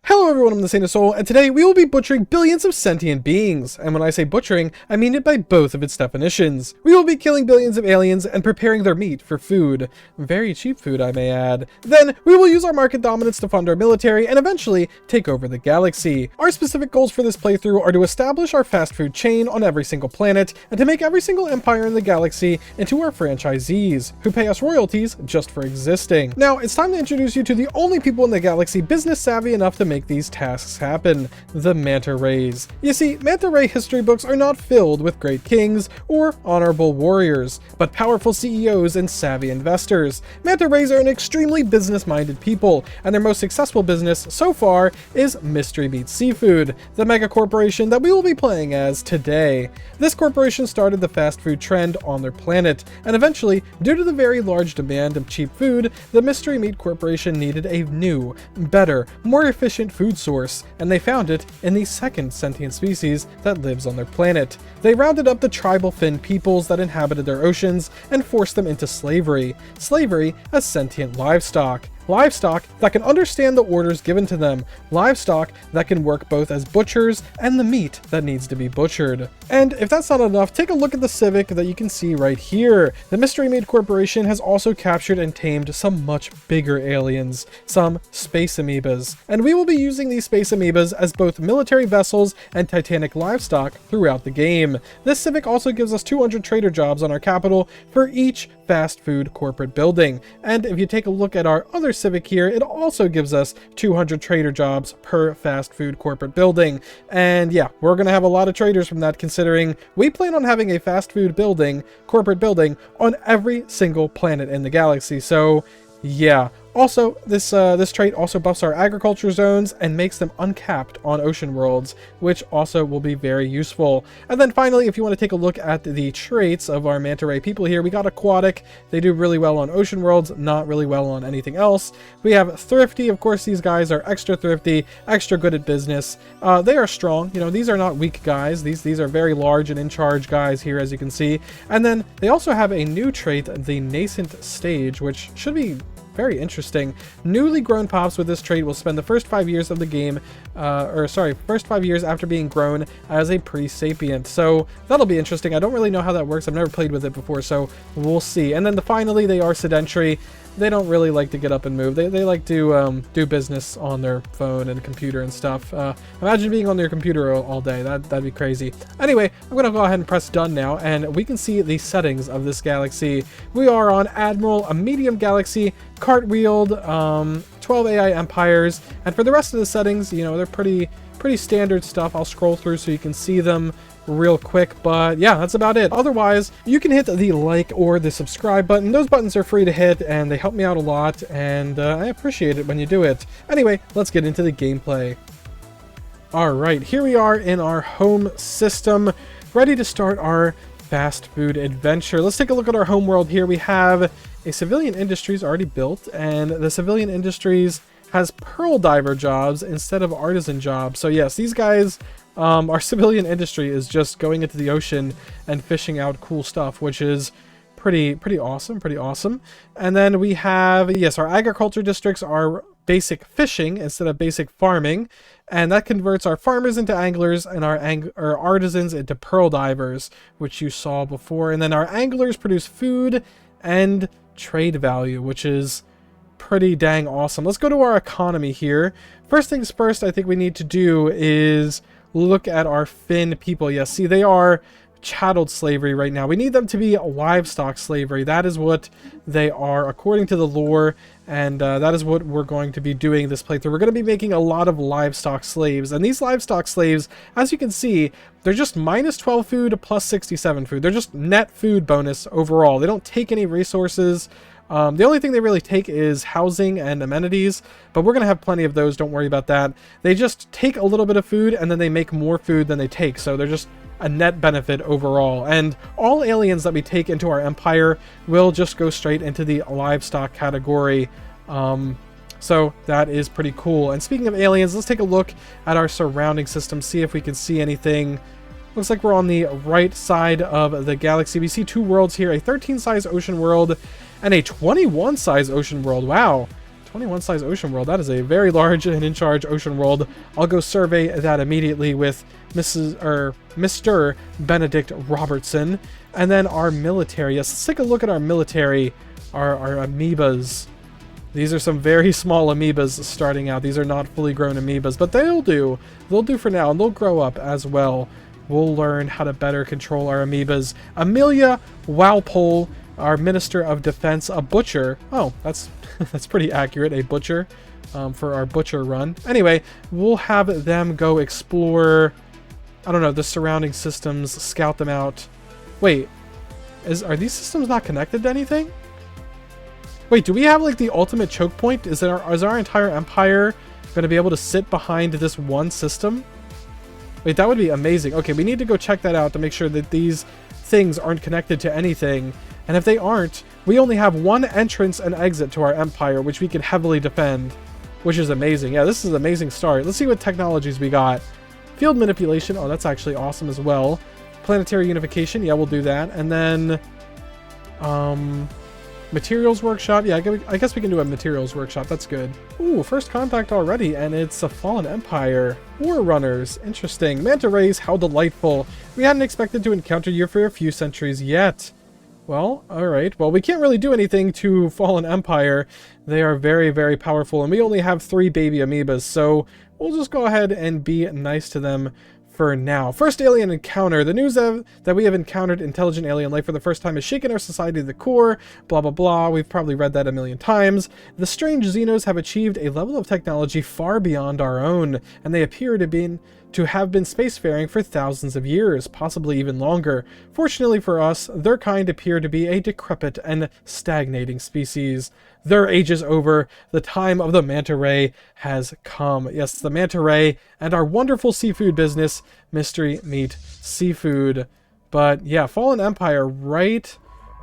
Hello everyone, I'm the Saint of Soul, and today we will be butchering billions of sentient beings. And when I say butchering, I mean it by both of its definitions. We will be killing billions of aliens and preparing their meat for food. Very cheap food, I may add. Then, we will use our market dominance to fund our military and eventually take over the galaxy. Our specific goals for this playthrough are to establish our fast food chain on every single planet, and to make every single empire in the galaxy into our franchisees, who pay us royalties just for existing. Now, it's time to introduce you to the only people in the galaxy business savvy enough to make these tasks happen, the manta rays. You see, manta ray history books are not filled with great kings or honorable warriors, but powerful CEOs and savvy investors. Manta rays are an extremely business-minded people, and their most successful business so far is Mystery Meat Seafood, the mega corporation that we will be playing as today. This corporation started the fast food trend on their planet, and eventually, due to the very large demand of cheap food, the Mystery Meat Corporation needed a new, better, more efficient food source, and they found it in the second sentient species that lives on their planet. They rounded up the tribal Finn peoples that inhabited their oceans and forced them into slavery. Slavery as sentient livestock. Livestock that can understand the orders given to them. Livestock that can work both as butchers and the meat that needs to be butchered. And if that's not enough, take a look at the civic that you can see right here. The Mystery Meat Corporation has also captured and tamed some much bigger aliens, some space amoebas. And we will be using these space amoebas as both military vessels and titanic livestock throughout the game. This civic also gives us 200 trader jobs on our capital for each fast food corporate building. And if you take a look at our other civic here, it also gives us 200 trader jobs per fast food corporate building. And yeah, we're gonna have a lot of traders from that, considering we plan on having a fast food building, corporate building, on every single planet in the galaxy. So yeah. Also, this trait also buffs our agriculture zones and makes them uncapped on ocean worlds, which also will be very useful. And then finally, if you want to take a look at the traits of our manta ray people here, we got aquatic. They do really well on ocean worlds, not really well on anything else. We have thrifty. Of course, these guys are extra thrifty, extra good at business. They are strong. You know, these are not weak guys. These are very large and in charge guys here, as you can see. And then they also have a new trait, the nascent stage, which should be very interesting. Newly grown pups with this trait will spend the first 5 years of the game, first 5 years after being grown as a pre-sapient. So that'll be interesting. I don't really know how that works. I've never played with it before, so we'll see. And then finally, they are sedentary. They don't really like to get up and move. They like to do business on their phone and computer and stuff. Imagine being on your computer all day. That'd be crazy. Anyway, I'm going to go ahead and press done now, and we can see the settings of this galaxy. We are on Admiral, a medium galaxy, cartwheeled, 12 AI empires, and for the rest of the settings, you know, they're pretty standard stuff. I'll scroll through so you can see them real quick, but yeah, that's about it. Otherwise, you can hit the like or the subscribe button. Those buttons are free to hit, and they help me out a lot, and I appreciate it when you do it. Anyway, let's get into the gameplay. Alright, here we are in our home system, ready to start our fast food adventure. Let's take a look at our home world here. We have a civilian industries already built, and the civilian industries has pearl diver jobs instead of artisan jobs. So yes, these guys, our civilian industry is just going into the ocean and fishing out cool stuff, which is pretty awesome. And then we have, yes, our agriculture districts are basic fishing instead of basic farming, and that converts our farmers into anglers and our artisans into pearl divers, which you saw before. And then our anglers produce food and trade value, which is pretty dang awesome. Let's go to our economy here. First things first, I think we need to do is look at our Finn people. Yes, see, they are chattel slavery right now. We need them to be livestock slavery. That is what they are according to the lore, and that is what we're going to be doing this playthrough. We're going to be making a lot of livestock slaves, and these livestock slaves, as you can see, they're just minus 12 food plus 67 food. They're just net food bonus overall. They don't take any resources. The only thing they really take is housing and amenities, but we're going to have plenty of those, don't worry about that. They just take a little bit of food, and then they make more food than they take, so they're just a net benefit overall. And all aliens that we take into our empire will just go straight into the livestock category. So that is pretty cool. And speaking of aliens, let's take a look at our surrounding system, see if we can see anything. Looks like we're on the right side of the galaxy. We see two worlds here, a 13 size ocean world and a 21 size ocean world. Wow. 21 size ocean world. That is a very large and in charge ocean world. I'll go survey that immediately with Mr. Benedict Robertson. And then our military. Yes, let's take a look at our military, our amoebas. These are some very small amoebas starting out. These are not fully grown amoebas, but they'll do. They'll do for now, and they'll grow up as well. We'll learn how to better control our amoebas. Amelia Walpole, our Minister of Defense, a butcher. Oh, that's that's pretty accurate, a butcher, for our butcher run. Anyway, we'll have them go explore, I don't know, the surrounding systems, scout them out. Wait, are these systems not connected to anything? Wait, do we have like the ultimate choke point? Is our entire empire going to be able to sit behind this one system? Wait, that would be amazing. Okay, we need to go check that out to make sure that these things aren't connected to anything. And if they aren't, we only have one entrance and exit to our empire, which we can heavily defend, which is amazing. Yeah, this is an amazing start. Let's see what technologies we got. Field manipulation. Oh, that's actually awesome as well. Planetary unification. Yeah, we'll do that. And then, materials workshop. Yeah, I guess we can do a materials workshop. That's good. Ooh, first contact already, and it's a fallen empire. War runners. Interesting. Manta rays, how delightful. We hadn't expected to encounter you for a few centuries yet. Well, alright. Well, we can't really do anything to fallen empire. They are very, very powerful, and we only have 3 baby amoebas, so we'll just go ahead and be nice to them for now. First alien encounter. The news that we have encountered intelligent alien life for the first time has shaken our society to the core. Blah, blah, blah. We've probably read that a million times. The strange Xenos have achieved a level of technology far beyond our own, and they appear to have been spacefaring for thousands of years, possibly even longer. Fortunately for us, their kind appear to be a decrepit and stagnating species. Their age is over. The time of the manta ray has come. Yes, the manta ray and our wonderful seafood business, Mystery Meat Seafood. But yeah, Fallen Empire right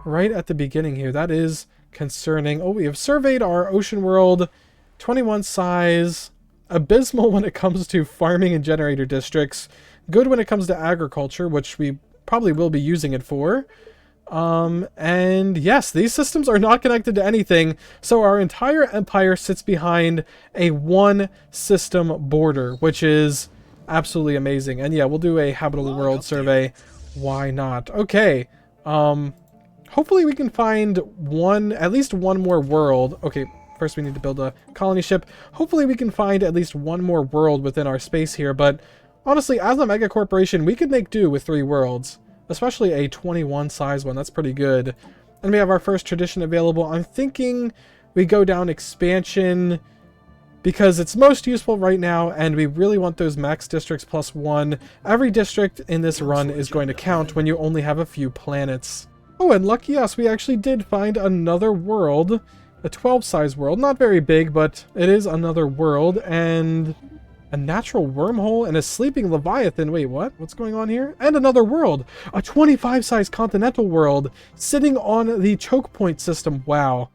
at the beginning here. That is concerning. Oh, we have surveyed our ocean world. 21 size. Abysmal when it comes to farming and generator districts. Good when it comes to agriculture, which we probably will be using it for. And yes, these systems are not connected to anything, so our entire empire sits behind a one system border, which is absolutely amazing. And yeah, we'll do a habitable world survey. Why not? Okay. Hopefully we can find at least one more world. Okay, first we need to build a colony ship. Hopefully we can find at least one more world within our space here, but honestly, as a mega corporation, we could make do with 3 worlds. Especially a 21 size one. That's pretty good. And we have our first tradition available. I'm thinking we go down expansion because it's most useful right now, and we really want those max districts +1. Every district in this run is going to count when you only have a few planets. Oh, and lucky us, we actually did find another world. A 12 size world. Not very big, but it is another world. And a natural wormhole and a sleeping leviathan. Wait, what? What's going on here? And another world. A 25 size continental world sitting on the choke point system. Wow.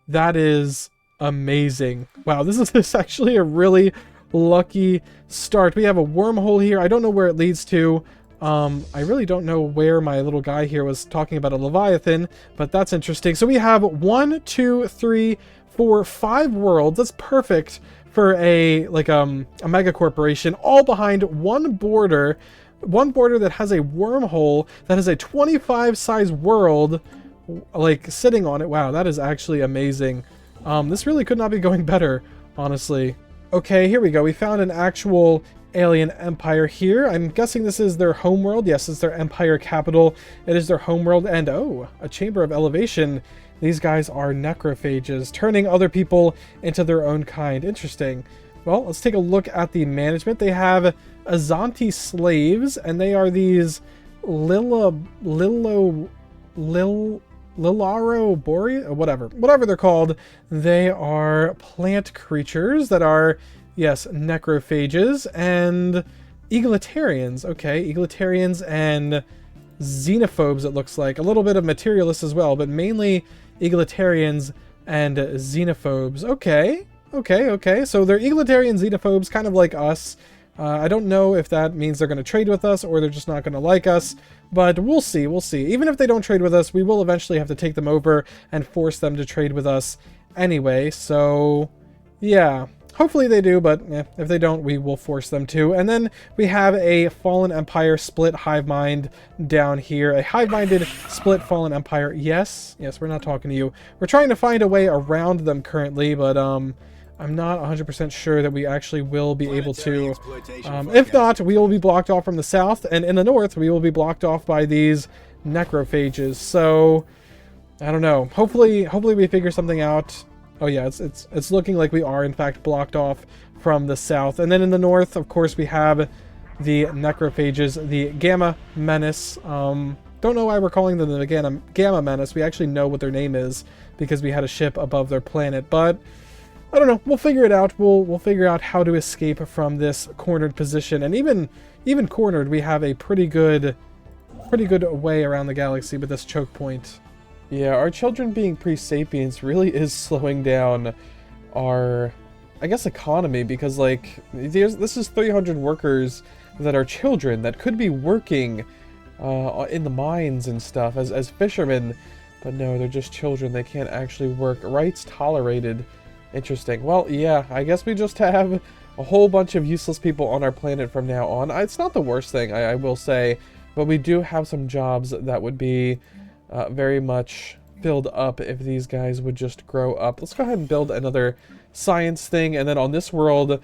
That is amazing. Wow, this is actually a really lucky start. We have a wormhole here. I don't know where it leads to. I really don't know where my little guy here was talking about a leviathan, but that's interesting. So we have 1, 2, 3, 4, 5 worlds. That's perfect for a mega corporation, all behind one border that has a wormhole that has a 25 size world like sitting on it. Wow, that is actually amazing. This really could not be going better, honestly. Okay, here we go. We found an actual alien empire here. I'm guessing this is their homeworld. Yes, it's their empire capital. It is their homeworld, and oh, a chamber of elevation. These guys are necrophages, turning other people into their own kind. Interesting. Well, let's take a look at the management. They have Azanti slaves, and they are these whatever they're called. They are plant creatures that are, yes, necrophages and egalitarians. Okay, egalitarians and xenophobes, it looks like. A little bit of materialists as well, but mainly egalitarians and xenophobes. Okay. So they're egalitarian xenophobes, kind of like us. I don't know if that means they're going to trade with us or they're just not going to like us, but we'll see. Even if they don't trade with us, we will eventually have to take them over and force them to trade with us anyway, so yeah. Hopefully they do, but if they don't, we will force them to. And then we have a Fallen Empire split hive mind down here. A hive-minded split Fallen Empire. Yes, we're not talking to you. We're trying to find a way around them currently, but I'm not 100% sure that we actually will be able to. If not, we will be blocked off from the south, and in the north, we will be blocked off by these necrophages. So, I don't know. Hopefully we figure something out. Oh yeah, it's looking like we are in fact blocked off from the south. And then in the north, of course, we have the necrophages, the Gamma Menace. Don't know why we're calling them the Gamma Menace. We actually know what their name is because we had a ship above their planet, but I don't know. We'll figure it out. We'll figure out how to escape from this cornered position. And even cornered, we have a pretty good way around the galaxy with this choke point. Yeah, our children being pre-sapiens really is slowing down our, I guess, economy, because, like, this is 300 workers that are children that could be working in the mines and stuff as fishermen, but no, they're just children. They can't actually work. Rights tolerated. Interesting. Well, yeah, I guess we just have a whole bunch of useless people on our planet from now on. It's not the worst thing, I will say, but we do have some jobs that would be very much filled up if these guys would just grow up. Let's go ahead and build another science thing, and then on this world,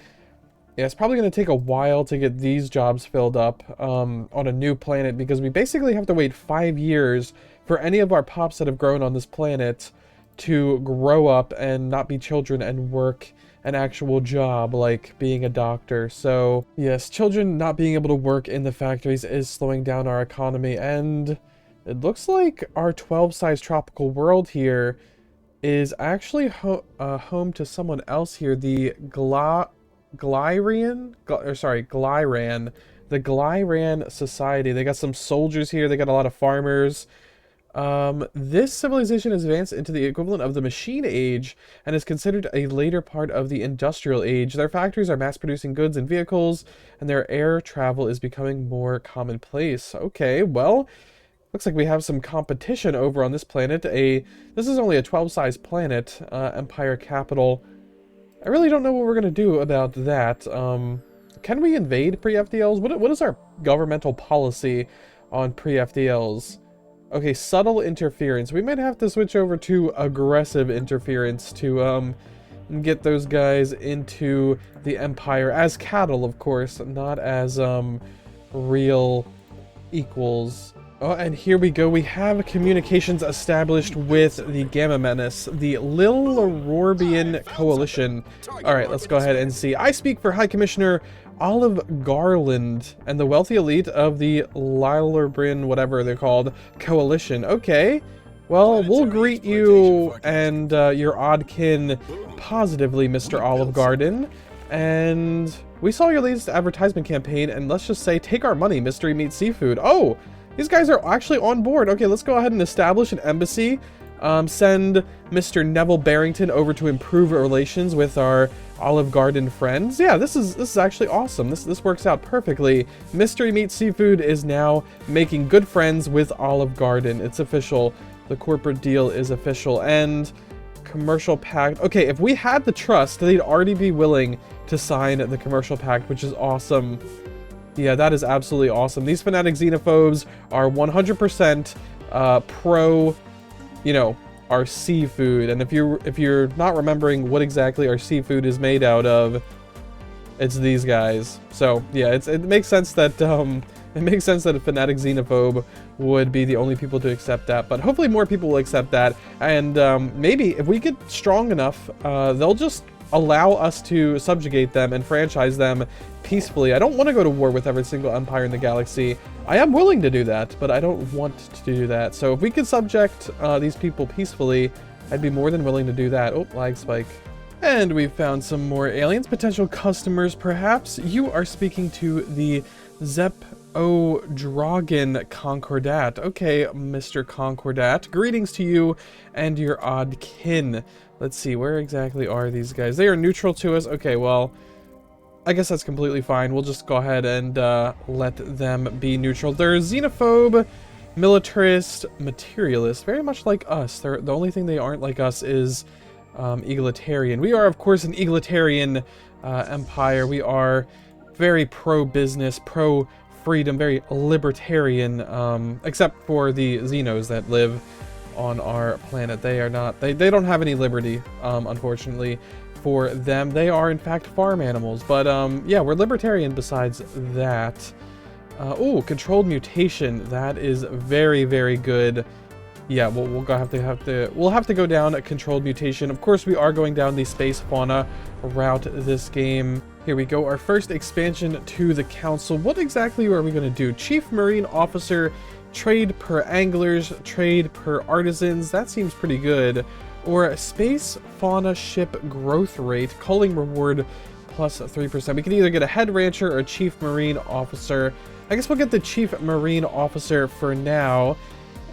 yeah, it's probably going to take a while to get these jobs filled up on a new planet, because we basically have to wait 5 years for any of our pups that have grown on this planet to grow up and not be children and work an actual job like being a doctor. So yes, children not being able to work in the factories is slowing down our economy, and it looks like our 12-size tropical world here is actually home to someone else here, the Glyran, the Glyran Society. They got some soldiers here, they got a lot of farmers. This civilization has advanced into the equivalent of the machine age and is considered a later part of the industrial age. Their factories are mass-producing goods and vehicles, and their air travel is becoming more commonplace. Okay, well, looks like we have some competition over on this planet. This is only a 12-size planet, Empire Capital. I really don't know what we're going to do about that. Can we invade pre-FDLs? What is our governmental policy on pre-FDLs? Okay, subtle interference. We might have to switch over to aggressive interference to get those guys into the Empire as cattle, of course, not as real equals. Oh, and here we go. We have communications established with the Gamma Menace, the Lil-Rorbian Coalition. Alright, let's go ahead and see. I speak for High Commissioner Olive Garland and the wealthy elite of the Lilebrin, whatever they're called, Coalition. Okay, well, we'll greet you and your odd kin positively, Mr. Olive Garden. And we saw your latest advertisement campaign, and let's just say, take our money, Mystery Meat Seafood. Oh! These guys are actually on board. Okay, let's go ahead and establish an embassy. Send Mr. Neville Barrington over to improve relations with our Olive Garden friends. Yeah, this is actually awesome. This works out perfectly. Mystery Meat Seafood is now making good friends with Olive Garden. It's official. The corporate deal is official. And commercial pact. Okay, if we had the trust, they'd already be willing to sign the commercial pact, which is awesome. Yeah, that is absolutely awesome. These fanatic xenophobes are 100% pro, you know, our seafood. And if you're not remembering what exactly our seafood is made out of, it's these guys. So yeah, it makes sense that a fanatic xenophobe would be the only people to accept that. But hopefully more people will accept that. And maybe if we get strong enough, they'll just allow us to subjugate them and franchise them peacefully. I don't want to go to war with every single empire in the galaxy. I am willing to do that, but I don't want to do that. So if we could subject these people peacefully, I'd be more than willing to do that. Oh, lag spike. And we've found some more aliens, potential customers perhaps. You are speaking to the Zep-O-Dragon Concordat. Okay, Mr. Concordat. Greetings to you and your odd kin. Let's see, where exactly are these guys? They are neutral to us. Okay, well, I guess that's completely fine. We'll just go ahead and let them be neutral. They're xenophobe, militarist, materialist, very much like us. The only thing they aren't like us is egalitarian. We are, of course, an egalitarian empire. We are very pro-business, pro-freedom, very libertarian, except for the Xenos that live on our planet. They are not, they don't have any liberty, unfortunately, for them. They are, in fact, farm animals. But, yeah, we're libertarian besides that. Oh, controlled mutation. That is very, very good. Yeah, we'll have to go down a controlled mutation. Of course, we are going down the space fauna route this game. Here we go, our first expansion to the council. What exactly are we going to do? Chief Marine Officer, trade per anglers, trade per artisans. That seems pretty good. Or space fauna ship growth rate, culling reward plus 3%. We can either get a head rancher or a chief marine officer. I guess we'll get the chief marine officer for now.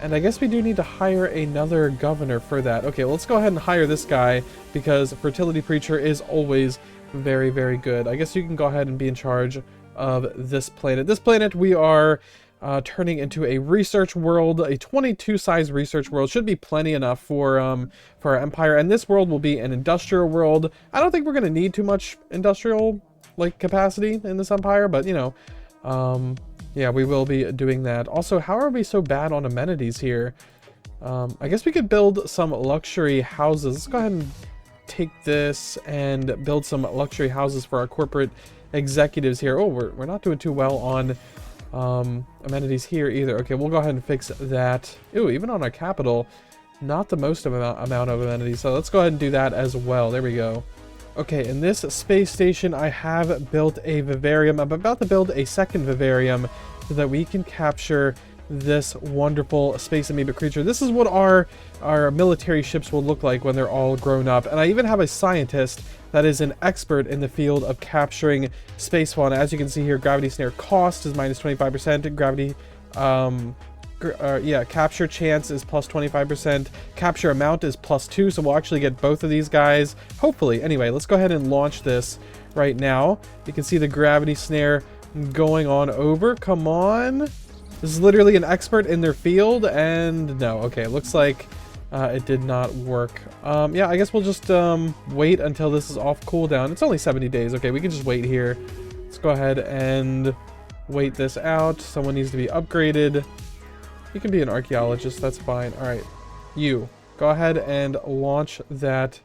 And I guess we do need to hire another governor for that. Okay, well, let's go ahead and hire this guy because fertility preacher is always very, very good. I guess you can go ahead and be in charge of this planet. This planet we are turning into a research world, a 22 size research world. Should be plenty enough for our empire. And this world will be an industrial world. I don't think we're going to need too much industrial capacity in this empire, but you know, yeah, we will be doing that. Also, how are we so bad on amenities here? I guess we could build some luxury houses. Let's go ahead and take this and build some luxury houses for our corporate executives here. Oh, we're not doing too well on amenities here either. Okay, we'll go ahead and fix that. Ooh, even on our capital, not the most amount of amenities. So let's go ahead and do that as well. There we go. Okay, in this space station, I have built a vivarium. I'm about to build a second vivarium so that we can capture this wonderful space amoeba creature. This is what our military ships will look like when they're all grown up. And I even have a scientist that is an expert in the field of capturing space fauna. As you can see here, gravity snare cost is minus 25%. Gravity, yeah, capture chance is plus 25%. Capture amount is plus 2, so we'll actually get both of these guys. Hopefully. Anyway, let's go ahead and launch this right now. You can see the gravity snare going on over. Come on. This is literally an expert in their field, and no. Okay, looks like it did not work. Yeah, I guess we'll just wait until this is off cooldown. It's only 70 days. Okay, we can just wait here. Let's go ahead and wait this out. Someone needs to be upgraded. You can be an archaeologist, that's fine. All right, you go ahead and launch that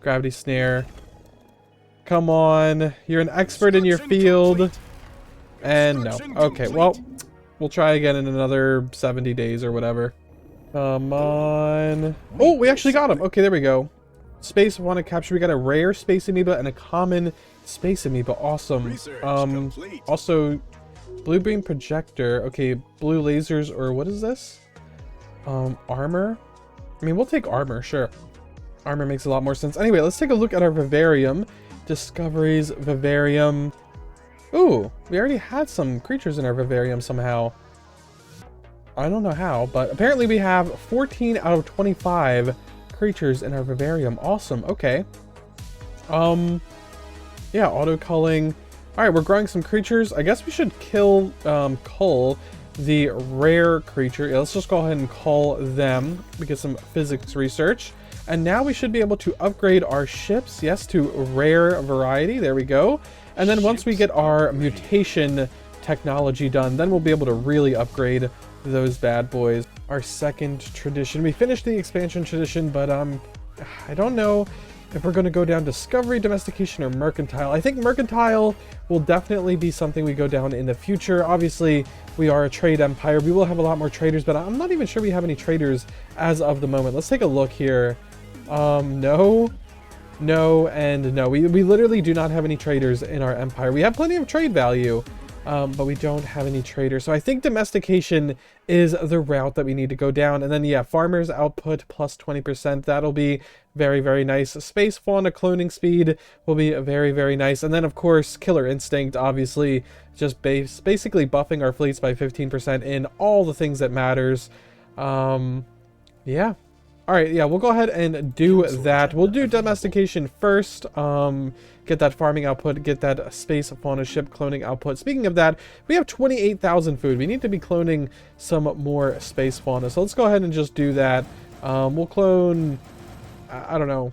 gravity snare. Come on, you're an expert in your field. And no. Okay, well, we'll try again in another 70 days or whatever. Come on. Oh, we actually got him. Okay, there we go. Space fauna capture. We got a rare space amoeba and a common space amoeba. Awesome. Also, blue beam projector. Okay, blue lasers, or what is this? Armor? I mean, we'll take armor, sure. Armor makes a lot more sense. Anyway, let's take a look at our vivarium. Discoveries, vivarium. Ooh, we already had some creatures in our vivarium somehow. I don't know how, but apparently we have 14 out of 25 creatures in our vivarium. Awesome, okay. Yeah, auto-culling. Alright, we're growing some creatures. I guess we should kill, cull the rare creature. Yeah, let's just go ahead and cull them. We get some physics research. And now we should be able to upgrade our ships, yes, to rare variety. There we go. And then once we get our mutation technology done, then we'll be able to really upgrade those bad boys. Our second tradition. We finished the expansion tradition, but I don't know if we're going to go down discovery, domestication, or mercantile. I think mercantile will definitely be something we go down in the future. Obviously, we are a trade empire. We will have a lot more traders, but I'm not even sure we have any traders as of the moment. Let's take a look here. No, and no. We literally do not have any traders in our empire. We have plenty of trade value, but we don't have any traders. So I think domestication is the route that we need to go down. And then, yeah, farmers output plus 20%. That'll be very, very nice. Space fauna cloning speed will be very, very nice. And then, of course, killer instinct, obviously, just basically buffing our fleets by 15% in all the things that matters. Yeah. All right, yeah, we'll go ahead and do that. We'll do domestication first. Get that farming output, get that space fauna ship cloning output. Speaking of that, we have 28,000 food. We need to be cloning some more space fauna. So let's go ahead and just do that. We'll clone, I don't know,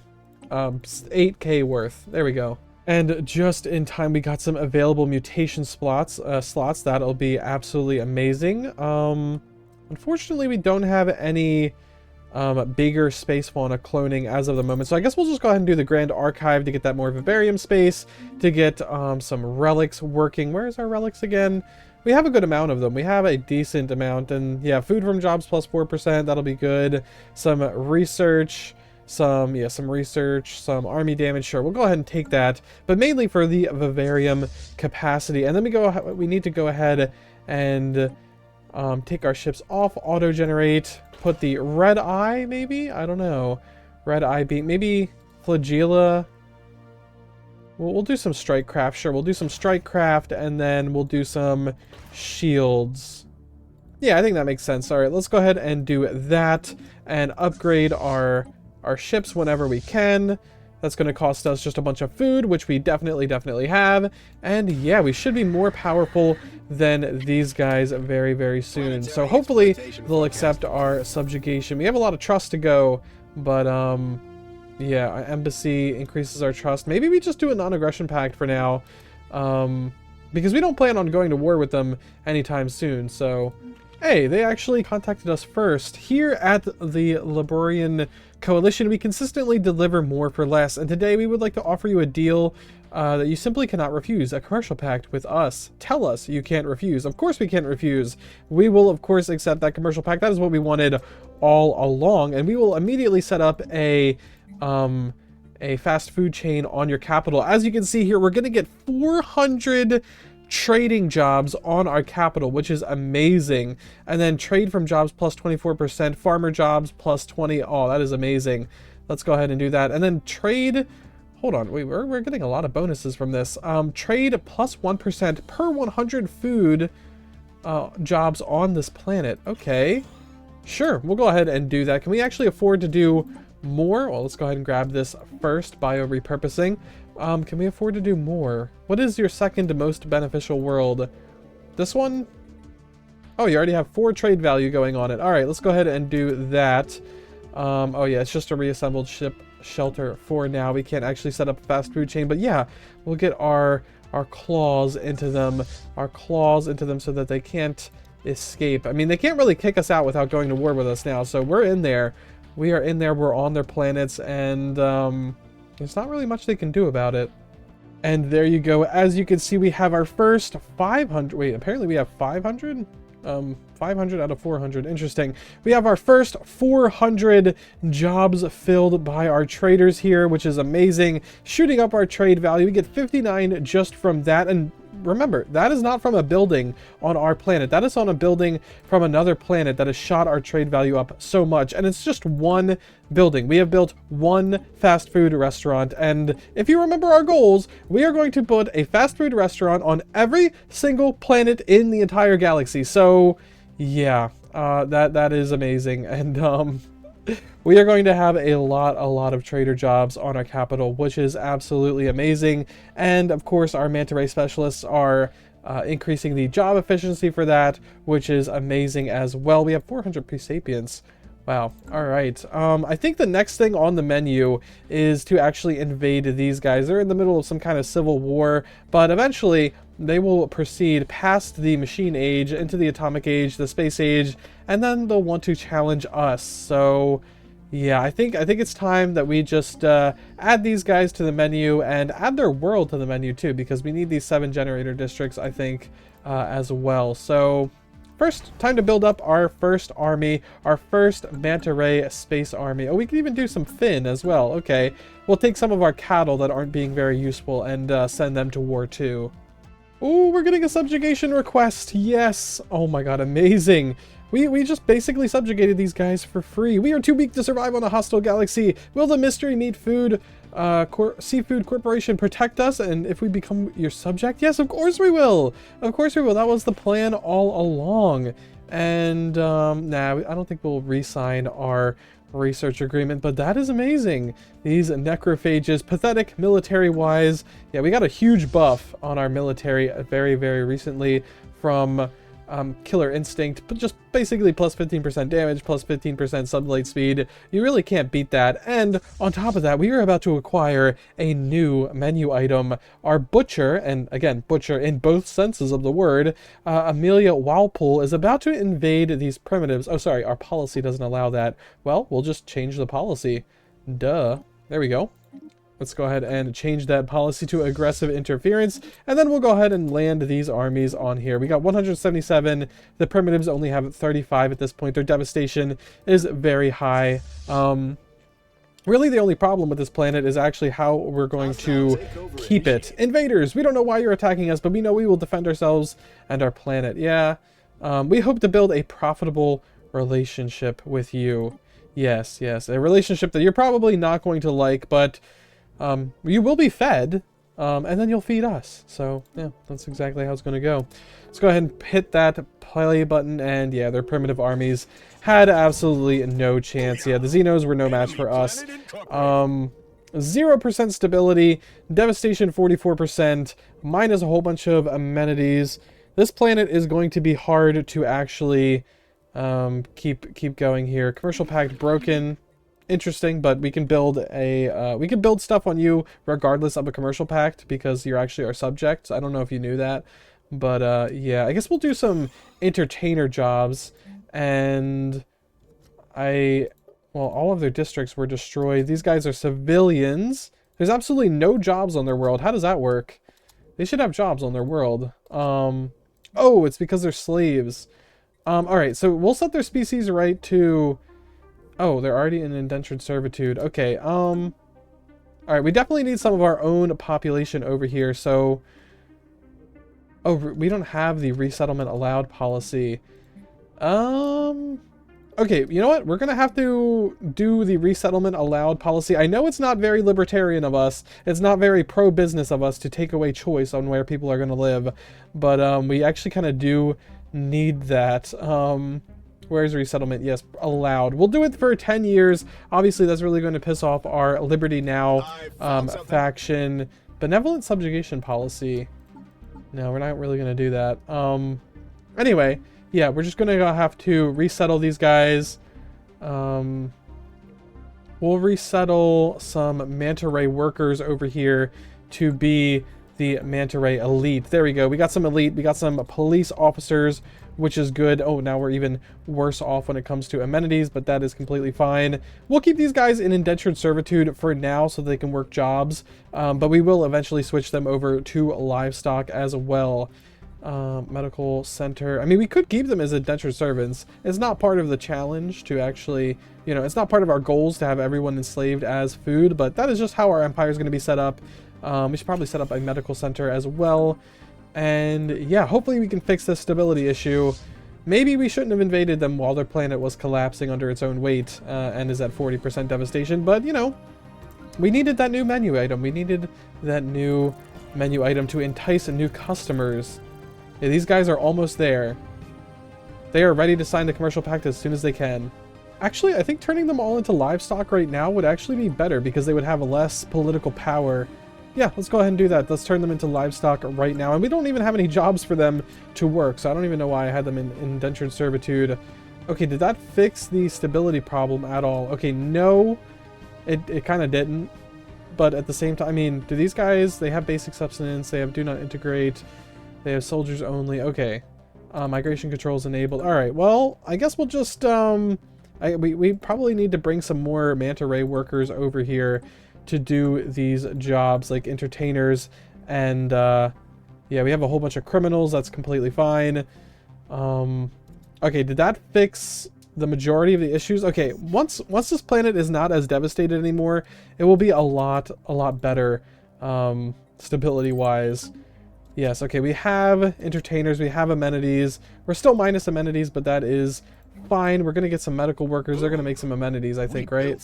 8k worth. There we go. And just in time, we got some available mutation slots. That'll be absolutely amazing. Unfortunately, we don't have any bigger space fauna cloning as of the moment. So I guess we'll just go ahead and do the Grand Archive to get that more vivarium space, to get some relics working. Where's our relics again? We have a good amount of them. We have a decent amount. And yeah, food from jobs plus 4%. That'll be good. Some research. Some research, some army damage. Sure, we'll go ahead and take that, but mainly for the vivarium capacity. And then we need to go ahead and take our ships off, auto generate, put the red eye, maybe, I don't know, red eye beam, maybe flagella. We'll do some strike craft. Sure, we'll do some strike craft, and then we'll do some shields. Yeah, I think that makes sense. All right, let's go ahead and do that and upgrade our ships whenever we can. That's going to cost us just a bunch of food, which we definitely have. And yeah, we should be more powerful than these guys very, very soon. So hopefully they'll accept our subjugation. We have a lot of trust to go, but yeah, our embassy increases our trust. Maybe we just do a non-aggression pact for now, because we don't plan on going to war with them anytime soon. So hey, they actually contacted us first. Here at the Liberian Coalition, we consistently deliver more for less, and today we would like to offer you a deal that you simply cannot refuse, a commercial pact with us. Tell us you can't refuse. Of course we can't refuse. We will, of course, accept that commercial pact. That is what we wanted all along, and we will immediately set up a fast food chain on your capital. As you can see here, we're going to get 400 trading jobs on our capital, which is amazing. And then trade from jobs plus 24%, farmer jobs plus 20. Oh, that is amazing. Let's go ahead and do that. And then trade, hold on, wait, we're getting a lot of bonuses from this. Trade plus 1% per 100 food jobs on this planet. Okay, sure, we'll go ahead and do that. Can we actually afford to do more? Well, let's go ahead and grab this first, bio repurposing. Can we afford to do more? What is your second most beneficial world? This one? Oh, you already have 4 trade value going on it. All right, let's go ahead and do that. Oh yeah, it's just a reassembled ship shelter for now. We can't actually set up a fast food chain, but yeah, we'll get our claws into them, so that they can't escape. I mean, they can't really kick us out without going to war with us now, so we're in there. We are in there, we're on their planets, and there's not really much they can do about it. And there you go. As you can see, we have our first 500. Wait, apparently we have 500? 500 out of 400. Interesting. We have our first 400 jobs filled by our traders here, which is amazing. Shooting up our trade value. We get 59 just from that. And remember, that is not from a building on our planet. That is on a building from another planet that has shot our trade value up so much. And it's just one building. We have built one fast food restaurant. And if you remember our goals, we are going to put a fast food restaurant on every single planet in the entire galaxy. So yeah, that is amazing. And we are going to have a lot of trader jobs on our capital, which is absolutely amazing. And of course, our manta ray specialists are increasing the job efficiency for that, which is amazing as well. We have 400 pre-sapients. Wow. All right. I think the next thing on the menu is to actually invade these guys. They're in the middle of some kind of civil war, but eventually they will proceed past the machine age into the atomic age, the space age, and then they'll want to challenge us. So yeah, I think it's time that we just add these guys to the menu and add their world to the menu too, because we need these 7 generator districts, I think, as well. So first, time to build up our first army, our first manta ray space army. Oh, we can even do some fin as well. Okay, we'll take some of our cattle that aren't being very useful and send them to war too. Oh, we're getting a subjugation request. Yes. Oh my god, amazing. We just basically subjugated these guys for free. We are too weak to survive on a hostile galaxy. Will the mystery meat food seafood corporation protect us, and if we become your subject? Yes, of course we will. Of course we will. That was the plan all along. And nah, I don't think we'll re-sign our research agreement, but that is amazing. These necrophages, pathetic military wise. Yeah, we got a huge buff on our military very recently from Killer Instinct, but just basically plus 15% damage, plus 15% sunlight speed. You really can't beat that. And on top of that, we are about to acquire a new menu item. Our Butcher, and again, Butcher in both senses of the word, Amelia Walpole is about to invade these primitives. Oh, sorry, our policy doesn't allow that. Well, we'll just change the policy. Duh. There we go. Let's go ahead and change that policy to aggressive interference, and then we'll go ahead and land these armies on here. We got 177. The primitives only have 35 at this point. Their devastation is very high. Really, the only problem with this planet is actually how we're going to keep it. Invaders, we don't know why you're attacking us, but we know we will defend ourselves and our planet. Yeah. We hope to build a profitable relationship with you. Yes, yes. A relationship that you're probably not going to like, but you will be fed, and then you'll feed us. So, yeah, that's exactly how it's going to go. Let's go ahead and hit that play button, and yeah, their primitive armies had absolutely no chance. Yeah, the Xenos were no match for us. 0% stability, devastation 44%, minus a whole bunch of amenities. This planet is going to be hard to actually keep going here. Commercial pact broken. Interesting, but we can build stuff on you regardless of a commercial pact because you're actually our subjects. I don't know if you knew that, but yeah, I guess we'll do some entertainer jobs. And well, all of their districts were destroyed. These guys are civilians. There's absolutely no jobs on their world. How does that work? They should have jobs on their world. Oh, it's because they're slaves. All right, so we'll set their species right to... Oh, they're already in indentured servitude. Okay, all right, we definitely need some of our own population over here, so... Oh, we don't have the resettlement allowed policy. Okay, you know what? We're gonna have to do the resettlement allowed policy. I know it's not very libertarian of us. It's not very pro-business of us to take away choice on where people are gonna live, but we actually kind of do need that. Where's resettlement? Yes, allowed. We'll do it for 10 years. Obviously, that's really going to piss off our Liberty Now faction. Benevolent subjugation policy. No, we're not really going to do that. Anyway, yeah, we're just going to have to resettle these guys. We'll resettle some manta ray workers over here to be the manta ray elite. There we go. We got some elite. We got some police officers, which is good. Oh, now we're even worse off when it comes to amenities, but that is completely fine. We'll keep these guys in indentured servitude for now so they can work jobs, but we will eventually switch them over to livestock as well. Medical center. I mean, we could keep them as indentured servants. It's not part of the challenge to actually, you know, it's not part of our goals to have everyone enslaved as food, but that is just how our empire is going to be set up. We should probably set up a medical center as well. And yeah, hopefully we can fix this stability issue. Maybe we shouldn't have invaded them while their planet was collapsing under its own weight and is at 40% devastation. But, you know, we needed that new menu item. We needed that new menu item to entice new customers. Yeah, these guys are almost there. They are ready to sign the commercial pact as soon as they can. Actually, I think turning them all into livestock right now would actually be better because they would have less political power. Yeah, let's go ahead and do that. Let's turn them into livestock right now. And we don't even have any jobs for them to work, so I don't even know why I had them in indentured servitude. Okay, did that fix the stability problem at all? Okay, no, it kind of didn't. But at the same time, I mean, do these guys, they have basic subsistence, they have do not integrate, they have soldiers only. Okay, migration controls enabled. All right, well, I guess we'll just, we probably need to bring some more manta ray workers over here to do these jobs like entertainers, and yeah, we have a whole bunch of criminals. That's completely fine. Okay, did that fix the majority of the issues? Okay, once this planet is not as devastated anymore, it will be a lot better stability wise. Yes, okay, we have entertainers, we have amenities. We're still minus amenities, but that is fine. We're gonna get some medical workers. They're gonna make some amenities, I think, right?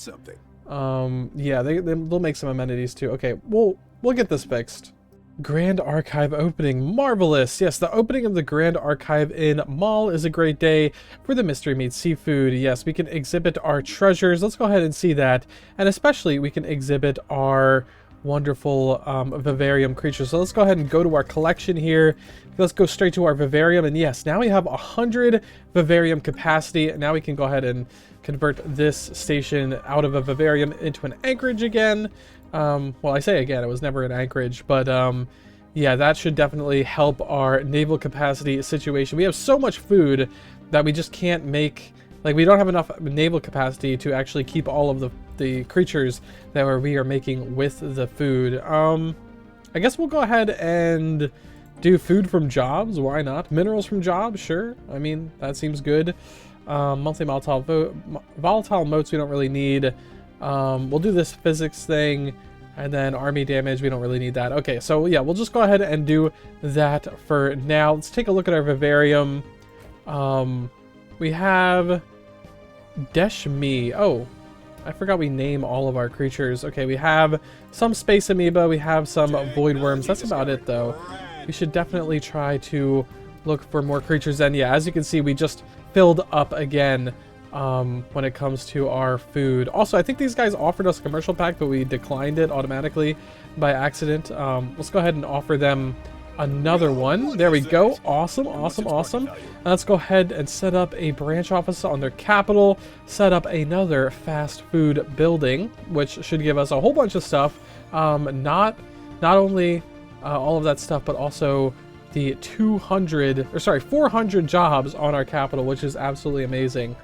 Yeah, they'll make some amenities too. Okay, we'll get this fixed. Grand Archive opening. Marvelous. Yes, the opening of the Grand Archive in Mall is a great day for the Mystery Meat Seafood. Yes, we can exhibit our treasures. Let's go ahead and see that. And especially we can exhibit our wonderful vivarium creatures. So let's go ahead and go to our collection here. Let's go straight to our vivarium, and yes, now we have 100 vivarium capacity. Now we can go ahead and convert this station out of a vivarium into an anchorage again. Well, I say again, it was never an anchorage, but yeah, that should definitely help our naval capacity situation. We have so much food that we just can't make, like, we don't have enough naval capacity to actually keep all of the creatures that we are making with the food. I guess we'll go ahead and do food from jobs. Why not? Minerals from jobs, sure. I mean, that seems good. Monthly volatile motes we don't really need. We'll do this physics thing, and then army damage, we don't really need that. Okay, so yeah, we'll just go ahead and do that for now. Let's take a look at our vivarium. We have Deshmi. Oh, I forgot we name all of our creatures. Okay, we have some space amoeba, we have some void worms. That's about it though. We should definitely try to look for more creatures. And yeah, as you can see, we just filled up again when it comes to our food. Also, I think these guys offered us a commercial pack, but we declined it automatically by accident. Let's go ahead and offer them another one. There we go. Awesome, awesome, awesome. Let's go ahead and set up a branch office on their capital, set up another fast food building, which should give us a whole bunch of stuff. Not only all of that stuff, but also the 400 jobs on our capital, which is absolutely amazing.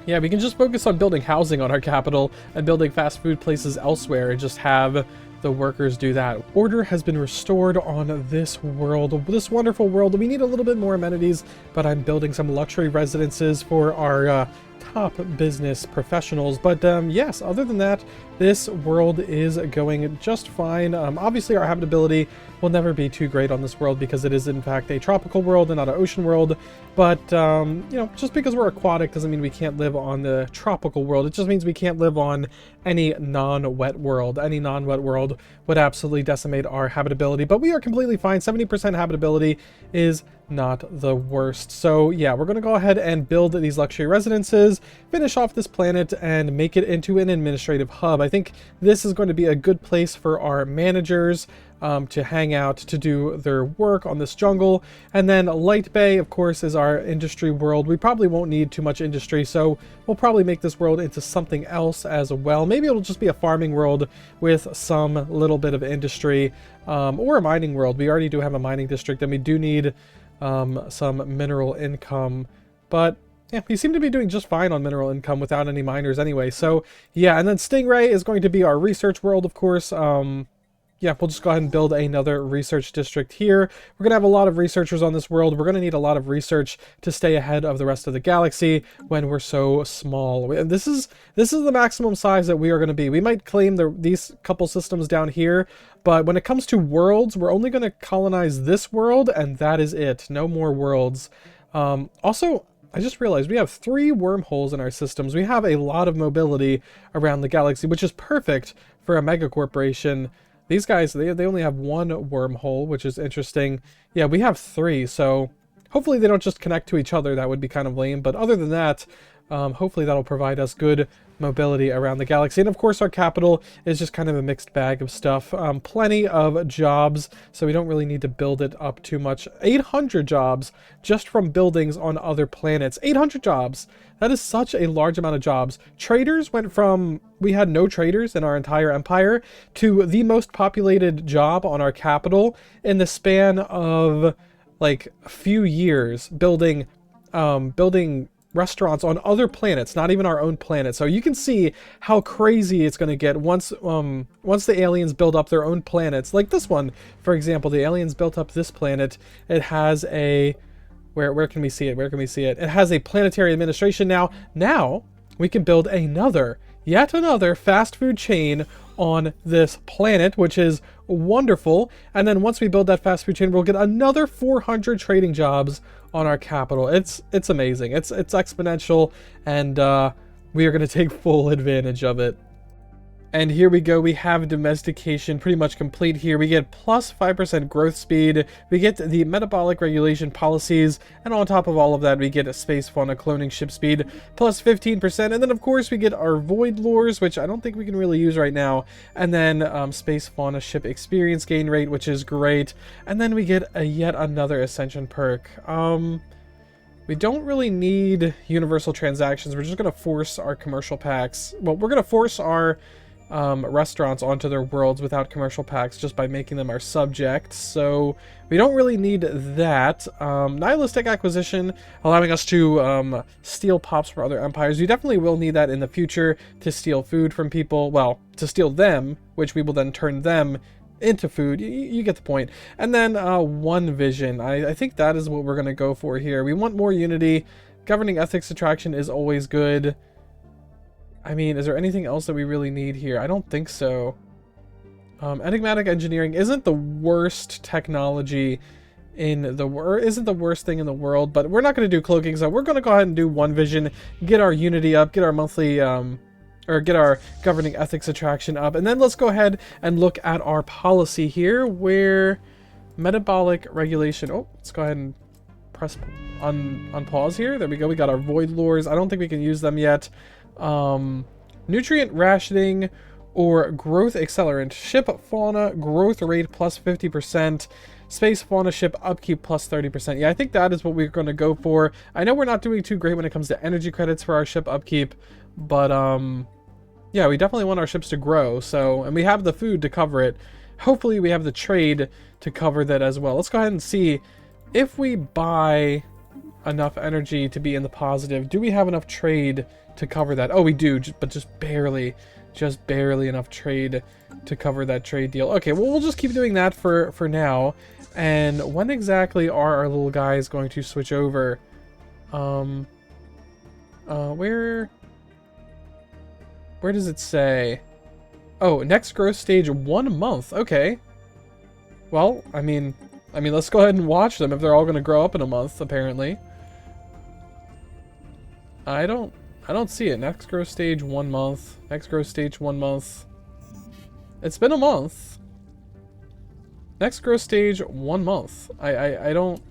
Yeah, we can just focus on building housing on our capital and building fast food places elsewhere and just have the workers do that. Order has been restored on this world, this wonderful world. We need a little bit more amenities, but I'm building some luxury residences for our top business professionals. But yes, other than that, this world is going just fine. Obviously, our habitability will never be too great on this world because it is in fact a tropical world and not an ocean world. But you know, just because we're aquatic doesn't mean we can't live on the tropical world. It just means we can't live on any non-wet world. Any non-wet world would absolutely decimate our habitability, but we are completely fine. 70% habitability is not the worst. So yeah, we're going to go ahead and build these luxury residences, finish off this planet, and make it into an administrative hub. I think this is going to be a good place for our managers to hang out, to do their work on this jungle. And then Light Bay, of course, is our industry world. We probably won't need too much industry, so we'll probably make this world into something else as well. Maybe it'll just be a farming world with some little bit of industry, or a mining world. We already do have a mining district, and we do need some mineral income, but yeah, we seem to be doing just fine on mineral income without any miners anyway. So yeah, and then Stingray is going to be our research world, of course. Yeah, we'll just go ahead and build another research district here. We're going to have a lot of researchers on this world. We're going to need a lot of research to stay ahead of the rest of the galaxy when we're so small. This is the maximum size that we are going to be. We might claim these couple systems down here, but when it comes to worlds, we're only going to colonize this world, and that is it. No more worlds. Also, I just realized we have 3 wormholes in our systems. We have a lot of mobility around the galaxy, which is perfect for a mega corporation. These guys, they only have 1 wormhole, which is interesting. Yeah, we have 3, so hopefully they don't just connect to each other. That would be kind of lame. But other than that, hopefully that'll provide us good mobility around the galaxy. And of course, our capital is just kind of a mixed bag of stuff. Plenty of jobs, so we don't really need to build it up too much. 800 jobs just from buildings on other planets. 800 jobs. That is such a large amount of jobs. Traders went from, we had no traders in our entire empire, to the most populated job on our capital in the span of like a few years, building restaurants on other planets, not even our own planet. So you can see how crazy it's going to get once the aliens build up their own planets. Like this one, for example, the aliens built up this planet. It has a where can we see it? Where can we see it? It has a planetary administration now. Now we can build yet another fast food chain on this planet, which is wonderful. And then once we build that fast food chain, we'll get another 400 trading jobs on our capital. It's amazing. It's exponential, and we are going to take full advantage of it. And here we go, we have domestication pretty much complete here. We get plus 5% growth speed, we get the metabolic regulation policies, and on top of all of that, we get a space fauna cloning ship speed, plus 15%, and then of course we get our void lures, which I don't think we can really use right now, and then space fauna ship experience gain rate, which is great, and then we get yet another ascension perk. We don't really need universal transactions, we're just going to force our commercial packs, well, we're going to force our restaurants onto their worlds without commercial packs just by making them our subjects, so we don't really need that. Nihilistic acquisition, allowing us to steal pops from other empires. We definitely will need that in the future to steal food from people, well, to steal them, which we will then turn them into food. You get the point. And then one vision. I think that is what we're going to go for here. We want more unity. Governing ethics attraction is always good. I mean, is there anything else that we really need here? I don't think so. Enigmatic engineering isn't the worst technology in the world, isn't the worst thing in the world, but we're not going to do cloaking, so we're going to go ahead and do one vision, get our unity up, get our monthly, or get our governing ethics attraction up, and then let's go ahead and look at our policy here, where metabolic regulation, oh, let's go ahead and press on pause here. There we go, we got our void lures. I don't think we can use them yet. Nutrient rationing or growth accelerant, ship fauna growth rate plus 50%, space fauna ship upkeep plus 30%. Yeah, I think that is what we're going to go for. I know we're not doing too great when it comes to energy credits for our ship upkeep, but yeah, we definitely want our ships to grow, so, and we have the food to cover it. Hopefully we have the trade to cover that as well. Let's go ahead and see if we buy enough energy to be in the positive. Do we have enough trade to cover that? Oh, we do, but just barely enough trade to cover that trade deal. Okay, well, we'll just keep doing that for now. And when exactly are our little guys going to switch over? Where does it say? Oh, next growth stage 1 month. Okay. Well, I mean, let's go ahead and watch them if they're all going to grow up in a month, apparently. I don't see it. Next growth stage 1 month. Next growth stage 1 month. It's been a month. Next growth stage 1 month. I don't...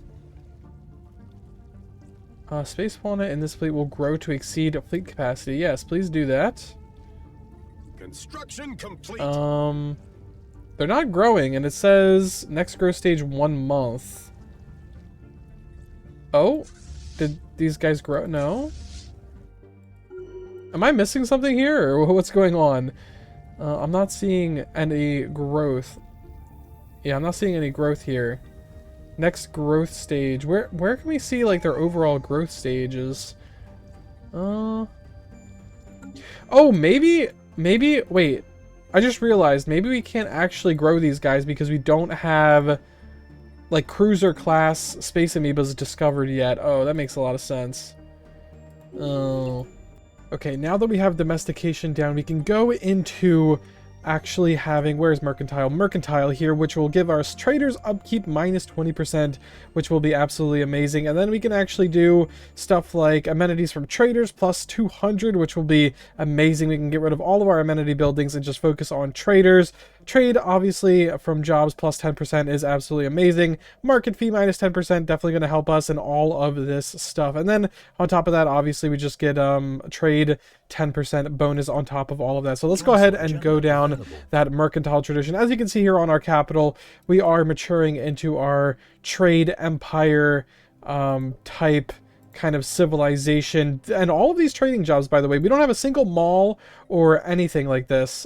space fauna in this fleet will grow to exceed fleet capacity. Yes, please do that. Construction complete. They're not growing, and it says next growth stage 1 month. Oh? Did these guys grow? No? Am I missing something here, or what's going on? I'm not seeing any growth. Yeah, I'm not seeing any growth here. Next growth stage. Where can we see, like, their overall growth stages? Oh, maybe, wait. I just realized, maybe we can't actually grow these guys because we don't have, like, cruiser class space amoebas discovered yet. Oh, that makes a lot of sense. Oh. Okay, now that we have domestication down, we can go into actually having, where's mercantile? Mercantile here, which will give our traders upkeep minus 20%, which will be absolutely amazing. And then we can actually do stuff like amenities from traders plus 200, which will be amazing. We can get rid of all of our amenity buildings and just focus on traders. Trade, obviously, from jobs plus 10% is absolutely amazing. Market fee minus 10%, definitely going to help us in all of this stuff. And then on top of that, obviously, we just get trade 10% bonus on top of all of that. So let's go ahead and go down that mercantile tradition. As you can see here on our capital, we are maturing into our trade empire type kind of civilization. And all of these trading jobs, by the way, we don't have a single mall or anything like this.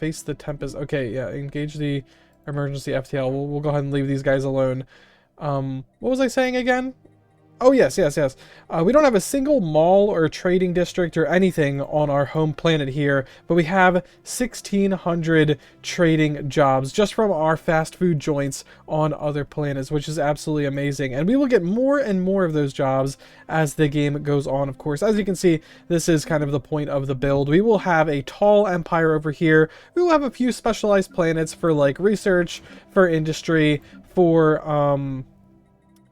Face the tempest. Okay, yeah, engage the emergency FTL. We'll go ahead and leave these guys alone. What was I saying again? Oh, yes. We don't have a single mall or trading district or anything on our home planet here, but we have 1,600 trading jobs just from our fast food joints on other planets, which is absolutely amazing. And we will get more and more of those jobs as the game goes on, of course. As you can see, this is kind of the point of the build. We will have a tall empire over here. We will have a few specialized planets for, like, research, for industry, for,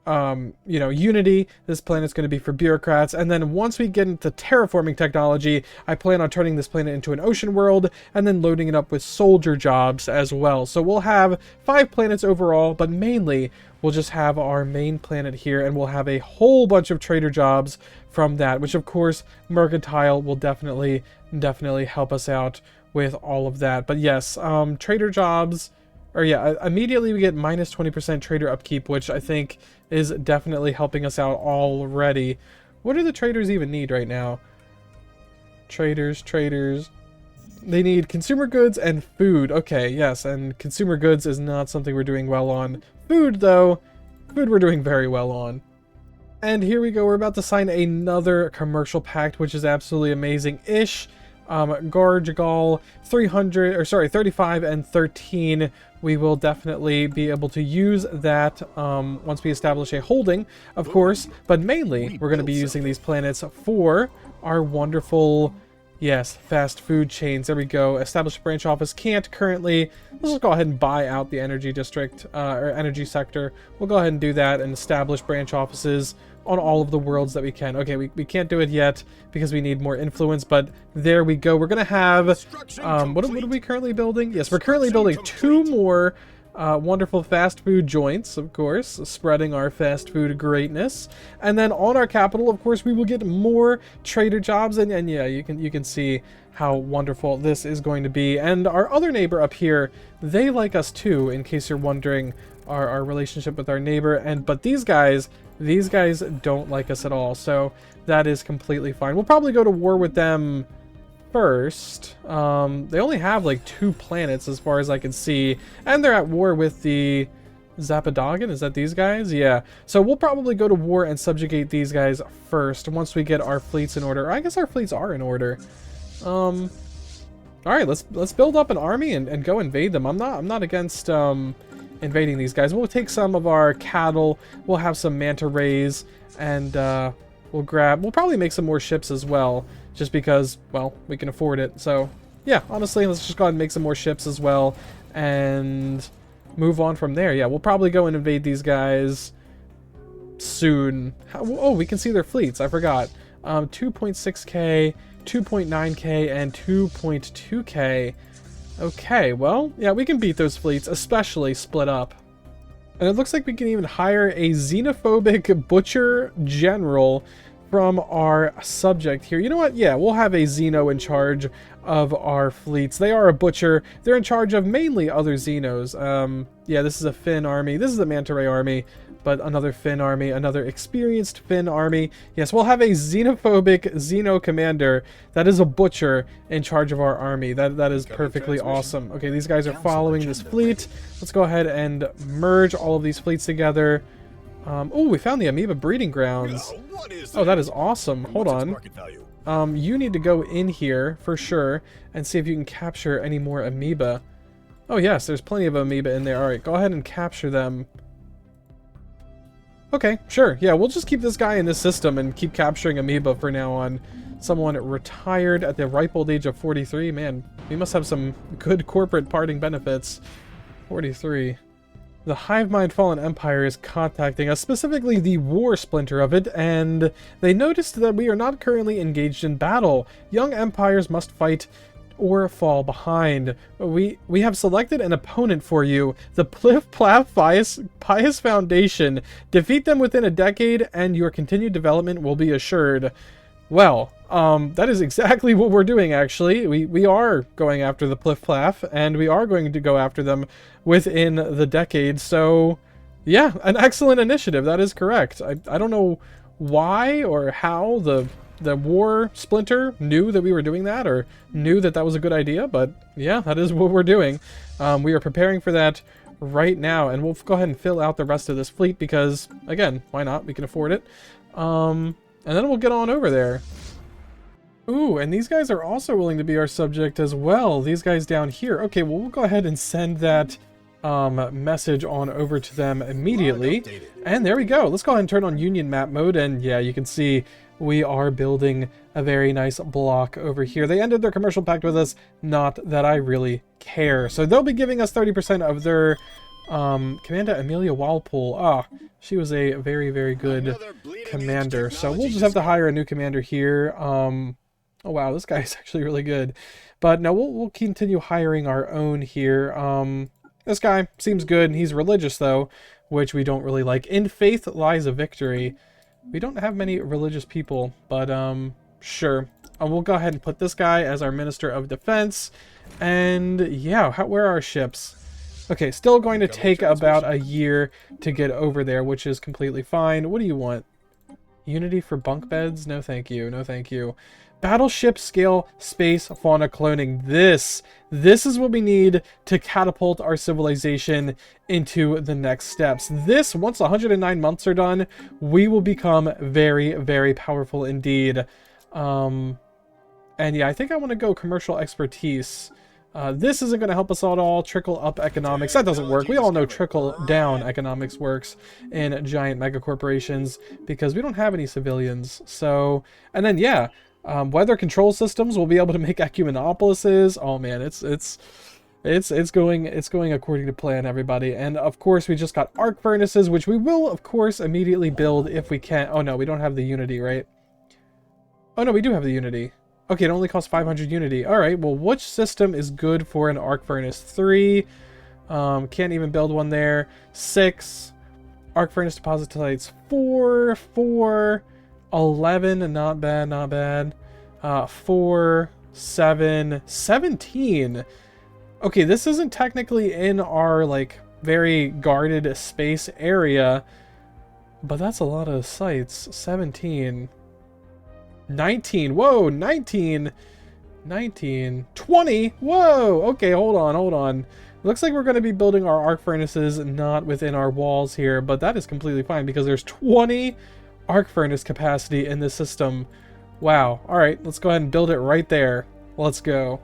you know, Unity. This planet's going to be for bureaucrats. And then once we get into terraforming technology, I plan on turning this planet into an ocean world and then loading it up with soldier jobs as well. So we'll have 5 planets overall, but mainly we'll just have our main planet here, and we'll have a whole bunch of trader jobs from that, which of course mercantile will definitely help us out with all of that. But yes, trader jobs, or yeah, immediately we get minus 20% trader upkeep, which I think is definitely helping us out already. What do the traders even need right now? Traders. They need consumer goods and food. Okay, yes, and consumer goods is not something we're doing well on. Food, though, food we're doing very well on. And here we go, we're about to sign another commercial pact, which is absolutely amazing-ish. Garjagal 35 and 13. We will definitely be able to use that once we establish a holding, of course, but mainly we're going to be using these planets for our wonderful, yes, fast food chains. There we go. Establish a branch office. Can't currently. Let's just go ahead and buy out the energy district or energy sector. We'll go ahead and do that and establish branch offices on all of the worlds that we can. Okay, we can't do it yet because we need more influence, but there we go. We're gonna have what are we currently building? Yes, we're currently building 2 more wonderful fast food joints, of course, spreading our fast food greatness. And then on our capital, of course, we will get more trader jobs, and yeah, you can see how wonderful this is going to be. And our other neighbor up here, they like us too, in case you're wondering our relationship with our neighbor. But these guys don't like us at all, so that is completely fine. We'll probably go to war with them first. They only have like 2 planets as far as I can see, and they're at war with the Zapadagan. Is that these guys? Yeah. So we'll probably go to war and subjugate these guys first once we get our fleets in order. Or I guess our fleets are in order. All right, let's build up an army and go invade them. I'm not against invading these guys. We'll take some of our cattle. We'll have some manta rays, and we'll probably make some more ships as well, just because, well, we can afford it. So yeah, honestly, let's just go ahead and make some more ships as well and move on from there. Yeah, we'll probably go and invade these guys soon. Oh, we can see their fleets. I forgot. 2.6k, 2.9k, and 2.2k. Okay, well, yeah, we can beat those fleets, especially split up. And it looks like we can even hire a xenophobic butcher general from our subject here. You know what? Yeah, we'll have a Xeno in charge of our fleets. They are a butcher. They're in charge of mainly other Xenos. Yeah, this is a Finn army. This is a Manta Ray army, but another Finn army, another experienced Finn army. Yes, we'll have a xenophobic Xeno commander that is a butcher in charge of our army. That is perfectly awesome. Okay, these guys are following this fleet. Let's go ahead and merge all of these fleets together. Oh, we found the amoeba breeding grounds. Oh, that is awesome. Hold on. You need to go in here for sure and see if you can capture any more amoeba. Oh yes, there's plenty of amoeba in there. All right, go ahead and capture them. Okay, sure. Yeah, we'll just keep this guy in this system and keep capturing amoeba for now on. Someone retired at the ripe old age of 43. Man, we must have some good corporate parting benefits. 43. The Hive Mind Fallen Empire is contacting us, specifically the war splinter of it, and they noticed that we are not currently engaged in battle. Young empires must fight or fall behind. We have selected an opponent for you, the Pliff Plaff Pious Foundation. Defeat them within a decade and your continued development will be assured. Well, that is exactly what we're doing, actually. We are going after the Pliff Plaff, and we are going to go after them within the decade. So, yeah, an excellent initiative. That is correct. I don't know why or how the war splinter knew that we were doing that, or knew that that was a good idea, but yeah, that is what we're doing. We are preparing for that right now, and we'll go ahead and fill out the rest of this fleet because, again, why not? We can afford it. And then we'll get on over there. Ooh, and these guys are also willing to be our subject as well. These guys down here. Okay, well, we'll go ahead and send that message on over to them immediately. And there we go. Let's go ahead and turn on Union Map mode. And yeah, you can see we are building a very nice block over here. They ended their commercial pact with us. Not that I really care. So they'll be giving us 30% of their Commander Amelia Walpole. Ah, she was a very, very good commander. So we'll just have to hire a new commander here. Oh wow, this guy is actually really good. But no, we'll continue hiring our own here. This guy seems good. He's religious though, which we don't really like. In faith lies a victory. We don't have many religious people, but sure. We'll go ahead and put this guy as our Minister of Defense. And yeah, where are our ships? Okay, still going to take about a year to get over there, which is completely fine. What do you want? Unity for bunk beds? No thank you, no thank you. Battleship scale space fauna cloning. This is what we need to catapult our civilization into the next steps. This, once 109 months are done, we will become very, very powerful indeed. And yeah, I think I want to go commercial expertise. This isn't going to help us at all. Trickle up economics. That doesn't work. We all know trickle down economics works in giant mega corporations because we don't have any civilians. So, and then yeah, weather control systems will be able to make ecumenopolises. Oh man, it's going according to plan, everybody. And of course, we just got arc furnaces, which we will of course immediately build if we can. Oh no, we don't have the Unity, right? Oh no, we do have the Unity. Okay, it only costs 500 Unity. Alright, well, which system is good for an arc furnace? 3. Can't even build one there. 6. Arc furnace deposit sites. 4. 4. 11. Not bad, not bad. 4. 7. 17. Okay, this isn't technically in our, like, very guarded space area. But that's a lot of sites. 17. 19. Whoa, 19. 19. 20. Whoa. Okay, hold on. Looks like we're going to be building our arc furnaces not within our walls here, but that is completely fine because there's 20 arc furnace capacity in this system. Wow. All right, let's go ahead and build it right there. Let's go.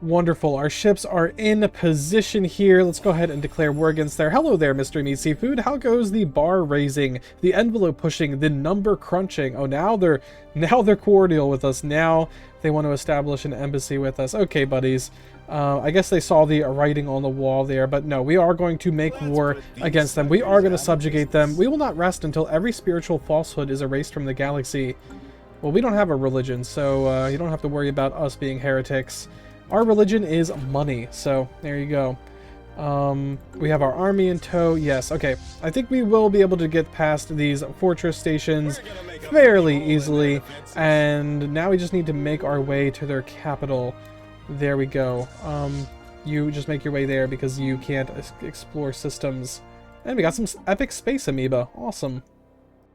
Wonderful. Our ships are in position here. Let's go ahead and declare war against there. Hello there, Mr. Meat Seafood. How goes the bar raising, the envelope pushing, the number crunching? Oh, now they're cordial with us. Now they want to establish an embassy with us. Okay, buddies. I guess they saw the writing on the wall there, but no, we are going to make war against them. We are going to subjugate them. We will not rest until every spiritual falsehood is erased from the galaxy. Well, we don't have a religion, so you don't have to worry about us being heretics. Our religion is money, so there you go. We have our army in tow. Yes, okay. I think we will be able to get past these fortress stations fairly easily, and now we just need to make our way to their capital. There we go. You just make your way there because you can't explore systems. And we got some epic space amoeba. Awesome.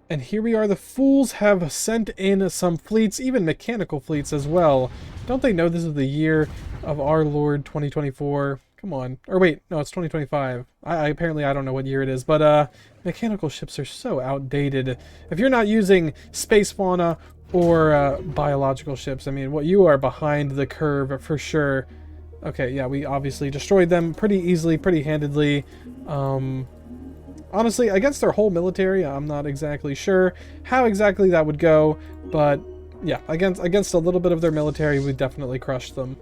And here we are. The fools have sent in some fleets, even mechanical fleets as well. Don't they know this is the year of our Lord 2024? Come on. Or wait, no, it's 2025. Apparently I don't know what year it is, but mechanical ships are so outdated. If you're not using space fauna or biological ships, I mean, you are behind the curve for sure. Okay, yeah, we obviously destroyed them pretty easily, pretty handedly. Honestly, against their whole military, I'm not exactly sure how exactly that would go, but yeah, against a little bit of their military, we definitely crushed them.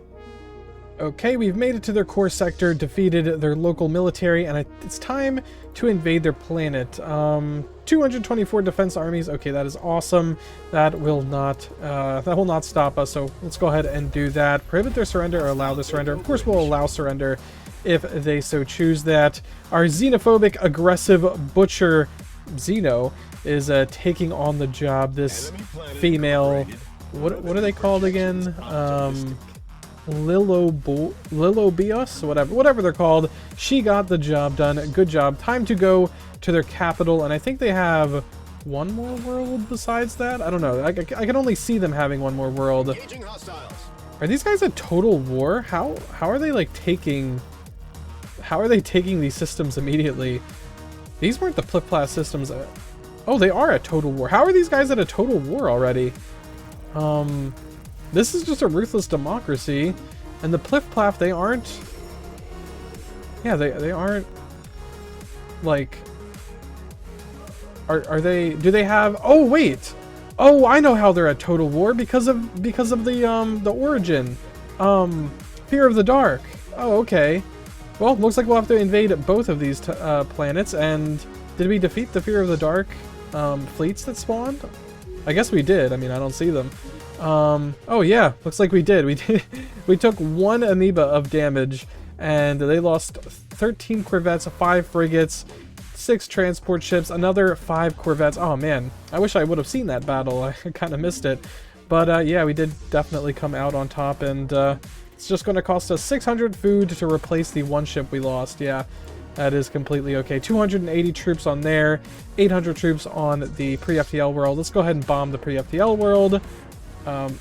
Okay, we've made it to their core sector, defeated their local military, and it's time to invade their planet. 224 defense armies. Okay, that is awesome. That will not stop us. So let's go ahead and do that. Prohibit their surrender or allow the surrender. Of course, we'll allow surrender if they so choose that. Our xenophobic, aggressive butcher Xeno is taking on the job. This female, what are they called again? Lilobios, whatever they're called. She got the job done. Good job. Time to go to their capital, and I think they have one more world besides that. I don't know. I can only see them having one more world. Are these guys at total war? How are they like taking? How are they taking these systems immediately? These weren't the Plip-Plas systems. Oh, they are at total war. How are these guys at a total war already? This is just a ruthless democracy. And the Plip-Plaf, they aren't... Yeah, they aren't... Like... Are they... Do they have... Oh, wait! Oh, I know how they're at total war because of the origin. Fear of the Dark. Oh, okay. Well, looks like we'll have to invade both of these planets. And did we defeat the Fear of the Dark fleets that spawned? I guess we did. I mean, I don't see them. Oh yeah, looks like we did. We took 1 amoeba of damage, and they lost 13 corvettes, 5 frigates, 6 transport ships, another 5 corvettes. Oh man, I wish I would have seen that battle. I kind of missed it. But yeah, we did definitely come out on top, and it's just going to cost us 600 food to replace the 1 ship we lost. Yeah, that is completely okay. 280 troops on there, 800 troops on the pre-FTL world. Let's go ahead and bomb the pre-FTL world,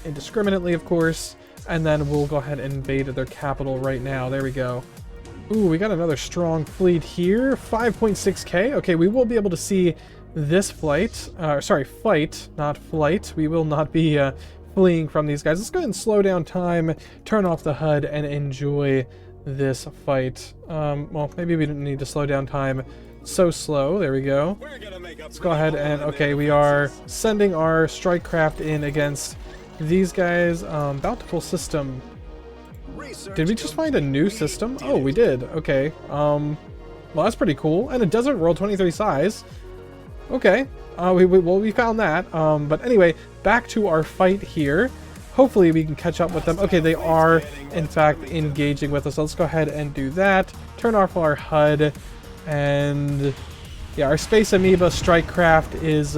indiscriminately, of course, and then we'll go ahead and invade their capital right now. There we go. Ooh, we got another strong fleet here. 5.6k. Okay, we will be able to see this flight. Sorry, fight, not flight. We will not be fleeing from these guys. Let's go ahead and slow down time, turn off the HUD, and enjoy this fight. Well, maybe we didn't need to slow down time so slow. There we go. Let's go ahead and, okay, we are sending our strike craft in against these guys. Bountiful system. Did we just find a new system? Oh, we did. Okay. Well, that's pretty cool. And a desert world 23 size. Okay. We found that. But anyway, back to our fight here. Hopefully we can catch up with them. Okay, they are, in fact, engaging with us. So let's go ahead and do that. Turn off our HUD. And yeah, our Space Amoeba strike craft is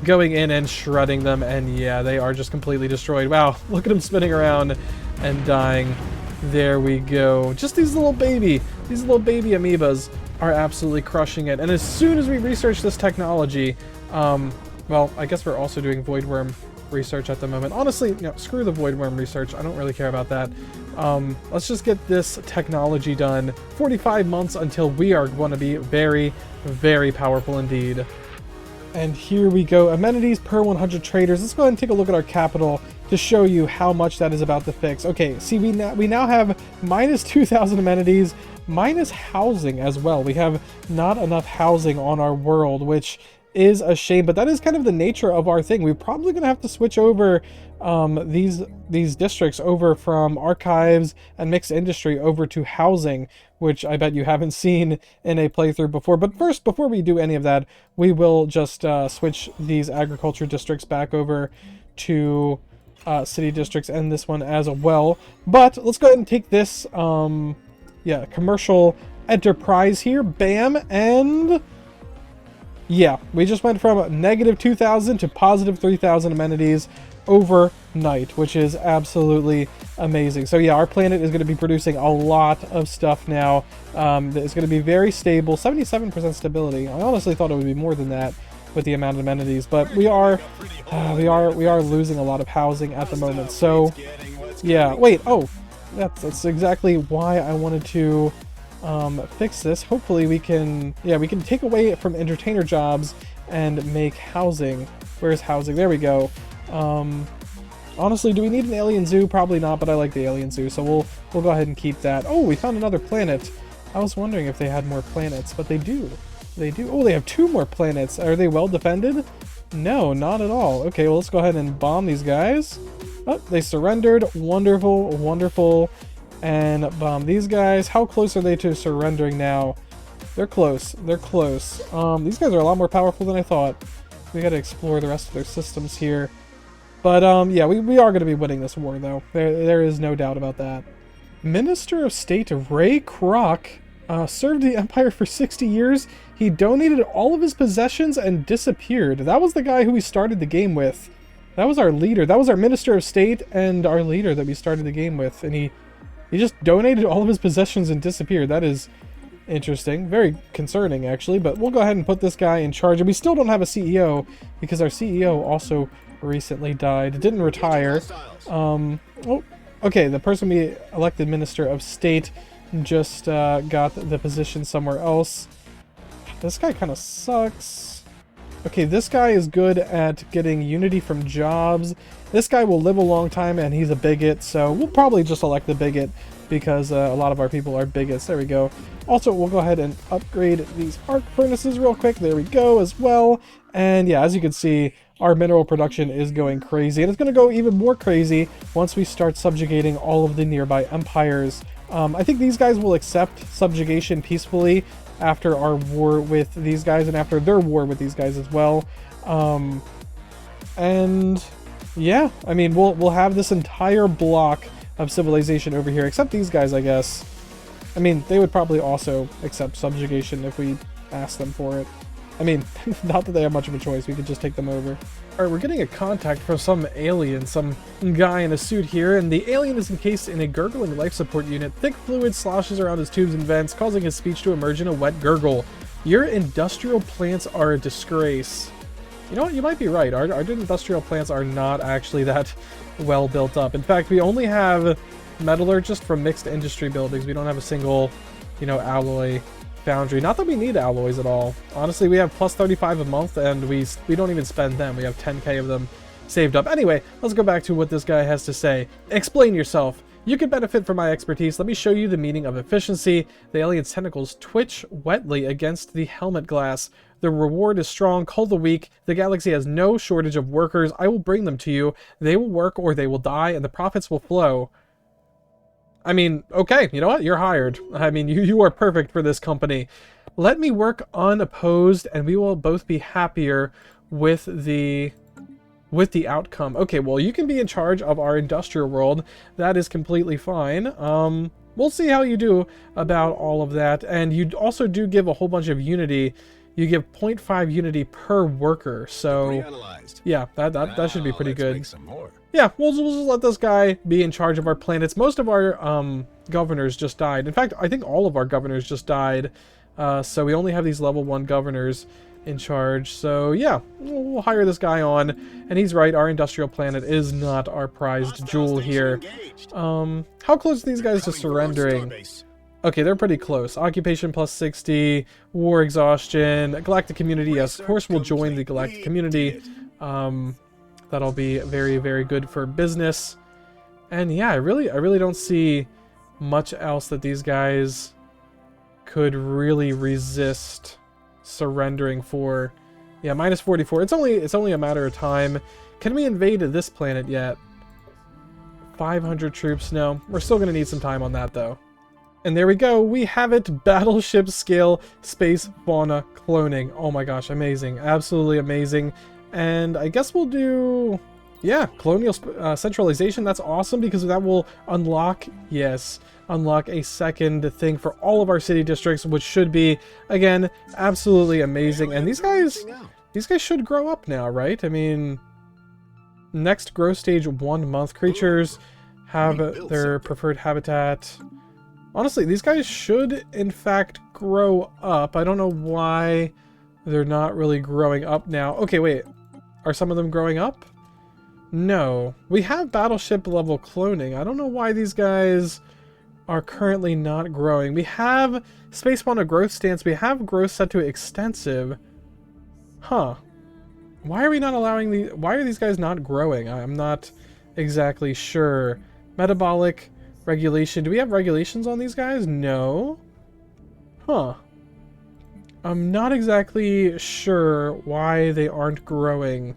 going in and shredding them. And yeah, they are just completely destroyed. Wow, look at them spinning around and dying. There we go. Just these little baby amoebas are absolutely crushing it. And as soon as we research this technology, well, I guess we're also doing void worm research at the moment. Honestly, you know, screw the void worm research. I don't really care about that. Let's just get this technology done. 45 months until we are going to be very, very powerful indeed. And here we go. Amenities per 100 traders. Let's go ahead and take a look at our capital to show you how much that is about to fix. Okay, see, we now have minus 2,000 amenities, minus housing as well. We have not enough housing on our world, which is a shame, but that is kind of the nature of our thing. We're probably going to have to switch over these districts over from archives and mixed industry over to housing, which I bet you haven't seen in a playthrough before. But first, before we do any of that, we will just switch these agriculture districts back over to city districts, and this one as well. But let's go ahead and take this yeah, commercial enterprise here. Bam. And yeah, we just went from negative 2,000 to positive 3,000 amenities overnight, which is absolutely amazing. So yeah, our planet is going to be producing a lot of stuff now. It's going to be very stable. 77% stability. I honestly thought it would be more than that with the amount of amenities, but we are losing a lot of housing at the moment. So yeah, wait, oh, that's exactly why I wanted to fix this. Hopefully we can, yeah, we can take away from entertainer jobs and make housing. Where's housing? There we go. Honestly, do we need an alien zoo? Probably not, but I like the alien zoo, so we'll go ahead and keep that. Oh, we found another planet. I was wondering if they had more planets, but they do. They do. Oh, they have 2 more planets. Are they well defended? No, not at all. Okay, well, let's go ahead and bomb these guys. Oh, they surrendered. Wonderful, wonderful. And bomb these guys. How close are they to surrendering now? They're close. They're close. These guys are a lot more powerful than I thought. We gotta explore the rest of their systems here. But yeah, we are gonna be winning this war, though. There is no doubt about that. Minister of State Ray Kroc served the Empire for 60 years. He donated all of his possessions and disappeared. That was the guy who we started the game with. That was our leader. That was our Minister of State and our leader that we started the game with. And he just donated all of his possessions and disappeared. That is interesting. Very concerning, actually. But we'll go ahead and put this guy in charge. And we still don't have a CEO because our CEO also recently died. Didn't retire. Oh, okay, the person we elected Minister of State just got the position somewhere else. This guy kind of sucks. Okay, this guy is good at getting unity from jobs. This guy will live a long time, and he's a bigot, so we'll probably just elect the bigot because a lot of our people are bigots. There we go. Also, we'll go ahead and upgrade these arc furnaces real quick. There we go as well. And yeah, as you can see, our mineral production is going crazy, and it's going to go even more crazy once we start subjugating all of the nearby empires I think these guys will accept subjugation peacefully after our war with these guys and after their war with these guys as well. And yeah, I mean, we'll have this entire block of civilization over here, except these guys, I guess. I mean, they would probably also accept subjugation if we asked them for it. I mean, not that they have much of a choice, we could just take them over. Alright, we're getting a contact from some alien, some guy in a suit here, and the alien is encased in a gurgling life support unit. Thick fluid sloshes around his tubes and vents, causing his speech to emerge in a wet gurgle. Your industrial plants are a disgrace. You know what, you might be right. Our industrial plants are not actually that well built up. In fact, we only have metallurgist from mixed industry buildings. We don't have a single, you know, alloy foundry. Not that we need alloys at all. Honestly, we have plus 35 a month, and we don't even spend them. We have 10k of them saved up. Anyway, let's go back to what this guy has to say. Explain yourself. You could benefit from my expertise. Let me show you the meaning of efficiency. The alien's tentacles twitch wetly against the helmet glass. The reward is strong. Call the weak. The galaxy has no shortage of workers. I will bring them to you. They will work or they will die, and the profits will flow. I mean, okay, you know what? You're hired. I mean, you are perfect for this company. Let me work unopposed, and we will both be happier with the outcome. Okay, well, you can be in charge of our industrial world. That is completely fine. We'll see how you do about all of that. And you also do give a whole bunch of unity. You give 0.5 unity per worker. So, yeah, that should be pretty good. Yeah, we'll just let this guy be in charge of our planets. Most of our governors just died. In fact, I think all of our governors just died. So we only have these level 1 governors in charge. So yeah, we'll hire this guy on. And he's right, our industrial planet is not our prized jewel here. How close are these guys to surrendering? Okay, they're pretty close. Occupation plus 60, war exhaustion, galactic community. Yes, of course we'll join the galactic community. That'll be very, very good for business. And yeah, I really don't see much else that these guys could really resist surrendering for. Yeah, minus 44. It's only a matter of time. Can we invade this planet yet? 500 troops? No. We're still going to need some time on that, though. And there we go. We have it. Battleship scale space fauna cloning. Oh my gosh, amazing. Absolutely amazing. And I guess we'll do, yeah, colonial centralization. That's awesome because that will unlock, yes, unlock a second thing for all of our city districts, which should be, again, absolutely amazing. And these guys should grow up now, right? I mean, next growth stage 1 month. Creatures have their preferred habitat. Honestly, these guys should, in fact, grow up. I don't know why they're not really growing up now. Okay, wait. Are some of them growing up? No. We have battleship level cloning. I don't know why these guys are currently not growing. We have space fauna growth stance. We have growth set to extensive. Huh. Why are we not allowing the... Why are these guys not growing? I'm not exactly sure. Metabolic regulation. Do we have regulations on these guys? No. Huh. I'm not exactly sure why they aren't growing.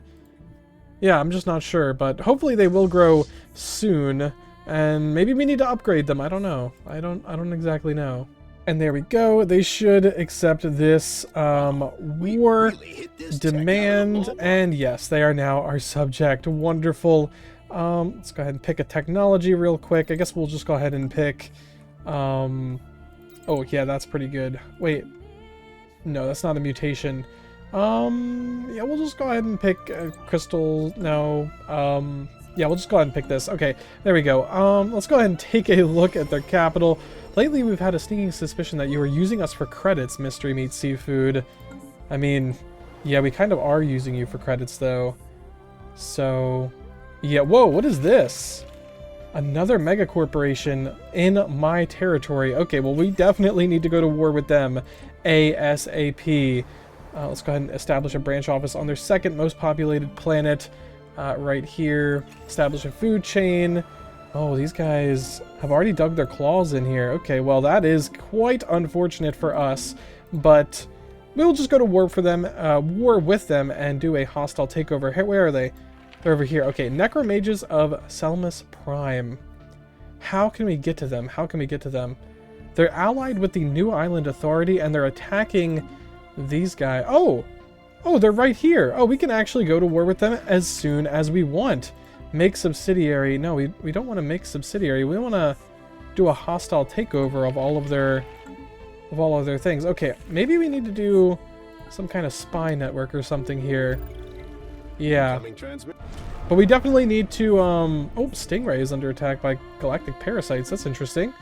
Yeah, I'm just not sure, but hopefully they will grow soon, and maybe we need to upgrade them. I don't know. I don't exactly know. And there we go. They should accept this war demand, and yes, they are now our subject. Wonderful. Let's go ahead and pick a technology real quick. I guess we'll just go ahead and pick oh yeah, that's pretty good. Wait. No, that's not a mutation. Yeah, we'll just go ahead and pick crystal. No. Yeah, we'll just go ahead and pick this. Okay, there we go. Let's go ahead and take a look at their capital. Lately, we've had a sneaking suspicion that you are using us for credits, Mystery Meat Seafood. I mean, yeah, we kind of are using you for credits, though. So, yeah. Whoa, what is this? Another mega corporation in my territory. Okay, well, we definitely need to go to war with them ASAP. Let's go ahead and establish a branch office on their second most populated planet right here. Establish a food chain. Oh, these guys have already dug their claws in here. Okay, well, that is quite unfortunate for us, but we'll just go to war for them, war with them, and do a hostile takeover. Hey, where are they? They're over here. Okay, Necromages of Selmus Prime. How can we get to them? How can we get to them? They're allied with the New Island Authority, and they're attacking these guys. Oh! Oh, they're right here. Oh, we can actually go to war with them as soon as we want. Make subsidiary. No, we don't want to make subsidiary. We want to do a hostile takeover of all of their things. Okay, maybe we need to do some kind of spy network or something here. Yeah. But we definitely need to, oh, Stingray is under attack by galactic parasites. That's interesting.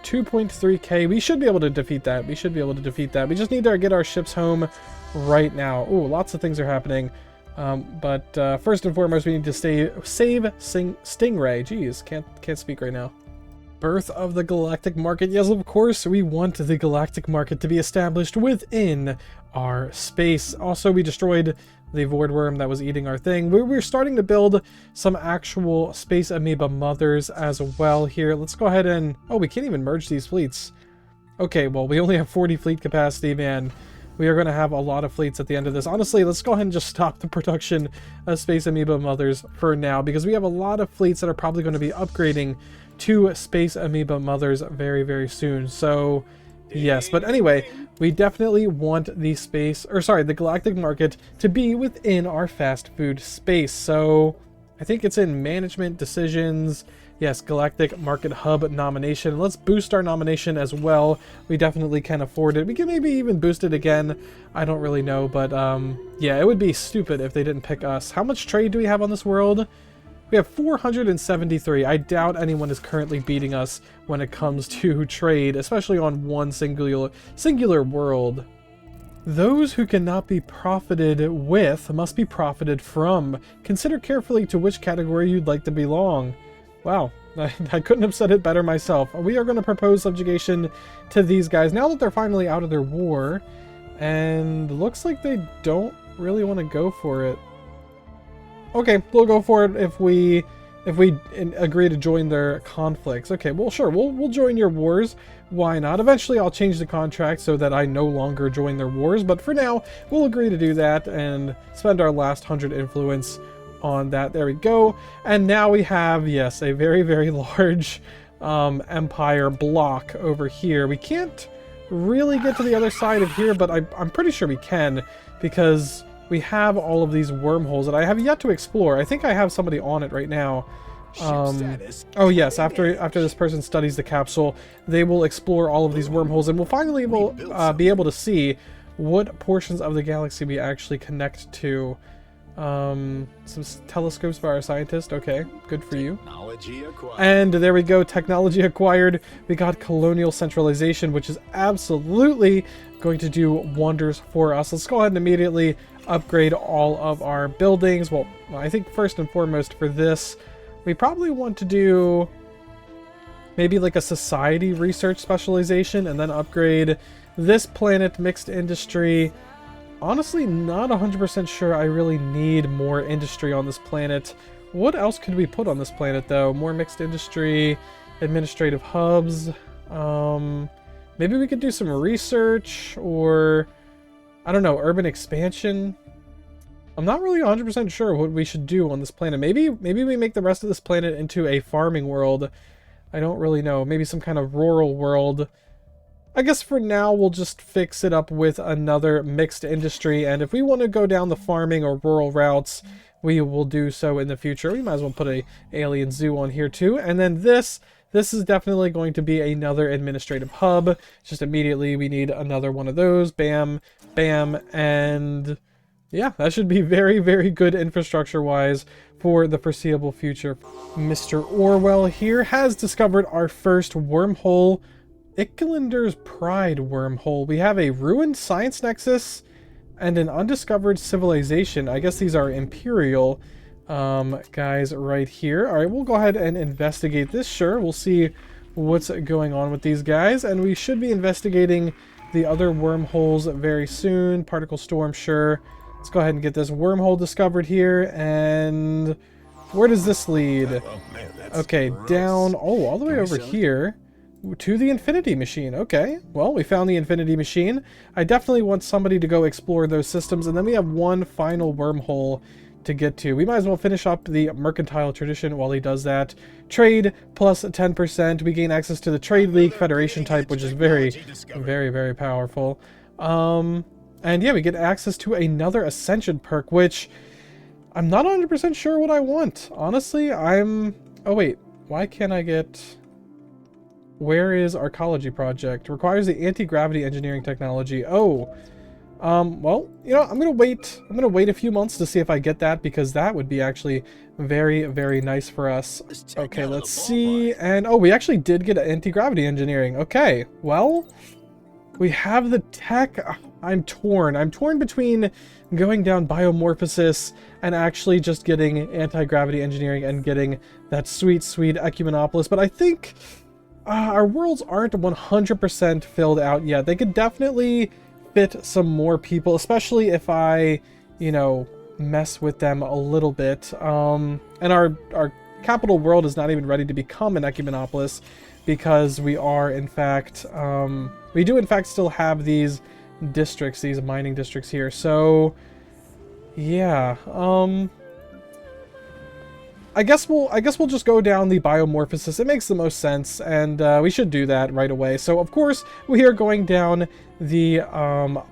2.3k. We should be able to defeat that. We should be able to defeat that. We just need to get our ships home right now. Oh, lots of things are happening. But first and foremost, we need to save Stingray. Jeez, can't speak right now. Birth of the galactic market. Yes, of course, we want the galactic market to be established within our space. Also, we destroyed the void worm that was eating our thing. We're starting to build some actual space amoeba mothers as well here. Let's go ahead and... Oh, we can't even merge these fleets. Okay, well, we only have 40 fleet capacity, man. We are going to have a lot of fleets at the end of this. Honestly, let's go ahead and just stop the production of space amoeba mothers for now, because we have a lot of fleets that are probably going to be upgrading to space amoeba mothers very, very soon. So yes, but anyway, we definitely want the galactic market to be within our fast food space. So I think it's in management decisions. Yes, galactic market hub nomination. Let's boost our nomination as well. We definitely can afford it. We can maybe even boost it again. I don't really know, but yeah, it would be stupid if they didn't pick us. How much trade do we have on this world? We have 473. I doubt anyone is currently beating us when it comes to trade, especially on one singular world. Those who cannot be profited with must be profited from. Consider carefully to which category you'd like to belong. Wow, I couldn't have said it better myself. We are going to propose subjugation to these guys now that they're finally out of their war. And looks like they don't really want to go for it. Okay, we'll go for it if we agree to join their conflicts. Okay, well, sure, we'll join your wars. Why not? Eventually, I'll change the contract so that I no longer join their wars. But for now, we'll agree to do that and spend our last 100 influence on that. There we go. And now we have, yes, a very, very large empire block over here. We can't really get to the other side of here, but I'm pretty sure we can, because we have all of these wormholes that I have yet to explore. I think I have somebody on it right now. Oh yes, after this person studies the capsule, they will explore all of these wormholes, and we'll finally be able to see what portions of the galaxy we actually connect to. Some telescopes by our scientist. Okay, good for you. And there we go, technology acquired. We got colonial centralization, which is absolutely going to do wonders for us. Let's go ahead and immediately upgrade all of our buildings. Well, I think first and foremost for this, we probably want to do maybe like a society research specialization and then upgrade this planet mixed industry. Honestly, not 100% sure I really need more industry on this planet. What else could we put on this planet though? More mixed industry, administrative hubs. Maybe we could do some research, or I don't know, urban expansion. I'm not really 100% sure what we should do on this planet. Maybe we make the rest of this planet into a farming world. I don't really know. Maybe some kind of rural world. I guess for now we'll just fix it up with another mixed industry, and if we want to go down the farming or rural routes, we will do so in the future. We might as well put a alien zoo on here too. And then this is definitely going to be another administrative hub. Just immediately we need another one of those. Bam, bam, and yeah, that should be very, very good infrastructure-wise for the foreseeable future. Mr. Orwell here has discovered our first wormhole, Icalander's Pride wormhole. We have a ruined science nexus and an undiscovered civilization. I guess these are Imperial guys right here. All right, we'll go ahead and investigate this. Sure, we'll see what's going on with these guys, and we should be investigating the other wormholes very soon. Particle storm, sure. Let's go ahead and get this wormhole discovered here, and where does this lead? Okay, down, oh, all the way over here to the Infinity Machine. Okay, well, we found the Infinity Machine. I definitely want somebody to go explore those systems, and then we have one final wormhole to get to. We might as well finish up the mercantile tradition while he does that. Trade plus 10%. We gain access to the Trade League Federation type, which is very, very powerful. And yeah, we get access to another Ascension perk, which I'm not 100% sure what I want. Honestly, oh wait, why can't I get... Where is Arcology Project? Requires the anti-gravity engineering technology. Oh, well, you know, I'm gonna wait a few months to see if I get that, because that would be actually very nice for us. Okay, let's see. And oh, we actually did get anti-gravity engineering. Okay, well, we have the tech. I'm torn between going down biomorphosis and actually just getting anti-gravity engineering and getting that sweet Ecumenopolis, but I think our worlds aren't 100% filled out yet. They could definitely fit some more people, especially if I, you know, mess with them a little bit. And our capital world is not even ready to become an Ecumenopolis, because we are, in fact, we do in fact still have these districts, these mining districts here. So, yeah, I guess we'll just go down the biomorphosis. It makes the most sense, and we should do that right away. So of course we are going down the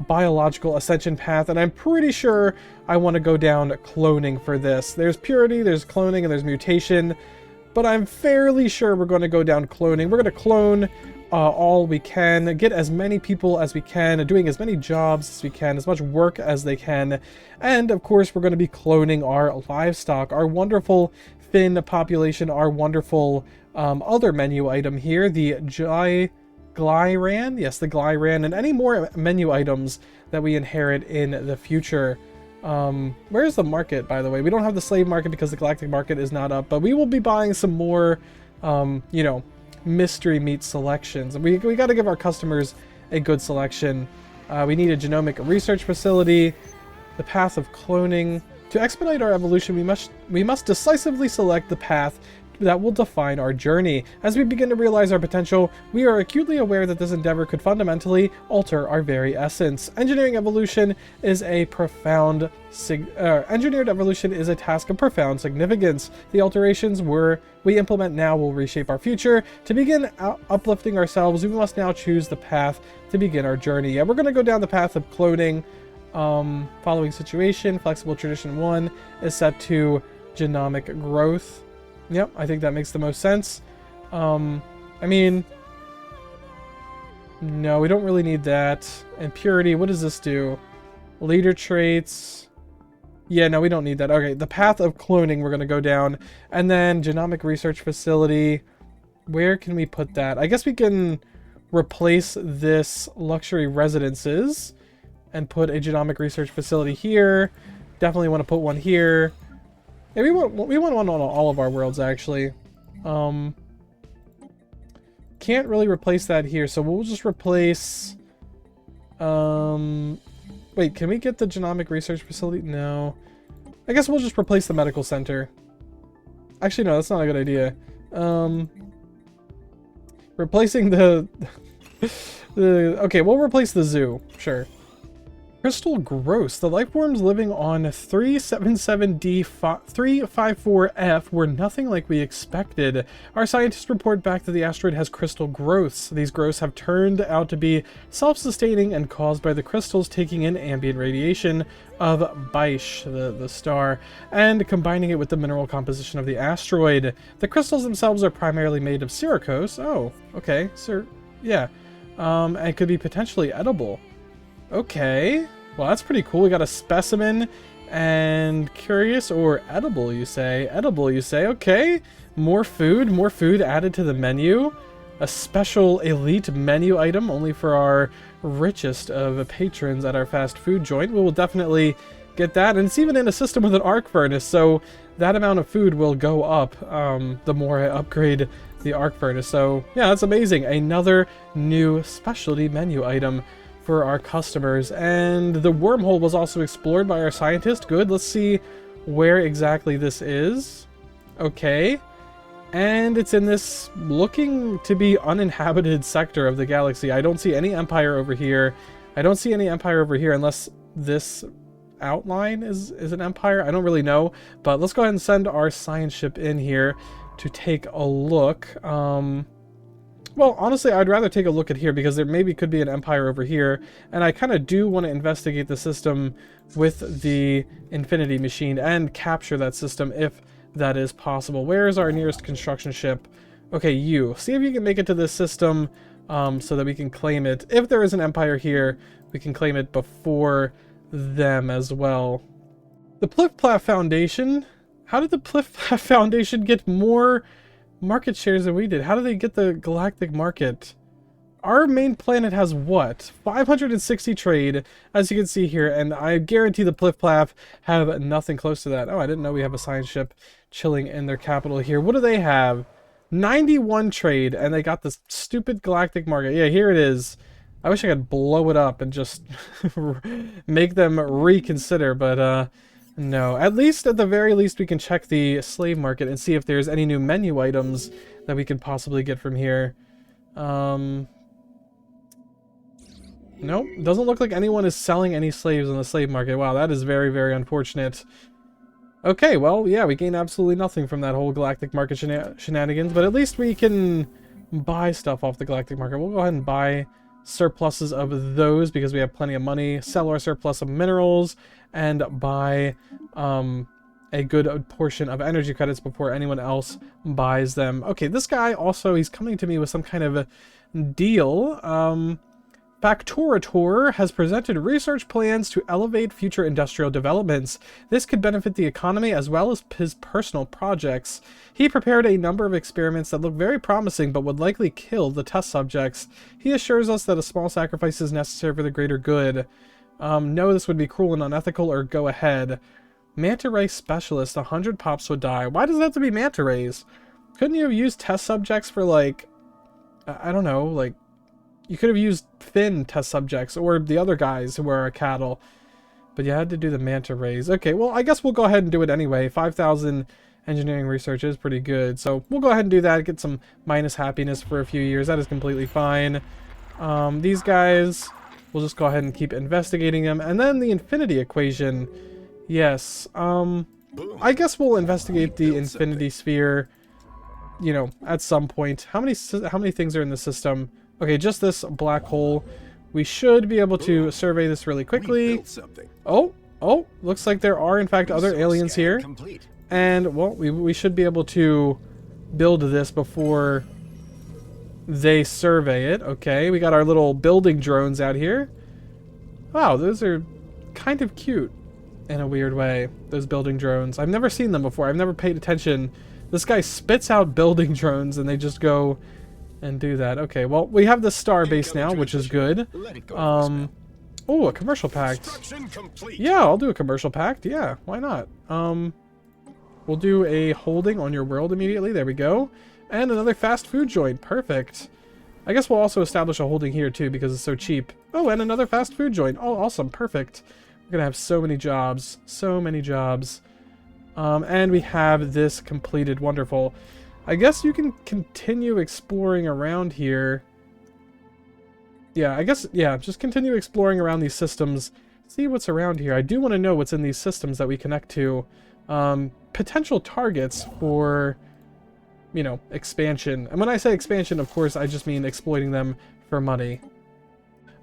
biological ascension path, and I'm pretty sure I want to go down cloning for this. There's purity, there's cloning, and there's mutation, but I'm fairly sure we're going to go down cloning. We're going to clone all we can, get as many people as we can, doing as many jobs as we can, as much work as they can, and of course we're going to be cloning our livestock, our wonderful Finn population, our wonderful other menu item here, the Glyran, yes, the Glyran, and any more menu items that we inherit in the future. Where's the market, by the way? We don't have the slave market because the galactic market is not up, but we will be buying some more, you know, mystery meat selections. We got to give our customers a good selection. We need a genomic research facility, the path of cloning. To expedite our evolution, we must decisively select the path that will define our journey. As we begin to realize our potential, we are acutely aware that this endeavor could fundamentally alter our very essence. Engineering evolution is a profound engineered evolution is a task of profound significance. The alterations we implement now will reshape our future. To begin uplifting ourselves, we must now choose the path to begin our journey. Yeah, we're going to go down the path of cloning. Following situation, flexible tradition 1 is set to genomic growth. Yep, I think that makes the most sense. I mean, no, we don't really need that. And purity, what does this do? Leader traits. Yeah, no, we don't need that. Okay, the path of cloning we're going to go down. And then genomic research facility. Where can we put that? I guess we can replace this luxury residences and put a genomic research facility here. Definitely want to put one here. Yeah, we want one on all of our worlds, actually. Can't really replace that here, so we'll just replace... Wait, can we get the genomic research facility? No. I guess we'll just replace the medical center. Actually, no, that's not a good idea. Replacing the... Okay, we'll replace the zoo. Sure. Crystal growth. The lifeforms living on 377D354F were nothing like we expected. Our scientists report back that the asteroid has crystal growths. These growths have turned out to be self-sustaining and caused by the crystals taking in ambient radiation of Baish, the star, and combining it with the mineral composition of the asteroid. The crystals themselves are primarily made of siricose. Oh, okay. Yeah. And could be potentially edible. Okay, well that's pretty cool. We got a specimen and curious or edible, you say. Edible, you say. Okay, more food added to the menu. A special elite menu item only for our richest of patrons at our fast food joint. We will definitely get that, and it's even in a system with an arc furnace, so that amount of food will go up the more I upgrade the arc furnace. So yeah, that's amazing. Another new specialty menu item for our customers. And the wormhole was also explored by our scientist. Good. Let's see where exactly this is. Okay. And it's in this looking to be uninhabited sector of the galaxy. I don't see any empire over here. I don't see any empire over here unless this outline is an empire. I don't really know, but let's go ahead and send our science ship in here to take a look. Well, honestly, I'd rather take a look at here because there maybe could be an empire over here, and I kind of do want to investigate the system with the Infinity machine and capture that system if that is possible. Where is our nearest construction ship? Okay, you. See if you can make it to this system so that we can claim it. If there is an empire here, we can claim it before them as well. The Pliff-Plaff Foundation. How did the Pliff-Plaff Foundation get more market shares than we did? How do they get the galactic market? Our main planet has what? 560 trade, as you can see here, and I guarantee the Pliff-Plaff have nothing close to that. Oh, I didn't know we have a science ship chilling in their capital here. What do they have? 91 trade, and they got this stupid galactic market. Yeah, here it is. I wish I could blow it up and just make them reconsider, but no. At the very least, we can check the slave market and see if there's any new menu items that we could possibly get from here. Nope, doesn't look like anyone is selling any slaves on the slave market. Wow, that is very, very unfortunate. Okay, well, yeah, we gain absolutely nothing from that whole galactic market shenanigans, but at least we can buy stuff off the galactic market. We'll go ahead and buy surpluses of those because we have plenty of money, sell our surplus of minerals, and buy a good portion of energy credits before anyone else buys them. Okay, this guy also, he's coming to me with some kind of a deal. Factorator has presented research plans to elevate future industrial developments. This could benefit the economy as well as his personal projects. He prepared a number of experiments that look very promising but would likely kill the test subjects. He assures us that a small sacrifice is necessary for the greater good. No, this would be cruel and unethical, or go ahead. Manta ray specialist, 100 pops would die. Why does it have to be manta rays? Couldn't you have used test subjects for, like, I don't know, like, you could have used Finn test subjects or the other guys who were cattle, but you had to do the manta rays. Okay, well, I guess we'll go ahead and do it anyway. 5,000 engineering research is pretty good, so we'll go ahead and do that. Get some minus happiness for a few years. That is completely fine. These guys, we'll just go ahead and keep investigating them. And then the infinity equation. Yes, I guess we'll investigate the infinity sphere, you know, at some point. How many things are in the system? Okay, just this black hole. We should be able to survey this really quickly. Oh, looks like there are in fact other aliens here. And, well, we should be able to build this before they survey it. Okay, we got our little building drones out here. Wow, those are kind of cute in a weird way, those building drones. I've never seen them before. I've never paid attention. This guy spits out building drones and they just go and do that. Okay, well, we have the star base now, which is good. Oh, a commercial pact. Yeah, I'll do a commercial pact. Yeah, why not? We'll do a holding on your world immediately. There we go. And another fast food joint. Perfect. I guess we'll also establish a holding here too because it's so cheap. Oh, and another fast food joint. Oh, awesome. Perfect. We're gonna have so many jobs. So many jobs. And we have this completed. Wonderful. I guess you can continue exploring around here. Yeah, I guess, yeah, just continue exploring around these systems. See what's around here. I do want to know what's in these systems that we connect to. Potential targets for, you know, expansion. And when I say expansion, of course, I just mean exploiting them for money.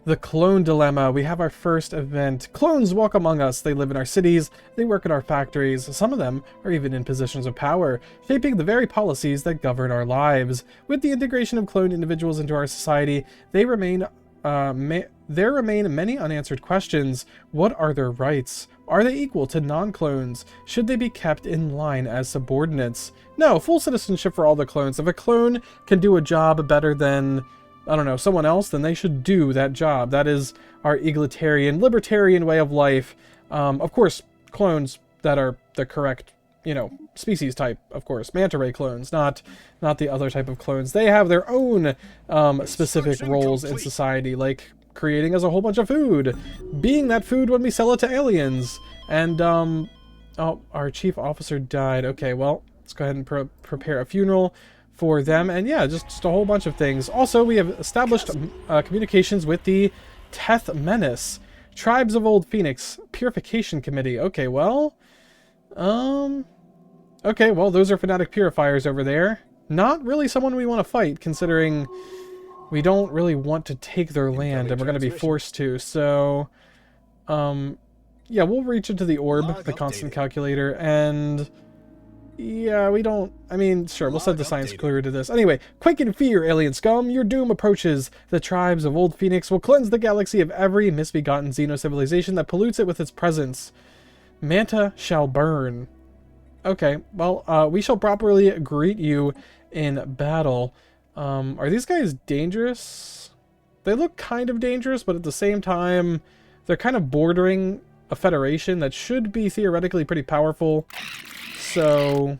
The clone dilemma. We have our first event. Clones walk among us. They live in our cities. They work in our factories. Some of them are even in positions of power, shaping the very policies that govern our lives. With the integration of cloned individuals into our society, there remain many unanswered questions. What are their rights? Are they equal to non-clones? Should they be kept in line as subordinates? No, full citizenship for all the clones. If a clone can do a job better than, I don't know, someone else, then they should do that job. That is our egalitarian, libertarian way of life. Of course, clones that are the correct, you know, species type, of course. Manta ray clones, not the other type of clones. They have their own specific roles in society, like creating us a whole bunch of food, being that food when we sell it to aliens. And, oh, our chief officer died. Okay, well, let's go ahead and prepare a funeral for them, and yeah, just a whole bunch of things. Also, we have established communications with the Teth Menace. Tribes of Old Phoenix Purification Committee. Okay, well, okay, well, those are fanatic purifiers over there. Not really someone we want to fight, considering we don't really want to take their land, and we're going to be forced to. So, yeah, we'll reach into the orb, the constant calculator, and yeah, we don't, I mean, sure, we'll set the science clear to this. Anyway, quake in fear, alien scum, your doom approaches. The tribes of Old Phoenix will cleanse the galaxy of every misbegotten xeno-civilization that pollutes it with its presence. Manta shall burn. Okay, well, we shall properly greet you in battle. Are these guys dangerous? They look kind of dangerous, but at the same time, they're kind of bordering a federation that should be theoretically pretty powerful. So,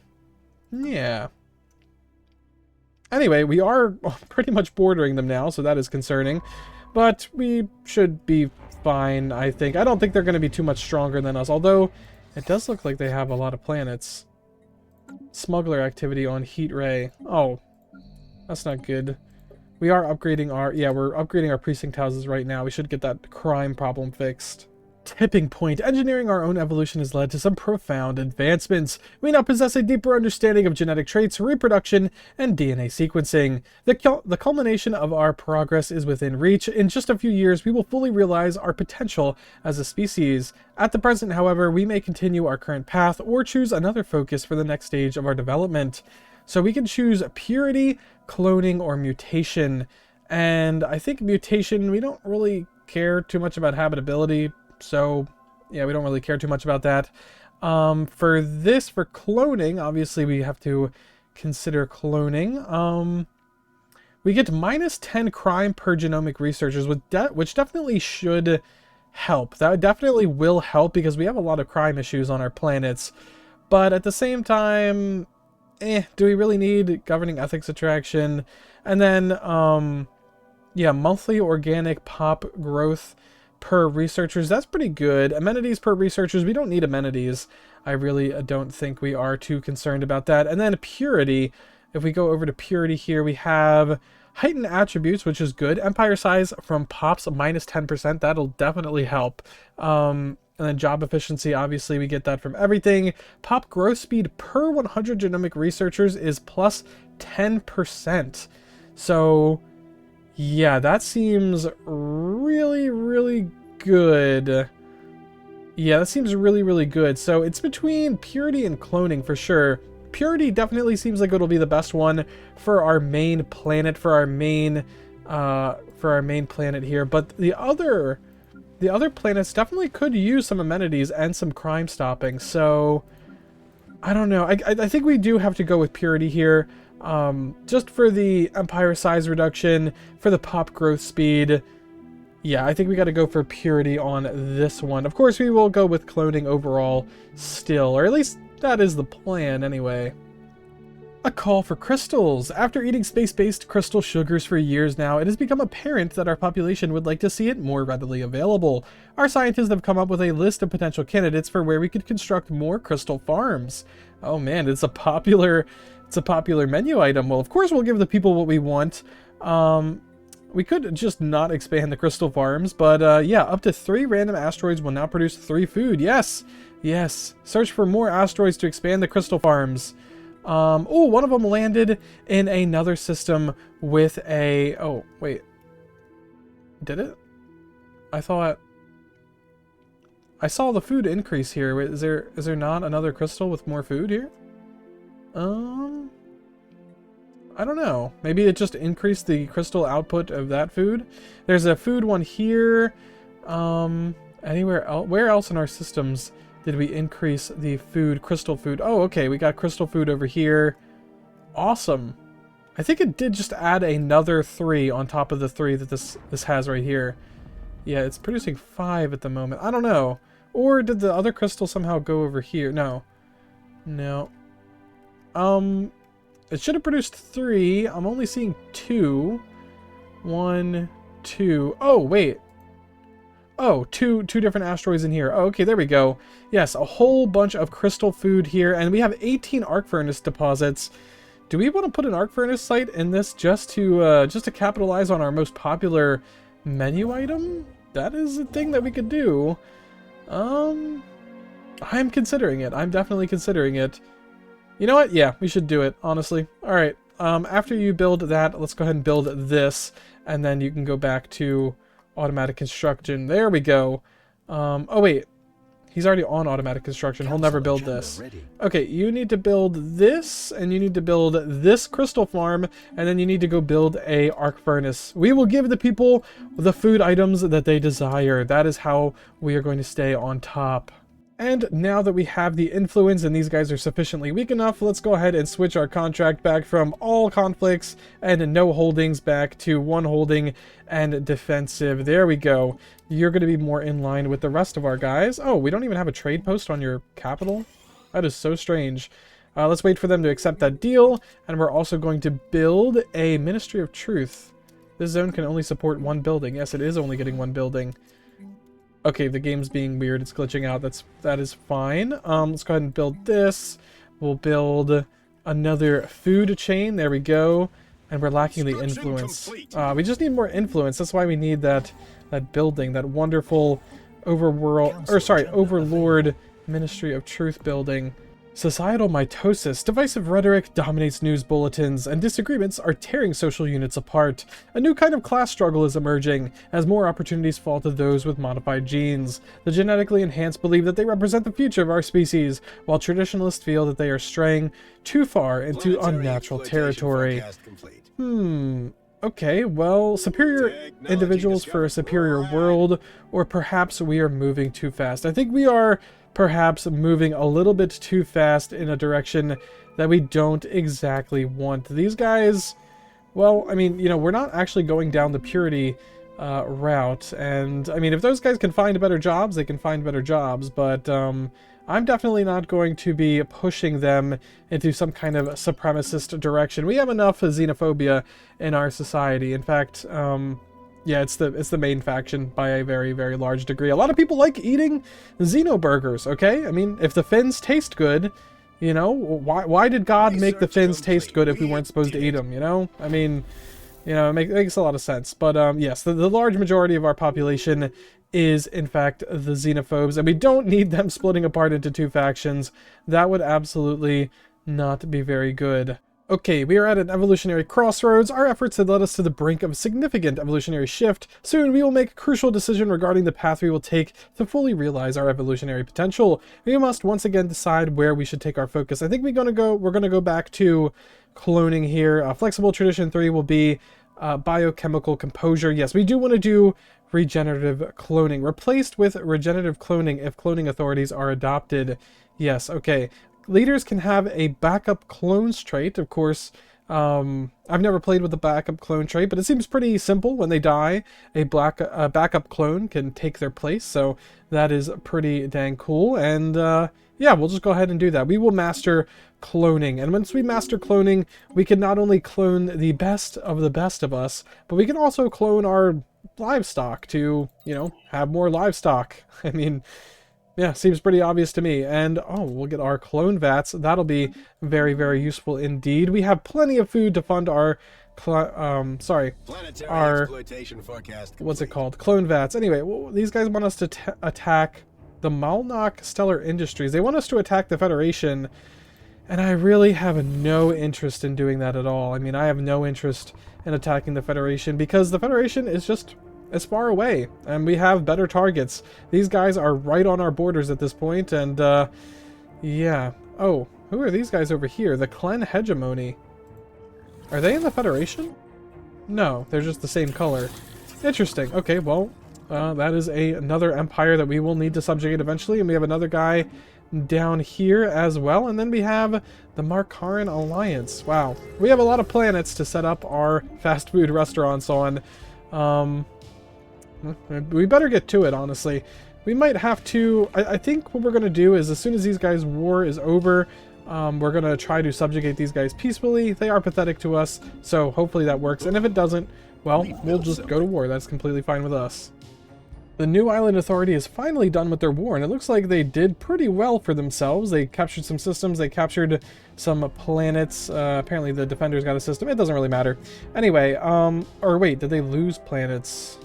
yeah. Anyway, we are pretty much bordering them now, so that is concerning. But we should be fine, I think. I don't think they're going to be too much stronger than us, although it does look like they have a lot of planets. Smuggler activity on Heat Ray. Oh, that's not good. We are upgrading our... Yeah, we're upgrading our precinct houses right now. We should get that crime problem fixed. Tipping point. Engineering our own evolution has led to some profound advancements. We now possess a deeper understanding of genetic traits, reproduction, and DNA sequencing. The culmination of our progress is within reach. In just a few years, we will fully realize our potential as a species. At the present, however, we may continue our current path or choose another focus for the next stage of our development. So we can choose purity, cloning, or mutation. And I think mutation, we don't really care too much about habitability. So, yeah, we don't really care too much about that. For cloning, obviously we have to consider cloning. We get minus 10 crime per genomic researchers, which definitely should help. That definitely will help because we have a lot of crime issues on our planets. But at the same time, do we really need governing ethics attraction? And then, yeah, monthly organic pop growth per researchers, that's pretty good. Amenities per researchers, we don't need amenities. I really don't think we are too concerned about that. And then purity, if we go over to purity here, we have heightened attributes, which is good. Empire size from pops minus 10%, that'll definitely help. And then job efficiency, obviously we get that from everything. Pop growth speed per 100 genomic researchers is plus 10%. So yeah, that seems really, really good. Yeah, that seems really, really good. So it's between purity and cloning for sure. Purity definitely seems like it'll be the best one for our main planet, for our main planet here. But the other planets definitely could use some amenities and some crime stopping. So I don't know. I think we do have to go with purity here. Just for the empire size reduction, for the pop growth speed. Yeah, I think we got to go for purity on this one. Of course, we will go with cloning overall still, or at least that is the plan anyway. A call for crystals. After eating space-based crystal sugars for years now, it has become apparent that our population would like to see it more readily available. Our scientists have come up with a list of potential candidates for where we could construct more crystal farms. Oh man, it's a popular menu item. Well, of course we'll give the people what we want. We could just not expand the crystal farms, but yeah, up to 3 random asteroids will now produce 3 food. Yes, yes. Search for more asteroids to expand the crystal farms. Oh, one of them landed in another system with a... Oh, wait. Did it? I thought... I saw the food increase here. Wait, is there not another crystal with more food here? I don't know. Maybe it just increased the crystal output of that food. There's a food one here. Anywhere else? Where else in our systems did we increase the food, crystal food? Oh, okay, we got crystal food over here. Awesome. I think it did just add another 3 on top of the 3 that this has right here. Yeah, it's producing 5 at the moment. I don't know. Or did the other crystal somehow go over here? No. No. It should have produced 3. I'm only seeing 2. 1, 2. Oh, wait. Oh, two different asteroids in here. Oh, okay, there we go. Yes, a whole bunch of crystal food here, and we have 18 arc furnace deposits. Do we want to put an arc furnace site in this just to capitalize on our most popular menu item? that is a thing that we could do. I'm considering it. I'm definitely considering it. You know what? Yeah, we should do it, honestly. Alright, after you build that, let's go ahead and build this, and then you can go back to automatic construction. There we go. Oh wait, he's already on automatic construction. He'll never build this. Okay, you need to build this, and you need to build this crystal farm, and then you need to go build a arc furnace. We will give the people the food items that they desire. That is how we are going to stay on top. And now that we have the influence and these guys are sufficiently weak enough, let's go ahead and switch our contract back from all conflicts and no holdings back to one holding and defensive. There we go. You're going to be more in line with the rest of our guys. Oh, we don't even have a trade post on your capital? That is so strange. Let's wait for them to accept that deal, and we're also going to build a Ministry of Truth. This zone can only support one building. Yes, it is only getting one building. Okay, the game's being weird. It's glitching out. That is fine. Let's go ahead and build this. We'll build another food chain. There we go. And we're lacking the influence. We just need more influence. That's why we need that building, that wonderful Overlord Ministry of Truth building. Societal mitosis, divisive rhetoric dominates news bulletins, and disagreements are tearing social units apart. A new kind of class struggle is emerging, as more opportunities fall to those with modified genes. The genetically enhanced believe that they represent the future of our species, while traditionalists feel that they are straying too far into unnatural territory. Okay, well, superior individuals for a superior world, or perhaps we are moving too fast. I think we are perhaps moving a little bit too fast in a direction that we don't exactly want. These guys, well, I mean, you know, we're not actually going down the purity route, and I mean, if those guys can find better jobs, they can find better jobs, but I'm definitely not going to be pushing them into some kind of supremacist direction. We have enough xenophobia in our society. In fact, yeah, it's the main faction by a very, very large degree. A lot of people like eating xenoburgers, okay? I mean, if the fins taste good, you know, why did God make the fins taste good if we weren't supposed to eat them, you know? I mean, you know, it makes a lot of sense. But yes, the large majority of our population is, in fact, the xenophobes, and we don't need them splitting apart into two factions. That would absolutely not be very good. Okay, we are at an evolutionary crossroads. Our efforts have led us to the brink of a significant evolutionary shift. Soon, we will make a crucial decision regarding the path we will take to fully realize our evolutionary potential. We must once again decide where we should take our focus. I think we're gonna go back to cloning here. Flexible Tradition 3 will be biochemical composure. Yes, we do want to do regenerative cloning, replaced with regenerative cloning if cloning authorities are adopted. Yes, okay. Leaders can have a backup clones trait, of course. I've never played with the backup clone trait, but it seems pretty simple. When they die, a backup clone can take their place, so that is pretty dang cool. And yeah, we'll just go ahead and do that. We will master cloning, and once we master cloning, we can not only clone the best of us, but we can also clone our livestock to, you know, have more livestock. I mean, yeah, seems pretty obvious to me. And, oh, we'll get our clone vats. That'll be very, very useful indeed. We have plenty of food to fund our, what's it called? Clone vats. Anyway, well, these guys want us to attack the Malnock Stellar Industries. They want us to attack the Federation, and I really have no interest in doing that at all. I mean, I have no interest in attacking the Federation because the Federation is just as far away, and we have better targets. These guys are right on our borders at this point, and yeah. Oh, who are these guys over here? The Clan Hegemony. Are they in the Federation? No, they're just the same color. Interesting. Okay, well, that is another empire that we will need to subjugate eventually, and we have another guy down here as well, and then we have the Markaran Alliance. Wow, we have a lot of planets to set up our fast food restaurants on. We better get to it, honestly. We might have to... I think what we're going to do is, as soon as these guys' war is over, we're going to try to subjugate these guys peacefully. They are pathetic to us, so hopefully that works. And if it doesn't, well, we'll just go to war. That's completely fine with us. The New Island Authority is finally done with their war, and it looks like they did pretty well for themselves. They captured some systems, they captured some planets. Apparently the Defenders got a system. It doesn't really matter. Anyway, or wait, did they lose planets?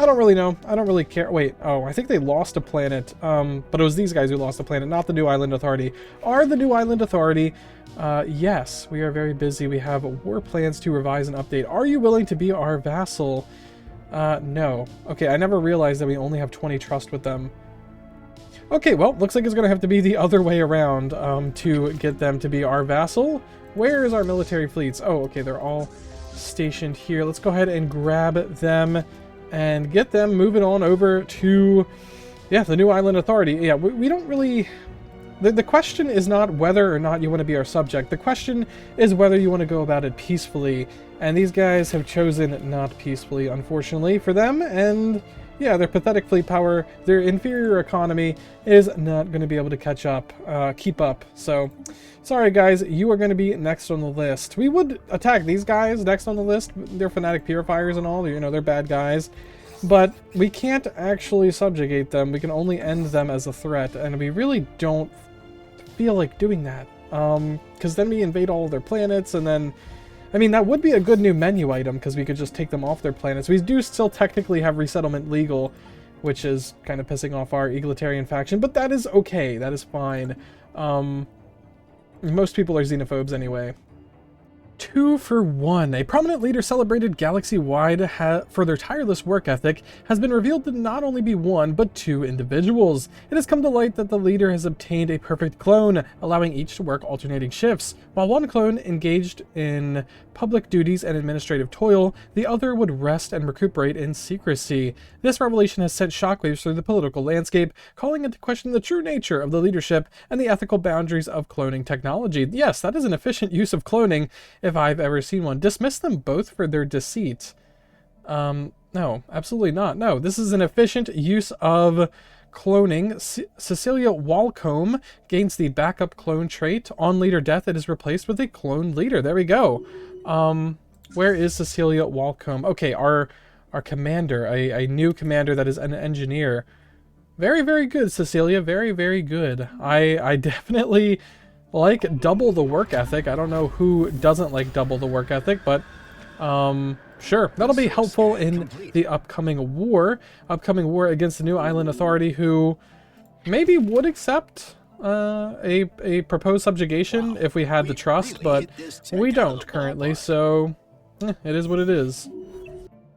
I don't really know. I don't really care. Wait, oh, I think they lost a planet. But it was these guys who lost a planet, not the New Island Authority. Are the New Island Authority? Yes, we are very busy. We have war plans to revise and update. Are you willing to be our vassal? No. Okay, I never realized that we only have 20 trust with them. Okay, well, looks like it's going to have to be the other way around to get them to be our vassal. Where is our military fleets? Oh, okay, they're all stationed here. Let's go ahead and grab them and get them moving on over to, yeah, the New Island Authority. Yeah, we don't really... The question is not whether or not you want to be our subject. The question is whether you want to go about it peacefully. And these guys have chosen not peacefully, unfortunately, for them. And yeah, their pathetic fleet power, their inferior economy is not going to be able to catch up, keep up. So, sorry guys, you are going to be next on the list. We would attack these guys next on the list. They're fanatic purifiers and all, you know, they're bad guys. But we can't actually subjugate them. We can only end them as a threat. And we really don't feel like doing that. Because then we invade all of their planets and then... I mean, that would be a good new menu item, because we could just take them off their planets. We do still technically have resettlement legal, which is kind of pissing off our egalitarian faction, but that is okay. That is fine. Most people are xenophobes anyway. 2 for 1. A prominent leader celebrated galaxy-wide for their tireless work ethic has been revealed to not only be one, but 2 individuals. It has come to light that the leader has obtained a perfect clone, allowing each to work alternating shifts. While one clone engaged in public duties and administrative toil, the other would rest and recuperate in secrecy. This revelation has sent shockwaves through the political landscape, calling into question the true nature of the leadership and the ethical boundaries of cloning technology. Yes, that is an efficient use of cloning, if I've ever seen one. Dismiss them both for their deceit. No, absolutely not. No, this is an efficient use of cloning. Cecilia Walcombe gains the backup clone trait. On leader death, it is replaced with a clone leader. There we go. Where is Cecilia Walcombe? Okay, our commander, a new commander that is an engineer. Very, very good, Cecilia. Very, very good. I definitely like double the work ethic. I don't know who doesn't like double the work ethic, but sure, that'll be helpful in the upcoming war against the New Island Authority, who maybe would accept a proposed subjugation if we had the trust, but we don't currently, so it is what it is.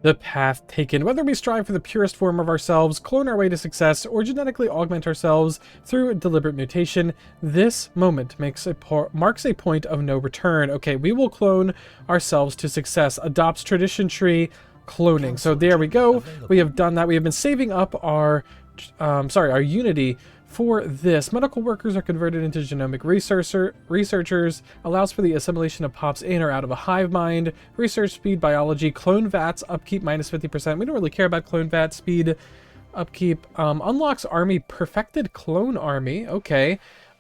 The path taken. Whether we strive for the purest form of ourselves, clone our way to success, or genetically augment ourselves through deliberate mutation, this moment marks a point of no return. Okay, we will clone ourselves to success. Adopts tradition tree cloning. So there we go. We have done that. We have been saving up our unity for this. Medical workers are converted into genomic researchers, allows for the assimilation of pops in or out of a hive mind, research speed biology, clone VATs, upkeep minus 50%. We don't really care about clone VAT speed upkeep. Unlocks army, perfected clone army. Okay.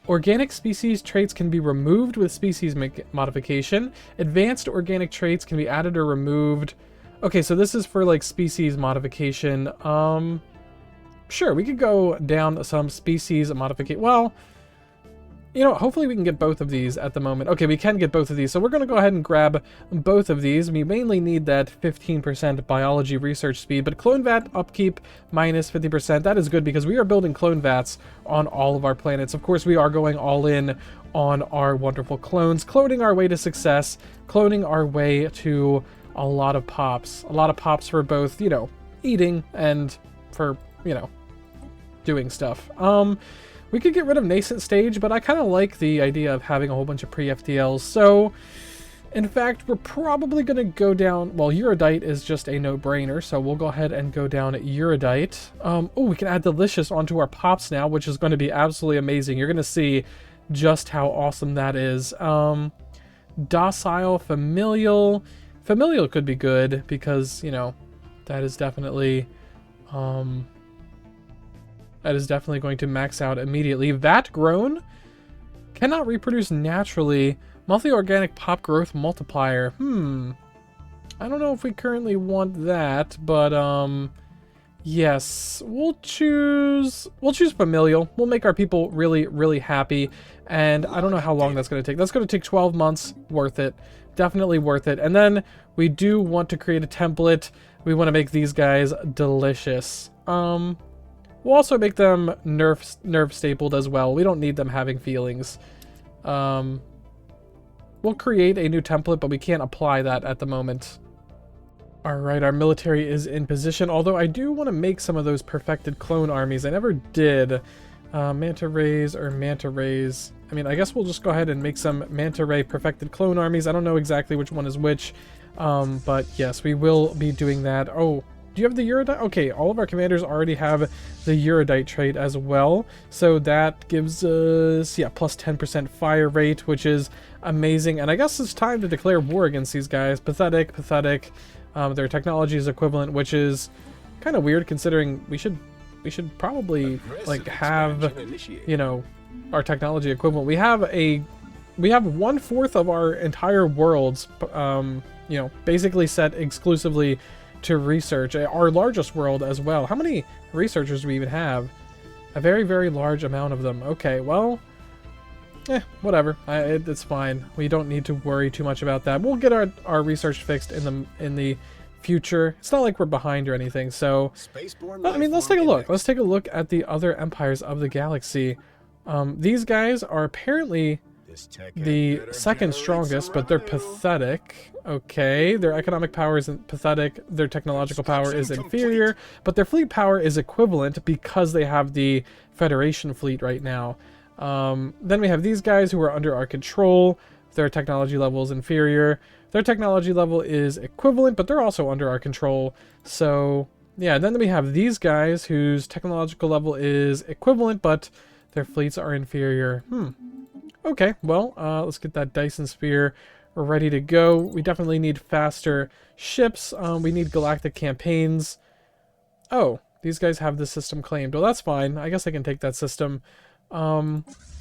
Organic species traits can be removed with species modification. Advanced organic traits can be added or removed. Okay, so this is for like species modification. Sure, we could go down some species modification. Well, you know, hopefully we can get both of these at the moment. Okay, we can get both of these, so we're going to go ahead and grab both of these. We mainly need that 15% biology research speed, but clone VAT upkeep minus 50%. That is good because we are building clone VATs on all of our planets. Of course, we are going all in on our wonderful clones, cloning our way to success, cloning our way to a lot of pops. A lot of pops for both, you know, eating and for, you know, doing stuff. We could get rid of nascent stage, but I kind of like the idea of having a whole bunch of pre-FTLs. So, in fact, we're probably going to go down... Well, Uridite is just a no-brainer, so we'll go ahead and go down Uridite. Oh, we can add Delicious onto our pops now, which is going to be absolutely amazing. You're going to see just how awesome that is. Docile, Familial. Familial could be good, because, you know, that is definitely... that is definitely going to max out immediately. VAT grown cannot reproduce naturally. Monthly organic pop growth multiplier. I don't know if we currently want that, but yes, we'll choose familial. We'll make our people really, really happy. And I don't know how long that's going to take. That's going to take 12 months. Worth it. Definitely worth it. And then we do want to create a template we want to make these guys delicious. We'll also make them nerve stapled as well. We don't need them having feelings. We'll create a new template, but we can't apply that at the moment. Alright, our military is in position, although I do want to make some of those perfected clone armies. I never did. Manta rays or manta rays. I mean, I guess we'll just go ahead and make some manta ray perfected clone armies. I don't know exactly which one is which, but yes, we will be doing that. Oh, do you have the Uridite? Okay, all of our commanders already have the Uridite trait as well, so that gives us, yeah, plus 10% fire rate, which is amazing. And I guess it's time to declare war against these guys. Pathetic, pathetic. Their technology is equivalent, which is kind of weird considering we should probably like have, you know, our technology equivalent. We have 1/4 of our entire worlds, you know, basically set exclusively to research. Our largest world as well. How many researchers do we even have? A very, very large amount of them. Okay, well, whatever. It's fine. We don't need to worry too much about that. We'll get our research fixed in the future. It's not like we're behind or anything. So, I mean, let's take a look. Let's take a look at the other empires of the galaxy. These guys are apparently the second strongest, but they're pathetic. Okay, their economic power isn't pathetic. Their technological power is inferior, but their fleet power is equivalent because they have the Federation fleet right now. Then we have these guys who are under our control. Their technology level is inferior. Their technology level is equivalent, but they're also under our control. So, yeah, then we have these guys whose technological level is equivalent, but their fleets are inferior. Okay, well, let's get that Dyson Sphere ready to go. We definitely need faster ships. We need galactic campaigns. Oh, these guys have the system claimed. Well, that's fine. I guess I can take that system.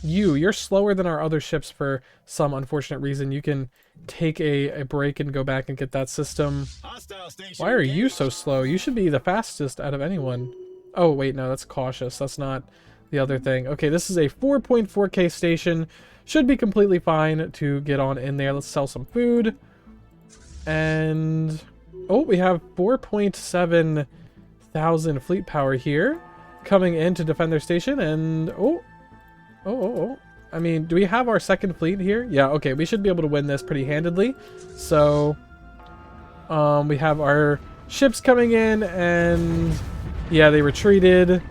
You're slower than our other ships for some unfortunate reason. You can take a break and go back and get that system. Why are you so slow? You should be the fastest out of anyone. Oh, wait, no, that's cautious. That's not the other thing. Okay, this is a 4.4K station. Should be completely fine to get on in there. Let's sell some food. And, oh, we have 4.7 thousand fleet power here coming in to defend their station. And, oh. I mean, do we have our second fleet here? Yeah, okay, we should be able to win this pretty handedly. So, we have our ships coming in, and yeah, they retreated.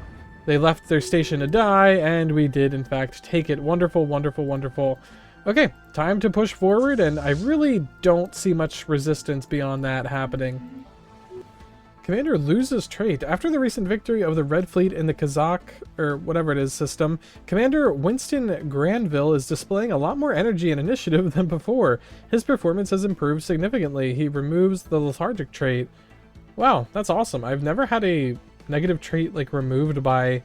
They left their station to die, and we did, in fact, take it. Wonderful, wonderful, wonderful. Okay, time to push forward, and I really don't see much resistance beyond that happening. Commander loses trait. After the recent victory of the Red Fleet in the Kazakh, or whatever it is, system, Commander Winston Granville is displaying a lot more energy and initiative than before. His performance has improved significantly. He removes the lethargic trait. Wow, that's awesome. I've never had a negative trait like removed by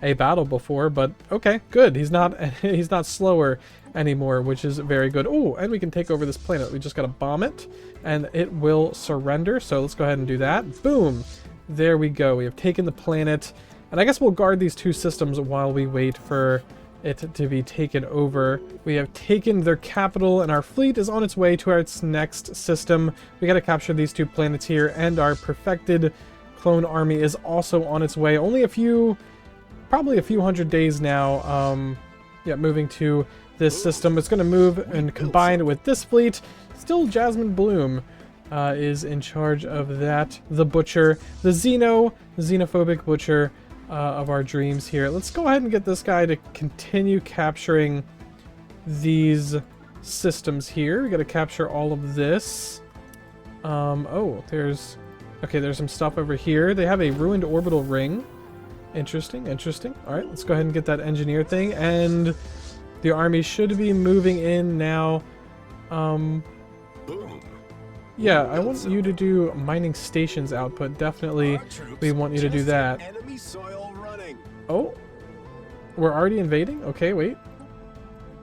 a battle before, but okay, good. He's not slower anymore, which is very good. Oh, and we can take over this planet. We just gotta bomb it and it will surrender. So let's go ahead and do that. Boom, there we go. We have taken the planet, and I guess we'll guard these two systems while we wait for it to be taken over. We have taken their capital, and our fleet is on its way to its next system. We gotta capture these two planets here, and our perfected clone army is also on its way. Only probably a few hundred days now. Yeah, moving to this system. It's going to move and combine with this fleet. Still Jasmine Bloom is in charge of that. The Butcher, the xenophobic Butcher of our dreams here. Let's go ahead and get this guy to continue capturing these systems here. We got to capture all of this. Oh, there's some stuff over here. They have a ruined orbital ring. Interesting, interesting. All right, let's go ahead and get that engineer thing, and the army should be moving in now. Yeah, I want you to do mining stations output. Definitely, we want you to do that. Oh, we're already invading? Okay, wait.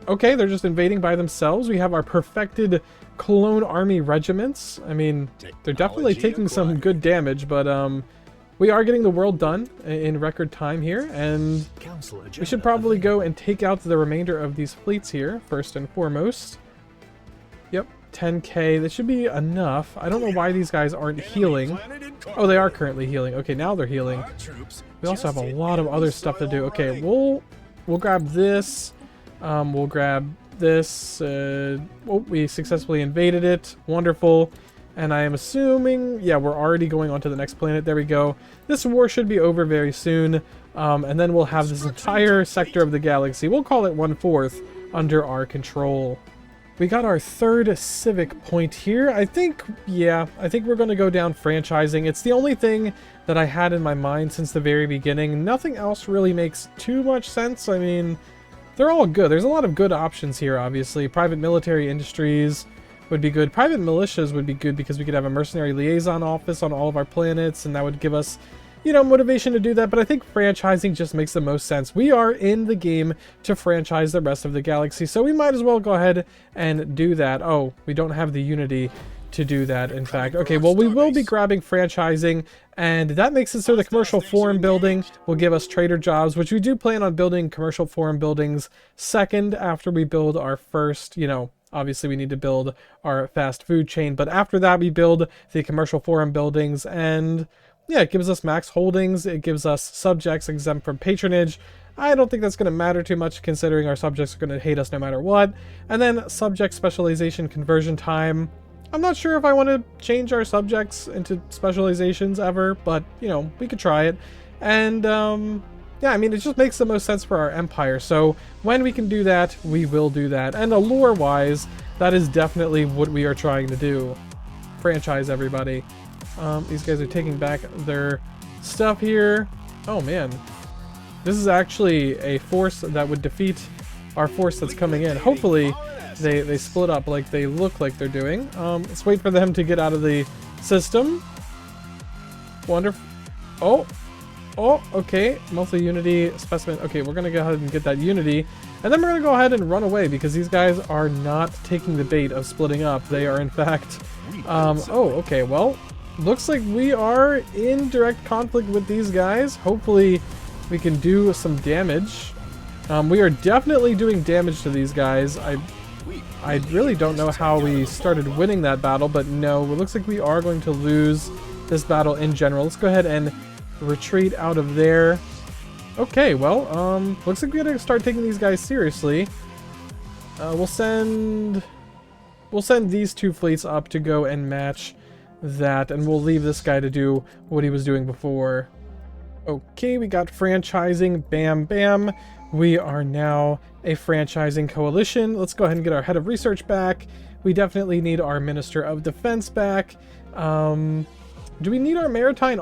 Okay, they're just invading by themselves. We have our perfected clone army regiments. I mean, they're definitely taking some good damage, but we are getting the world done in record time here, and we should probably go and take out the remainder of these fleets here, first and foremost. Yep, 10k. That should be enough. I don't know why these guys aren't healing. Oh, they are currently healing. Okay, now they're healing. We also have a lot of other stuff to do. Okay, we'll grab this. We'll grab this. Oh, we successfully invaded it. Wonderful. And I am assuming, yeah, we're already going on to the next planet. There we go. This war should be over very soon. And then we'll have this entire sector of the galaxy. We'll call it 1/4 under our control. We got our third civic point here. I think we're going to go down franchising. It's the only thing that I had in my mind since the very beginning. Nothing else really makes too much sense. I mean, they're all good. There's a lot of good options here, obviously. Private military industries would be good. Private militias would be good because we could have a mercenary liaison office on all of our planets, and that would give us, you know, motivation to do that. But I think franchising just makes the most sense. We are in the game to franchise the rest of the galaxy, so we might as well go ahead and do that. Oh, we don't have the unity to do that, in fact. Okay, well, we will be grabbing franchising, and that makes it so the commercial forum building will give us trader jobs, which we do plan on building commercial forum buildings second after we build our first, you know, obviously we need to build our fast food chain, but after that we build the commercial forum buildings, and yeah, it gives us max holdings, it gives us subjects exempt from patronage. I don't think that's going to matter too much considering our subjects are going to hate us no matter what. And then subject specialization conversion time. I'm not sure if I want to change our subjects into specializations ever, but, you know, we could try it. And, yeah, I mean, it just makes the most sense for our empire. So when we can do that, we will do that. And allure-wise, that is definitely what we are trying to do. Franchise everybody. These guys are taking back their stuff here. Oh, man. This is actually a force that would defeat our force that's coming in. Hopefully, they split up like they look like they're doing. Let's wait for them to get out of the system. Wonderful. Oh, okay. Monthly unity specimen. Okay, we're going to go ahead and get that unity. And then we're going to go ahead and run away because these guys are not taking the bait of splitting up. They are, in fact... oh, okay. Well, looks like we are in direct conflict with these guys. Hopefully, we can do some damage. We are definitely doing damage to these guys. I really don't know how we started winning that battle, but no, it looks like we are going to lose this battle in general. Let's go ahead and retreat out of there. Okay, well, looks like we gotta start taking these guys seriously. We'll send these two fleets up to go and match that, and we'll leave this guy to do what he was doing before. Okay, we got franchising. Bam, bam. We are now a franchising coalition. Let's go ahead and get our head of research back. We definitely need our Minister of Defense back. Do we need our maritime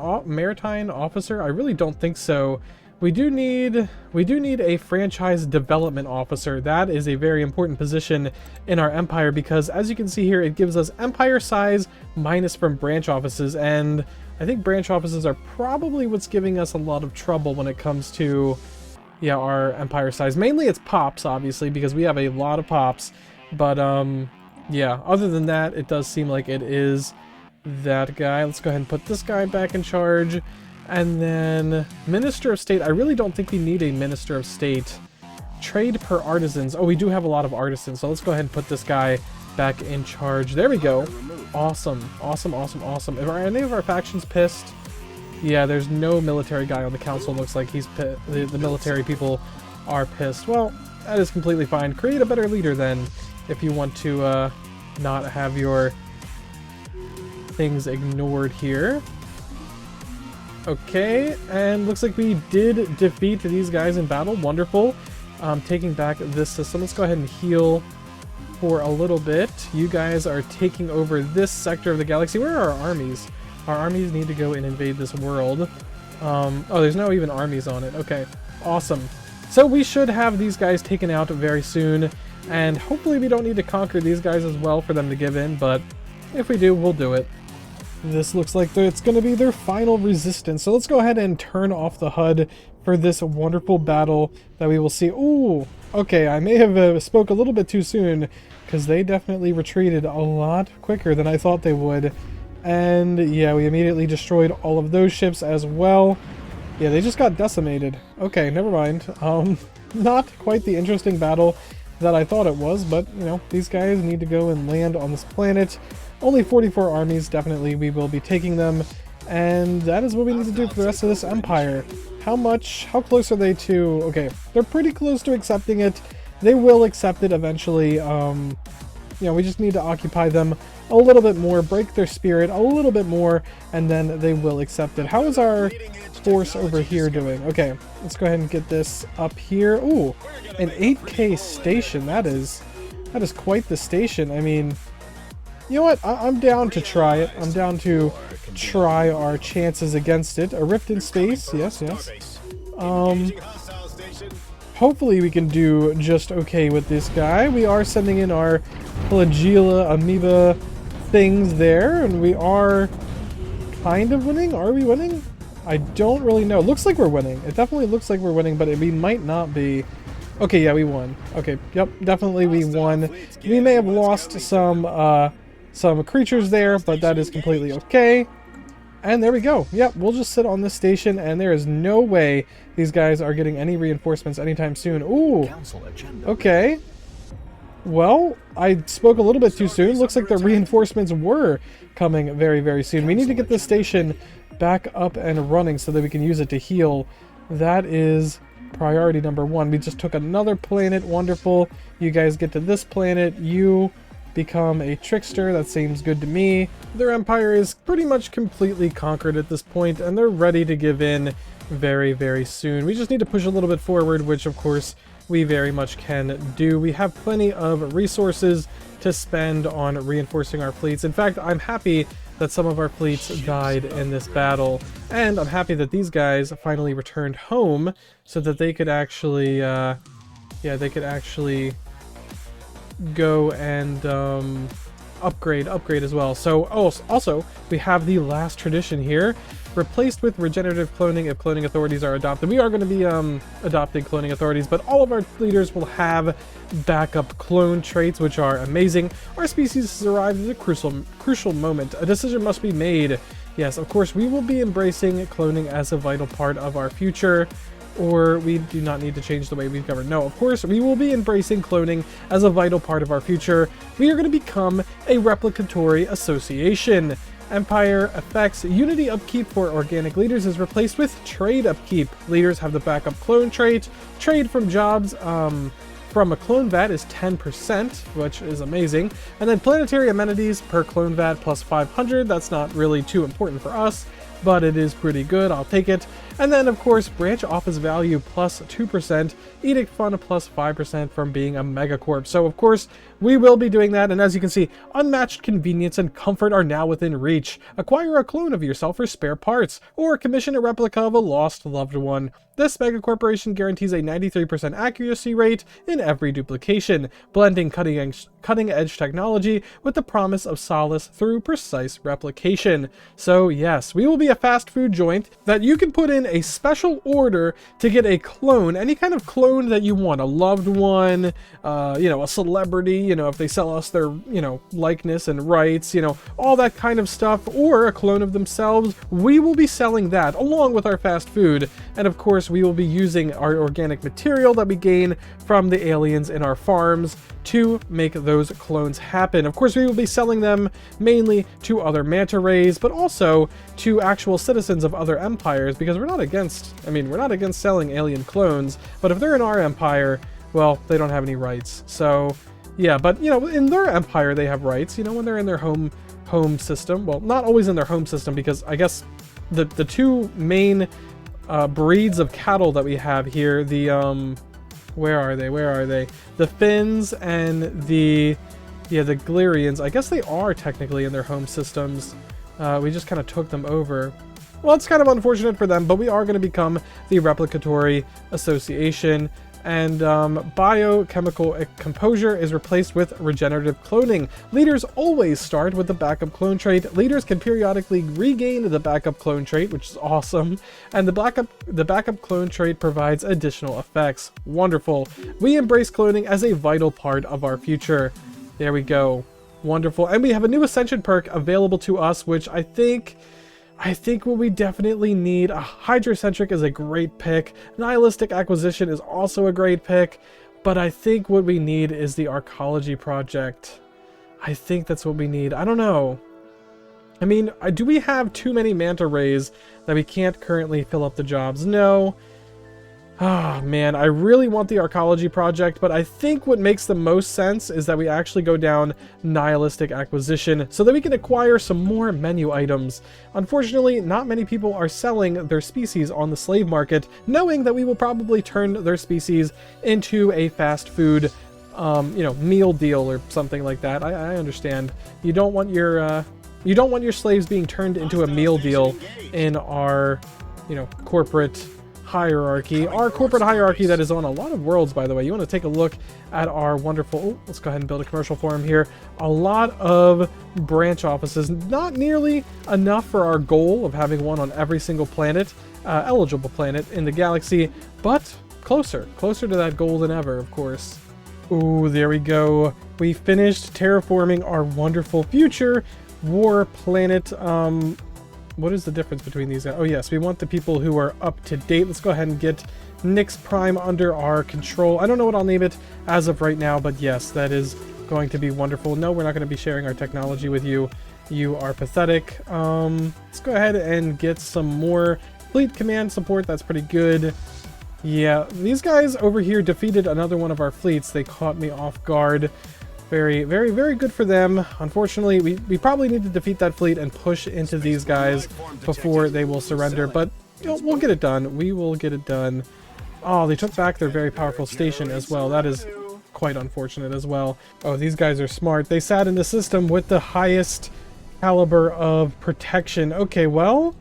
officer? I really don't think so. We do need a franchise development officer. That is a very important position in our empire because, as you can see here, it gives us empire size minus from branch offices, and I think branch offices are probably what's giving us a lot of trouble when it comes to, yeah, our empire size. Mainly it's pops, obviously, because we have a lot of pops, but yeah, other than that, it does seem like it is that guy. Let's go ahead and put this guy back in charge. And then Minister of State. I really don't think we need a Minister of State. Trade per artisans. Oh, we do have a lot of artisans, so let's go ahead and put this guy back in charge. There we go. Awesome. Awesome, awesome, awesome. Are any of our factions pissed? Yeah, there's no military guy on the council. Looks like he's the military people are pissed. Well, that is completely fine. Create a better leader then if you want to not have your things ignored here. Okay, and looks like we did defeat these guys in battle. Wonderful. Taking back this system. Let's go ahead and heal for a little bit. You guys are taking over this sector of the galaxy. Where are our armies? Our armies need to go and invade this world. Oh, there's no even armies on it. Okay, awesome. So we should have these guys taken out very soon, and hopefully we don't need to conquer these guys as well for them to give in, but if we do, we'll do it. This looks like it's going to be their final resistance. So let's go ahead and turn off the HUD for this wonderful battle that we will see. Ooh, okay, I may have spoke a little bit too soon because they definitely retreated a lot quicker than I thought they would. And yeah, we immediately destroyed all of those ships as well. Yeah, they just got decimated. Okay, never mind. Not quite the interesting battle that I thought it was, but, you know, these guys need to go and land on this planet. Only 44 armies, definitely we will be taking them, and that is what we need to do for the rest of this empire. How close are they to, okay, they're pretty close to accepting it. They will accept it eventually. You know, we just need to occupy them a little bit more, break their spirit a little bit more, and then they will accept it. How is our force over here doing? Okay, let's go ahead and get this up here. Ooh, an 8K station. That is quite the station. I mean, you know what? I'm down to try it. I'm down to try our chances against it. A rift in space. Yes, yes. Hopefully we can do just okay with this guy. We are sending in our flagella amoeba things there, and we are kind of winning. Are we winning? I don't really know. Looks like we're winning. It definitely looks like we're winning, but we might not be. Okay, yeah, we won. Okay, yep, definitely we won. We may have lost some creatures there, but that is completely okay. And there we go. Yep, we'll just sit on this station, and there is no way these guys are getting any reinforcements anytime soon. Ooh, okay. Well, I spoke a little bit too soon. Looks like the reinforcements were coming very, very soon. We need to get this station back up and running so that we can use it to heal. That is priority number one. We just took another planet. Wonderful. You guys get to this planet. You become a trickster. That seems good to me. Their empire is pretty much completely conquered at this point, and they're ready to give in very, very soon. We just need to push a little bit forward, which of course we very much can do. We have plenty of resources to spend on reinforcing our fleets. In fact, I'm happy that some of our fleets died in this battle, and I'm happy that these guys finally returned home so that they could actually go and upgrade as well. So also we have the last tradition here, replaced with regenerative cloning if cloning authorities are adopted. We are going to be adopting cloning authorities, but all of our leaders will have backup clone traits, which are amazing. Our species has arrived at a crucial moment. A decision must be made. Yes, of course we will be embracing cloning as a vital part of our future, or we do not need to change the way we govern. No, of course, we will be embracing cloning as a vital part of our future. We are going to become a replicatory association. Empire effects. Unity upkeep for organic leaders is replaced with trade upkeep. Leaders have the backup clone trait. Trade from jobs from a clone vat is 10%, which is amazing. And then planetary amenities per clone vat plus 500. That's not really too important for us, but it is pretty good. I'll take it. And then, of course, branch office value plus 2%, edict fund plus 5% from being a megacorp. So, of course, we will be doing that. And as you can see, unmatched convenience and comfort are now within reach. Acquire a clone of yourself for spare parts, or commission a replica of a lost loved one. This megacorporation guarantees a 93% accuracy rate in every duplication, blending cutting-edge technology with the promise of solace through precise replication. So yes, we will be a fast food joint that you can put in a special order to get a clone, any kind of clone that you want, a loved one, you know, a celebrity, you know, if they sell us their, you know, likeness and rights, you know, all that kind of stuff, or a clone of themselves. We will be selling that along with our fast food, and of course we will be using our organic material that we gain from the aliens in our farms to make those clones happen. Of course, we will be selling them mainly to other manta rays, but also to actual citizens of other empires, because we're not against selling alien clones, but if they're in our empire, well, they don't have any rights. So yeah, but you know, in their empire they have rights, you know, when they're in their home system. Well, not always in their home system, because I guess the two main breeds of cattle that we have here, the where are they? The Finns and the Galerians. I guess they are technically in their home systems. We just kind of took them over. Well, it's kind of unfortunate for them, but we are going to become the Replicatory Association. And biochemical composure is replaced with regenerative cloning. Leaders always start with the backup clone trait. Leaders can periodically regain the backup clone trait, which is awesome. And the backup clone trait provides additional effects. Wonderful. We embrace cloning as a vital part of our future. There we go. Wonderful. And we have a new Ascension perk available to us, which I think what we definitely need. Hydrocentric is a great pick. Nihilistic Acquisition is also a great pick. But I think what we need is the archaeology project. I think that's what we need. I don't know. I mean, do we have too many manta rays that we can't currently fill up the jobs? No. Ah, man, I really want the archaeology project, but I think what makes the most sense is that we actually go down nihilistic acquisition so that we can acquire some more menu items. Unfortunately, not many people are selling their species on the slave market, knowing that we will probably turn their species into a fast food, you know, meal deal or something like that. I understand. You don't want your slaves being turned into a meal deal in our, you know, corporate hierarchy. Our corporate hierarchy that is on a lot of worlds, by the way. You want to take a look at our wonderful... Oh, let's go ahead and build a commercial forum here. A lot of branch offices. Not nearly enough for our goal of having one on every single planet, eligible planet in the galaxy, but closer. Closer to that goal than ever, of course. Ooh, there we go. We finished terraforming our wonderful future war planet. What is the difference between these guys? Oh yes, we want the people who are up to date. Let's go ahead and get Nyx Prime under our control. I don't know what I'll name it as of right now, but yes, that is going to be wonderful. No, we're not going to be sharing our technology with you. You are pathetic. Let's go ahead and get some more fleet command support. That's pretty good. Yeah, these guys over here defeated another one of our fleets. They caught me off guard. Very, very, very good for them. Unfortunately, we probably need to defeat that fleet and push into these guys before they will surrender. But you know, we'll get it done. We will get it done. Oh, they took back their very powerful station as well. That is quite unfortunate as well. Oh, these guys are smart. They sat in the system with the highest caliber of protection. Okay, well,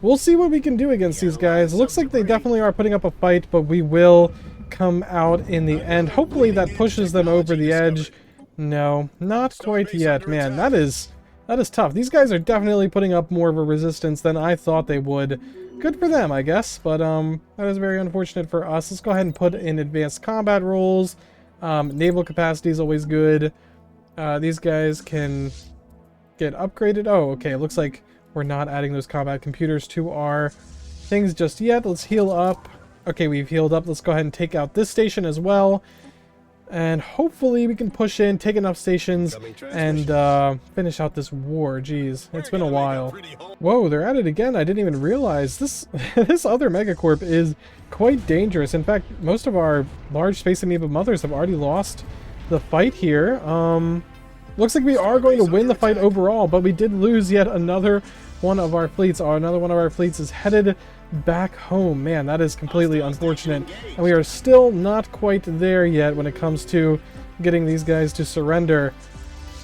we'll see what we can do against these guys. It looks like they definitely are putting up a fight, but we will come out in the end. Hopefully that pushes them over the edge. No, not quite yet. Man, that is tough. These guys are definitely putting up more of a resistance than I thought they would. Good for them, I guess, but that is very unfortunate for us. Let's go ahead and put in advanced combat roles. Naval capacity is always good. These guys can get upgraded. Oh, okay, it looks like we're not adding those combat computers to our things just yet. Let's heal up. Okay, we've healed up. Let's go ahead and take out this station as well. And hopefully we can push in, take enough stations, and finish out this war. Jeez, it's been a while. Whoa, they're at it again. I didn't even realize this. This other megacorp is quite dangerous. In fact, most of our large space amoeba mothers have already lost the fight here. Looks like we are going to win the fight overall, but we did lose yet another one of our fleets. Another one of our fleets is headed back home. Man, that is completely unfortunate. And we are still not quite there yet when it comes to getting these guys to surrender.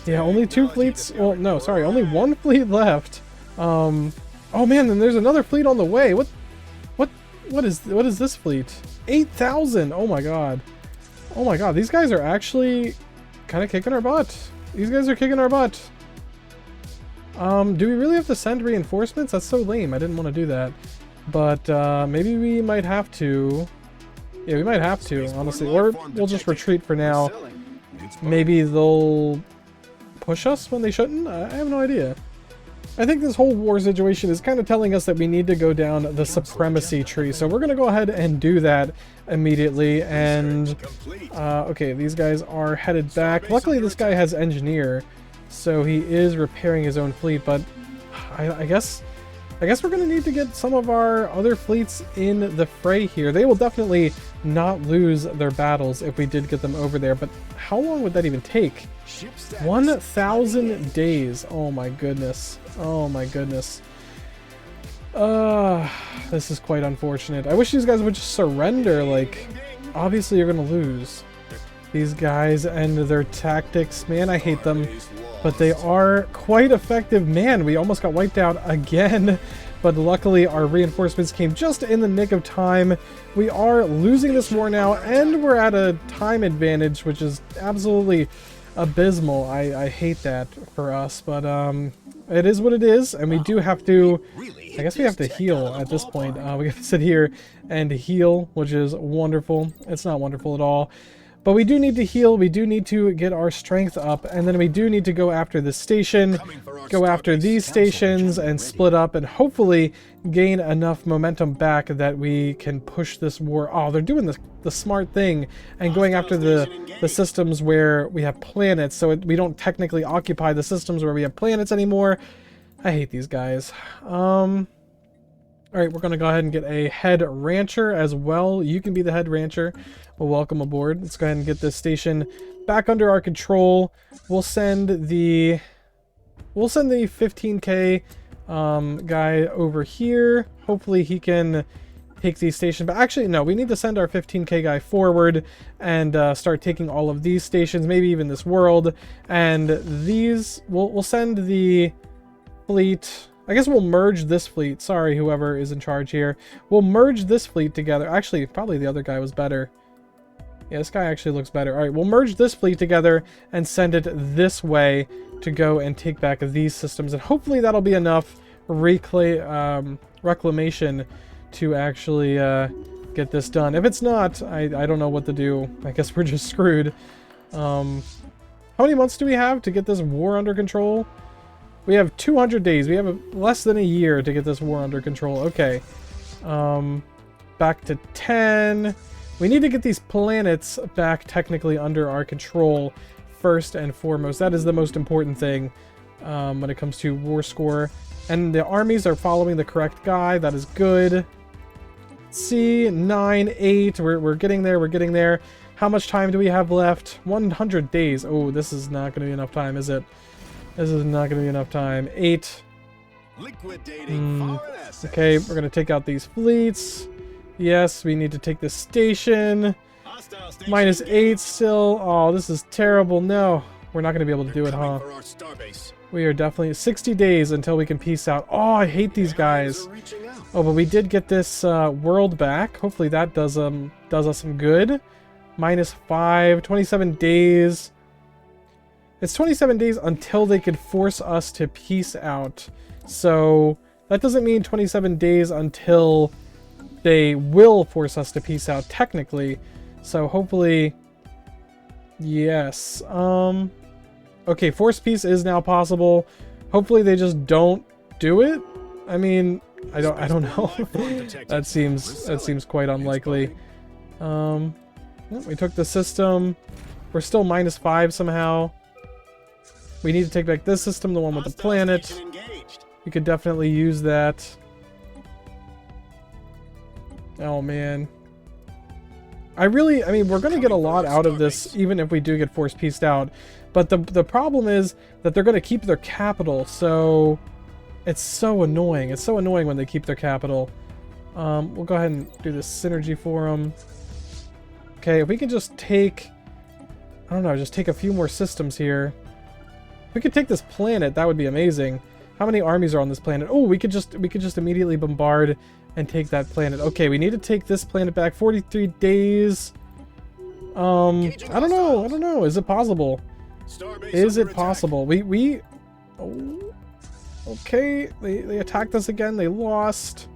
Yeah, only two fleets. Well, no, sorry, only one fleet left. Oh man, then there's another fleet on the way. What is this fleet? 8,000. Oh my god. Oh my god, these guys are actually kind of kicking our butt. These guys are kicking our butt. Do we really have to send reinforcements? That's so lame. I didn't want to do that. But maybe we might have to. Yeah, we might have to, honestly. Or we'll just retreat for now. Maybe they'll push us when they shouldn't? I have no idea. I think this whole war situation is kind of telling us that we need to go down the supremacy tree. So we're going to go ahead and do that immediately. And, okay, these guys are headed back. Luckily, this guy has engineer, so he is repairing his own fleet. But I guess we're going to need to get some of our other fleets in the fray here. They will definitely not lose their battles if we did get them over there. But how long would that even take? 1,000 days. Oh my goodness. Oh my goodness. This is quite unfortunate. I wish these guys would just surrender. Like, obviously you're going to lose. These guys and their tactics. Man, I hate them. But they are quite effective. Man, we almost got wiped out again. But luckily, our reinforcements came just in the nick of time. We are losing this war now, and we're at a time advantage, which is absolutely abysmal. I hate that for us, but it is what it is, and we do have to... I guess we have to heal at this point. We have to sit here and heal, which is wonderful. It's not wonderful at all. But we do need to heal, we do need to get our strength up, and then we do need to go after this station, go after these stations, and split up, and hopefully gain enough momentum back that we can push this war. Oh, they're doing the smart thing, and going after the systems where we have planets, so we don't technically occupy the systems where we have planets anymore. I hate these guys. Alright, we're going to go ahead and get a head rancher as well. You can be the head rancher. Well, welcome aboard. Let's go ahead and get this station back under our control. We'll send the 15k guy over here. Hopefully he can take these stations. But actually, no, we need to send our 15k guy forward and start taking all of these stations, maybe even this world. And these, we'll send the fleet. I guess we'll merge this fleet. Sorry, whoever is in charge here. We'll merge this fleet together. Actually, probably the other guy was better. Yeah, this guy actually looks better. All right, we'll merge this fleet together and send it this way to go and take back these systems. And hopefully that'll be enough reclamation to actually get this done. If it's not, I don't know what to do. I guess we're just screwed. How many months do we have to get this war under control? We have 200 days. We have less than a year to get this war under control. Okay. Back to 10. We need to get these planets back technically under our control first and foremost. That is the most important thing when it comes to war score. And the armies are following the correct guy. That is good. C, 9, 8. We're getting there. We're getting there. How much time do we have left? 100 days. Oh, this is not going to be enough time, is it? This is not going to be enough time. 8. Okay, we're going to take out these fleets. Yes, we need to take this station. Minus 8 still. Oh, this is terrible. No, we're not going to be able to do it, huh? We are definitely 60 days until we can peace out. Oh, I hate these guys. Oh, but we did get this world back. Hopefully that does us some good. Minus 5. 27 days. It's 27 days until they could force us to peace out. So that doesn't mean 27 days until they will force us to peace out technically. So hopefully, yes. Okay, forced peace is now possible. Hopefully they just don't do it. I mean, I don't know. that seems quite unlikely. We took the system. We're still minus 5 somehow. We need to take back this system, the one with the planet. We could definitely use that. Oh, man. I mean, we're going to get a lot out of this, even if we do get forced peaced out. But the problem is that they're going to keep their capital, so it's so annoying. It's so annoying when they keep their capital. We'll go ahead and do this synergy for them. Okay, if we can just take... I don't know, just take a few more systems here. If we could take this planet, that would be amazing. How many armies are on this planet? Oh, we could just immediately bombard and take that planet. Okay, we need to take this planet back. 43 days. I don't know. Is it possible? Is it possible? Oh, okay, they attacked us again. They lost.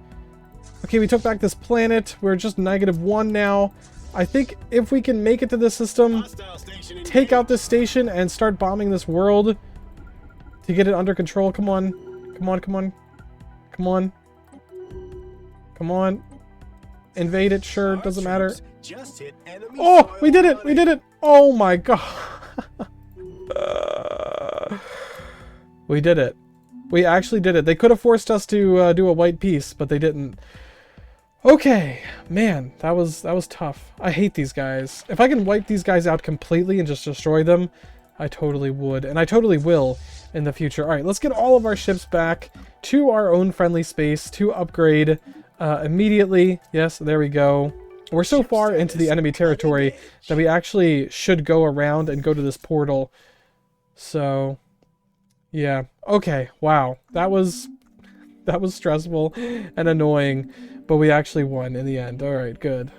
Okay, we took back this planet. We're just -1 now. I think if we can make it to this system, take out this station and start bombing this world to get it under control. Come on. Come on, come on. Come on. Come on. Invade it, sure, doesn't matter. Oh, we did it! We did it! Oh my god. We did it. We actually did it. They could have forced us to do a white peace, but they didn't. Okay, man, that was tough. I hate these guys. If I can wipe these guys out completely and just destroy them, I totally would, and I totally will in the future. All right, let's get all of our ships back to our own friendly space to upgrade immediately. Yes, there we go. We're so far into the enemy territory that we actually should go around and go to this portal. So, yeah. Okay, wow. That was stressful and annoying. But we actually won in the end. Alright, good.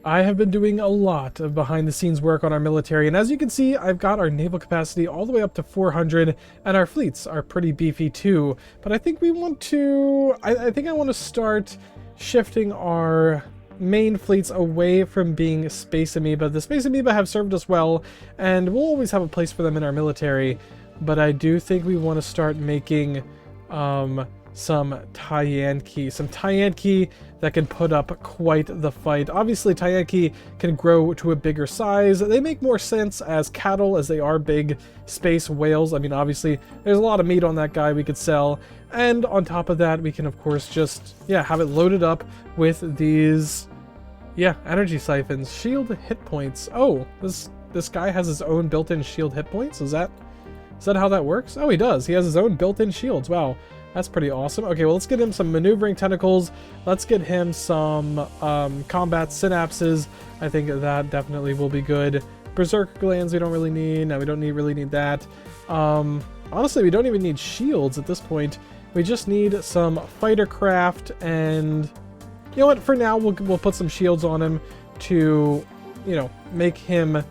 I have been doing a lot of behind-the-scenes work on our military, and as you can see, I've got our naval capacity all the way up to 400, and our fleets are pretty beefy too. But I think we want to... I think I want to start shifting our main fleets away from being space amoeba. The space amoeba have served us well, and we'll always have a place for them in our military, but I do think we want to start making some Tyanki that can put up quite the fight. Obviously, Tyanki can grow to a bigger size. They make more sense as cattle, as they are big space whales. I mean, obviously, there's a lot of meat on that guy we could sell. And on top of that, we can, of course, just, have it loaded up with these, energy siphons. Shield hit points. Oh, this guy has his own built-in shield hit points? Is that how that works? Oh, he does. He has his own built-in shields. Wow. That's pretty awesome. Okay, well, let's get him some maneuvering tentacles. Let's get him some combat synapses. I think that definitely will be good. Berserker glands we don't really need. No, we don't really need that. Honestly, we don't even need shields at this point. We just need some fighter craft, and you know what? For now, we'll put some shields on him to, make him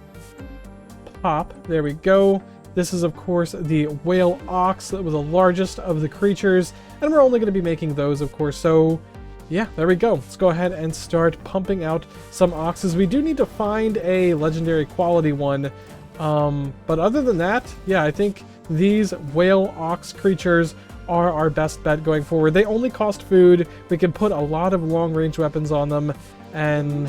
pop. There we go. This is, of course, the whale ox that was the largest of the creatures, and we're only going to be making those, of course. So, yeah, there we go. Let's go ahead and start pumping out some oxes. We do need to find a legendary quality one, but other than that, I think these whale ox creatures are our best bet going forward. They only cost food. We can put a lot of long-range weapons on them, and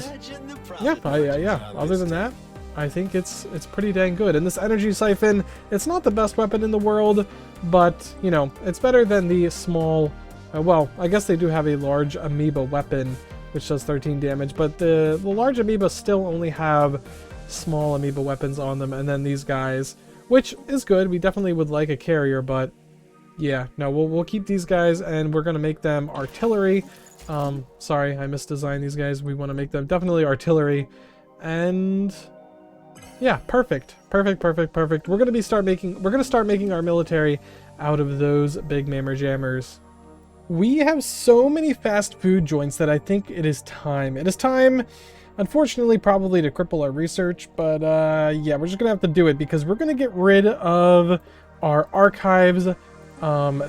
other than that, I think it's pretty dang good. And this energy siphon, it's not the best weapon in the world, but, it's better than the small, well, I guess they do have a large amoeba weapon, which does 13 damage, but the large amoeba still only have small amoeba weapons on them, and then these guys, which is good. We definitely would like a carrier, but no, we'll keep these guys, and we're going to make them artillery. Sorry, I misdesigned these guys. We want to make them definitely artillery, and perfect. We're going to start making our military out of those big mammer jammers. We have so many fast food joints that I think it is time. It is time, unfortunately, probably to cripple our research, but we're just going to have to do it because we're going to get rid of our archives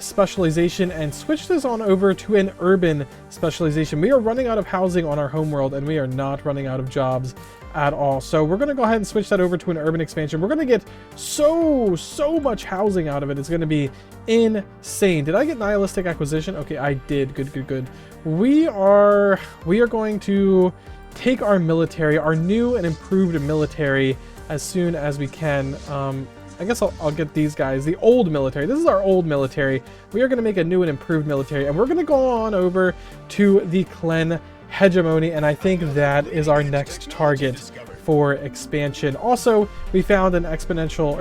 specialization and switch this on over to an urban specialization. We are running out of housing on our homeworld, and we are not running out of jobs at all. So we're going to go ahead and switch that over to an urban expansion. We're going to get so much housing out of it. It's going to be insane. Did I get nihilistic acquisition? Okay, I did. Good. We are going to take our military, our new and improved military, as soon as we can. I guess I'll get these guys, the old military. This is our old military. We are going to make a new and improved military, and we're going to go on over to the Klen hegemony, and I think that is our next target for expansion. Also, we found an exceptional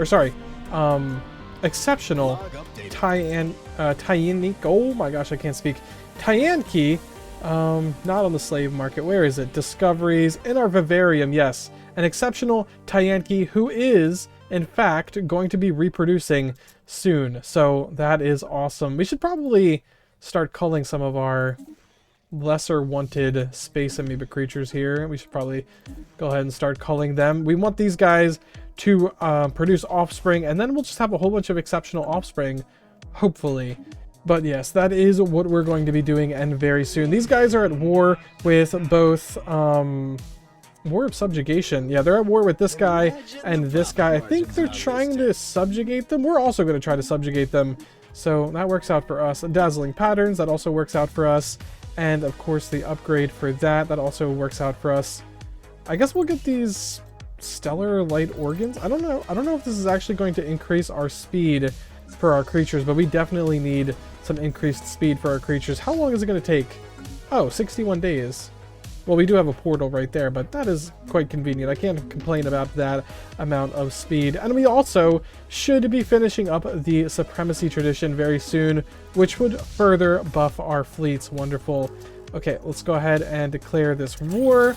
Tyanki. Oh my gosh, I can't speak. Tyanki, not on the slave market. Where is it? Discoveries in our vivarium. Yes, an exceptional Tyanki who is, in fact, going to be reproducing soon. So that is awesome. We should probably start culling some of our lesser wanted space amoeba creatures here. We should probably go ahead and start culling them. We want these guys to produce offspring, and then we'll just have a whole bunch of exceptional offspring, hopefully. But yes, that is what we're going to be doing, and very soon. These guys are at war with both War of Subjugation. Yeah, they're at war with this guy and this guy. I think they're trying to subjugate them. We're also going to try to subjugate them. So that works out for us. Dazzling Patterns, that also works out for us. And of course the upgrade for that also works out for us. I guess we'll get these stellar light organs. I don't know if this is actually going to increase our speed for our creatures, but we definitely need some increased speed for our creatures. How long is it going to take? Oh, 61 days. Well, we do have a portal right there, but that is quite convenient. I can't complain about that amount of speed. And we also should be finishing up the Supremacy Tradition very soon, which would further buff our fleets. Wonderful. Okay, let's go ahead and declare this war.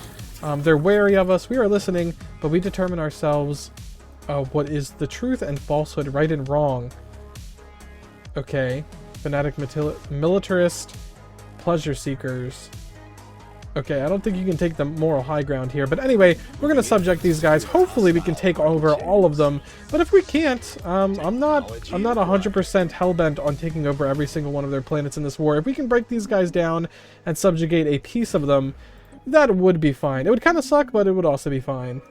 They're wary of us. We are listening, but we determine ourselves what is the truth and falsehood, right and wrong. Okay. Fanatic militarist, pleasure seekers. Okay, I don't think you can take the moral high ground here. But anyway, we're going to subject these guys. Hopefully we can take over all of them. But if we can't, I'm not 100% hellbent on taking over every single one of their planets in this war. If we can break these guys down and subjugate a piece of them, that would be fine. It would kind of suck, but it would also be fine.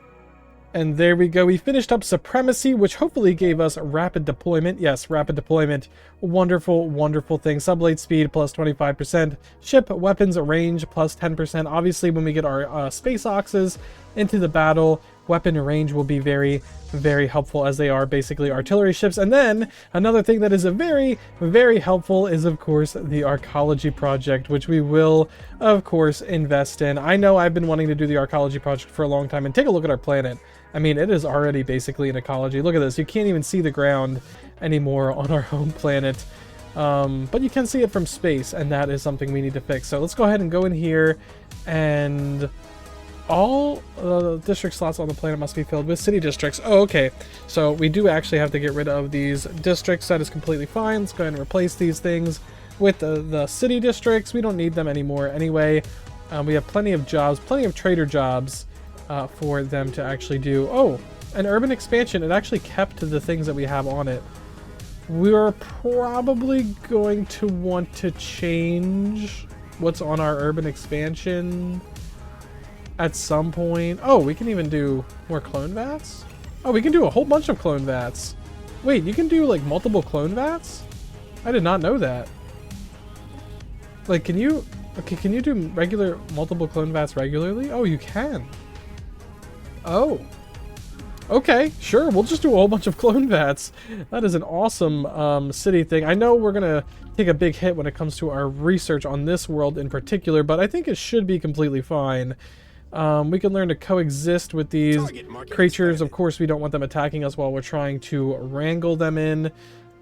And there we go. We finished up Supremacy, which hopefully gave us rapid deployment. Yes, rapid deployment. Wonderful, wonderful thing. Sublate speed plus 25%. Ship weapons range plus 10%. Obviously, when we get our space oxes into the battle, weapon range will be very, very helpful, as they are basically artillery ships. And then another thing that is a very, very helpful is, of course, the archaeology project, which we will, of course, invest in. I know I've been wanting to do the archaeology project for a long time, and take a look at our planet. I mean, it is already basically an ecology. Look at this. You can't even see the ground anymore on our home planet. But you can see it from space, and that is something we need to fix. So let's go ahead and go in here, and all district slots on the planet must be filled with city districts. Oh, okay. So we do actually have to get rid of these districts. That is completely fine. Let's go ahead and replace these things with the city districts. We don't need them anymore anyway. We have plenty of jobs, plenty of trader jobs for them to actually do. Oh, an urban expansion. It actually kept the things that we have on it. We're probably going to want to change what's on our urban expansion at some point. Oh, we can even do more clone vats? Oh, we can do a whole bunch of clone vats. Wait, you can do like multiple clone vats? I did not know that. Like, can you... Okay, can you do regular multiple clone vats regularly? Oh, you can. Oh. Okay, sure. We'll just do a whole bunch of clone vats. That is an awesome city thing. I know we're going to take a big hit when it comes to our research on this world in particular, but I think it should be completely fine. We can learn to coexist with these creatures. Of course, we don't want them attacking us while we're trying to wrangle them in.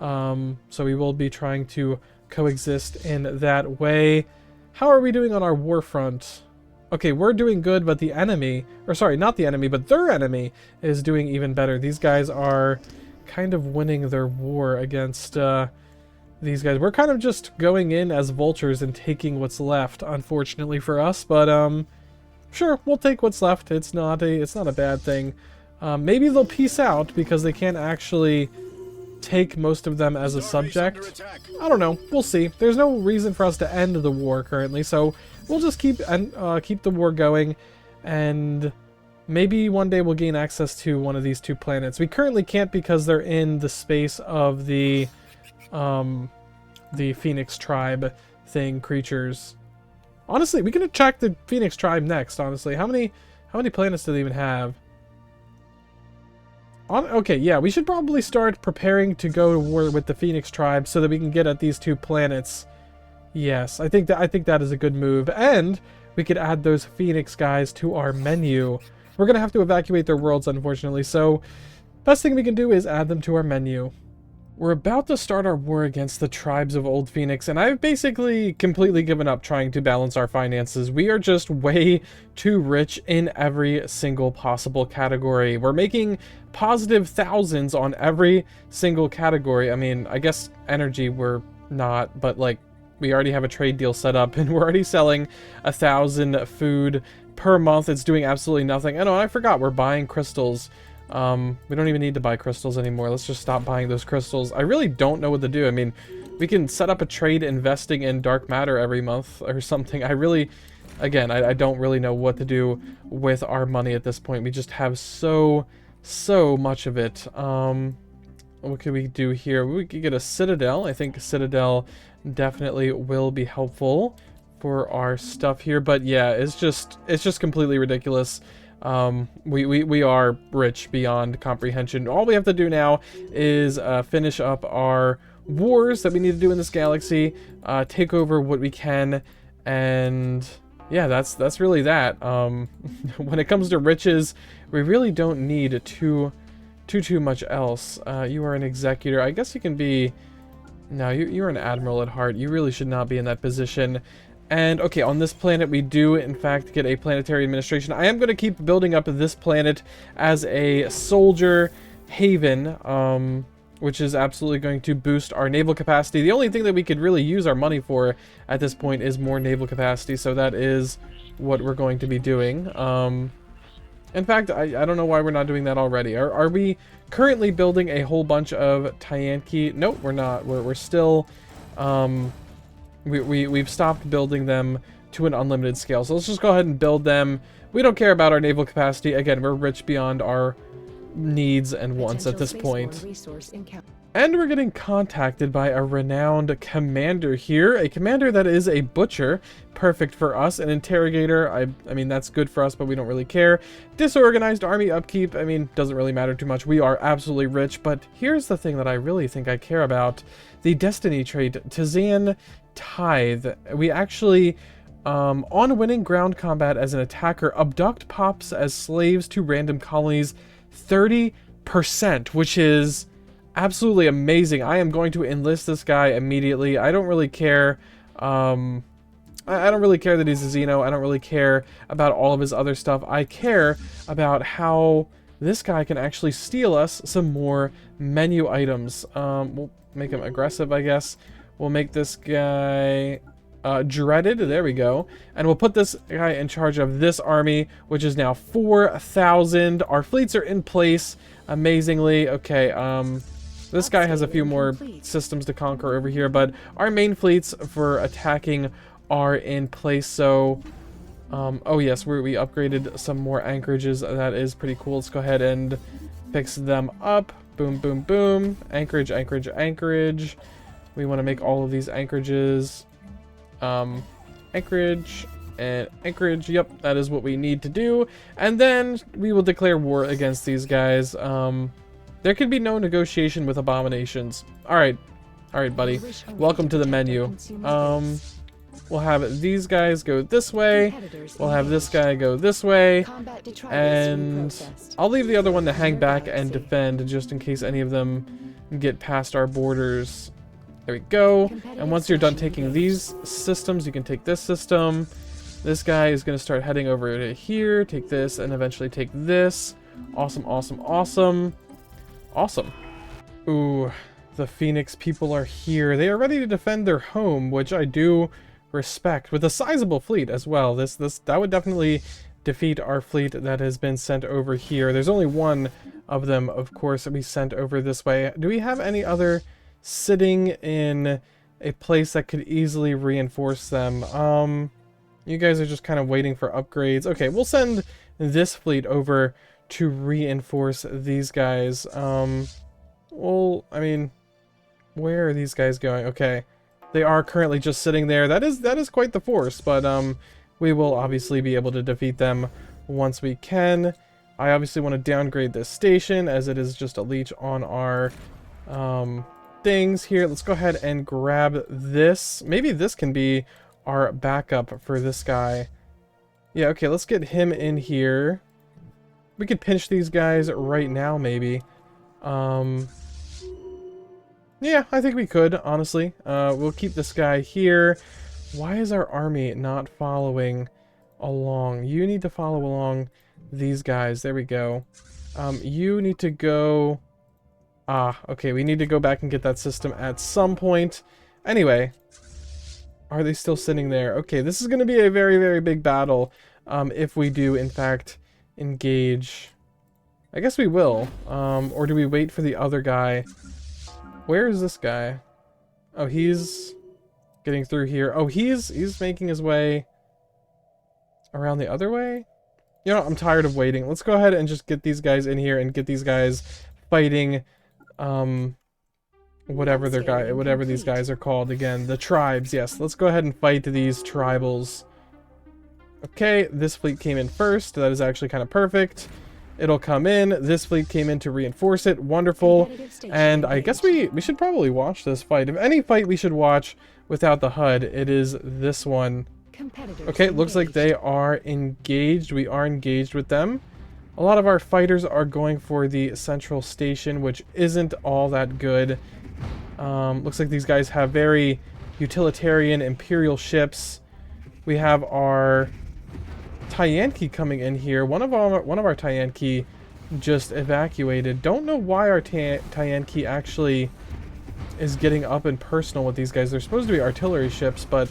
So we will be trying to coexist in that way. How are we doing on our war front? Okay, we're doing good, but the enemy, or sorry, not the enemy, but their enemy is doing even better. These guys are kind of winning their war against these guys. We're kind of just going in as vultures and taking what's left, unfortunately for us, but sure, we'll take what's left. It's not a bad thing. Maybe they'll peace out because they can't actually take most of them as a subject. I don't know. We'll see. There's no reason for us to end the war currently, so we'll just keep the war going, and maybe one day we'll gain access to one of these two planets. We currently can't because they're in the space of the Phoenix Tribe thing creatures. Honestly, we can attack the Phoenix Tribe next, honestly. How many planets do they even have? Okay, yeah, we should probably start preparing to go to war with the Phoenix Tribe so that we can get at these two planets. Yes, I think that is a good move, and we could add those Phoenix guys to our menu. We're gonna have to evacuate their worlds, unfortunately, so best thing we can do is add them to our menu. We're about to start our war against the tribes of Old Phoenix, and I've basically completely given up trying to balance our finances. We are just way too rich in every single possible category. We're making positive thousands on every single category. I mean, I guess energy we're not, but like, we already have a trade deal set up, and we're already selling 1,000 food per month. It's doing absolutely nothing. And oh, I forgot, we're buying crystals. We don't even need to buy crystals anymore. Let's just stop buying those crystals. I really don't know what to do. I mean, we can set up a trade investing in dark matter every month or something. I really, again, I don't really know what to do with our money at this point. We just have so much of it. What could we do here? We could get a Citadel. I think Citadel definitely will be helpful for our stuff here. But yeah, it's just completely ridiculous. We are rich beyond comprehension. All we have to do now is finish up our wars that we need to do in this galaxy, take over what we can, and yeah, that's really that. When it comes to riches, we really don't need too much else. You are an executor. I guess you can be... No, you're an admiral at heart. You really should not be in that position. And, okay, on this planet, we do, in fact, get a planetary administration. I am going to keep building up this planet as a soldier haven, which is absolutely going to boost our naval capacity. The only thing that we could really use our money for at this point is more naval capacity, so that is what we're going to be doing. In fact, I don't know why we're not doing that already. Are we currently building a whole bunch of Tyanki? Nope, we're not. We're still... We've stopped building them to an unlimited scale. So let's just go ahead and build them. We don't care about our naval capacity. Again, we're rich beyond our needs and wants at this point. And we're getting contacted by a renowned commander here. A commander that is a butcher. Perfect for us. An interrogator. I mean, that's good for us, but we don't really care. Disorganized army upkeep. I mean, doesn't really matter too much. We are absolutely rich. But here's the thing that I really think I care about. The destiny trait, Tizan Tithe. We actually, on winning ground combat as an attacker, abduct pops as slaves to random colonies 30%, which is absolutely amazing. I am going to enlist this guy immediately. I don't really care. I don't really care that he's a Xeno. I don't really care about all of his other stuff. I care about how this guy can actually steal us some more menu items. We'll make him aggressive, I guess. We'll make this guy dreaded. There we go. And we'll put this guy in charge of this army, which is now 4,000. Our fleets are in place amazingly. Okay, this guy has a few more systems to conquer over here, but our main fleets for attacking are in place. So, oh yes, we upgraded some more anchorages. That is pretty cool. Let's go ahead and fix them up. Boom, boom, boom. Anchorage, anchorage, anchorage. We want to make all of these anchorages. Anchorage and anchorage. Yep, that is what we need to do. And then we will declare war against these guys. There can be no negotiation with abominations. Alright, buddy. Welcome to the menu. We'll have these guys go this way. We'll have this guy go this way. And I'll leave the other one to hang back and defend just in case any of them get past our borders. There we go. And once you're done taking these systems, you can take this system. This guy is going to start heading over to here. Take this and eventually take this. Awesome, awesome, awesome. Awesome. Ooh, the Phoenix people are here. They are ready to defend their home, which I do respect. With a sizable fleet as well. That would definitely defeat our fleet that has been sent over here. There's only one of them, of course, that we sent over this way. Do we have any other sitting in a place that could easily reinforce them? You guys are just kind of waiting for upgrades. Okay, we'll send this fleet over to reinforce these guys. Well, I mean, where are these guys going? Okay, they are currently just sitting there. That is quite the force, but we will obviously be able to defeat them once we can. I obviously want to downgrade this station as it is just a leech on our things here. Let's go ahead and grab this. Maybe this can be our backup for this guy. Yeah, okay, let's get him in here. We could pinch these guys right now, maybe. Yeah, I think we could, honestly. We'll keep this guy here. Why is our army not following along? You need to follow along these guys. There we go. You need to go... Ah, okay, we need to go back and get that system at some point. Anyway, are they still sitting there? Okay, this is going to be a very, very big battle if we do, in fact, engage. I guess we will. Or do we wait for the other guy? Where is this guy? Oh, he's getting through here. Oh, he's making his way around the other way? You know, I'm tired of waiting. Let's go ahead and just get these guys in here and get these guys fighting whatever these guys are called again. The tribes, yes. Let's go ahead and fight these tribals. Okay, this fleet came in first. That is actually kind of perfect. It'll come in. This fleet came in to reinforce it. Wonderful. And I guess we should probably watch this fight. If any fight we should watch without the HUD, it is this one. Okay, it looks like they are engaged. We are engaged with them. A lot of our fighters are going for the central station, which isn't all that good. Looks like these guys have very utilitarian imperial ships. We have our Tyanki coming in here. One of our Tyanki just evacuated. Don't know why our Tyanki actually is getting up and personal with these guys. They're supposed to be artillery ships, but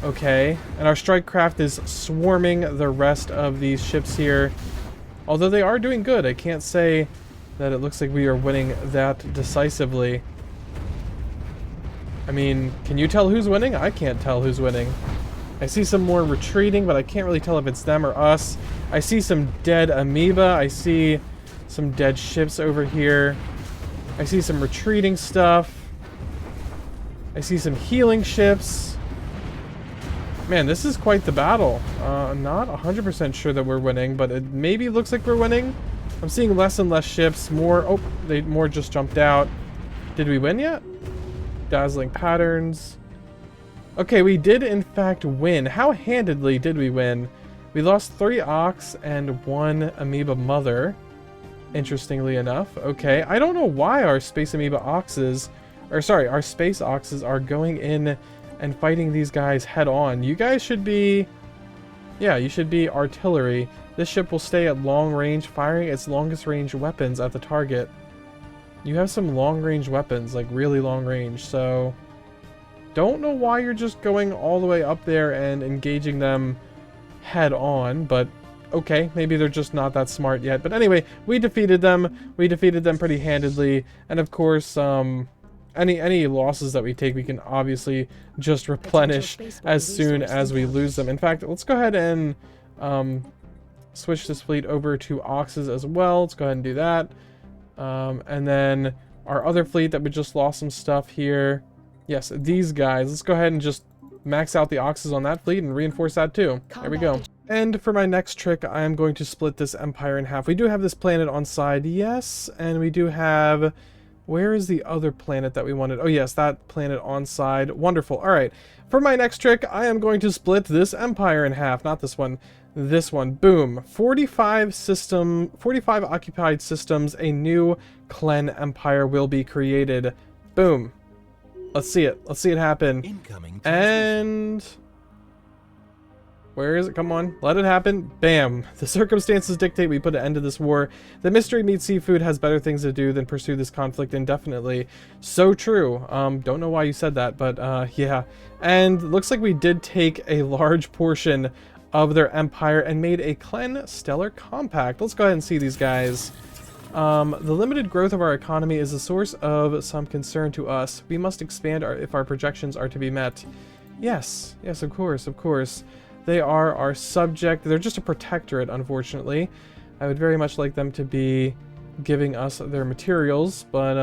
okay. And our strike craft is swarming the rest of these ships here. Although they are doing good, I can't say that it looks like we are winning that decisively. I mean, can you tell who's winning? I can't tell who's winning. I see some more retreating, but I can't really tell if it's them or us. I see some dead amoeba. I see some dead ships over here. I see some retreating stuff. I see some healing ships. Man, this is quite the battle. Not 100% sure that we're winning, but it maybe looks like we're winning. I'm seeing less and less ships. More, oh, more just jumped out. Did we win yet? Dazzling patterns. Okay, we did in fact win. How handedly did we win? We lost 3 ox and 1 amoeba mother. Interestingly enough. Okay, I don't know why our space amoeba oxes, or sorry, our space oxes are going in and fighting these guys head on. You guys should be, yeah, you should be artillery. This ship will stay at long range, firing its longest range weapons at the target. You have some long range weapons, like really long range, so don't know why you're just going all the way up there and engaging them head on, but okay, maybe they're just not that smart yet. But anyway, we defeated them. We defeated them pretty handedly, and of course, any losses that we take, we can obviously just replenish as soon as we lose them. In fact, let's go ahead and switch this fleet over to Oxes as well. Let's go ahead and do that. And then our other fleet that we just lost some stuff here. Yes, these guys. Let's go ahead and just max out the Oxes on that fleet and reinforce that too. There we go. And for my next trick, I am going to split this empire in half. We do have this planet on side, yes, and we do have... Where is the other planet that we wanted? Oh yes, that planet on side. Wonderful. All right. For my next trick, I am going to split this empire in half. Not this one. This one. Boom. 45 occupied systems. A new Clen empire will be created. Boom. Let's see it. Let's see it happen. And... where is it? Come on. Let it happen. Bam. The circumstances dictate we put an end to this war. The mystery meat seafood has better things to do than pursue this conflict indefinitely. So true. Don't know why you said that, but yeah. And looks like we did take a large portion of their empire and made a Clen Stellar Compact. Let's go ahead and see these guys. The limited growth of our economy is a source of some concern to us. We must expand if our projections are to be met. Yes. Yes, of course. Of course. They are our subject. They're just a protectorate, unfortunately. I would very much like them to be giving us their materials, but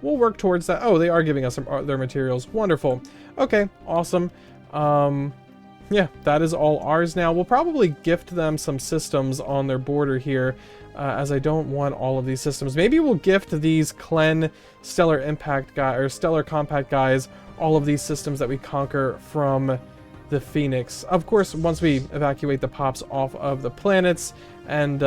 we'll work towards that. Oh, they are giving us their materials. Wonderful. Okay, awesome. Yeah, that is all ours now. We'll probably gift them some systems on their border here, as I don't want all of these systems. Maybe we'll gift these Clen Stellar Impact guy or Stellar Compact guys all of these systems that we conquer from the Phoenix. Of course, once we evacuate the pops off of the planets and,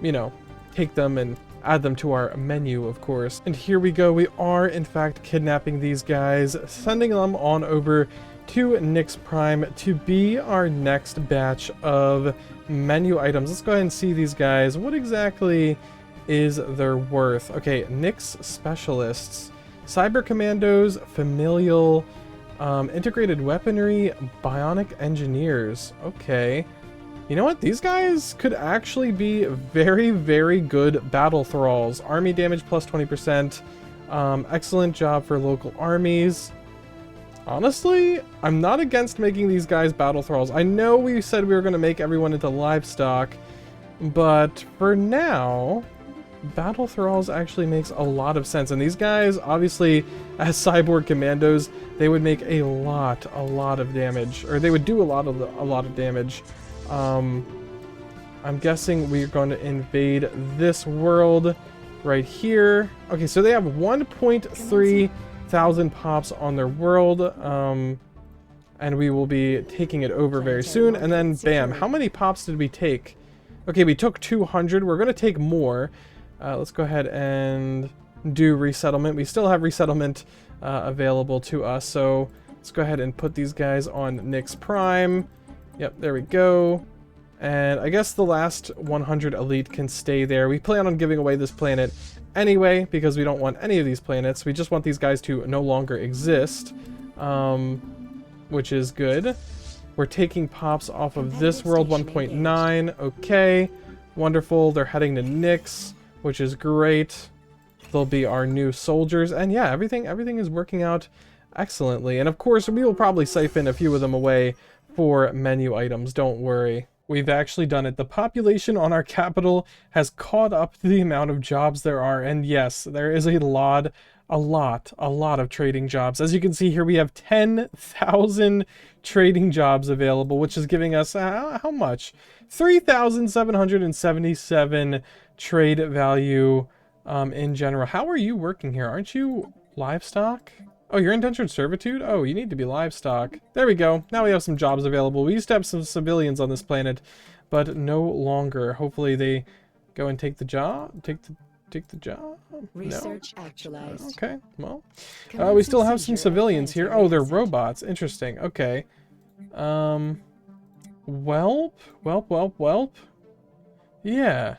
you know, take them and add them to our menu, of course. And here we go. We are, in fact, kidnapping these guys, sending them on over to Nyx Prime to be our next batch of menu items. Let's go ahead and see these guys. What exactly is their worth? Okay, Nyx Specialists, Cyber Commandos, Familial... integrated weaponry, bionic engineers. Okay. You know what? These guys could actually be very, very good battle thralls. Army damage plus 20%. Excellent job for local armies. Honestly, I'm not against making these guys battle thralls. I know we said we were going to make everyone into livestock, but for now... battle thralls actually makes a lot of sense, and these guys, obviously, as cyborg commandos, they would make a lot of damage, or they would do a lot of damage. I'm guessing we're going to invade this world right here. Okay, so they have 1.3 thousand pops on their world, and we will be taking it over very soon. And then, bam! How many pops did we take? Okay, we took 200. We're going to take more. Let's go ahead and do resettlement. We still have resettlement available to us, so let's go ahead and put these guys on Nyx Prime. Yep, there we go. And I guess the last 100 elite can stay there. We plan on giving away this planet anyway, because we don't want any of these planets. We just want these guys to no longer exist, which is good. We're taking pops off of this world, 1.9. Okay, wonderful. They're heading to Nyx, which is great. They'll be our new soldiers, and yeah, everything is working out excellently. And of course, we will probably siphon a few of them away for menu items, don't worry. We've actually done it. The population on our capital has caught up to the amount of jobs there are. And yes, there is a lot of trading jobs. As you can see here, we have 10,000 trading jobs available, which is giving us, how much? 3,777 trade value in general. How are you working here? Aren't you livestock? Oh, you're indentured servitude? Oh, you need to be livestock. There we go. Now we have some jobs available. We used to have some civilians on this planet, but no longer. Hopefully they go and take the job. Take the job? Research No? actualized. Okay, well. We still have some civilians here. Oh, they're robots. Interesting. Okay. Welp. Yeah.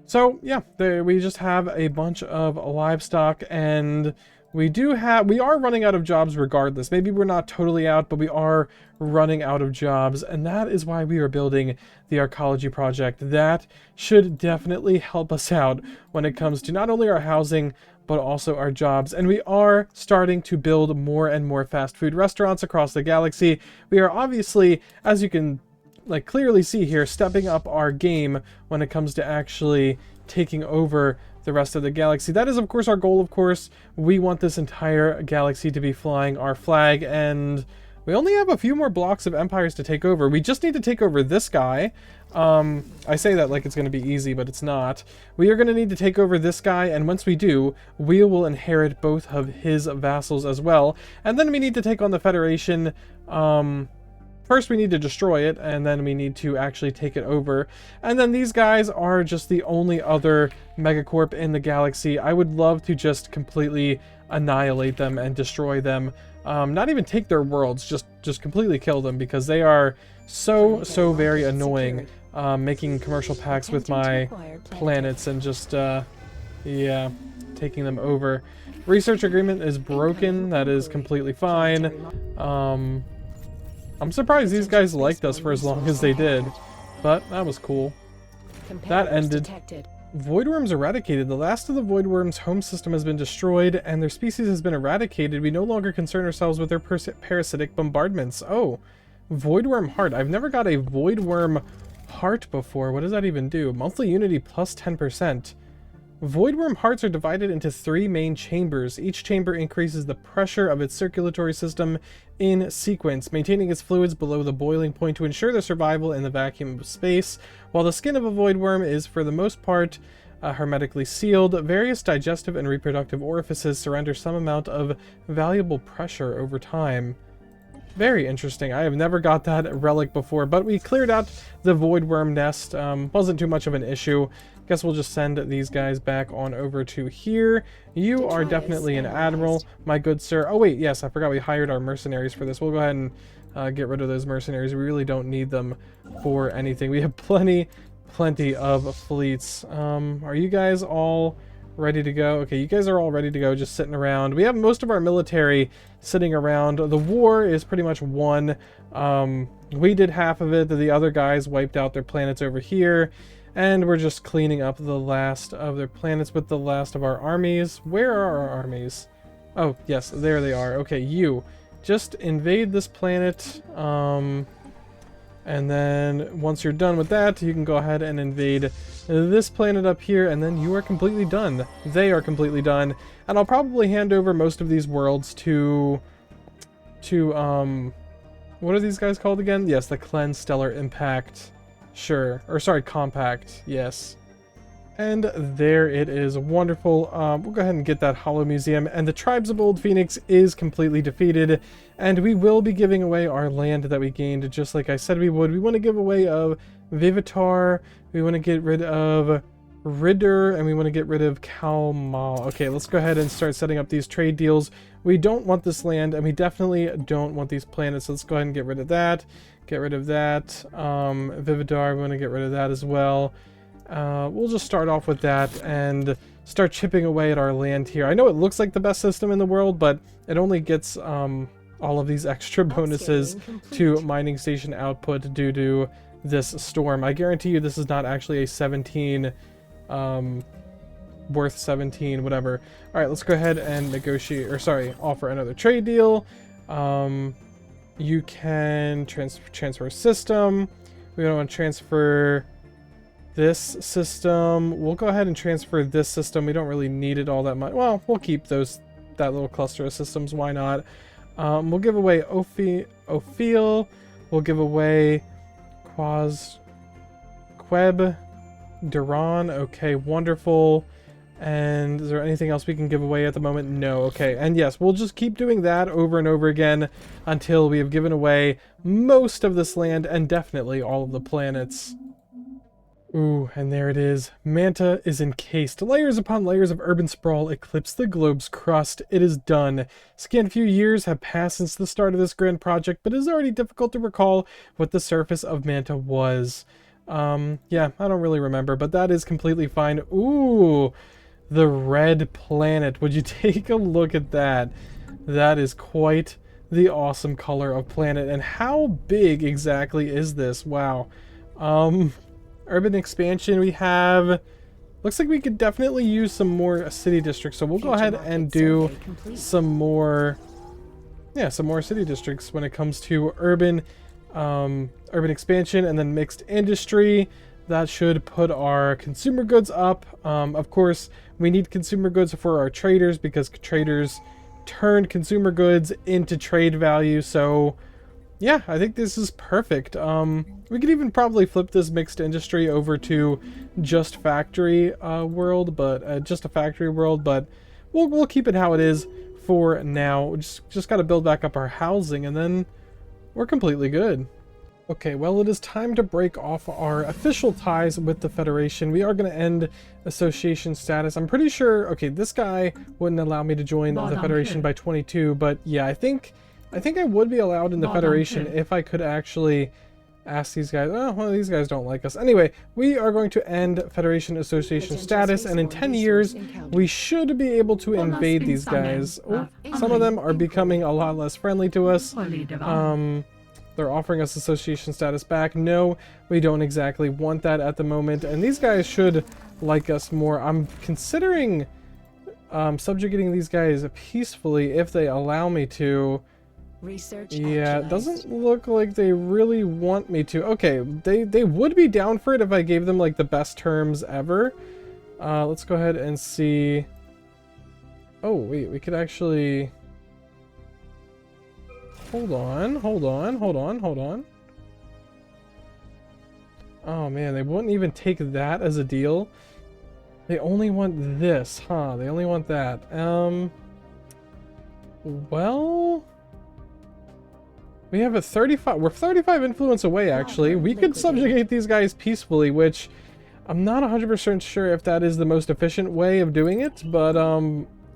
So, yeah, we just have a bunch of livestock, and we are running out of jobs regardless. Maybe we're not totally out, but we are running out of jobs, and that is why we are building the Arcology project. That should definitely help us out when it comes to not only our housing, but also our jobs. And we are starting to build more and more fast food restaurants across the galaxy. We are obviously, as you can clearly see here, stepping up our game when it comes to actually taking over the rest of the galaxy. That is, of course, our goal. Of course, we want this entire galaxy to be flying our flag, and we only have a few more blocks of empires to take over. We just need to take over this guy. I say that like it's going to be easy, but it's not. We are going to need to take over this guy, and once we do, we will inherit both of his vassals as well. And then we need to take on the Federation. First, we need to destroy it, and then we need to actually take it over. And then these guys are just the only other megacorp in the galaxy. I would love to just completely annihilate them and destroy them. Not even take their worlds, just completely kill them, because they are so very annoying. Making commercial pacts with my planets and just, yeah, taking them over. Research agreement is broken. That is completely fine. I'm surprised these guys liked us for as long as they did, but that was cool. That ended. Voidworms eradicated. The last of the Voidworms' home system has been destroyed, and their species has been eradicated. We no longer concern ourselves with their parasitic bombardments. Oh, Voidworm Heart. I've never got a Voidworm Heart before. What does that even do? Monthly Unity plus 10%. Voidworm hearts are divided into 3 main chambers. Each chamber increases the pressure of its circulatory system in sequence, maintaining its fluids below the boiling point to ensure their survival in the vacuum of space. While the skin of a voidworm is, for the most part, hermetically sealed, various digestive and reproductive orifices surrender some amount of valuable pressure over time. Very interesting. I have never got that relic before, but we cleared out the voidworm nest. Wasn't too much of an issue. Guess we'll just send these guys back on over to here. You are definitely an admiral, my good sir. Oh wait, yes, I forgot we hired our mercenaries for this. We'll go ahead and get rid of those mercenaries. We really don't need them for anything. We have plenty of fleets. Are you guys all ready to go? Okay, you guys are all ready to go, just sitting around. We have most of our military sitting around. The war is pretty much won. We did half of it. The other guys wiped out their planets over here. And we're just cleaning up the last of their planets with the last of our armies. Where are our armies? Oh, yes, there they are. Okay, you. Just invade this planet. And then once you're done with that, you can go ahead and invade this planet up here. And then you are completely done. They are completely done. And I'll probably hand over most of these worlds to what are these guys called again? Yes, the Cleanse Stellar Impact. Sure. Or sorry, Compact. Yes. And there it is. Wonderful. We'll go ahead and get that Holo Museum. And the Tribes of Old Phoenix is completely defeated. And we will be giving away our land that we gained, just like I said we would. We want to give away of Vivitar. We want to get rid of Ridder. And we want to get rid of Kalmal. Okay, let's go ahead and start setting up these trade deals. We don't want this land, and we definitely don't want these planets. So let's go ahead and get rid of that. Get rid of that. Vividar, we want to get rid of that as well. We'll just start off with that and start chipping away at our land here. I know it looks like the best system in the world, but it only gets all of these extra bonuses to mining station output due to this storm. I guarantee you this is not actually a 17 worth 17, whatever. All right, let's go ahead and negotiate, or sorry, offer another trade deal. You can transfer system. We don't want to transfer this system. We'll go ahead and transfer this system. We don't really need it all that much. Well, we'll keep that little cluster of systems. Why not? We'll give away Ophiel. We'll give away Queb Duran. Okay, wonderful. And is there anything else we can give away at the moment? No. Okay, and yes, we'll just keep doing that over and over again until we have given away most of this land and definitely all of the planets. Ooh, and there it is. Manta is encased. Layers upon layers of urban sprawl eclipse the globe's crust. It is done. Scant few years have passed since the start of this grand project, but it is already difficult to recall what the surface of Manta was. Yeah, I don't really remember, but that is completely fine. Ooh, the red planet. Would you take a look at that? That is quite the awesome color of planet. And how big exactly is this? Wow. Urban expansion we have. Looks like we could definitely use some more city districts. So we'll go ahead and do some more, yeah, some more city districts when it comes to urban expansion, and then mixed industry. That should put our consumer goods up. Of course, we need consumer goods for our traders because traders turn consumer goods into trade value. So yeah, I think this is perfect. We could even probably flip this mixed industry over to just factory world, but just a factory world. But we'll keep it how it is for now. We just got to build back up our housing, and then we're completely good. Okay, well, it is time to break off our official ties with the Federation. We are going to end association status. I'm pretty sure, okay, this guy wouldn't allow me to join the Federation by 22, but yeah, I think I would be allowed in the Federation if I could actually ask these guys. Oh, well, these guys don't like us. Anyway, we are going to end Federation Association status, and in 10 years, we should be able to invade these guys. Oh, some of them are becoming a lot less friendly to us. They're offering us association status back. No, we don't exactly want that at the moment, and these guys should like us more. I'm considering subjugating these guys peacefully if they allow me to. Yeah, it doesn't look like they really want me to. Okay, they would be down for it if I gave them like the best terms ever. Let's go ahead and see. Oh wait, we could actually. Hold on. Oh man, they wouldn't even take that as a deal. They only want this, huh? They only want that. Well, we have a 35. We're 35 influence away, actually. We could subjugate these guys peacefully, which I'm not 100% sure if that is the most efficient way of doing it, but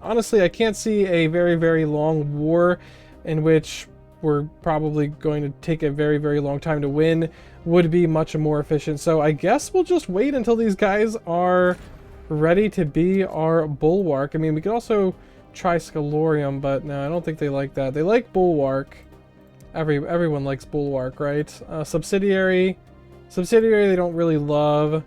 honestly, I can't see a very, very long war in which we're probably going to take a very, very long time to win would be much more efficient. So I guess we'll just wait until these guys are ready to be our bulwark. I mean, we could also try Scalorium, but no, I don't think they like that. They like bulwark. Everyone likes bulwark, right? Subsidiary they don't really love.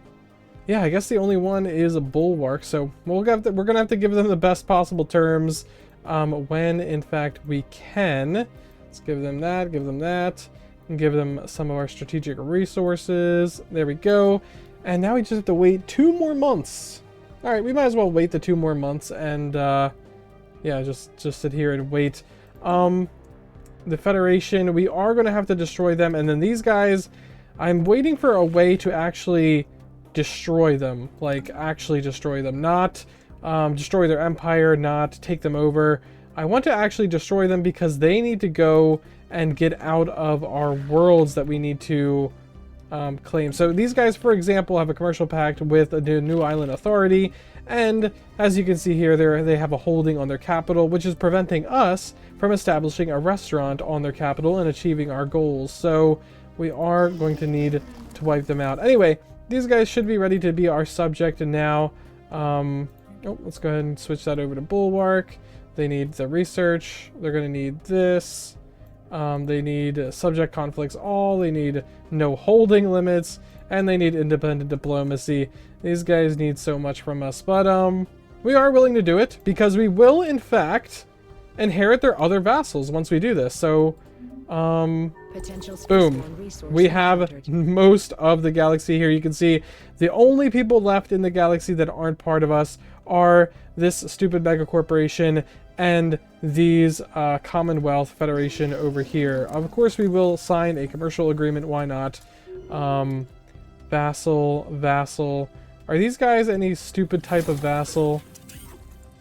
Yeah, I guess the only one is a bulwark. So we're gonna have to give them the best possible terms when in fact we can. Let's give them that, and give them some of our strategic resources. There we go. And now we just have to wait 2 more months. All right, we might as well wait the 2 more months and yeah, just sit here and wait. The Federation, we are going to have to destroy them, and then these guys, I'm waiting for a way to actually destroy them, like actually destroy them, not destroy their empire, not take them over. I want to actually destroy them because they need to go and get out of our worlds that we need to claim. So these guys, for example, have a commercial pact with the New Island Authority, and as you can see here, they have a holding on their capital, which is preventing us from establishing a restaurant on their capital and achieving our goals. So we are going to need to wipe them out. Anyway, these guys should be ready to be our subject now. Oh, let's go ahead and switch that over to Bulwark. They need the research. They're going to need this. They need subject conflicts all. They need no holding limits. and they need independent diplomacy. These guys need so much from us, but we are willing to do it because we will, in fact, inherit their other vassals once we do this. So, boom. We have most of the galaxy here. You can see the only people left in the galaxy that aren't part of us are this stupid mega corporation and these Commonwealth Federation over here. Of course, we will sign a commercial agreement. Why not? Vassal. Are these guys any stupid type of vassal?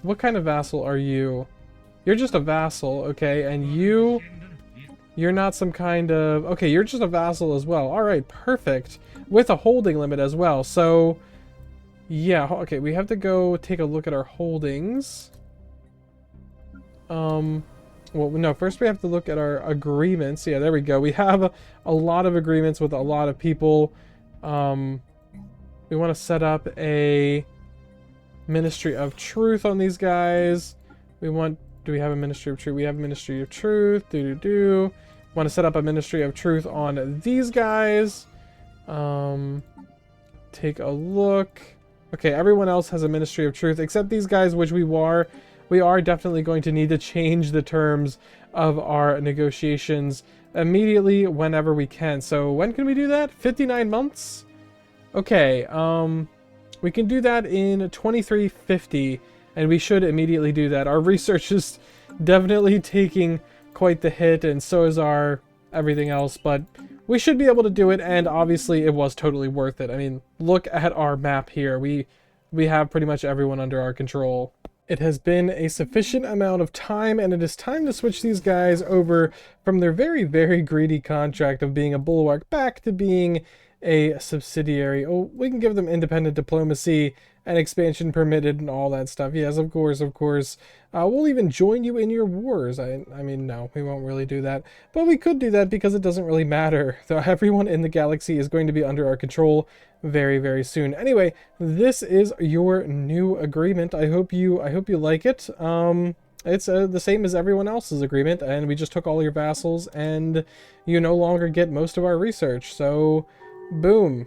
What kind of vassal are you? You're just a vassal, okay? And you're not some kind of... Okay, you're just a vassal as well. Alright, perfect. With a holding limit as well. So, yeah, okay, we have to go take a look at our holdings. Well, no, first we have to look at our agreements. Yeah, there we go. We have a lot of agreements with a lot of people. We want to set up a Ministry of Truth on these guys. We want... Do we have a Ministry of Truth? We have a Ministry of Truth. Want to set up a Ministry of Truth on these guys. Take a look. Okay, everyone else has a Ministry of Truth except these guys, which we are definitely going to need to change the terms of our negotiations immediately whenever we can. So when can we do that? 59 months? Okay, we can do that in 2350, and we should immediately do that. Our research is definitely taking quite the hit, and so is our everything else, but we should be able to do it, and obviously it was totally worth it. I mean, look at our map here. We have pretty much everyone under our control. It has been a sufficient amount of time, and it is time to switch these guys over from their very, very greedy contract of being a bulwark back to being a subsidiary. Oh, we can give them independent diplomacy and expansion permitted and all that stuff. Yes, of course. We'll even join you in your wars. I mean, no, we won't really do that. But we could do that because it doesn't really matter. Though everyone in the galaxy is going to be under our control very, very soon. Anyway, this is your new agreement. I hope you like it. It's the same as everyone else's agreement, and we just took all your vassals, and you no longer get most of our research. So, boom.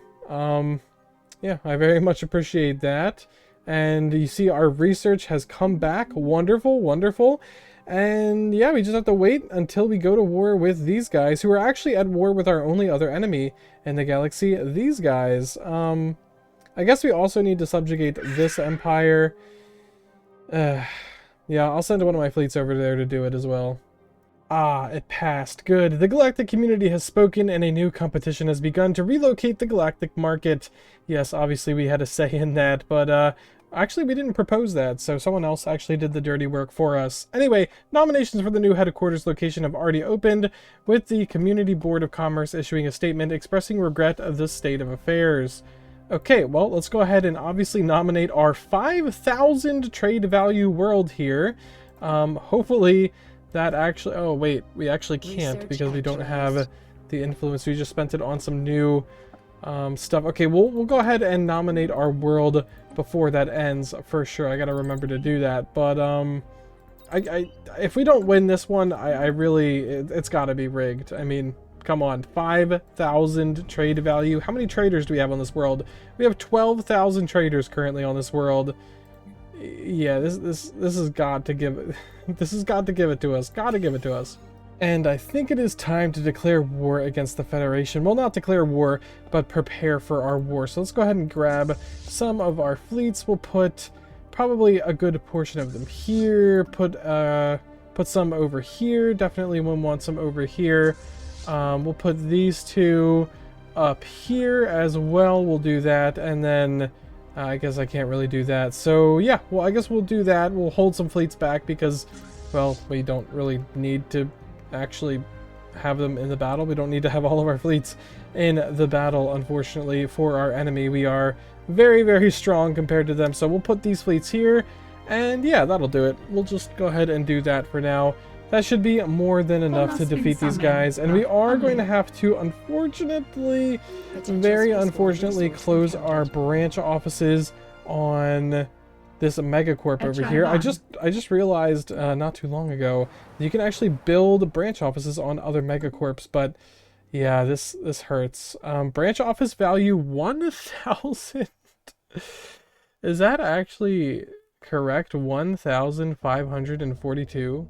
Yeah, I very much appreciate that. And you see our research has come back. Wonderful. And yeah, we just have to wait until we go to war with these guys, who are actually at war with our only other enemy in the galaxy, these guys. I guess we also need to subjugate this empire. Yeah, I'll send one of my fleets over there to do it as well. Ah, it passed. Good. The galactic community has spoken and a new competition has begun to relocate the galactic market. Yes, obviously we had a say in that, but actually we didn't propose that, so someone else actually did the dirty work for us. Anyway, nominations for the new headquarters location have already opened, with the Community Board of Commerce issuing a statement expressing regret of the state of affairs. Okay, well, let's go ahead and obviously nominate our 5,000 trade value world here. Hopefully that actually... Oh, wait, we actually can't because we don't have the influence. We just spent it on some new stuff. Okay, we'll go ahead and nominate our world before that ends for sure. I gotta remember to do that. But if we don't win this one, I really... It's gotta be rigged. I mean, come on, 5,000 trade value. How many traders do we have on this world? We have 12,000 traders currently on this world. Yeah, this has got to give it. This has got to give it to us. Got to give it to us. And I think it is time to declare war against the Federation. Well, not declare war, but prepare for our war. So let's go ahead and grab some of our fleets. We'll put probably a good portion of them here. Put some over here. Definitely we'll want some over here. We'll put these two up here as well. We'll do that, and then I guess I can't really do that. So yeah, well, I guess we'll do that. We'll hold some fleets back because, well, we don't really need to actually have them in the battle. We don't need to have all of our fleets in the battle, unfortunately, for our enemy. We are very, very strong compared to them. So we'll put these fleets here, and yeah, that'll do it. We'll just go ahead and do that for now. That should be more than enough to defeat these guys, and we are going to have to, unfortunately, very unfortunately, close our branch offices on this megacorp over here. I just realized not too long ago you can actually build branch offices on other megacorps, but Yeah, this hurts. Branch office value 1,000. Is that actually correct? 1,542?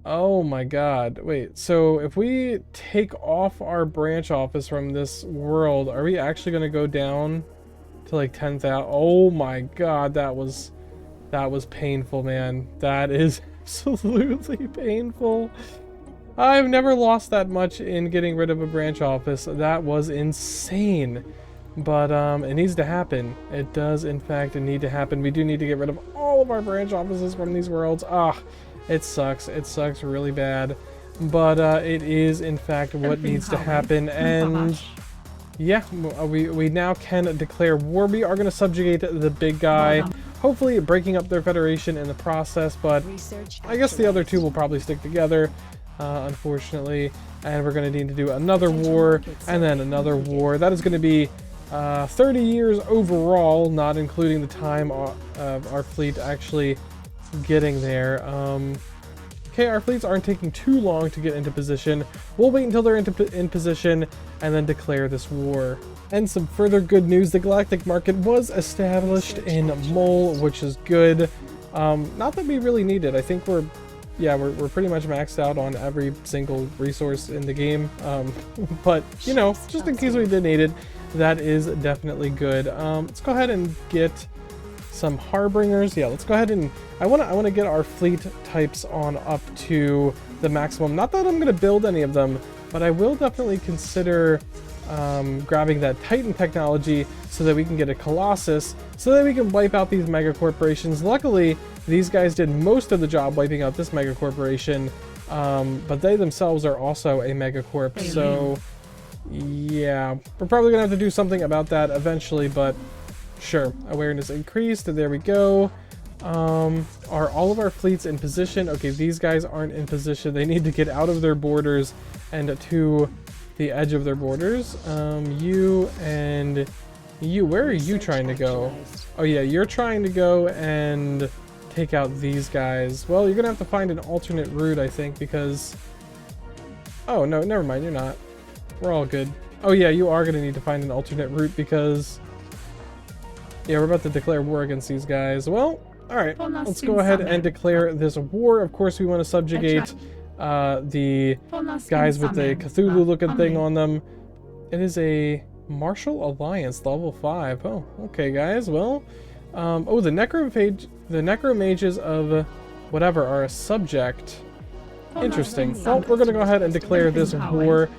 Oh my god. Wait, so if we take off our branch office from this world, are we actually going to go down to like 10,000? Oh my god, that was painful, man. That is absolutely painful. I've never lost that much in getting rid of a branch office. That was insane. But it needs to happen. It does in fact need to happen. We do need to get rid of all of our branch offices from these worlds. It sucks. It sucks really bad. But it is in fact what needs to happen. And yeah, we now can declare war. We are going to subjugate the big guy. Hopefully breaking up their federation in the process. But I guess the other two will probably stick together. Unfortunately, and we're going to need to do another war and then another war. That is going to be 30 years overall, not including the time of our fleet actually getting there. Okay, our fleets aren't taking too long to get into position. We'll wait until they're in position and then declare this war. And some further good news, the galactic market was established in Mole, which is good. Not that we really need it. I think we're pretty much maxed out on every single resource in the game. But, you know, just in case we did need it, that is definitely good. Let's go ahead and get some harbingers. Yeah, let's go ahead and I want to get our fleet types on up to the maximum. Not that I'm going to build any of them, but I will definitely consider grabbing that Titan technology so that we can get a Colossus, so that we can wipe out these mega corporations. Luckily, these guys did most of the job wiping out this mega corporation, but they themselves are also a megacorp, so yeah, we're probably gonna have to do something about that eventually, but sure. Awareness increased, and there we go. Are all of our fleets in position? Okay, these guys aren't in position. They need to get out of their borders and to the edge of their borders. You and you, where are you trying to go? Oh yeah, you're trying to go and take out these guys. Well, you're gonna have to find an alternate route, I think, because... Oh, no, never mind, you're not. We're all good. Oh yeah, you are gonna need to find an alternate route because... Yeah, we're about to declare war against these guys. Well, alright, let's go ahead and declare this war. Of course, we want to subjugate the guys with the Cthulhu-looking thing on them. It is a Martial Alliance, level 5. Oh, okay, guys, well... oh, the necromages of whatever are a subject. Interesting. Well, we're gonna go ahead and declare this war.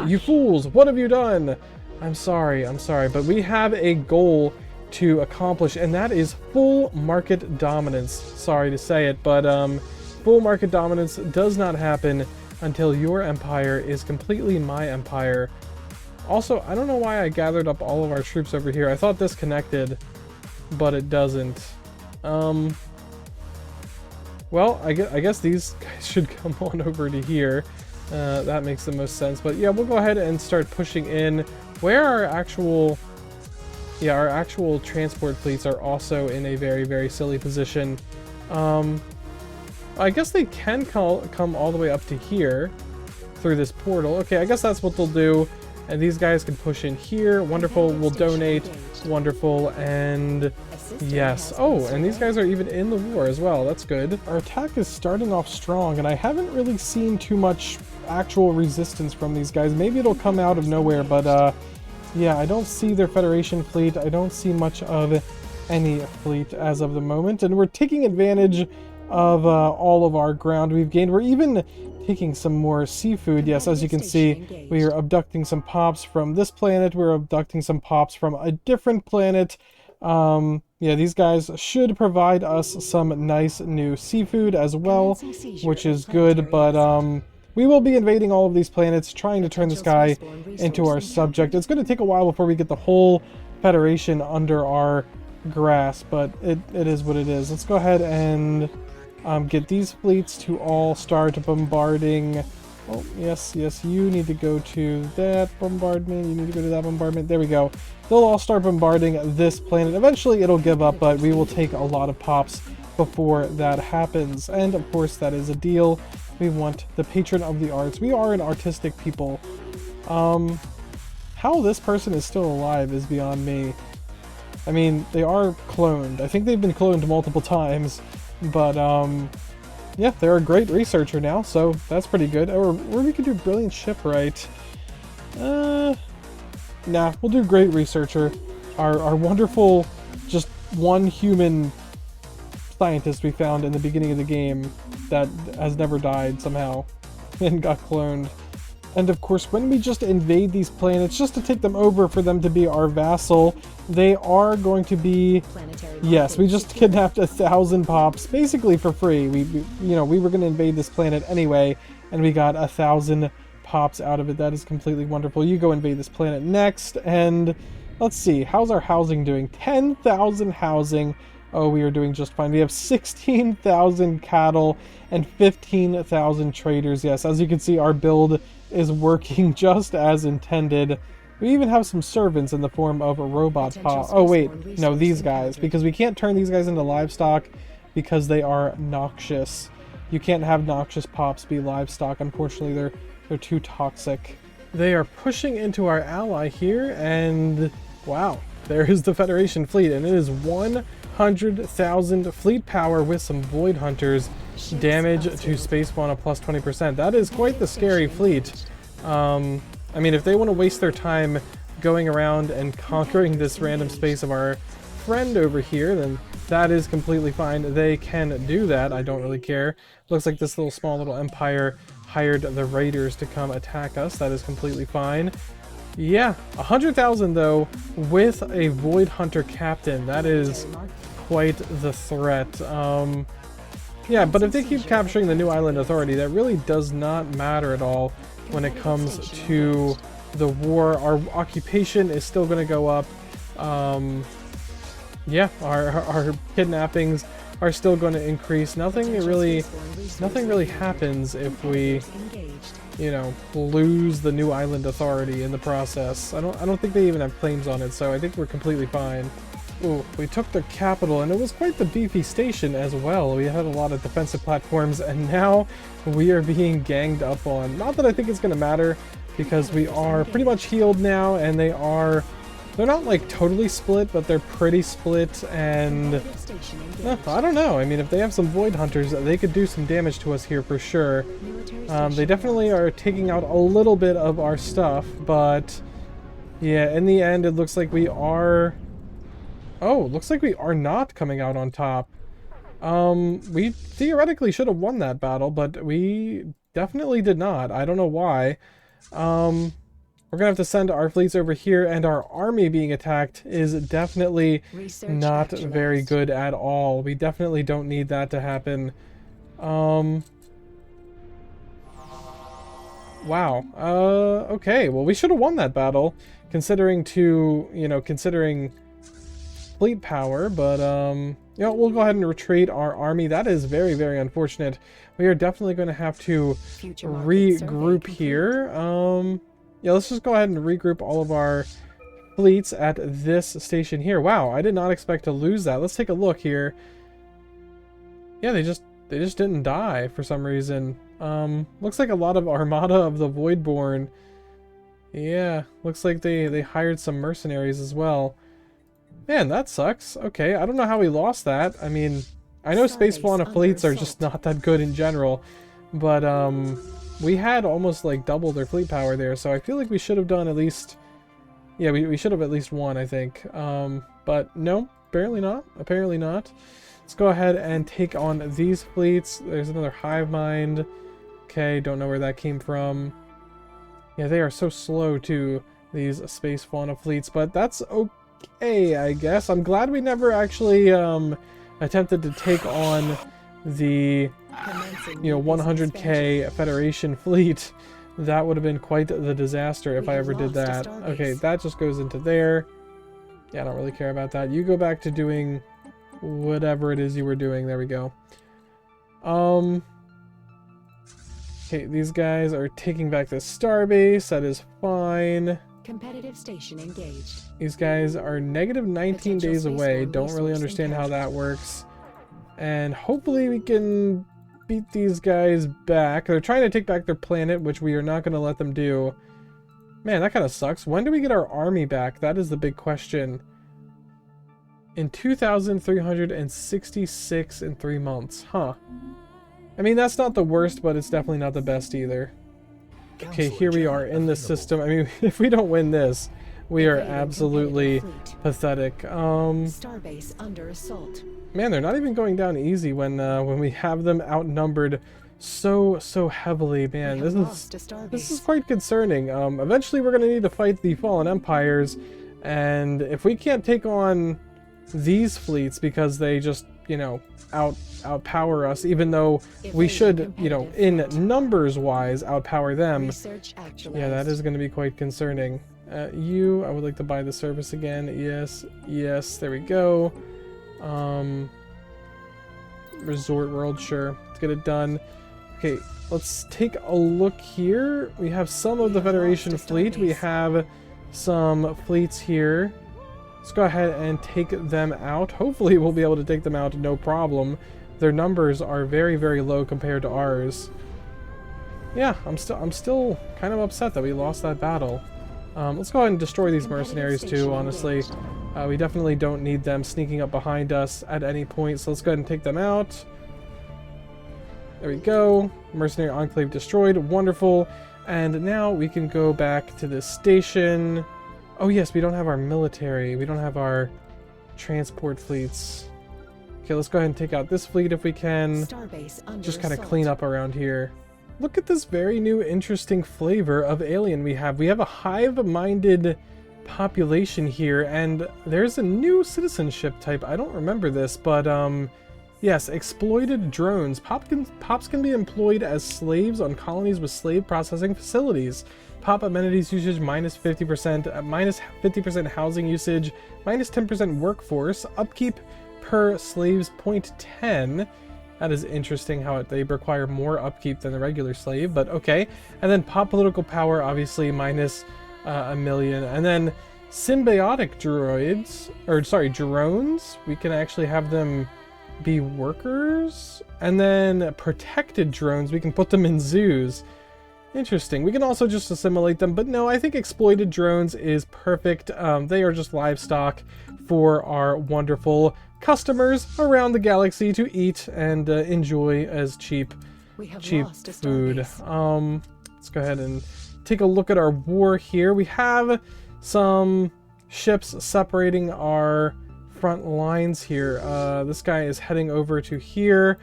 You fools, what have you done? I'm sorry, but we have a goal to accomplish, and that is full market dominance. Sorry to say it, but full market dominance does not happen until your empire is completely my empire. Also, I don't know why I gathered up all of our troops over here. I thought this connected, but it doesn't. Well, I guess these guys should come on over to here. That makes the most sense. But yeah, we'll go ahead and start pushing in. Where our actual... Yeah, our actual transport fleets are also in a very, very silly position. I guess they can come all the way up to here through this portal. Okay, I guess that's what they'll do. And these guys can push in here. Wonderful. We'll donate. Wonderful. And yes. Oh, and these guys are even in the war as well. That's good. Our attack is starting off strong, and I haven't really seen too much actual resistance from these guys. Maybe it'll come out of nowhere, but yeah, I don't see their Federation fleet. I don't see much of any fleet as of the moment, and we're taking advantage of all of our ground we've gained. We're even taking some more seafood. Yes, as you can see, we are abducting some pops from this planet. We're abducting some pops from a different planet. Yeah, these guys should provide us some nice new seafood as well, which is good, but we will be invading all of these planets, trying to turn this guy into our subject. It's going to take a while before we get the whole Federation under our grasp, but it is what it is. Let's go ahead and get these fleets to all start bombarding. Oh, yes, you need to go to that bombardment. You need to go to that bombardment. There we go. They'll all start bombarding this planet. Eventually, it'll give up, but we will take a lot of pops before that happens. And, of course, that is a deal. We want the patron of the arts. We are an artistic people. How this person is still alive is beyond me. I mean, they are cloned. I think they've been cloned multiple times, but yeah, they're a great researcher now, so that's pretty good. Or we could do brilliant shipwright. Nah, we'll do great researcher. Our wonderful, just one human scientist we found in the beginning of the game that has never died somehow and got cloned. And of course, when we just invade these planets just to take them over for them to be our vassal, they are going to be... Yes, we just kidnapped 1,000 pops, basically for free. We were going to invade this planet anyway, and we got 1,000 pops out of it. That is completely wonderful. You go invade this planet next, and let's see, how's our housing doing? 10,000 housing. Oh, we are doing just fine. We have 16,000 cattle and 15,000 traders. Yes, as you can see, our build is working just as intended. We even have some servants in the form of a robot pop. Oh wait, no, these guys, because we can't turn these guys into livestock because they are noxious. You can't have noxious pops be livestock. Unfortunately, they're too toxic. They are pushing into our ally here, and wow, there is the Federation fleet, and it is 100,000 fleet power with some Void Hunters. Damage to space fauna plus 20%. That is quite the scary fleet. I mean, if they want to waste their time going around and conquering this random space of our friend over here, then that is completely fine. They can do that. I don't really care. Looks like this small little empire hired the raiders to come attack us. That is completely fine. Yeah, 100,000 though with a Void Hunter captain. That is quite the threat. Yeah, but if they keep capturing the New Island Authority, that really does not matter at all when it comes to the war. Our occupation is still going to go up. Yeah, our kidnappings are still going to increase. Nothing really happens if we, lose the New Island Authority in the process. I don't think they even have claims on it, so I think we're completely fine. Ooh, we took their capital, and it was quite the beefy station as well. We had a lot of defensive platforms, and now we are being ganged up on. Not that I think it's going to matter, because we are pretty much healed now, and they're not like totally split, but they're pretty split, and I don't know. I mean, if they have some Void Hunters, they could do some damage to us here for sure. They definitely are taking out a little bit of our stuff, but yeah, in the end, it looks like we are... Oh, looks like we are not coming out on top. We theoretically should have won that battle, but we definitely did not. I don't know why. We're gonna have to send our fleets over here, and our army being attacked is definitely not very good at all. We definitely don't need that to happen. Wow. Okay, well, we should have won that battle, considering fleet power, but we'll go ahead and retreat our army. That is very, very unfortunate. We are definitely going to have to regroup here. Yeah, let's just go ahead and regroup all of our fleets at this station here. Wow, I did not expect to lose that. Let's take a look here. Yeah, they just didn't die for some reason. Looks like a lot of armada of the Voidborn. Yeah, looks like they hired some mercenaries as well. Man, that sucks. Okay, I don't know how we lost that. I mean, I know space fauna fleets are just not that good in general, but we had almost like double their fleet power there, so I feel like we should have done at least... Yeah, we should have at least won, I think. But no, apparently not. Apparently not. Let's go ahead and take on these fleets. There's another hive mind. Okay, don't know where that came from. Yeah, they are so slow too, these space fauna fleets, but that's okay, I guess. I'm glad we never actually attempted to take on the 100k Federation fleet. That would have been quite the disaster if I ever did that. Okay, that just goes into there. Yeah, I don't really care about that. You go back to doing whatever it is you were doing. There we go. Okay, these guys are taking back the starbase. That is fine. Competitive station engaged. These guys are negative 19 days away. Don't really understand how that works. And hopefully we can beat these guys back. They're trying to take back their planet, which we are not going to let them do. Man, that kind of sucks. When do we get our army back? That is the big question. In 2,366 in 3 months. Huh. I mean, that's not the worst, but it's definitely not the best either. Okay, here we are in the system. I mean, if we don't win this, we are absolutely pathetic. Starbase under assault. Man, they're not even going down easy when we have them outnumbered so heavily. Man, this is quite concerning. Eventually we're going to need to fight the fallen empires, and if we can't take on these fleets because they just, you know, outpower us, even though we should, you know, in numbers wise outpower them. Yeah, that is going to be quite concerning. I would like to buy the service again. Yes, there we go. Resort World, sure. Let's get it done. Okay, let's take a look here. We have some of the Federation fleet. We have some fleets here. Let's go ahead and take them out. Hopefully we'll be able to take them out no problem. Their numbers are very low compared to ours. Yeah, I'm still kind of upset that we lost that battle. Let's go ahead and destroy these mercenaries too, honestly. We definitely don't need them sneaking up behind us at any point, so let's go ahead and take them out. There we go. Mercenary Enclave destroyed. Wonderful. And now we can go back to this station. Oh yes, we don't have our military. We don't have our transport fleets. Okay, let's go ahead and take out this fleet if we can. Just kind of clean up around here. Look at this very new interesting flavor of alien we have. We have a hive-minded population here, and there's a new citizenship type. I don't remember this, but yes, exploited drones. Pops can be employed as slaves on colonies with slave processing facilities. Pop amenities usage minus 50%, minus 50% housing usage, minus 10% workforce, upkeep per slaves 0.10. That is interesting how they require more upkeep than the regular slave, but okay. And then pop political power, obviously, minus 1 million. And then symbiotic droids, or sorry, drones, we can actually have them be workers. And then protected drones, we can put them in zoos. Interesting. We can also just assimilate them, but no, I think exploited drones is perfect. They are just livestock for our wonderful customers around the galaxy to eat and enjoy as cheap food. Let's go ahead and take a look at our war here. We have some ships separating our front lines here. This guy is heading over to here.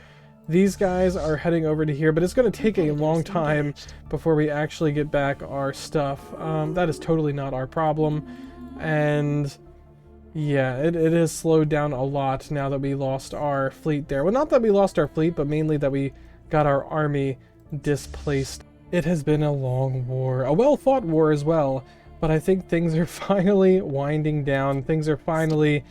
These guys are heading over to here, but it's going to take a long time before we actually get back our stuff. That is totally not our problem. And yeah, it has slowed down a lot now that we lost our fleet there. Well, not that we lost our fleet, but mainly that we got our army displaced. It has been a long war, a well-fought war as well, but I think things are finally winding down. Things are finally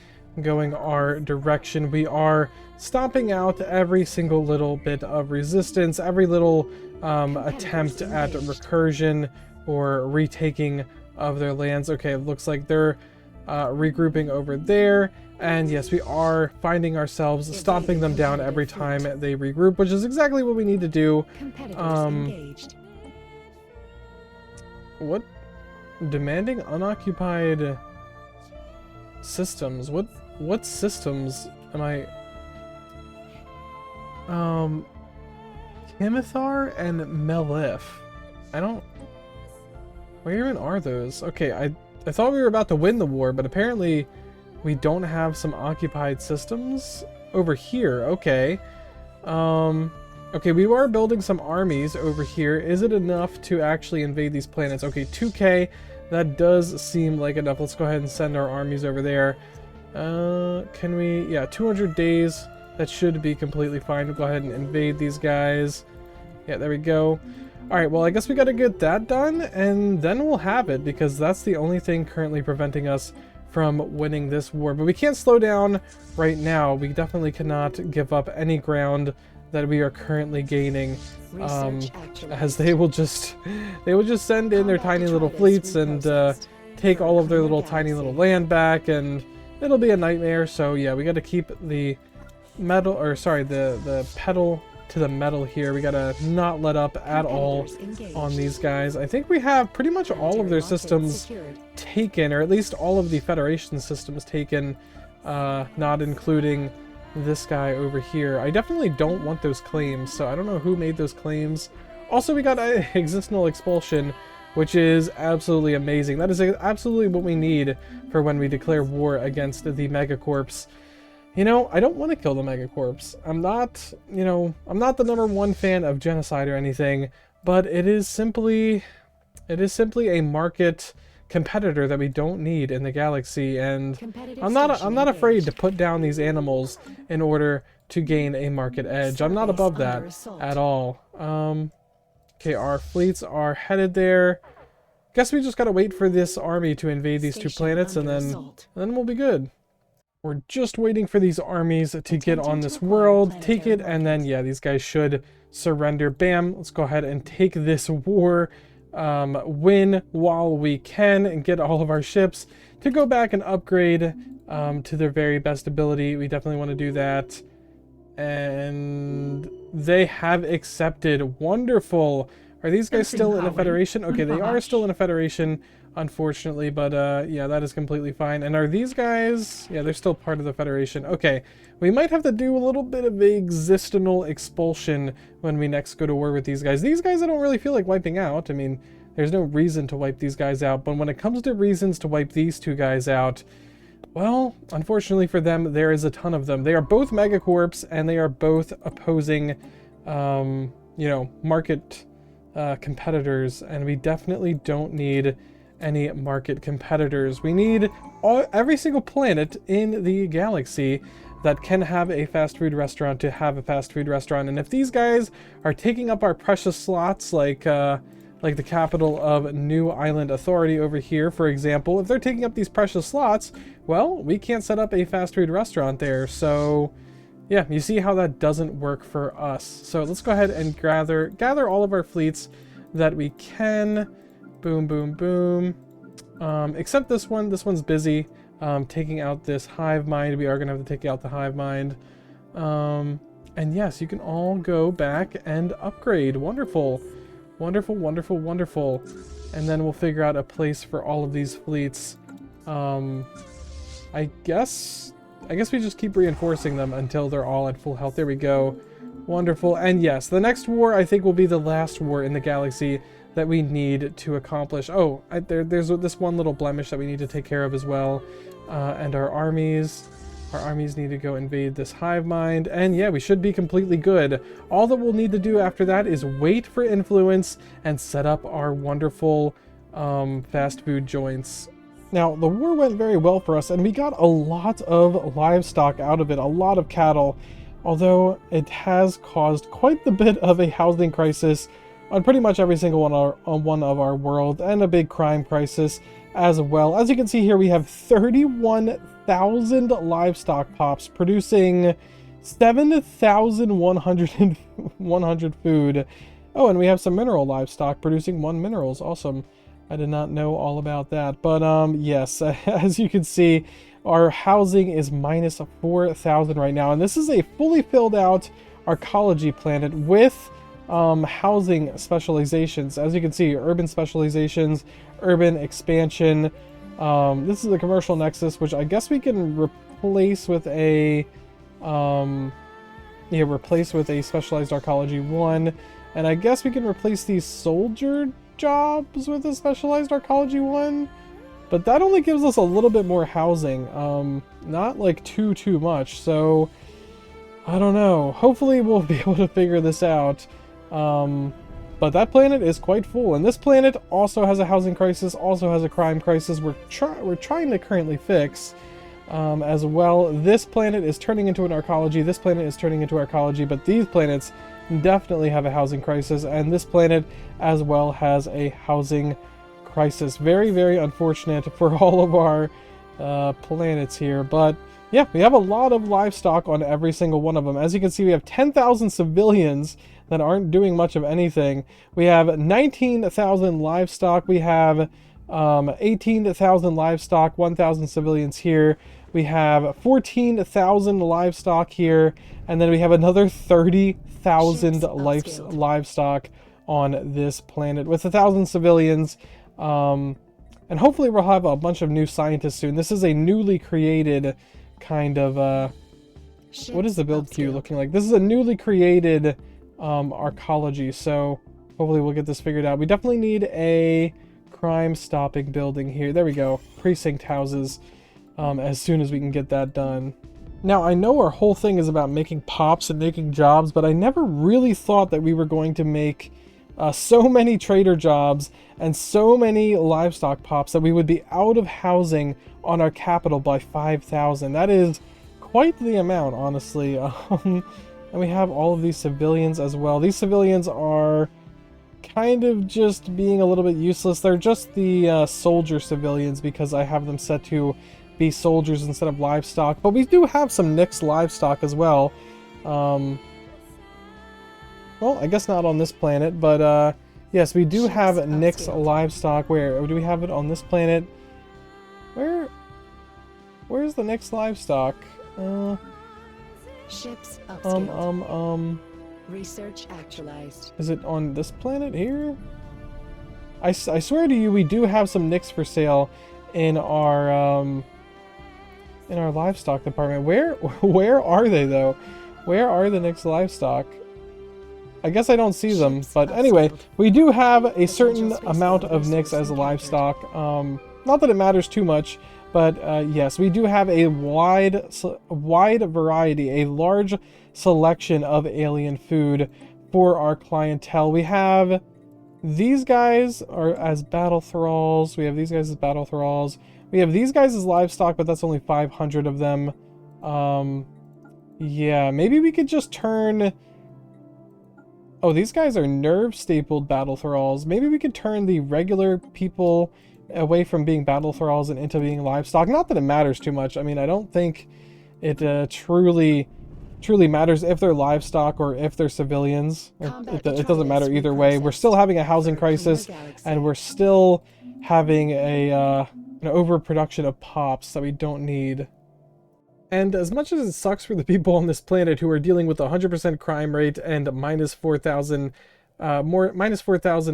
going our direction. We are stomping out every single little bit of resistance, every little attempt at recursion or retaking of their lands. Okay, it looks like they're regrouping over there, and yes, we are finding ourselves stomping them down every time they regroup, which is exactly what we need to do. What? Demanding unoccupied systems. What systems am I? Kimithar and Melif. I don't. Where even are those? Okay, I thought we were about to win the war, but apparently we don't have some occupied systems over here. Okay. Okay, we are building some armies over here. Is it enough to actually invade these planets? Okay, 2K. That does seem like enough. Let's go ahead and send our armies over there. Can we? Yeah, 200 days. That should be completely fine. We'll go ahead and invade these guys. Yeah, there we go. Alright, well, I guess we gotta get that done, and then we'll have it, because that's the only thing currently preventing us from winning this war. But we can't slow down right now. We definitely cannot give up any ground that we are currently gaining, as they will just send in their tiny little fleets and take all of their little tiny little land back, and it'll be a nightmare. So yeah, we got to keep the metal, or sorry, the pedal to the metal here. We gotta not let up at all on these guys. I think we have pretty much all of their systems taken, or at least all of the Federation systems taken, not including this guy over here. I definitely don't want those claims, so I don't know who made those claims. Also, we got existential expulsion, which is absolutely amazing. That is absolutely what we need for when we declare war against the Megacorps. You know, I don't want to kill the Megacorps. I'm not, you know, I'm not the #1 fan of genocide or anything, but it is simply a market competitor that we don't need in the galaxy, and I'm not afraid to put down these animals in order to gain a market edge. I'm not above that at all. Okay, our fleets are headed there. Guess we just gotta wait for this army to invade these two planets, and then we'll be good. We're just waiting for these armies to get on this world, take it, and then, yeah, these guys should surrender. Bam, let's go ahead and take this war, win while we can, and get all of our ships to go back and upgrade to their very best ability. We definitely want to do that. And they have accepted. Wonderful. Are these guys still in a federation? Okay, they are still in a federation, unfortunately, but yeah, that is completely fine. And are these guys? Yeah, they're still part of the federation. Okay, we might have to do a little bit of existential expulsion when we next go to war with these guys. These guys I don't really feel like wiping out. I mean, there's no reason to wipe these guys out, but when it comes to reasons to wipe these two guys out, well, unfortunately for them, there is a ton of them. They are both Megacorps, and they are both opposing, you know, market competitors, and we definitely don't need any market competitors. We need every single planet in the galaxy that can have a fast food restaurant to have a fast food restaurant. And if these guys are taking up our precious slots, like the capital of New Island Authority over here, for example, if they're taking up these precious slots, well, we can't set up a fast food restaurant there. So yeah, you see how that doesn't work for us. So let's go ahead and gather all of our fleets that we can. Boom, boom, boom. Except this one. This one's busy taking out this hive mind. We are going to have to take out the hive mind. And yes, you can all go back and upgrade. Wonderful. Wonderful, wonderful, wonderful. And then we'll figure out a place for all of these fleets. I guess we just keep reinforcing them until they're all at full health. There we go. Wonderful. And yes, the next war I think will be the last war in the galaxy that we need to accomplish. Oh, there's this one little blemish that we need to take care of as well. And our armies need to go invade this hive mind. And yeah, we should be completely good. All that we'll need to do after that is wait for influence and set up our wonderful fast food joints. Now, the war went very well for us, and we got a lot of livestock out of it, a lot of cattle, although it has caused quite the bit of a housing crisis on pretty much every single one of our world, and a big crime crisis as well. As you can see here, we have 31,000 livestock pops producing 7,100 food. Oh, and we have some mineral livestock producing 1 minerals. Awesome. I did not know all about that. But yes, as you can see, our housing is minus 4,000 right now. And this is a fully filled out arcology planet with housing specializations. As you can see, urban specializations, urban expansion. This is the commercial nexus, which I guess we can replace with a specialized arcology 1. And I guess we can replace these soldier jobs with a specialized arcology 1, but that only gives us a little bit more housing, not like too much. So I don't know, hopefully we'll be able to figure this out. But that planet is quite full, and this planet also has a housing crisis, also has a crime crisis we're trying to currently fix as well. This planet is turning into an arcology, this planet is turning into arcology, but these planets definitely have a housing crisis, and this planet as well has a housing crisis. Very, very unfortunate for all of our planets here, but yeah, we have a lot of livestock on every single one of them. As you can see, we have 10,000 civilians that aren't doing much of anything. We have 19,000 livestock. We have 18,000 livestock, 1,000 civilians here. We have 14,000 livestock here, and then we have another 30,000 livestock on this planet with 1,000 civilians. And hopefully we'll have a bunch of new scientists soon. This is a newly created kind of, what is the build queue looking like? This is a newly created arcology, so hopefully we'll get this figured out. We definitely need a crime stopping building here. There we go. Precinct houses, as soon as we can get that done. Now, I know our whole thing is about making pops and making jobs, but I never really thought that we were going to make so many trader jobs and so many livestock pops that we would be out of housing on our capital by 5,000. That is quite the amount, honestly. And we have all of these civilians as well. These civilians are kind of just being a little bit useless. They're just the soldier civilians because I have them set to be soldiers instead of livestock. But we do have some Nyx livestock as well. Well, I guess not on this planet, but yes, we do have Nyx livestock. Where do we have it on this planet? Where's the Nyx livestock? Ships upscaled. Research actualized. Is it on this planet here? I swear to you, we do have some Nyx for sale in our livestock department. Where are they though? Where are the Nyx livestock? I guess I don't see them, but anyway, we do have a certain amount of Nyx as livestock. Not that it matters too much, but yes, we do have a wide variety, a large selection of alien food for our clientele. We have these guys are as battle thralls. We have these guys as battle thralls. We have these guys as livestock, but that's only 500 of them. Yeah, maybe we could just turn... Oh, these guys are nerve-stapled battle thralls. Maybe we could turn the regular people away from being battle thralls and into being livestock. Not that it matters too much. I mean, I don't think it truly matters if they're livestock or if they're civilians. It doesn't matter either way. We're still having a housing crisis, and we're still having an overproduction of pops that we don't need. And as much as it sucks for the people on this planet who are dealing with a 100% crime rate and minus 4,000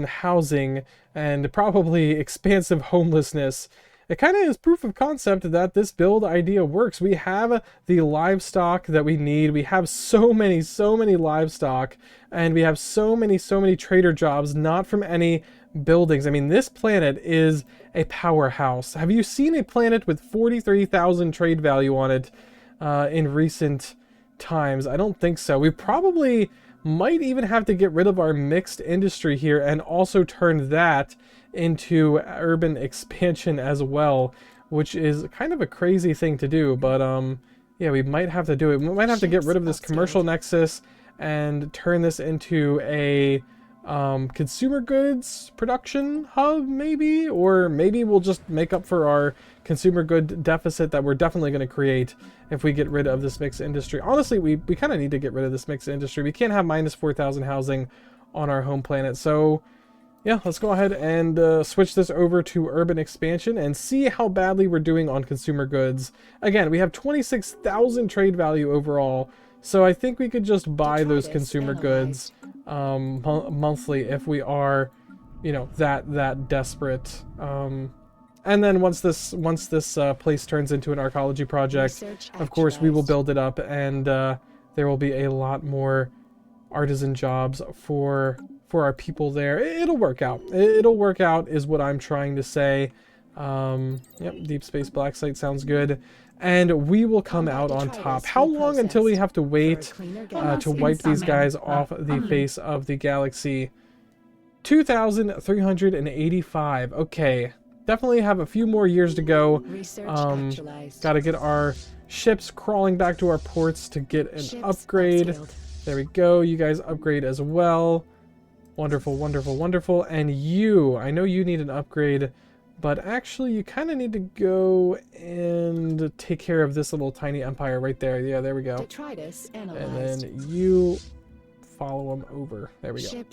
housing and probably expansive homelessness, it kind of is proof of concept that this build idea works. We have the livestock that we need. We have so many livestock, and we have so many trader jobs, not from any buildings. I mean, this planet is a powerhouse. Have you seen a planet with 43,000 trade value on it in recent times? I don't think so. We probably might even have to get rid of our mixed industry here and also turn that into urban expansion as well, which is kind of a crazy thing to do, but yeah, we might have to do it. We might have to get rid of this commercial nexus and turn this into a consumer goods production hub, maybe, or maybe we'll just make up for our consumer good deficit that we're definitely going to create if we get rid of this mixed industry. Honestly, we kind of need to get rid of this mixed industry. We can't have minus 4,000 housing on our home planet. So yeah, let's go ahead and switch this over to urban expansion and see how badly we're doing on consumer goods. Again, we have 26,000 trade value overall, so I think we could just buy those consumer goods monthly if we are, you know, that desperate. And then once this place turns into an arcology project, of course we will build it up, and there will be a lot more artisan jobs for our people there. It'll work out. It'll work out is what I'm trying to say. Yep, Deep Space Black Site sounds good. And we will come out on top. How long until we have to wait to wipe these guys off the face of the galaxy? 2,385. Okay. Definitely have a few more years to go. Gotta get our ships crawling back to our ports to get an upgrade. There we go. You guys upgrade as well. Wonderful, wonderful, wonderful. And you, I know you need an upgrade, but actually you kind of need to go and take care of this little tiny empire right there. Yeah, there we go. And then you follow them over. There we go.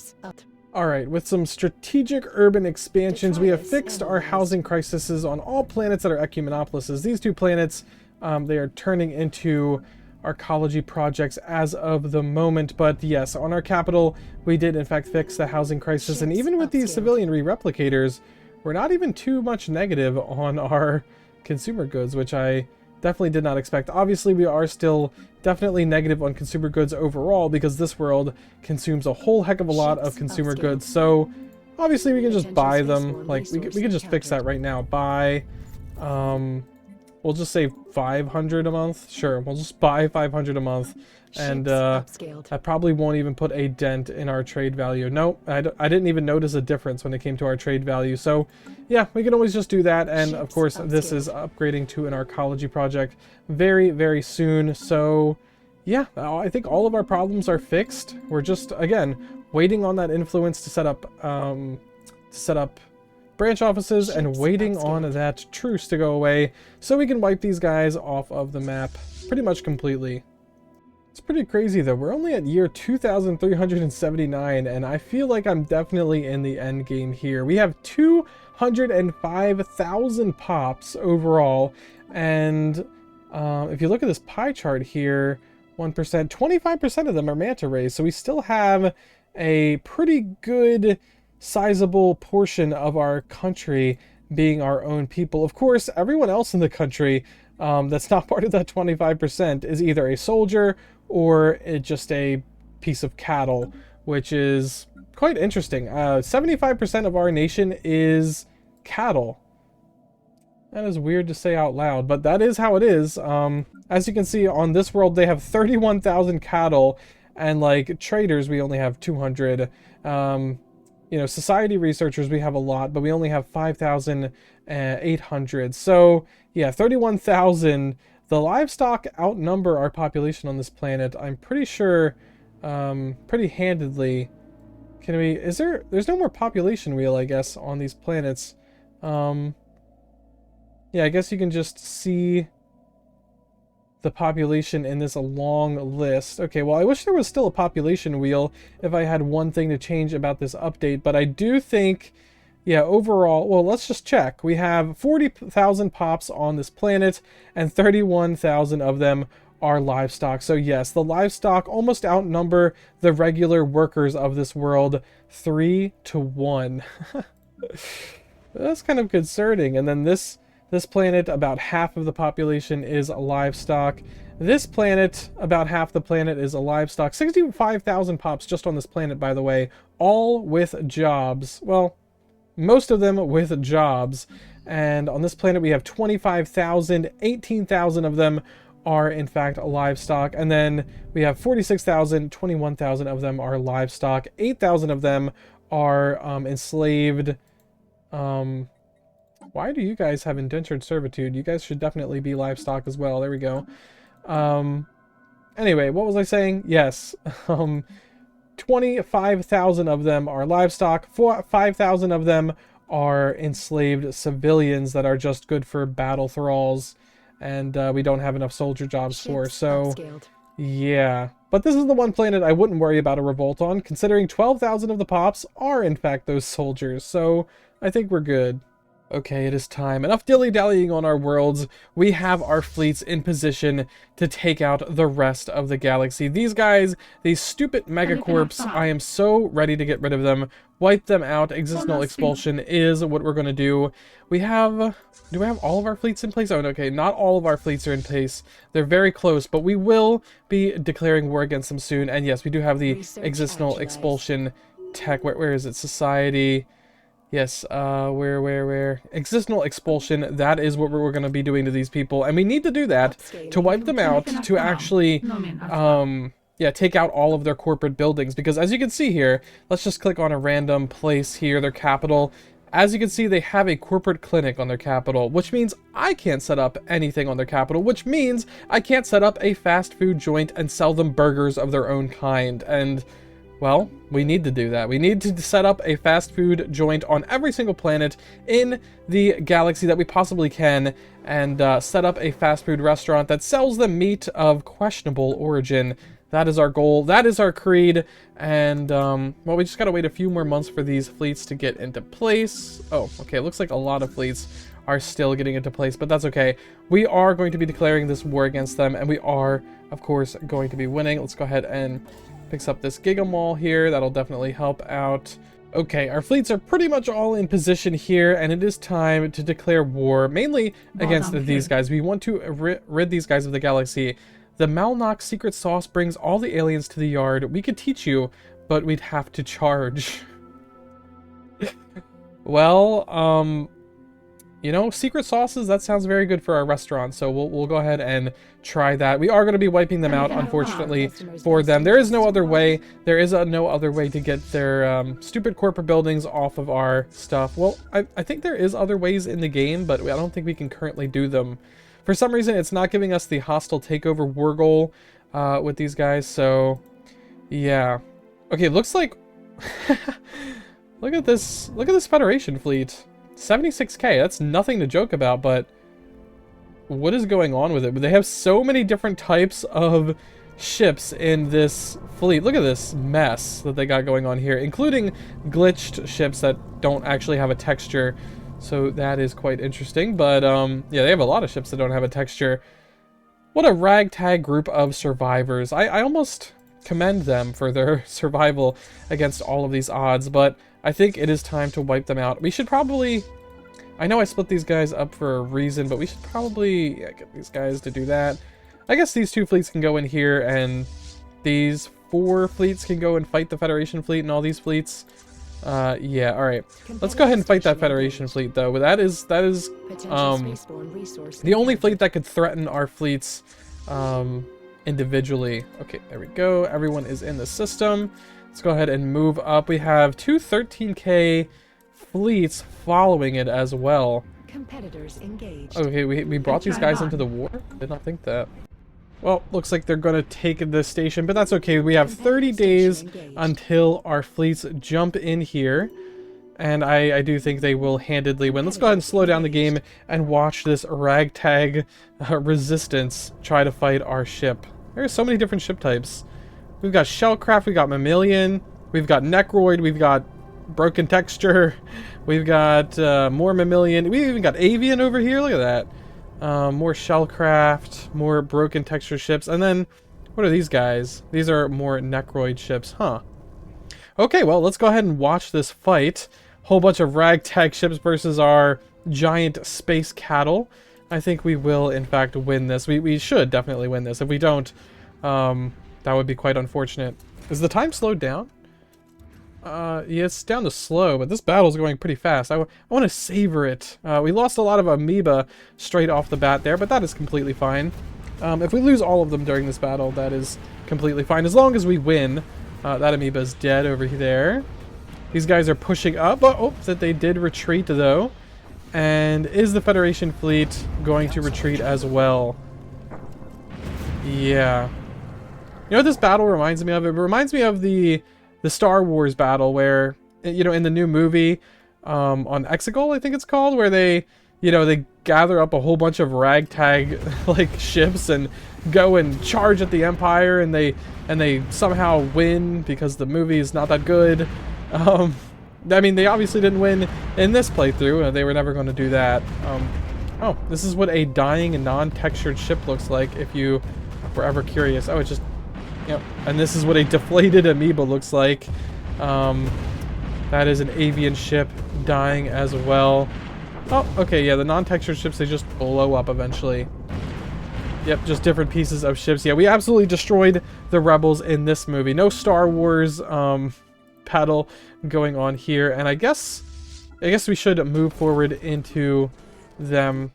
Alright, with some strategic urban expansions, we have fixed our housing crises on all planets that are ecumenopolises. These two planets They are turning into arcology projects as of the moment. But yes, on our capital, we did in fact fix the housing crisis. And even with these civilian replicators, we're not even too much negative on our consumer goods, which I definitely did not expect. Obviously, we are still definitely negative on consumer goods overall because this world consumes a whole heck of a lot of consumer goods. So obviously we can just buy them. Like we can just fix that right now. Buy, we'll just say 500 a month. Sure, we'll just buy 500 a month. And that probably won't even put a dent in our trade value. No, I didn't even notice a difference when it came to our trade value. So yeah, we can always just do that. And of course, this is upgrading to an arcology project very, very soon. So yeah, I think all of our problems are fixed. We're just, again, waiting on that influence to set up branch offices and waiting on that truce to go away so we can wipe these guys off of the map pretty much completely. It's pretty crazy though. We're only at year 2379 and I feel like I'm definitely in the end game here. We have 205,000 pops overall, and if you look at this pie chart here, 1%, 25% of them are manta rays, so we still have a pretty good sizable portion of our country being our own people. Of course, everyone else in the country that's not part of that 25% is either a soldier or just a piece of cattle, which is quite interesting. 75% of our nation is cattle. That is weird to say out loud, but that is how it is. As you can see on this world, they have 31,000 cattle, and like traders, we only have 200. You know, society researchers, we have a lot, but we only have 5,800. So yeah, 31,000. The livestock outnumber our population on this planet, I'm pretty sure, pretty handedly. Can we, there's no more population wheel, I guess, on these planets. Yeah, I guess you can just see the population in this long list. Okay, well, I wish there was still a population wheel if I had one thing to change about this update, but I do think, yeah, overall, well, let's just check. We have 40,000 pops on this planet, and 31,000 of them are livestock. So yes, the livestock almost outnumber the regular workers of this world 3-1. That's kind of concerning. And then this planet, about half of the population is livestock. This planet, about half the planet is livestock. 65,000 pops just on this planet, by the way, all with jobs. Well, most of them with jobs. And on this planet we have 25,000, 18,000 of them are in fact livestock, and then we have 46,000, 21,000 of them are livestock, 8,000 of them are enslaved. Why do you guys have indentured servitude? You guys should definitely be livestock as well. There we go. Anyway, what was I saying? Yes. 25,000 of them are livestock, 5,000 of them are enslaved civilians that are just good for battle thralls, and we don't have enough soldier jobs for, so yeah. But this is the one planet I wouldn't worry about a revolt on, considering 12,000 of the pops are in fact those soldiers, so I think we're good. Okay, it is time. Enough dilly-dallying on our worlds. We have our fleets in position to take out the rest of the galaxy. These guys, these stupid megacorps, I am so ready to get rid of them. Wipe them out. Existential expulsion is what we're going to do. We have... Do we have all of our fleets in place? Oh, okay, not all of our fleets are in place. They're very close, but we will be declaring war against them soon. And yes, we do have the existential expulsion tech. Where is it? Society... Yes, where? Existential expulsion, that is what we're going to be doing to these people. And we need to do that to wipe them out, to actually, yeah, take out all of their corporate buildings. Because as you can see here, let's just click on a random place here, their capital. As you can see, they have a corporate clinic on their capital, which means I can't set up anything on their capital, which means I can't set up a fast food joint and sell them burgers of their own kind. And... well, we need to do that. We need to set up a fast food joint on every single planet in the galaxy that we possibly can, and set up a fast food restaurant that sells them meat of questionable origin. That is our goal. That is our creed. And, well, we just gotta wait a few more months for these fleets to get into place. Oh, okay, it looks like a lot of fleets are still getting into place, but that's okay. We are going to be declaring this war against them, and we are, of course, going to be winning. Let's go ahead and fix up this Giga Mall here. That'll definitely help out. Okay, our fleets are pretty much all in position here, and it is time to declare war, mainly against these guys. We want to rid these guys of the galaxy. The Malnock secret sauce brings all the aliens to the yard. We could teach you, but we'd have to charge. Well, you know, secret sauces, that sounds very good for our restaurant, so we'll go ahead and try that. We are going to be wiping them out, unfortunately, for them. There is no other way. There is no other way to get their stupid corporate buildings off of our stuff. Well, I think there is other ways in the game, but I don't think we can currently do them. For some reason, it's not giving us the hostile takeover war goal with these guys, so yeah. Okay, looks like... Look at this Federation fleet. 76k, that's nothing to joke about, but what is going on with it? They have so many different types of ships in this fleet. Look at this mess that they got going on here, including glitched ships that don't actually have a texture. So that is quite interesting, but yeah, they have a lot of ships that don't have a texture. What a ragtag group of survivors. I almost commend them for their survival against all of these odds, but I think it is time to wipe them out. We should probably... I know I split these guys up for a reason, but we should probably get these guys to do that. I guess these two fleets can go in here, and these 4 fleets can go and fight the Federation fleet, and all these fleets... yeah, alright. Let's go ahead and fight that Federation fleet, though. That is the only fleet that could threaten our fleets individually. Okay, there we go. Everyone is in the system. Let's go ahead and move up. We have 2 13k fleets following it as well. Competitors engaged. Okay, we brought these guys into the war? Did not think that. Well, looks like they're going to take this station, but that's okay. We have 30 days until our fleets jump in here, and I do think they will handedly win. Let's go ahead and slow down the game and watch this ragtag resistance try to fight our ship. There are so many different ship types. We've got Shellcraft, we've got Mammalian, we've got Necroid, we've got Broken Texture, we've got more Mammalian, we even got Avian over here, look at that. More Shellcraft, more Broken Texture ships, and then, what are these guys? These are more Necroid ships, huh? Okay, well, let's go ahead and watch this fight. Whole bunch of ragtag ships versus our giant space cattle. I think we will, in fact, win this. We should definitely win this. If we don't, that would be quite unfortunate. Is the time slowed down? Yeah, it's down to slow, but this battle's going pretty fast. I want to savor it. We lost a lot of amoeba straight off the bat there, but that is completely fine. If we lose all of them during this battle, that is completely fine. As long as we win, that amoeba is dead over there. These guys are pushing up. Oh, that they did retreat, though. And is the Federation fleet going to retreat as well? Yeah. You know what this battle reminds me of? It reminds me of the Star Wars battle where, you know, in the new movie on Exegol, I think it's called, where they, you know, they gather up a whole bunch of ragtag like ships and go and charge at the Empire, and they somehow win because the movie is not that good. I mean, they obviously didn't win in this playthrough. They were never going to do that. Oh, this is what a dying and non-textured ship looks like if you were ever curious. Oh, it's just... Yep, and this is what a deflated amoeba looks like. That is an avian ship dying as well. Oh, okay, yeah, the non-textured ships, they just blow up eventually. Yep, just different pieces of ships. Yeah, we absolutely destroyed the rebels in this movie. No Star Wars battle going on here, and I guess we should move forward into them.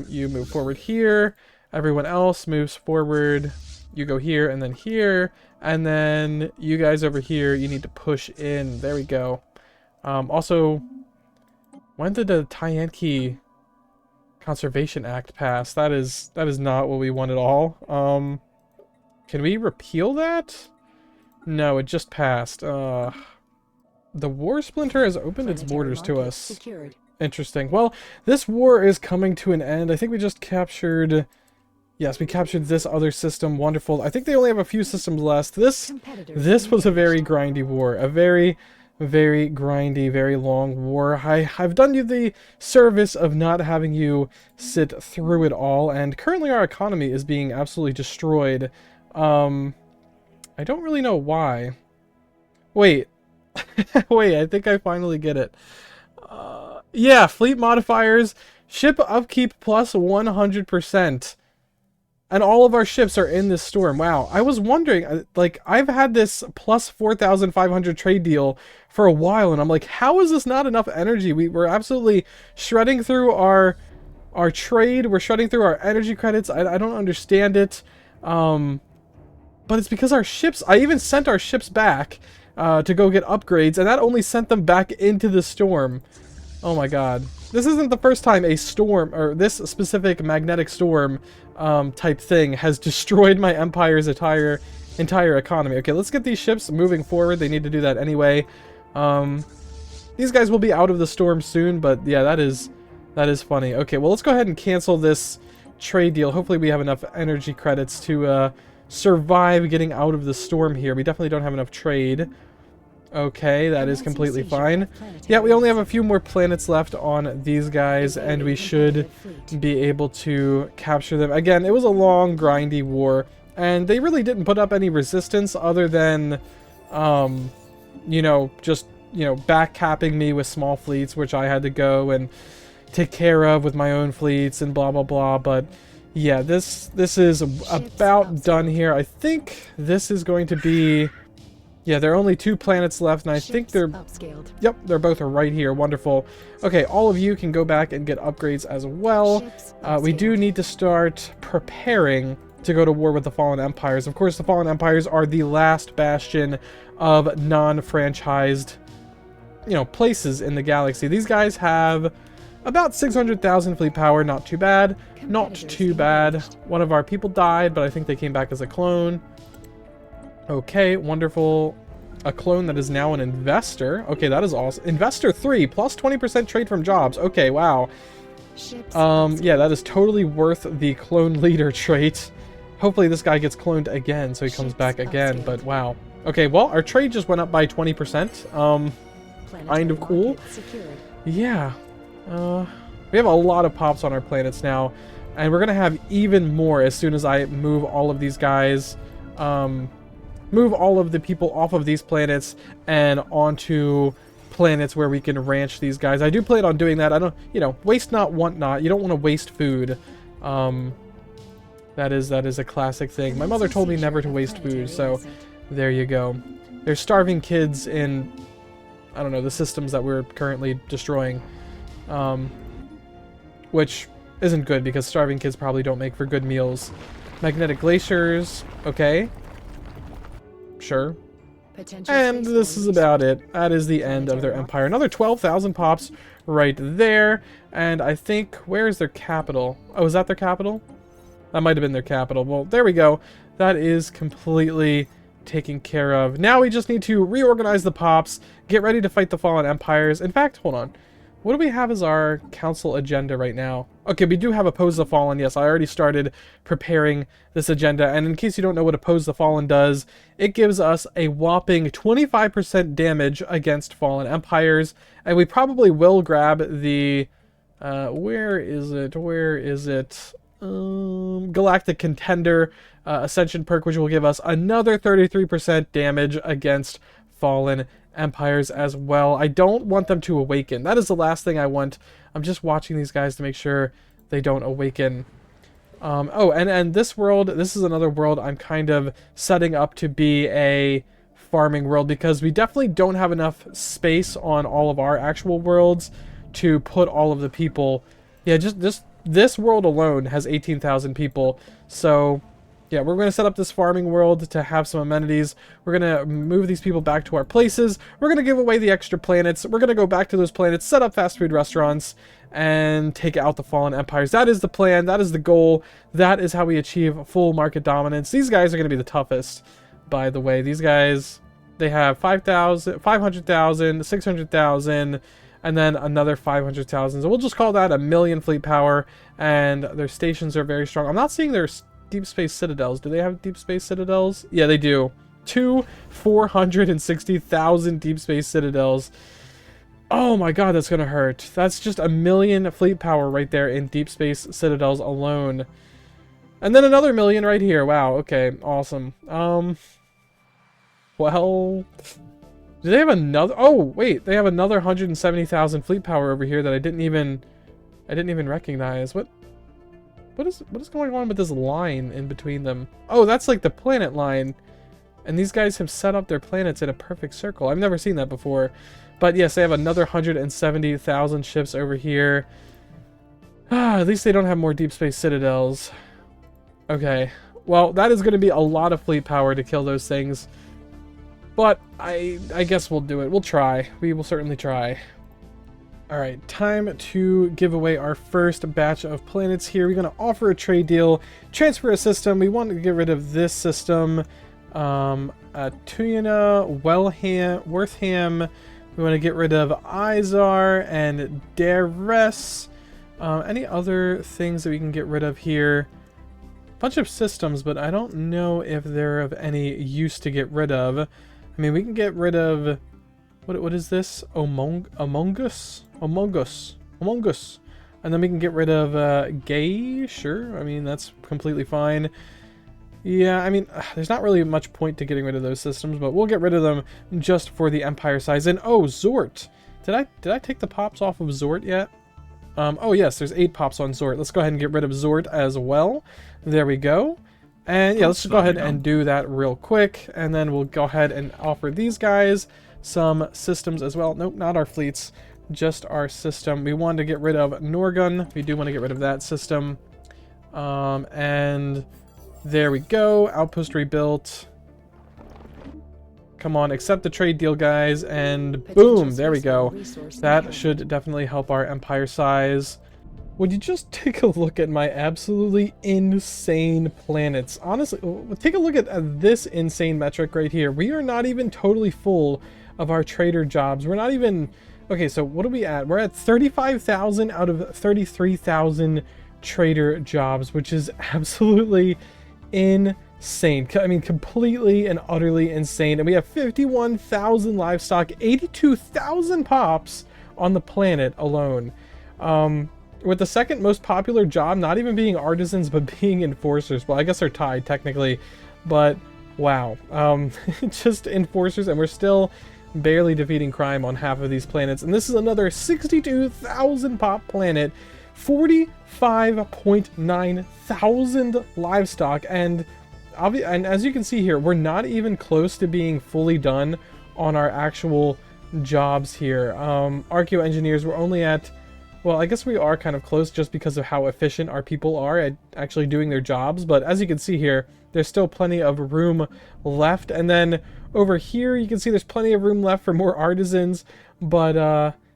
You move forward here. Everyone else moves forward. You go here and then you guys over here, you need to push in. There we go. Also, when did the Tyanki Conservation Act pass? That is not what we want at all. Can we repeal that? No, it just passed. The War Splinter has opened its borders to us. Secured. Interesting. Well, this war is coming to an end. I think we just captured... Yes, we captured this other system. Wonderful. I think they only have a few systems left. This was a very grindy war. A very, very grindy, very long war. I've done you the service of not having you sit through it all, and currently our economy is being absolutely destroyed. I don't really know why. Wait. Wait, I think I finally get it. Yeah, fleet modifiers, ship upkeep plus 100%. And all of our ships are in this storm. Wow. I was wondering, like, I've had this plus 4,500 trade deal for a while, and I'm like, how is this not enough energy? We're absolutely shredding through our trade. We're shredding through our energy credits. I don't understand it. But it's because our ships, I even sent our ships back to go get upgrades, and that only sent them back into the storm. Oh my god. This isn't the first time a storm, or this specific magnetic storm type thing has destroyed my empire's entire economy. Okay, let's get these ships moving forward. They need to do that anyway. These guys will be out of the storm soon, but yeah, that is funny. Okay, well, let's go ahead and cancel this trade deal. Hopefully we have enough energy credits to survive getting out of the storm here. We definitely don't have enough trade. Okay, that is completely fine. Yeah, we only have a few more planets left on these guys, and we should be able to capture them. Again, it was a long, grindy war, and they really didn't put up any resistance other than, you know, just, you know, backcapping me with small fleets, which I had to go and take care of with my own fleets and blah, blah, blah. But yeah, this is about done here. I think this is going to be... Yeah, there are only 2 planets left, and I think they're... upscaled. Yep, they're both right here. Wonderful. Okay, all of you can go back and get upgrades as well. We do need to start preparing to go to war with the Fallen Empires. Of course, the Fallen Empires are the last bastion of non-franchised, you know, places in the galaxy. These guys have about 600,000 fleet power. Not too bad. Not too bad. One of our people died, but I think they came back as a clone. Okay, wonderful. A clone that is now an investor. Okay, that is awesome. Investor 3, plus 20% trade from jobs. Okay, wow. Yeah, that is totally worth the clone leader trait. Hopefully this guy gets cloned again, so he comes back again, but wow. Okay, well, our trade just went up by 20%. Kind of cool. Yeah. We have a lot of pops on our planets now, and we're gonna have even more as soon as I move all of these guys, move all of the people off of these planets and onto planets where we can ranch these guys. I do plan on doing that. I don't, you know, waste not, want not. You don't want to waste food. That is a classic thing. My mother told me never to waste food, so there you go. There's starving kids in, I don't know, the systems that we're currently destroying, which isn't good because starving kids probably don't make for good meals. Magnetic glaciers, okay. Sure. And this is about it. That is the end of their empire. Another 12,000 pops right there. And I think, where is their capital? Oh, is that their capital? That might have been their capital. Well, there we go. That is completely taken care of. Now we just need to reorganize the pops, get ready to fight the fallen empires. In fact, hold on. What do we have as our council agenda right now? Okay, we do have Oppose the Fallen. Yes, I already started preparing this agenda. And in case you don't know what Oppose the Fallen does, it gives us a whopping 25% damage against fallen empires. And we probably will grab the... where is it? Where is it? Galactic Contender Ascension perk, which will give us another 33% damage against fallen empires as well. I don't want them to awaken. That is the last thing I want. I'm just watching these guys to make sure they don't awaken. Oh, and this world, this is another world I'm kind of setting up to be a farming world because we definitely don't have enough space on all of our actual worlds to put all of the people. Yeah, just this world alone has 18,000 people. So yeah, we're going to set up this farming world to have some amenities. We're going to move these people back to our places. We're going to give away the extra planets. We're going to go back to those planets, set up fast food restaurants, and take out the fallen empires. That is the plan. That is the goal. That is how we achieve full market dominance. These guys are going to be the toughest, by the way. These guys, they have 5,000, 500,000, 600,000, and then another 500,000. So we'll just call that 1,000,000 fleet power, and their stations are very strong. I'm not seeing their deep space citadels. Do they have deep space citadels? Yeah, they do. to 460,000 deep space citadels. Oh my god, that's gonna hurt. That's just 1,000,000 fleet power right there in deep space citadels alone. And then another 1,000,000 right here. Wow, okay, awesome. Well, do they have another? Oh, wait, they have another 170,000 fleet power over here that I didn't even recognize. What is going on with this line in between them? Oh, that's like the planet line. And these guys have set up their planets in a perfect circle. I've never seen that before. But yes, they have another 170,000 ships over here. At least they don't have more deep space citadels. Okay. Well, that is going to be a lot of fleet power to kill those things. But I guess we'll do it. We'll try. We will certainly try. Alright, time to give away our first batch of planets here. We're going to offer a trade deal, transfer a system. We want to get rid of this system. Tuyana, Wortham. We want to get rid of Izar and Dares. Any other things that we can get rid of here? Bunch of systems, but I don't know if they're of any use to get rid of. I mean, we can get rid of... What is this? Among Us? And then we can get rid of Gay, sure. I mean, that's completely fine. Yeah, I mean, there's not really much point to getting rid of those systems, but we'll get rid of them just for the Empire size. And oh, Zort. Did I take the pops off of Zort yet? Oh yes, there's 8 pops on Zort. Let's go ahead and get rid of Zort as well. There we go. And yeah, let's just go ahead and do that real quick. And then we'll go ahead and offer these guys some systems as well. Nope, not our fleets, just our system. We want to get rid of Norgun. We do want to get rid of that system. And there we go. Outpost rebuilt. Come on, accept the trade deal, guys. And boom, there we go. That should definitely help our empire size. Would you just take a look at my absolutely insane planets? Honestly, take a look at this insane metric right here. We are not even totally full of our trader jobs. We're not even... Okay, so what are we at? We're at 35,000 out of 33,000 trader jobs, which is absolutely insane. I mean, completely and utterly insane. And we have 51,000 livestock, 82,000 pops on the planet alone. With the second most popular job not even being artisans, but being enforcers. Well, I guess they're tied technically, but wow. Just enforcers, and we're still barely defeating crime on half of these planets. And this is another 62,000 pop planet, 45.9 thousand livestock, and as you can see here, we're not even close to being fully done on our actual jobs here. Archeo engineers, we're only at, well, I guess we are kind of close just because of how efficient our people are at actually doing their jobs. But as you can see here, there's still plenty of room left. And then over here, you can see there's plenty of room left for more artisans. But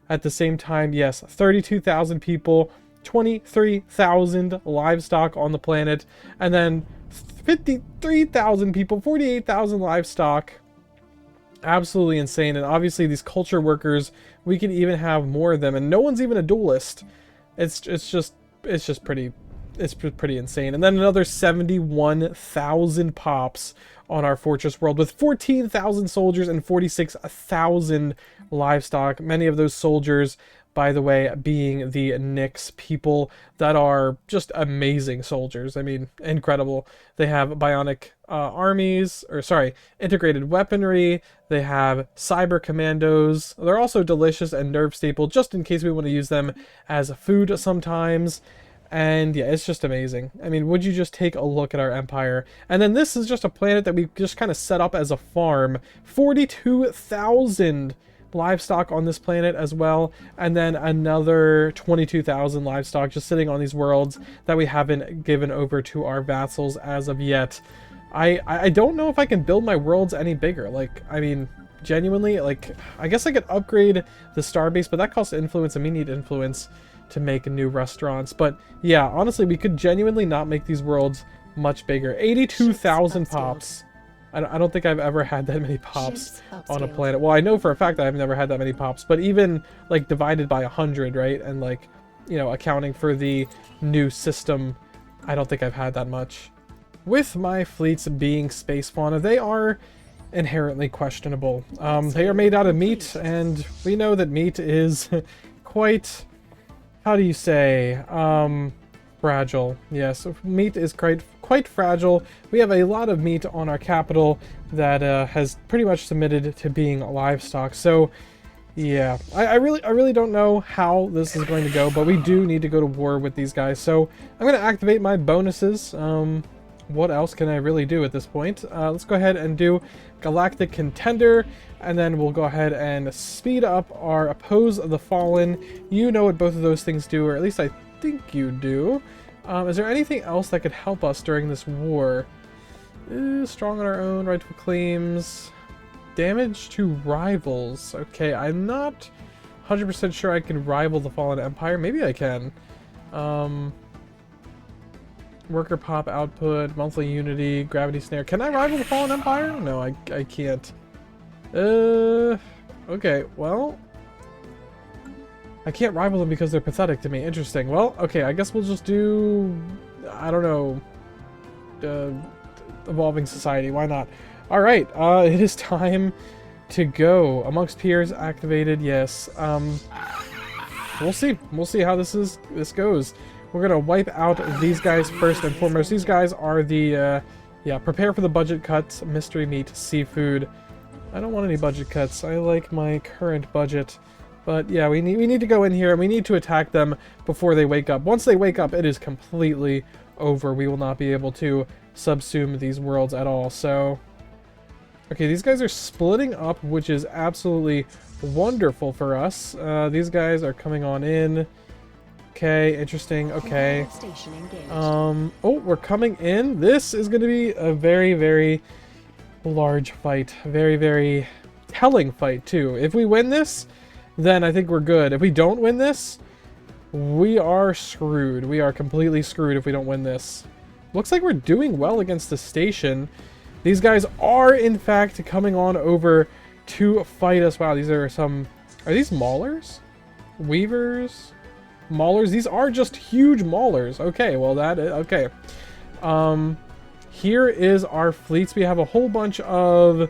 at the same time, yes, 32,000 people, 23,000 livestock on the planet, and then 53,000 people, 48,000 livestock. Absolutely insane. And obviously these culture workers, we can even have more of them, and no one's even a duelist. It's just pretty insane. And then another 71,000 pops on our fortress world with 14,000 soldiers and 46,000 livestock. Many of those soldiers, by the way, being the Nyx people that are just amazing soldiers. I mean, incredible. They have bionic integrated weaponry. They have cyber commandos. They're also delicious and nerve staple, just in case we want to use them as food sometimes. And yeah, it's just amazing. I mean, would you just take a look at our empire? And then this is just a planet that we just kind of set up as a farm. 42,000 livestock on this planet as well, and then another 22,000 livestock just sitting on these worlds that we haven't given over to our vassals as of yet. I don't know if I can build my worlds any bigger. Like, I mean, genuinely, like, I guess I could upgrade the starbase, but that costs influence, and we need influence to make new restaurants. But yeah, honestly, we could genuinely not make these worlds much bigger. 82,000 pops. I don't think I've ever had that many pops on a planet. Well, I know for a fact that I've never had that many pops, but even like divided by 100, right? And like, you know, accounting for the new system, I don't think I've had that much. With my fleets being space fauna, they are inherently questionable. They are made out of meat, and we know that meat is quite, how do you say, fragile. Yes, meat is quite fragile. We have a lot of meat on our capital that has pretty much submitted to being livestock. So yeah, I really don't know how this is going to go, but we do need to go to war with these guys. So I'm going to activate my bonuses. What else can I really do at this point? Let's go ahead and do Galactic Contender, and then we'll go ahead and speed up our Oppose the Fallen. You know what both of those things do, or at least I think you do. Is there anything else that could help us during this war? Strong on our own, rightful claims. Damage to rivals. Okay, I'm not 100% sure I can rival the Fallen Empire. Maybe I can. Worker pop output, monthly unity, gravity snare. Can I rival the Fallen Empire? No, I can't. Okay, well, I can't rival them because they're pathetic to me. Interesting. Well, okay, I guess we'll just do, I don't know, Evolving Society. Why not? All right, it is time to go. Amongst peers activated. Yes. We'll see. We'll see how this goes. We're gonna wipe out these guys first and foremost. These guys are the yeah, prepare for the budget cuts, mystery meat, seafood. I don't want any budget cuts. I like my current budget. But yeah, we need to go in here and we need to attack them before they wake up. Once they wake up, it is completely over. We will not be able to subsume these worlds at all. So okay, these guys are splitting up, which is absolutely wonderful for us. These guys are coming on in. Okay, interesting. Okay. Oh, we're coming in. This is going to be a very, very large fight. Very, very telling fight, too. If we win this, then I think we're good. If we don't win this, we are screwed. We are completely screwed if we don't win this. Looks like we're doing well against the station. These guys are, in fact, coming on over to fight us. Wow, these are some... Are these maulers? Weavers? Maulers? These are just huge maulers. Okay, well that is... Okay. Here is our fleets. We have a whole bunch of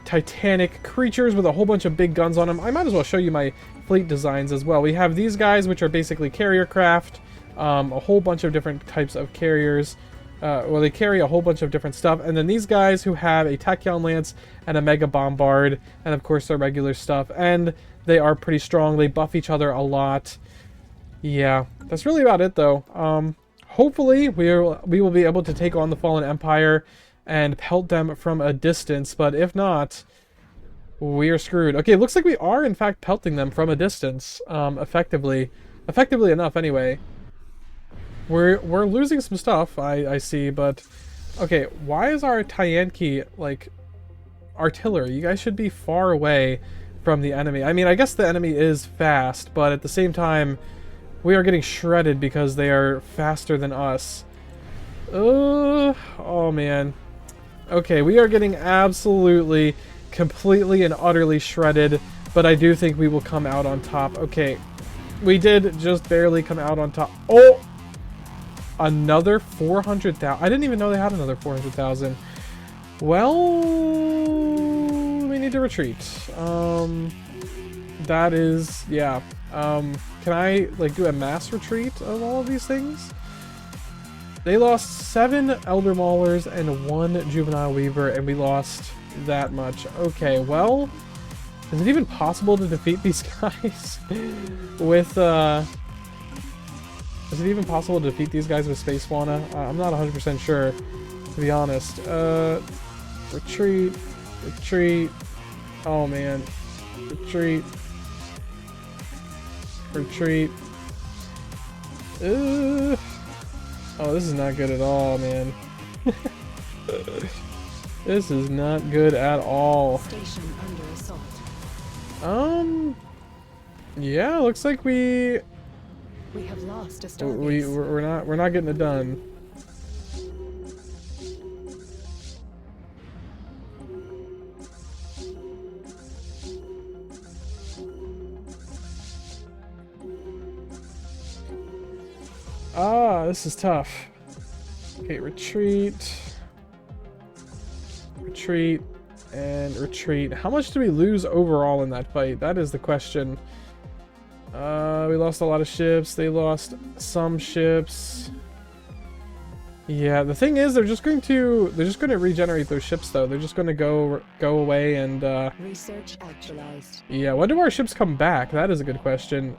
titanic creatures with a whole bunch of big guns on them. I might as well show you my fleet designs as well. We have these guys, which are basically carrier craft. A whole bunch of different types of carriers. Well, they carry a whole bunch of different stuff. And then these guys who have a Tachyon Lance and a Mega Bombard. And of course their regular stuff. And they are pretty strong. They buff each other a lot. Yeah, that's really about it though. Hopefully we will be able to take on the Fallen Empire and pelt them from a distance. But if not, we are screwed. Okay, looks like we are in fact pelting them from a distance. Effectively enough anyway. We're losing some stuff, I see, but... Okay, why is our Tyanki, like, artillery? You guys should be far away from the enemy. I mean, I guess the enemy is fast, but at the same time, we are getting shredded because they are faster than us. Oh, man. Okay, we are getting absolutely, completely and utterly shredded, but I do think we will come out on top. Okay, we did just barely come out on top. Oh! Another 400,000. I didn't even know they had another 400,000. Well, we need to retreat. That is, yeah. Can I, like, do a mass retreat of all of these things? They lost 7 Elder Maulers and 1 Juvenile Weaver, and we lost that much. Okay, well, is it even possible to defeat these guys with, is it even possible to defeat these guys with Space Fauna? I'm not 100% sure, to be honest. Retreat. Retreat. Oh, man. Retreat. Retreat. Oh, this is not good at all, man. This is not good at all. Station under assault. Yeah, looks like we have lost a starbase. we're not getting it done. Ah, this is tough. Okay, retreat. Retreat. and retreat. How much do we lose overall in that fight? That is the question. We lost a lot of ships. They lost some ships. Yeah, the thing is, they're just going to regenerate those ships, though. They're just going to go away and Research actualized. yeah. When do our ships come back? That is a good question.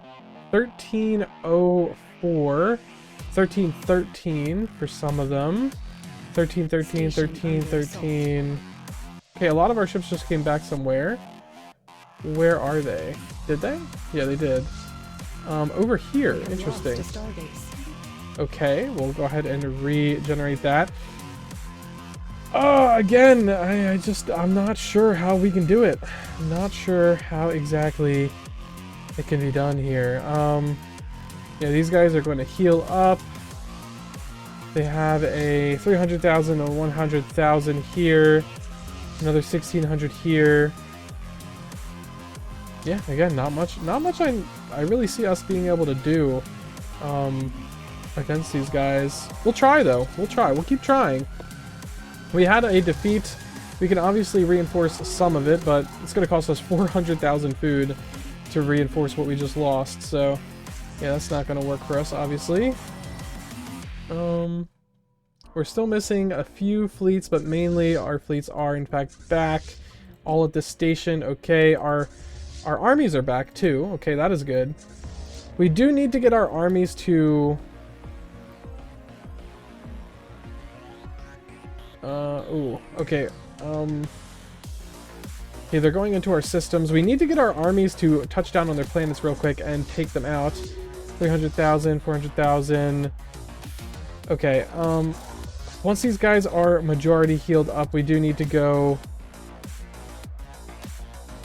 1304, 1313 for some of them. 1313, 1313. Okay, a lot of our ships just came back somewhere. Where are they? Did they? Yeah, they did. Over here. Interesting. Okay, we'll go ahead and regenerate that. Oh, again, I'm not sure how we can do it. I'm not sure how exactly it can be done here. Yeah, these guys are going to heal up. They have a 300,000 or 100,000 here. Another 1,600 here. Yeah, again, not much I really see us being able to do against these guys. We'll try, though. We'll try. We'll keep trying. We had a defeat. We can obviously reinforce some of it, but it's going to cost us 400,000 food to reinforce what we just lost. So, yeah, that's not going to work for us, obviously. We're still missing a few fleets, but mainly our fleets are, in fact, back. All at this station. Okay, our armies are back, too. Okay, that is good. We do need to get our armies to... ooh, okay. Okay, they're going into our systems. We need to get our armies to touch down on their planets real quick and take them out. 300,000, 400,000. Okay, once these guys are majority healed up, we do need to go...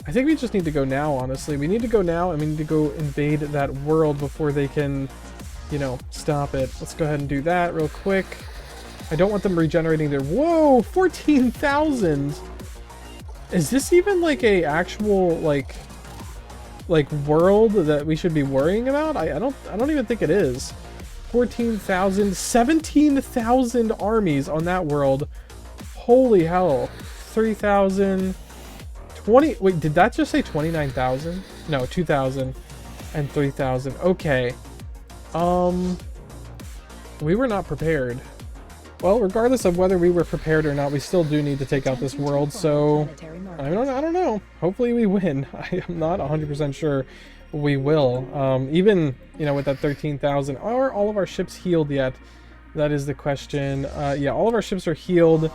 I think we just need to go now, honestly. We need to go now, and we need to go invade that world before they can, you know, stop it. Let's go ahead and do that real quick. I don't want them regenerating their... Whoa! 14,000! Is this even, like, a actual, like world that we should be worrying about? I don't even think it is. 14,000, 17,000 armies on that world. Holy hell. 3,000... 20... Wait, did that just say 29,000? No, 2,000 and 3,000. Okay. We were not prepared. Well, regardless of whether we were prepared or not, we still do need to take out this world, so... I don't know. Hopefully we win. I am not 100% sure we will. Even, you know, with that 13,000... Are all of our ships healed yet? That is the question. Yeah, all of our ships are healed.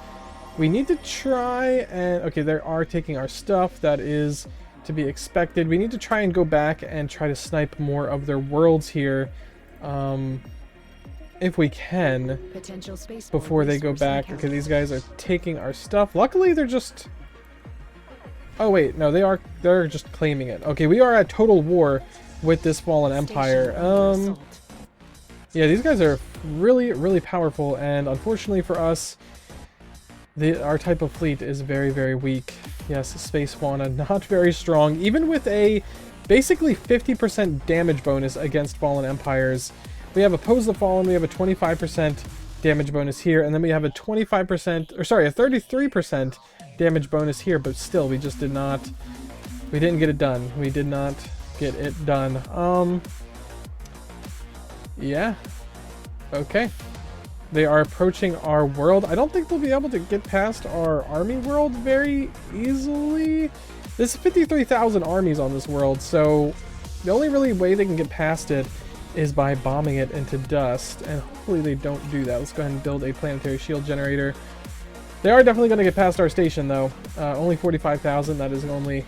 We need to try and... Okay, they are taking our stuff. That is to be expected. We need to try and go back and try to snipe more of their worlds here. If we can, before they go back, because these guys are taking our stuff. Luckily, they're just... Oh, wait, no, they're just claiming it. Okay, we are at total war with this fallen empire. Yeah, these guys are really, really powerful, and unfortunately for us, our type of fleet is very, very weak. Yes, space fauna, not very strong, even with a basically 50% damage bonus against fallen empires. We have Oppose the Fallen, we have a 25% damage bonus here, and then we have a 25%, or sorry, a 33% damage bonus here, but still, we just did not, we didn't get it done. We did not get it done. Yeah. Okay. They are approaching our world. I don't think they'll be able to get past our army world very easily. There's 53,000 armies on this world, so the only really way they can get past it is by bombing it into dust, and hopefully they don't do that. Let's go ahead and build a planetary shield generator. They are definitely going to get past our station, though. Only 45,000. That is only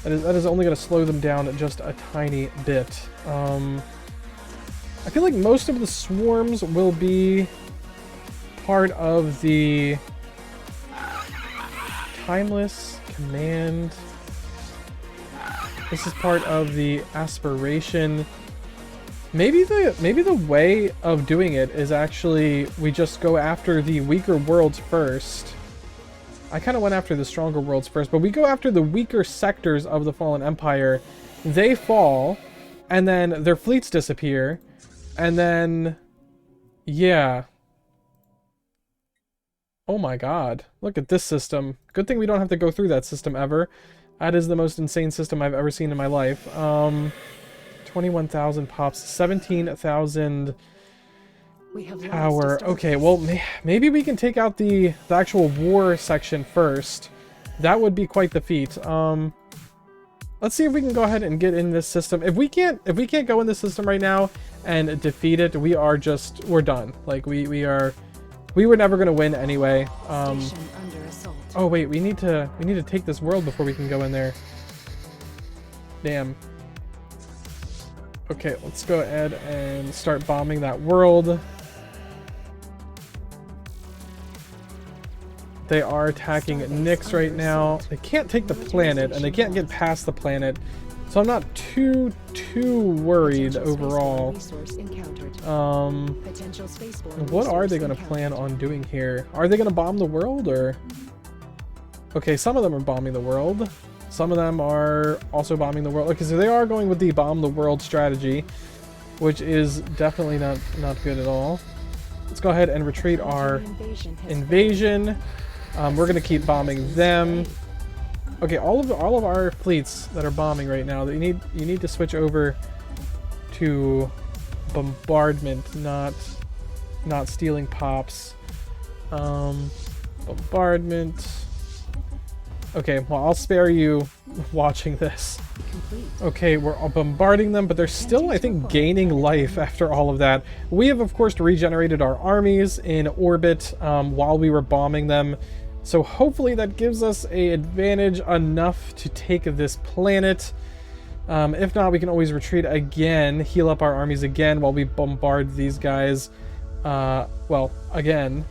going to slow them down just a tiny bit. I feel like most of the swarms will be part of the Timeless Command. This is part of the Aspiration. Maybe the way of doing it is actually we just go after the weaker worlds first. I kind of went after the stronger worlds first, but we go after the weaker sectors of the Fallen Empire. They fall, and then their fleets disappear, and then... Yeah. Oh my god. Look at this system. Good thing we don't have to go through that system ever. That is the most insane system I've ever seen in my life. 21,000 pops, 17,000 We have power. lost a Okay, well, maybe we can take out the actual war section first. That would be quite the feat. Let's see if we can go ahead and get in this system. If we can't go in this system right now and defeat it, we're done. Like we were never gonna win anyway. station under assault. Oh wait, we need to take this world before we can go in there. Damn. Okay, let's go ahead and start bombing that world. They are attacking Nyx right now. They can't take the planet, and they can't get past the planet. So I'm not too worried overall. What are they going to plan on doing here? Are they going to bomb the world, or? Okay, some of them are bombing the world. Some of them are also bombing the world. Okay, so they are going with the bomb the world strategy, which is definitely not good at all. Let's go ahead and retreat our invasion. We're going to keep bombing them. Okay, all of our fleets that are bombing right now, you need to switch over to bombardment, not stealing pops. Bombardment. Okay, well, I'll spare you watching this. Okay, we're bombarding them, but they're still, I think, gaining life after all of that. We have, of course, regenerated our armies in orbit while we were bombing them. So hopefully that gives us an advantage enough to take this planet. If not, we can always retreat again, heal up our armies again while we bombard these guys. Well, again.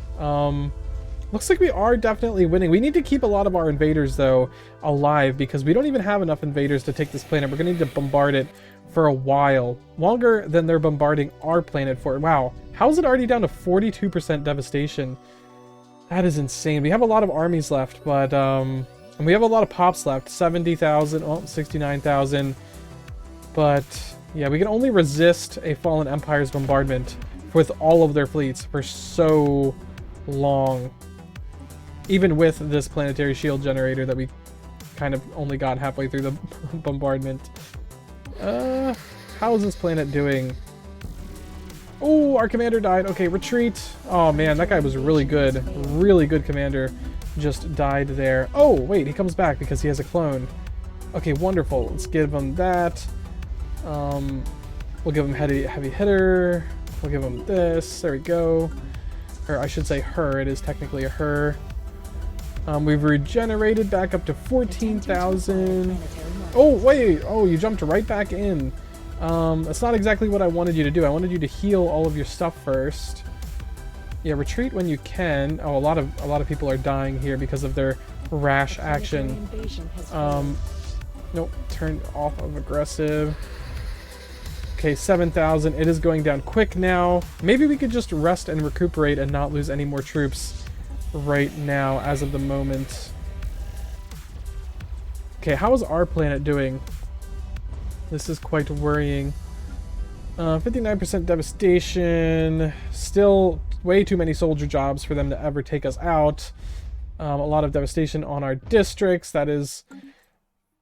Looks like we are definitely winning. We need to keep a lot of our invaders, though, alive, because we don't even have enough invaders to take this planet. We're going to need to bombard it for a while. Longer than they're bombarding our planet for. Wow. How is it already down to 42% devastation? That is insane. We have a lot of armies left, but and we have a lot of pops left. 70,000, oh, 69,000. But yeah, we can only resist a fallen empire's bombardment with all of their fleets for so long. Even with this planetary shield generator that we kind of only got halfway through the bombardment. How is this planet doing? Oh, our commander died. Okay, retreat. Oh man, that guy was really good. Really good commander. Just died there. Oh, wait, he comes back because he has a clone. Okay, wonderful. Let's give him that. We'll give him heavy hitter. We'll give him this. There we go. Or I should say her. It is technically a her. We've regenerated back up to 14,000. Oh, wait. Oh, you jumped right back in. That's not exactly what I wanted you to do. I wanted you to heal all of your stuff first. Yeah, retreat when you can. Oh, a lot of people are dying here because of their rash action. Nope, turned off of aggressive. Okay, 7,000. It is going down quick now. Maybe we could just rest and recuperate and not lose any more troops right now as of the moment. Okay, how is our planet doing? This is quite worrying. 59% devastation. Still way too many soldier jobs for them to ever take us out. A lot of devastation on our districts. That is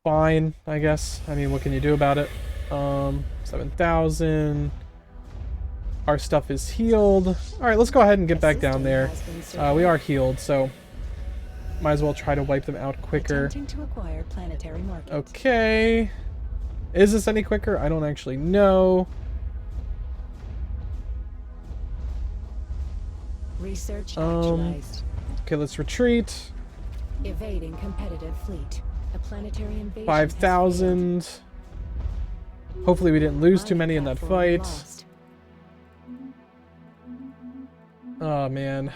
fine, I guess. I mean, what can you do about it? 7,000. Our stuff is healed. Alright, let's go ahead and get back down there. We are healed, so might as well try to wipe them out quicker. Okay. Is this any quicker? I don't actually know. Research actualized. Okay, let's retreat. Evading competitive fleet. A planetary invasion. 5,000. Hopefully we didn't lose too many in that fight. Oh man.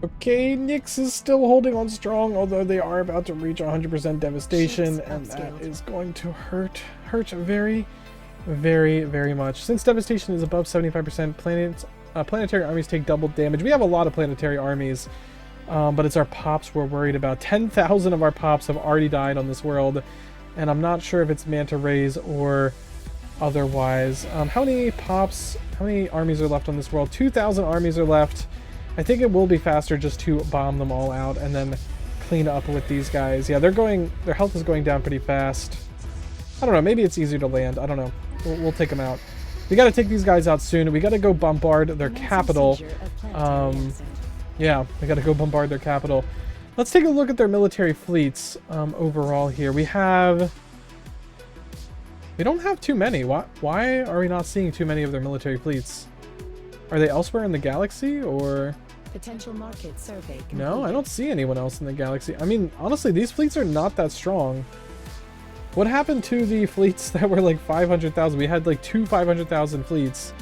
Okay, Nyx is still holding on strong, although they are about to reach 100% devastation, and that is going to hurt very, very, very much. Since devastation is above 75%, planetary armies take double damage. We have a lot of planetary armies, but it's our pops we're worried about. 10,000 of our pops have already died on this world, and I'm not sure if it's manta rays or otherwise. How many armies are left on this world? 2,000 armies are left. I think it will be faster just to bomb them all out and then clean up with these guys. Yeah, their health is going down pretty fast. I don't know, maybe it's easier to land. I don't know. We'll take them out. We got to take these guys out soon. We got to go bombard their capital. Yeah, we got to go bombard their capital. Let's take a look at their military fleets overall here. We don't have too many. Why are we not seeing too many of their military fleets? Are they elsewhere in the galaxy, or... Potential market survey completed. No, I don't see anyone else in the galaxy. I mean, honestly, these fleets are not that strong. What happened to the fleets that were like 500,000? We had like 500,000 fleets.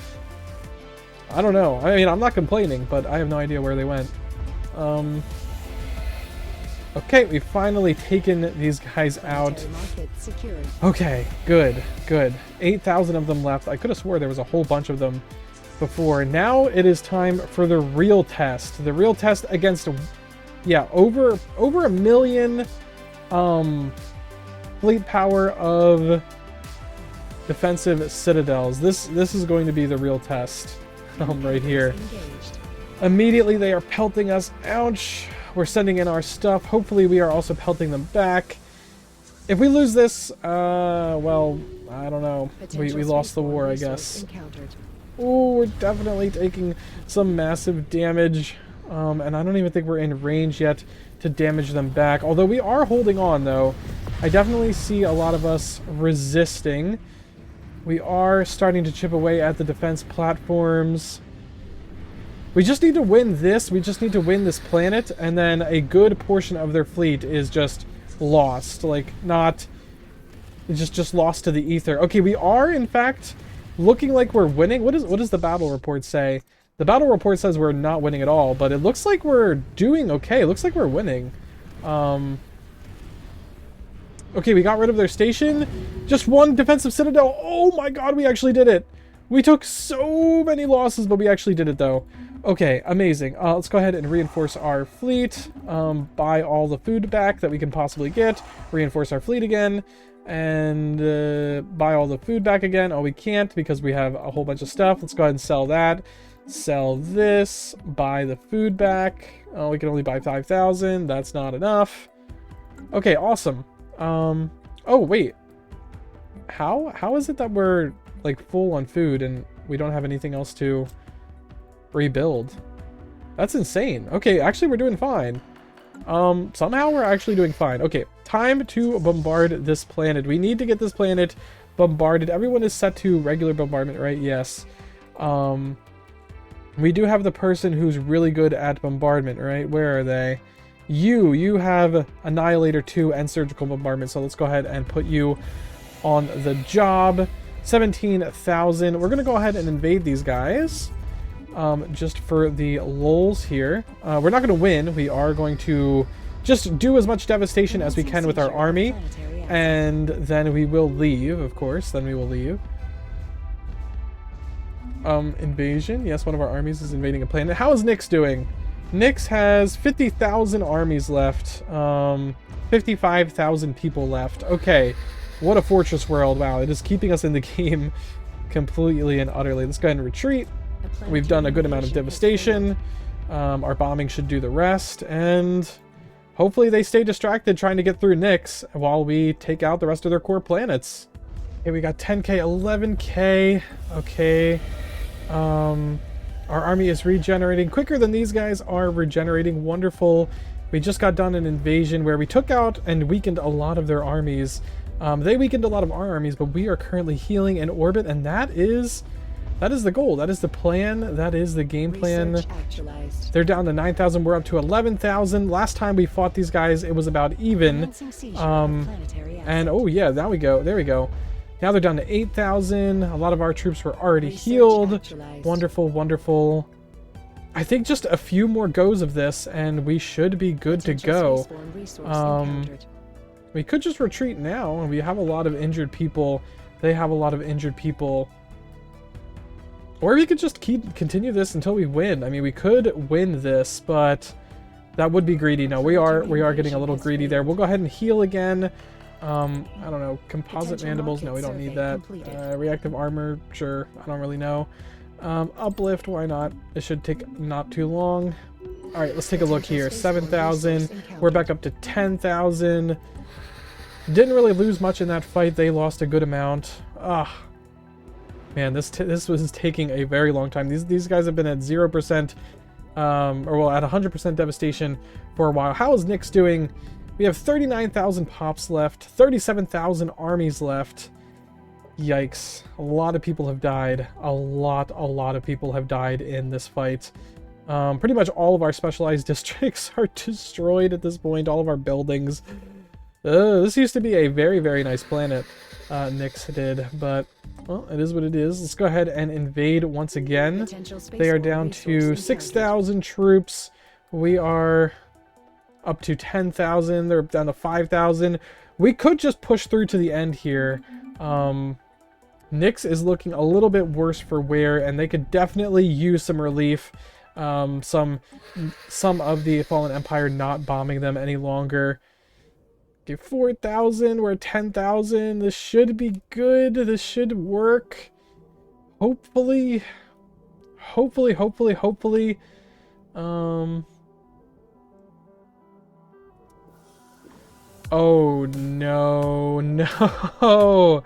I don't know. I mean, I'm not complaining, but I have no idea where they went. Okay, we've finally taken these guys out. Okay, good, good. 8,000 of them left. I could have swore there was a whole bunch of them before. Now it is time for the real test. The real test against, yeah, over a million fleet power of defensive citadels. This is going to be the real test. Right here. Immediately they are pelting us. Ouch. We're sending in our stuff. Hopefully we are also pelting them back. If we lose this, well, I don't know. We lost the war, I guess. Oh, we're definitely taking some massive damage. And I don't even think we're in range yet to damage them back. Although we are holding on, though. I definitely see a lot of us resisting. We are starting to chip away at the defense platforms. We just need to win this. We just need to win this planet, and then a good portion of their fleet is just lost. Like, not... Just lost to the ether. Okay, we are, in fact, looking like we're winning. What does the battle report say? The battle report says we're not winning at all, but it looks like we're doing okay. It looks like we're winning. Okay, we got rid of their station. Just one defensive citadel. Oh my god, we actually did it. We took so many losses, but we actually did it, though. Okay, amazing. Let's go ahead and reinforce our fleet. Buy all the food back that we can possibly get. Reinforce our fleet again. And buy all the food back again. Oh, we can't because we have a whole bunch of stuff. Let's go ahead and sell that. Sell this. Buy the food back. Oh, we can only buy 5,000. That's not enough. Okay, awesome. Oh, wait. How is it that we're, like, full on food and we don't have anything else to rebuild? That's insane. Okay, actually, we're doing fine. Somehow we're actually doing fine. Okay, time to bombard this planet. We need to get this planet bombarded. Everyone is set to regular bombardment, right? Yes. We do have the person who's really good at bombardment, right? Where are they? You have Annihilator 2 and Surgical Bombardment, so let's go ahead and put you on the job. 17,000. We're going to go ahead and invade these guys. Just for the lulz here. We're not going to win. We are going to just do as much devastation as we can with our army. And then we will leave, of course. Then we will leave. Invasion. Yes, one of our armies is invading a planet. How is Nyx doing? Nyx has 50,000 armies left. 55,000 people left. Okay. What a fortress world. Wow, it is keeping us in the game completely and utterly. Let's go ahead and retreat. We've done a good amount of devastation. Our bombing should do the rest. And hopefully they stay distracted trying to get through Nyx while we take out the rest of their core planets. Okay, we got 10k, 11k. Okay. Our army is regenerating quicker than these guys are regenerating. Wonderful. We just got done an invasion where we took out and weakened a lot of their armies. They weakened a lot of our armies, but we are currently healing in orbit, and that is the goal. That is the plan. That is the game plan. They're down to 9,000. We're up to 11,000. Last time we fought these guys, it was about even. And oh yeah, there we go. There we go. Now they're down to 8,000. A lot of our troops were already healed. Wonderful, wonderful. I think just a few more goes of this, and we should be good to go. We could just retreat now, and we have a lot of injured people. They have a lot of injured people. Or we could just continue this until we win. I mean, we could win this, but that would be greedy. No, we are getting a little greedy there. We'll go ahead and heal again. I don't know, composite Potential mandibles, market no, we don't need survey that. completed. Reactive armor, sure, I don't really know. Uplift, why not? It should take not too long. Alright, let's take a look here. 7,000, we're back up to 10,000. Didn't really lose much in that fight, they lost a good amount. Ah, man, this was taking a very long time. These guys have been at 0%, or well, at 100% devastation for a while. How is Nyx doing? We have 39,000 pops left, 37,000 armies left. Yikes. A lot of people have died. A lot of people have died in this fight. Pretty much all of our specialized districts are destroyed at this point. All of our buildings. This used to be a very, very nice planet, Nyx did, but, well, it is what it is. Let's go ahead and invade once again. They are down to 6,000 troops. We are up to 10,000. They're down to 5,000. We could just push through to the end here. Nyx is looking a little bit worse for wear, and they could definitely use some relief. Some of the Fallen Empire not bombing them any longer. Okay, 4,000, we're at 10,000. This should be good. This should work. Hopefully. Oh, no. No.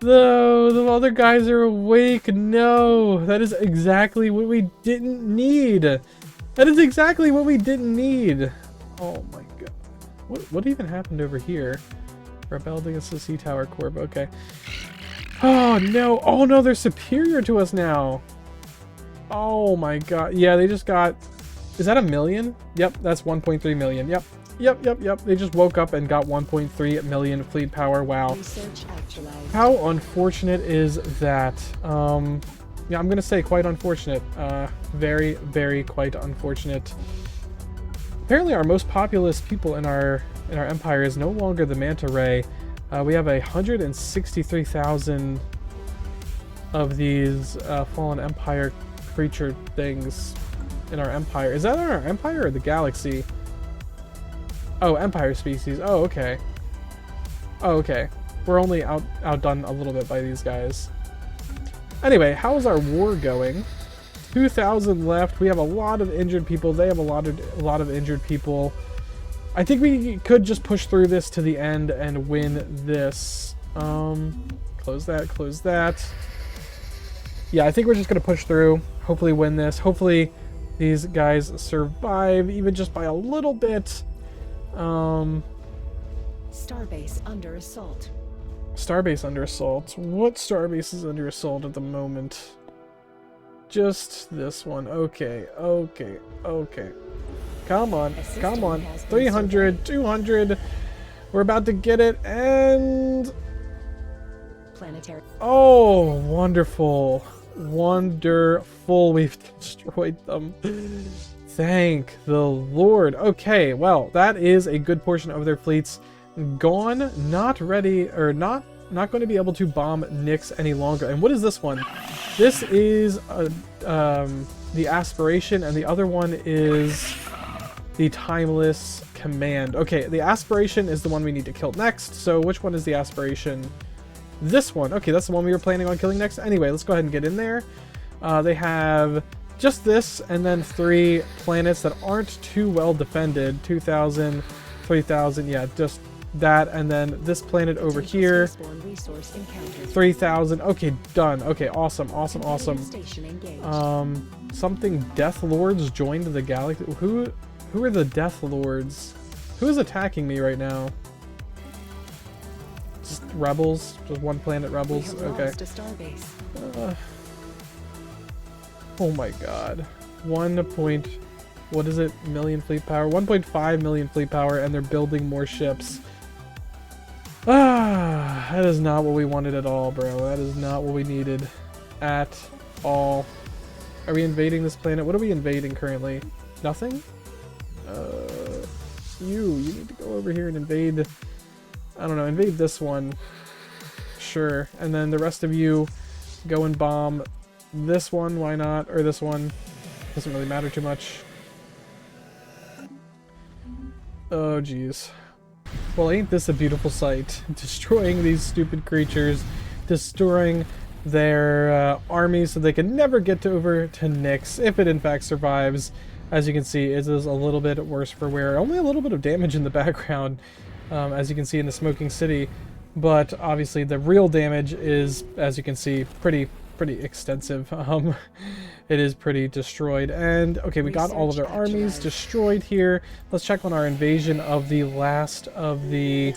The other guys are awake. No. That is exactly what we didn't need. That is exactly what we didn't need. Oh, my God. What even happened over here? Rebelled against the Sea Tower Corp. Okay. Oh, no. Oh, no. They're superior to us now. Oh, my God. Yeah, they just got... Is that 1 million? Yep, that's 1.3 million. Yep. They just woke up and got 1.3 million fleet power. Wow. How unfortunate is that? Yeah, I'm going to say quite unfortunate. Very, very quite unfortunate. Apparently our most populous people in our empire is no longer the manta ray. We have 163,000 of these fallen empire creature things in our empire. Is that in our empire or the galaxy? Oh, empire species. Oh, okay. Oh, okay. We're only outdone a little bit by these guys. Anyway, how's our war going? 2,000 left. We have a lot of injured people. They have a lot of injured people. I think we could just push through this to the end and win this. Close that. Yeah, I think we're just gonna push through. Hopefully win this. Hopefully these guys survive, even just by a little bit. Starbase under assault. Starbase under assault. What starbase is under assault at the moment? Just this one. Okay. Come on. 300, 200. We're about to get it, and... Planetary. Oh, wonderful. We've destroyed them. Thank the Lord. Okay, well, that is a good portion of their fleets gone, not ready, or not going to be able to bomb Nyx any longer. And what is this one? This is the Aspiration, and the other one is the Timeless Command. Okay, the Aspiration is the one we need to kill next. So which one is the Aspiration? This one. Okay, that's the one we were planning on killing next. Anyway, let's go ahead and get in there. They have just this, and then 3 planets that aren't too well defended. 2,000, 3,000, yeah, just that, and then this planet over here. 3,000. Okay, done. Okay, awesome. Something Death Lords joined the galaxy. Who are the Death Lords? Who is attacking me right now? Just rebels? Just one planet rebels? Okay. Oh my god. What is it? Million fleet power? 1.5 million fleet power, and they're building more ships. That is not what we wanted at all, bro. That is not what we needed at all. Are we invading this planet? What are we invading currently? Nothing? You need to go over here and invade... I don't know, invade this one. Sure. And then the rest of you go and bomb this one, why not? Or this one. Doesn't really matter too much. Oh, jeez. Well, ain't this a beautiful sight? Destroying these stupid creatures, destroying their armies so they can never get over to Nyx, if it in fact survives. As you can see, it is a little bit worse for wear. Only a little bit of damage in the background, as you can see in the Smoking City. But obviously the real damage is, as you can see, pretty extensive. It is pretty destroyed. And okay, we got all of their armies destroyed here. Let's check on our invasion of the last of the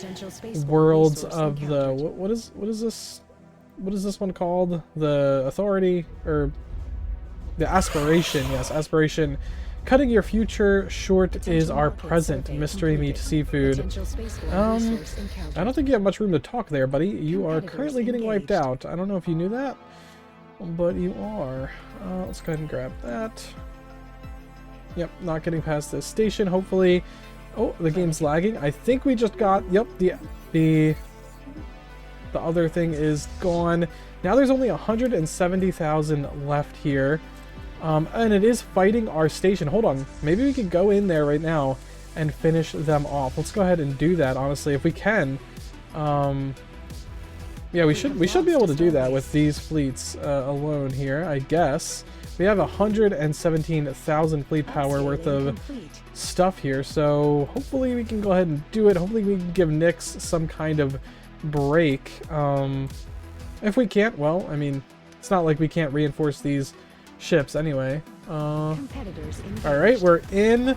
worlds of the what is this one called? The Authority, or the Aspiration? Yes, Aspiration. Cutting your future short is our present. Mystery meat seafood. I don't think you have much room to talk there, buddy. You are currently getting wiped out. I don't know if you knew that, but you are. Let's go ahead and grab that. Yep, not getting past this station, hopefully. Oh, the game's lagging. I think we just got, yep, the other thing is gone. Now there's only 170,000 left here. And it is fighting our station. Hold on, maybe we could go in there right now and finish them off. Let's go ahead and do that, honestly, if we can. Yeah, we should be able to do that with these fleets alone here, I guess. We have 117,000 fleet power worth of stuff here, so hopefully we can go ahead and do it. Hopefully we can give Nyx some kind of break. If we can't, well, I mean, it's not like we can't reinforce these ships anyway. Alright, we're in.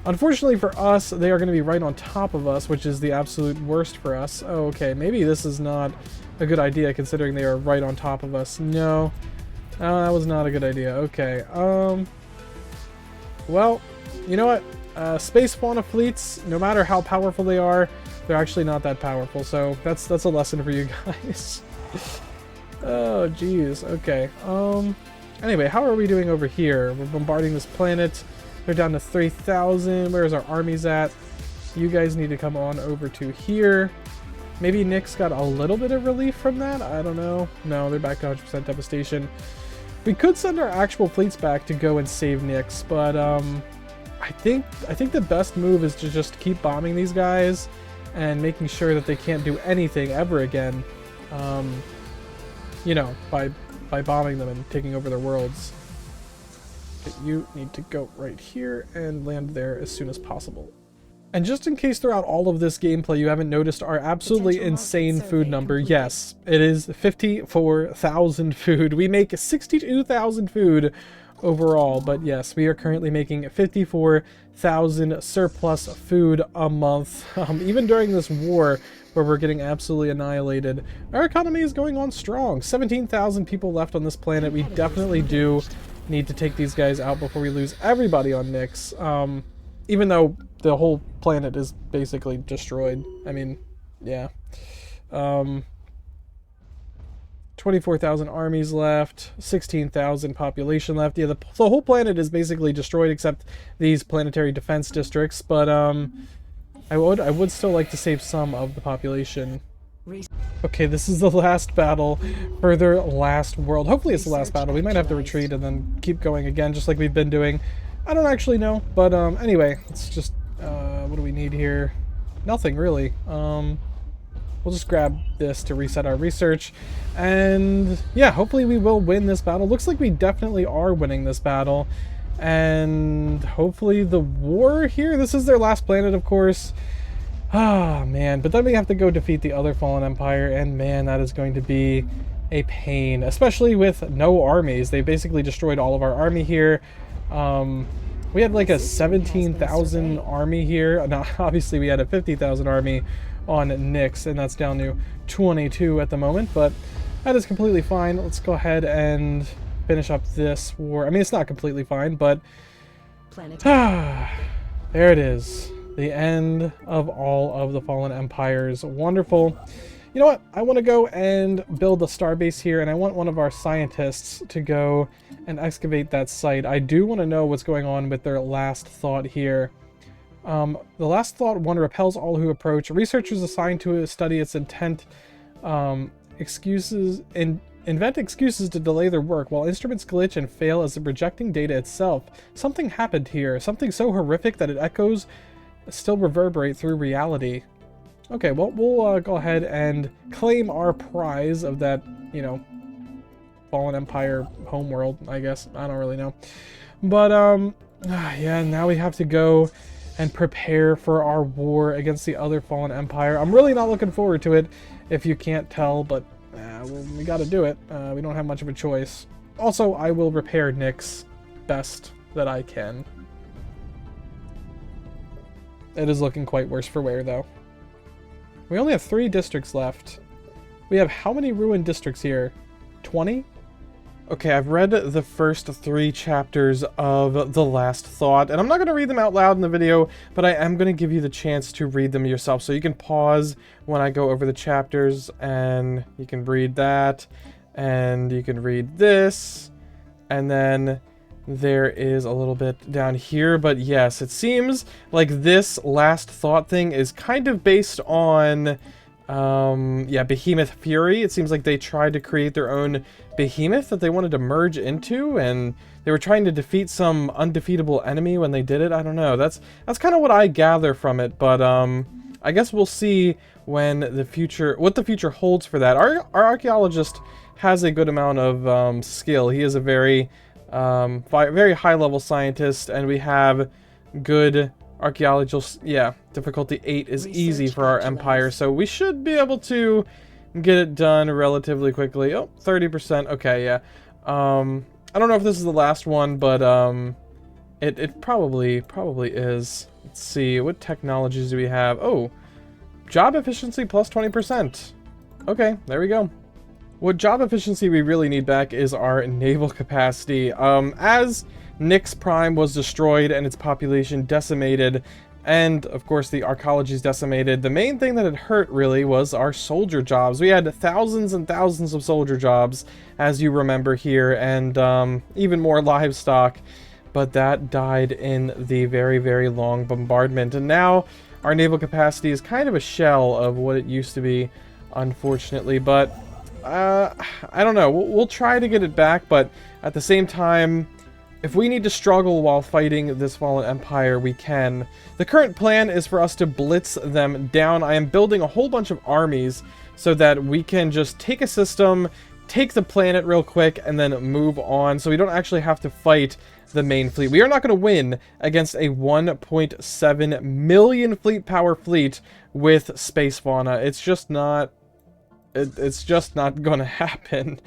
Unfortunately for us, they are going to be right on top of us, which is the absolute worst for us. Oh, okay, maybe this is not a good idea considering they are right on top of us. No, that was not a good idea. Okay, well, you know what? Space fauna fleets, no matter how powerful they are, they're actually not that powerful, so that's a lesson for you guys. Oh, geez. Okay, anyway, how are we doing over here? We're bombarding this planet. They're down to 3,000. Where's our armies at? You guys need to come on over to here. Maybe Nyx got a little bit of relief from that? I don't know. No, they're back to 100% devastation. We could send our actual fleets back to go and save Nyx, but I think the best move is to just keep bombing these guys and making sure that they can't do anything ever again. You know, by bombing them and taking over their worlds. Okay, you need to go right here and land there as soon as possible. And just in case throughout all of this gameplay you haven't noticed our absolutely insane food number, yes, it is 54,000 food. We make 62,000 food overall, but yes, we are currently making 54,000 surplus food a month. Even during this war, where we're getting absolutely annihilated, our economy is going on strong. 17,000 people left on this planet. We definitely do need to take these guys out before we lose everybody on Nyx. Even though the whole planet is basically destroyed. I mean, yeah. 24,000 armies left, 16,000 population left. Yeah, the whole planet is basically destroyed except these planetary defense districts, but I would still like to save some of the population. Okay, this is the last battle for their last world. Hopefully it's the last battle. We might have to retreat and then keep going again, just like we've been doing. I don't actually know, but anyway, let's just, what do we need here? Nothing, really. We'll just grab this to reset our research. And yeah, hopefully we will win this battle. Looks like we definitely are winning this battle. And hopefully the war here, this is their last planet, of course. Ah, man, but then we have to go defeat the other fallen empire, and man, that is going to be a pain, especially with no armies. They basically destroyed all of our army here. We had like a 17,000 army here. Now, obviously we had a 50,000 army on Nyx, and that's down to 22 at the moment, but that is completely fine. Let's go ahead and finish up this war. I mean, it's not completely fine, but there it is. The end of all of the fallen empires. Wonderful. You know what? I want to go and build a starbase here, and I want one of our scientists to go and excavate that site. I do want to know what's going on with their last thought here. The last thought one repels all who approach. Researchers assigned to study its intent invent excuses to delay their work, while instruments glitch and fail as the projecting data itself. Something happened here. Something so horrific that it echoes still reverberate through reality. Okay, well, we'll go ahead and claim our prize of that, you know, Fallen Empire homeworld, I guess. I don't really know. But, yeah, now we have to go and prepare for our war against the other Fallen Empire. I'm really not looking forward to it, if you can't tell, but well, we gotta do it. We don't have much of a choice. Also, I will repair Nyx best that I can. It is looking quite worse for wear, though. We only have 3 districts left. We have how many ruined districts here? 20? Okay, I've read the first 3 chapters of The Last Thought, and I'm not going to read them out loud in the video, but I am going to give you the chance to read them yourself. So you can pause when I go over the chapters, and you can read that, and you can read this, and then there is a little bit down here. But yes, it seems like this Last Thought thing is kind of based on... yeah, Behemoth Fury. It seems like they tried to create their own behemoth that they wanted to merge into, and they were trying to defeat some undefeatable enemy when they did it. I don't know. That's kind of what I gather from it, but I guess we'll see when what the future holds for that. Our archaeologist has a good amount of skill. He is a very very high level scientist, and we have good archaeological, yeah, difficulty 8 is easy for our empire, so we should be able to get it done relatively quickly. Oh, 30%, okay, yeah. I don't know if this is the last one, but it probably is. Let's see, what technologies do we have? Oh, job efficiency plus 20%. Okay, there we go. What job efficiency we really need back is our naval capacity. As Nyx Prime was destroyed and its population decimated, and of course the archaeology is decimated, the main thing that had hurt really was our soldier jobs. We had thousands and thousands of soldier jobs, as you remember here, and even more livestock, but that died in the very, very long bombardment. And now our naval capacity is kind of a shell of what it used to be, unfortunately, but I don't know. We'll try to get it back, but at the same time, if we need to struggle while fighting this fallen empire, we can. The current plan is for us to blitz them down. I am building a whole bunch of armies so that we can just take a system, take the planet real quick, and then move on, so we don't actually have to fight the main fleet. We are not going to win against a 1.7 million fleet power fleet with space fauna. It's just not... It's just not gonna happen.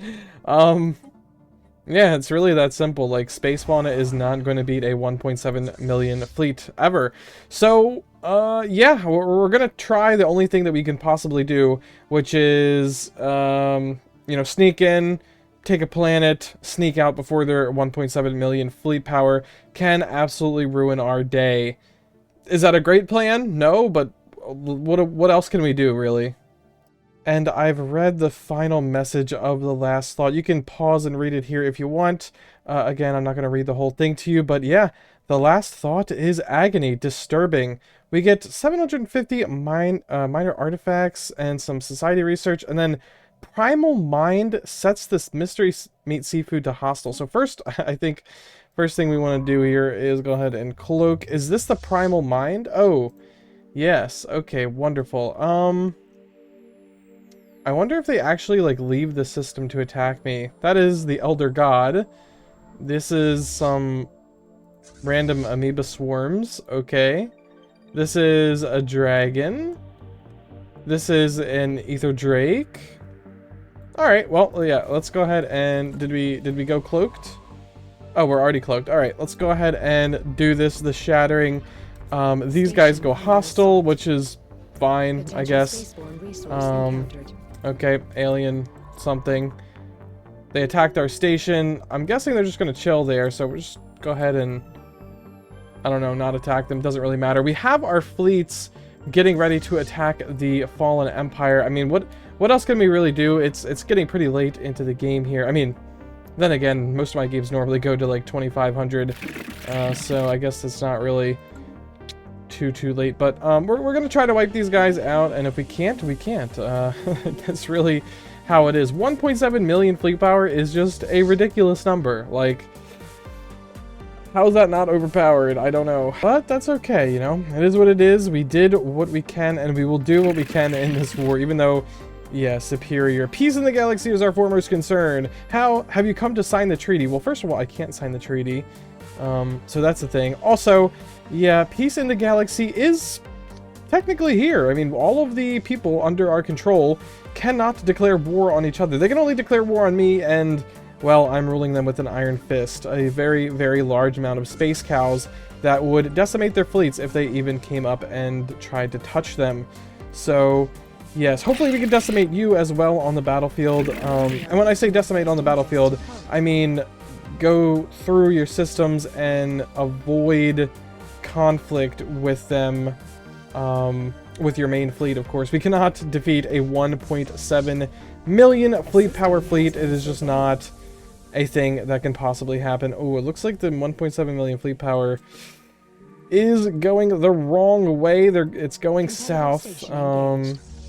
Yeah, it's really that simple. Like, space fauna is not going to beat a 1.7 million fleet ever. So, yeah, we're gonna try the only thing that we can possibly do, which is, you know, sneak in, take a planet, sneak out before their 1.7 million fleet power can absolutely ruin our day. Is that a great plan? No, but what else can we do, really? And I've read the final message of The Last Thought. You can pause and read it here if you want. Again, I'm not going to read the whole thing to you, but yeah, The Last Thought is agony, disturbing. We get 750 minor artifacts and some society research, and then Primal Mind sets this mystery meat seafood to hostile. So first, I think, first thing we want to do here is go ahead and cloak. Is this the Primal Mind? Oh, yes. Okay, wonderful. I wonder if they actually, like, leave the system to attack me. That is the Elder God. This is some random amoeba swarms. Okay. This is a dragon. This is an ether drake. Alright, well, yeah, let's go ahead and... Did we go cloaked? Oh, we're already cloaked. Alright, let's go ahead and do this, the shattering. These guys go hostile, which is fine, I guess. Okay, alien something. They attacked our station. I'm guessing they're just going to chill there, so we'll just go ahead and, I don't know, not attack them. Doesn't really matter. We have our fleets getting ready to attack the Fallen Empire. I mean, what else can we really do? It's getting pretty late into the game here. I mean, then again, most of my games normally go to like 2,500, so I guess it's not really too late, but we're gonna try to wipe these guys out, and if we can't, we can't. That's really how it is. 1.7 million fleet power is just a ridiculous number. Like, How is that not overpowered? I don't know. But that's okay, you know? It is what it is. We did what we can, and we will do what we can in this war, even though, yeah, superior. Peace in the galaxy is our foremost concern. How have you come to sign the treaty? Well, first of all, I can't sign the treaty. So that's the thing. Also, yeah, peace in the galaxy is technically here. I mean, all of the people under our control cannot declare war on each other. They can only declare war on me, and, well, I'm ruling them with an iron fist. A very, very large amount of space cows that would decimate their fleets if they even came up and tried to touch them. So, yes, hopefully we can decimate you as well on the battlefield. And when I say decimate on the battlefield, I mean go through your systems and avoid conflict with them, with your main fleet, of course. We cannot defeat a 1.7 million fleet power fleet. It is just not a thing that can possibly happen. Oh, it looks like the 1.7 million fleet power is going the wrong way. It's going south,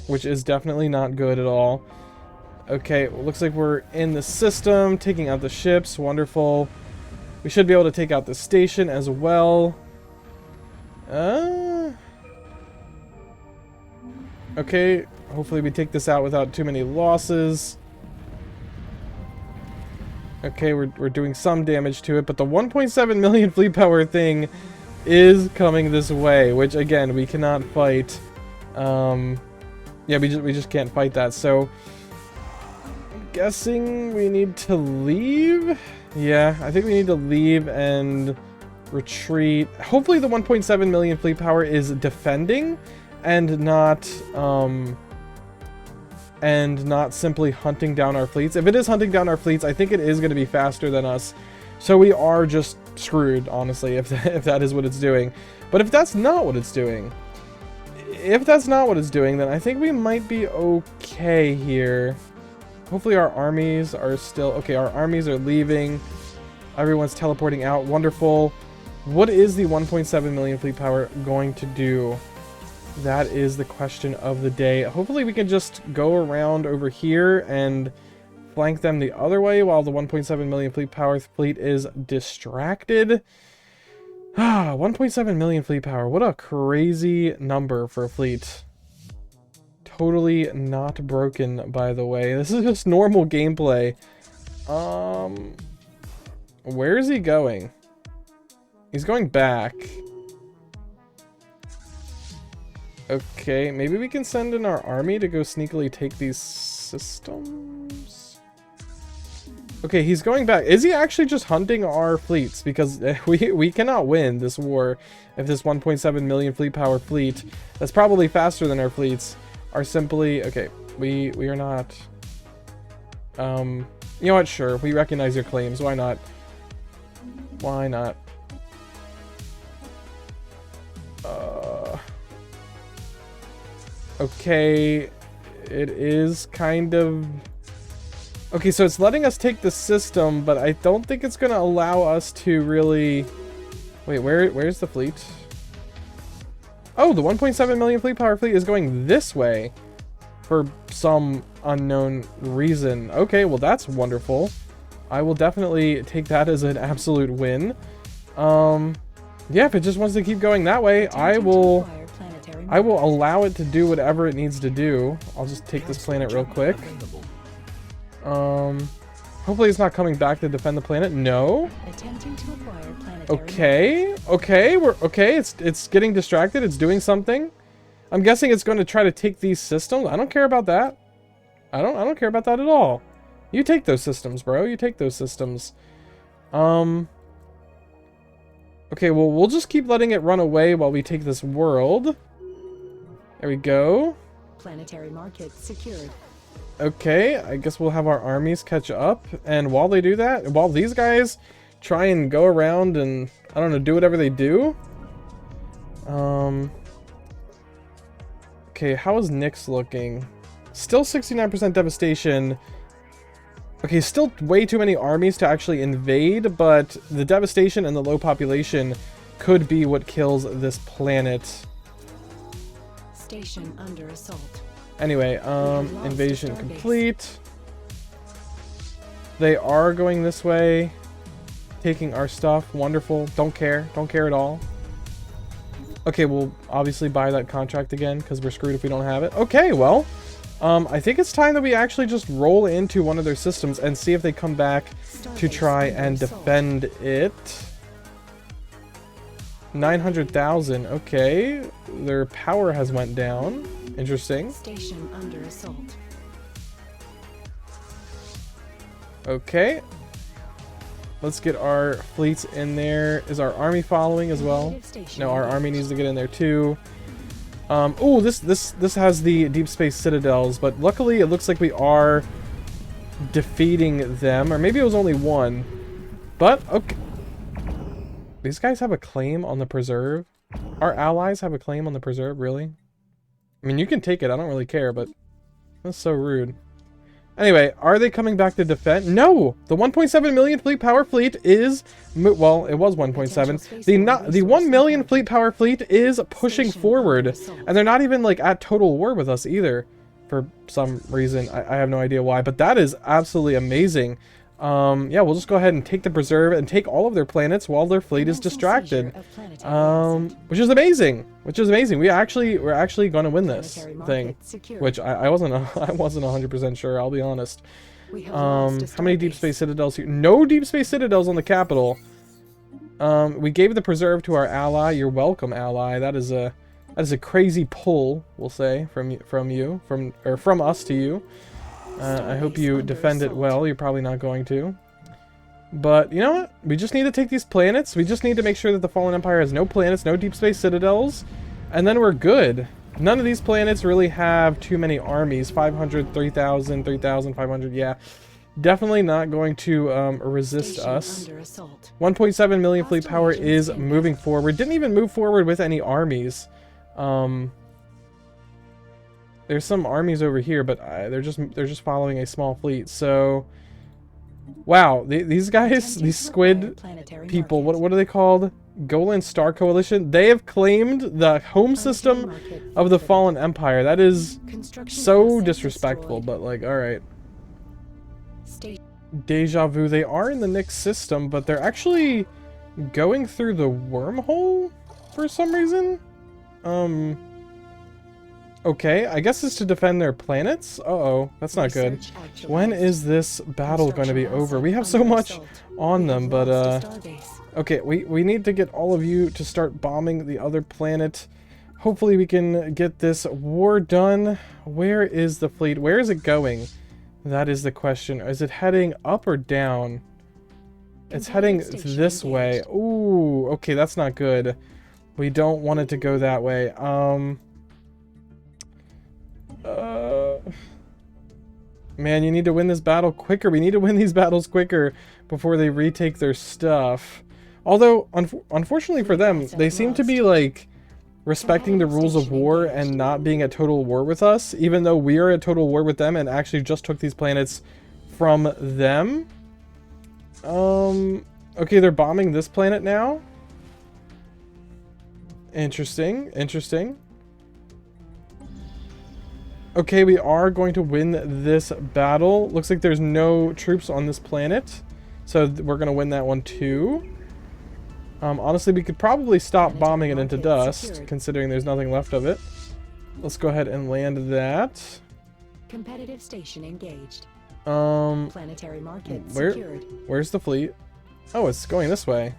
which is definitely not good at all. Okay, looks like we're in the system, taking out the ships. Wonderful. We should be able to take out the station as well. Okay, hopefully we take this out without too many losses. Okay, we're doing some damage to it, but the 1.7 million fleet power thing is coming this way, which again, we cannot fight. Yeah, we just can't fight that, so I'm guessing we need to leave? Yeah, I think we need to leave and retreat. Hopefully the 1.7 million fleet power is defending and not simply hunting down our fleets. If it is hunting down our fleets, I think it is going to be faster than us. So we are just screwed, honestly, if that is what it's doing. But if that's not what it's doing, then I think we might be okay here. Hopefully our armies are still... Okay, our armies are leaving. Everyone's teleporting out. Wonderful. What is the 1.7 million fleet power going to do? That is the question of the day. Hopefully we can just go around over here and flank them the other way while the 1.7 million fleet power fleet is distracted. 1.7 million fleet power. What a crazy number for a fleet. Totally not broken, by the way. This is just normal gameplay. Where is he going? He's going back. Okay, maybe we can send in our army to go sneakily take these systems. Okay, he's going back. Is he actually just hunting our fleets? Because we cannot win this war if this 1.7 million fleet power fleet, that's probably faster than our fleets, are simply... Okay, we are not... You know what? Sure, we recognize your claims. Why not? Why not? Okay, it is kind of... Okay, so it's letting us take the system, but I don't think it's going to allow us to really... Wait, where's the fleet? Oh, the 1.7 million fleet power fleet is going this way for some unknown reason. Okay, well that's wonderful. I will definitely take that as an absolute win. Yeah, if it just wants to keep going that way, I will allow it to do whatever it needs to do. I'll just take this planet real quick. Hopefully it's not coming back to defend the planet. No. Okay. It's getting distracted. It's doing something. I'm guessing it's going to try to take these systems. I don't care about that. I don't care about that at all. You take those systems, bro. You take those systems. Okay, well, we'll just keep letting it run away while we take this world. There we go. Planetary market secured. Okay, I guess we'll have our armies catch up. And while they do that, while these guys try and go around and, I don't know, do whatever they do. Okay, how is Nyx looking? Still 69% devastation. Okay, still way too many armies to actually invade, but the devastation and the low population could be what kills this planet. Station under assault. Anyway, invasion complete. They are going this way. taking our stuff. Wonderful. Don't care. Don't care at all. Okay, we'll obviously buy that contract again because we're screwed if we don't have it. Okay, well, I think it's time that we actually just roll into one of their systems and see if they come back to try and defend it. 900,000. Okay, their power has went down. Interesting. Station under assault. Okay. Let's get our fleets in there. Is our army following as well? No, our army needs to get in there too. Oh, this has the deep space citadels, but luckily it looks like we are defeating them, or maybe it was only one. But okay. These guys have a claim on the preserve? Our allies have a claim on the preserve, really? I mean, you can take it, I don't really care, but that's so rude. Anyway, are they coming back to defend? No! The 1.7 million fleet power fleet is... Well, it was 1.7. The 1 million fleet power fleet is pushing forward. And they're not even, like, at total war with us either. For some reason. I have no idea why. But that is absolutely amazing. Yeah, we'll just go ahead and take the preserve and take all of their planets while their fleet is distracted. Which is amazing. Which is amazing. We're actually going to win this thing, which I wasn't 100% sure. I'll be honest. How many deep space citadels here? No deep space citadels on the capital. We gave the preserve to our ally. You're welcome, ally. That is a crazy pull, we'll say, from us to you. I hope you defend it well. You're probably not going to. But, you know what? We just need to take these planets. We just need to make sure that the Fallen Empire has no planets, no deep space citadels. And then we're good. None of these planets really have too many armies. 500, 3,000, 3,500, yeah. Definitely not going to resist us. 1.7 million fleet power is moving forward. Didn't even move forward with any armies. There's some armies over here, but they're just following a small fleet. So, wow, these guys, these squid people, what are they called? Golan Star Coalition. They have claimed the home system of the Fallen Empire. That is so disrespectful. But like, all right. Deja vu. They are in the Nyx system, but they're actually going through the wormhole for some reason. Okay, I guess it's to defend their planets? Uh-oh, that's not good. When is this battle going to be over? We have so much on them, but, okay, we need to get all of you to start bombing the other planet. Hopefully we can get this war done. Where is the fleet? Where is it going? That is the question. Is it heading up or down? It's heading this way. Ooh, okay, that's not good. We don't want it to go that way. Man, you need to win this battle quicker. We need to win these battles quicker before they retake their stuff. Although, unfortunately for them, they seem to be, like, respecting the rules of war and not being at total war with us, even though we are at total war with them and actually just took these planets from them. Okay, they're bombing this planet now. Interesting, interesting. Okay, we are going to win this battle. Looks like there's no troops on this planet. So we're going to win that one too. Honestly, we could probably stop bombing it into dust, considering there's nothing left of it. Let's go ahead and land that. Competitive station engaged. Planetary market secured. Where's the fleet? Oh, it's going this way.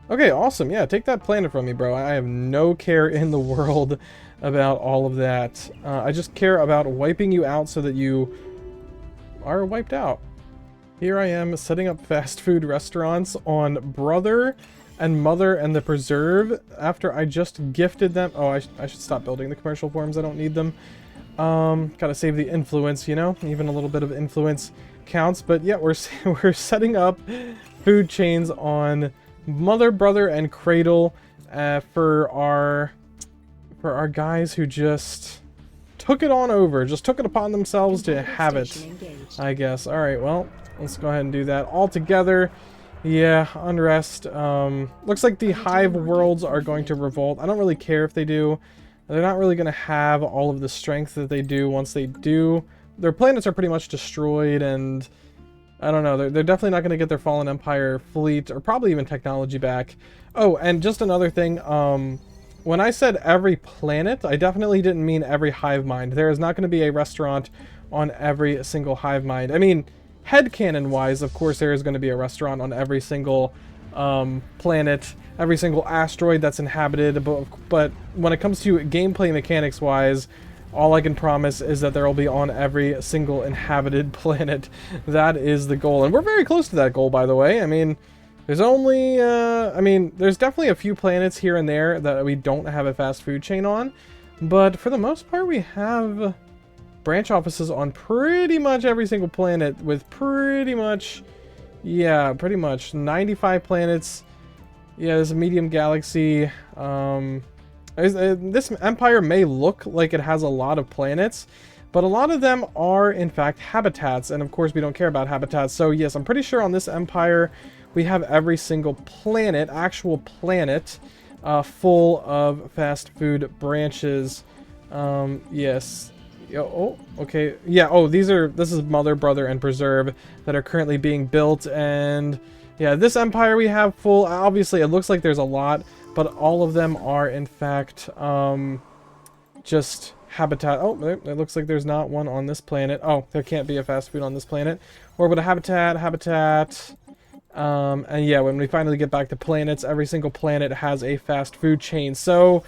Okay, awesome. Yeah, take that planet from me, bro. I have no care in the world about all of that. I just care about wiping you out so that you are wiped out. Here I am setting up fast food restaurants on Brother and Mother and the Preserve after I just gifted them. Oh, I should stop building the commercial forms. I don't need them. Gotta save the influence, you know? Even a little bit of influence counts. But yeah, we're setting up food chains on Mother, Brother, and Cradle for our guys who just took it on over, just took it upon themselves to have it, I guess. Alright, well, let's go ahead and do that all together. Yeah, unrest. Looks like the Hive worlds are going to revolt. I don't really care if they do. They're not really going to have all of the strength that they do once they do. Their planets are pretty much destroyed, and I don't know. They're definitely not going to get their Fallen Empire fleet or probably even technology back. Oh, and just another thing. When I said every planet, I definitely didn't mean every hive mind. There is not going to be a restaurant on every single hive mind. I mean, headcanon-wise, of course, there is going to be a restaurant on every single planet, every single asteroid that's inhabited. But when it comes to gameplay mechanics-wise, all I can promise is that there will be on every single inhabited planet. That is the goal. And we're very close to that goal, by the way. I mean, there's only, there's definitely a few planets here and there that we don't have a fast food chain on. But for the most part, we have branch offices on pretty much every single planet with pretty much, yeah, pretty much 95 planets. Yeah, there's a medium galaxy. This empire may look like it has a lot of planets, but a lot of them are in fact habitats, and of course we don't care about habitats. So yes, I'm pretty sure on this empire we have every single planet, actual planet, full of fast food branches. Yes. Oh, okay. Yeah, oh, this is Mother, Brother, and Preserve that are currently being built, and yeah, this empire we have full. Obviously, it looks like there's a lot, but all of them are, in fact, just habitat. Oh, it looks like there's not one on this planet. Oh, there can't be a fast food on this planet. Orbit a habitat. And yeah, when we finally get back to planets, every single planet has a fast food chain. So,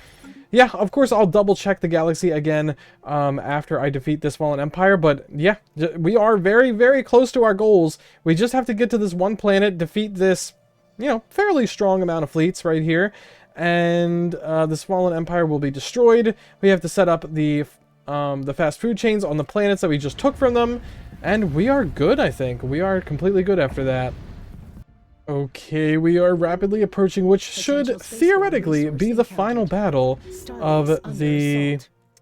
yeah, of course, I'll double check the galaxy again after I defeat this Fallen Empire. But yeah, we are very, very close to our goals. We just have to get to this one planet, defeat this, you know, fairly strong amount of fleets right here, and this Fallen Empire will be destroyed. We have to set up the fast food chains on the planets that we just took from them, and we are good, I think. We are completely good after that. Okay, we are rapidly approaching which should theoretically be the final battle of the,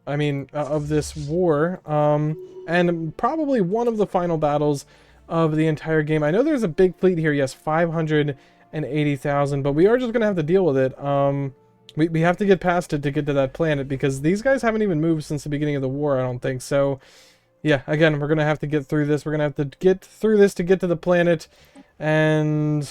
of this war, and probably one of the final battles of the entire game. I know there's a big fleet here, yes, 580,000, but we are just gonna have to deal with it. We have to get past it to get to that planet, because these guys haven't even moved since the beginning of the war, I don't think. So, yeah, again, we're gonna have to get through this. We're gonna have to get through this to get to the planet. And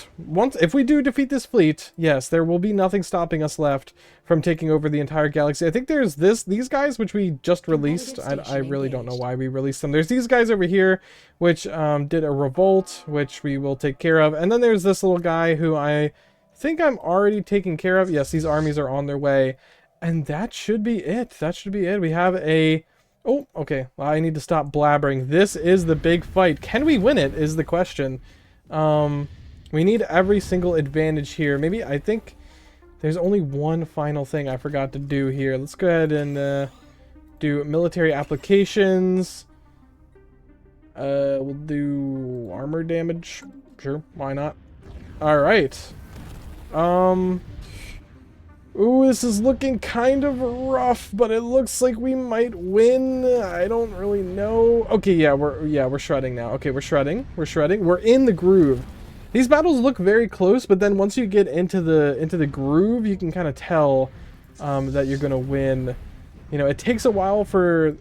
if we do defeat this fleet, yes, there will be nothing stopping us left from taking over the entire galaxy. I think there's these guys, which we just released. I really don't know why we released them. There's these guys over here, which did a revolt, which we will take care of. And then there's this little guy who I think I'm already taking care of. Yes, these armies are on their way. And that should be it. That should be it. We have a... Oh, okay. Well, I need to stop blabbering. This is the big fight. Can we win it is the question. We need every single advantage here. Maybe, I think there's only one final thing I forgot to do here. Let's go ahead and do military applications. We'll do armor damage. Sure, why not? Alright. Ooh, this is looking kind of rough, but it looks like we might win. I don't really know. Okay, yeah, we're shredding now. Okay, we're shredding. We're in the groove. These battles look very close, but then once you get into the groove, you can kind of tell that you're gonna win. You know, it takes a while for,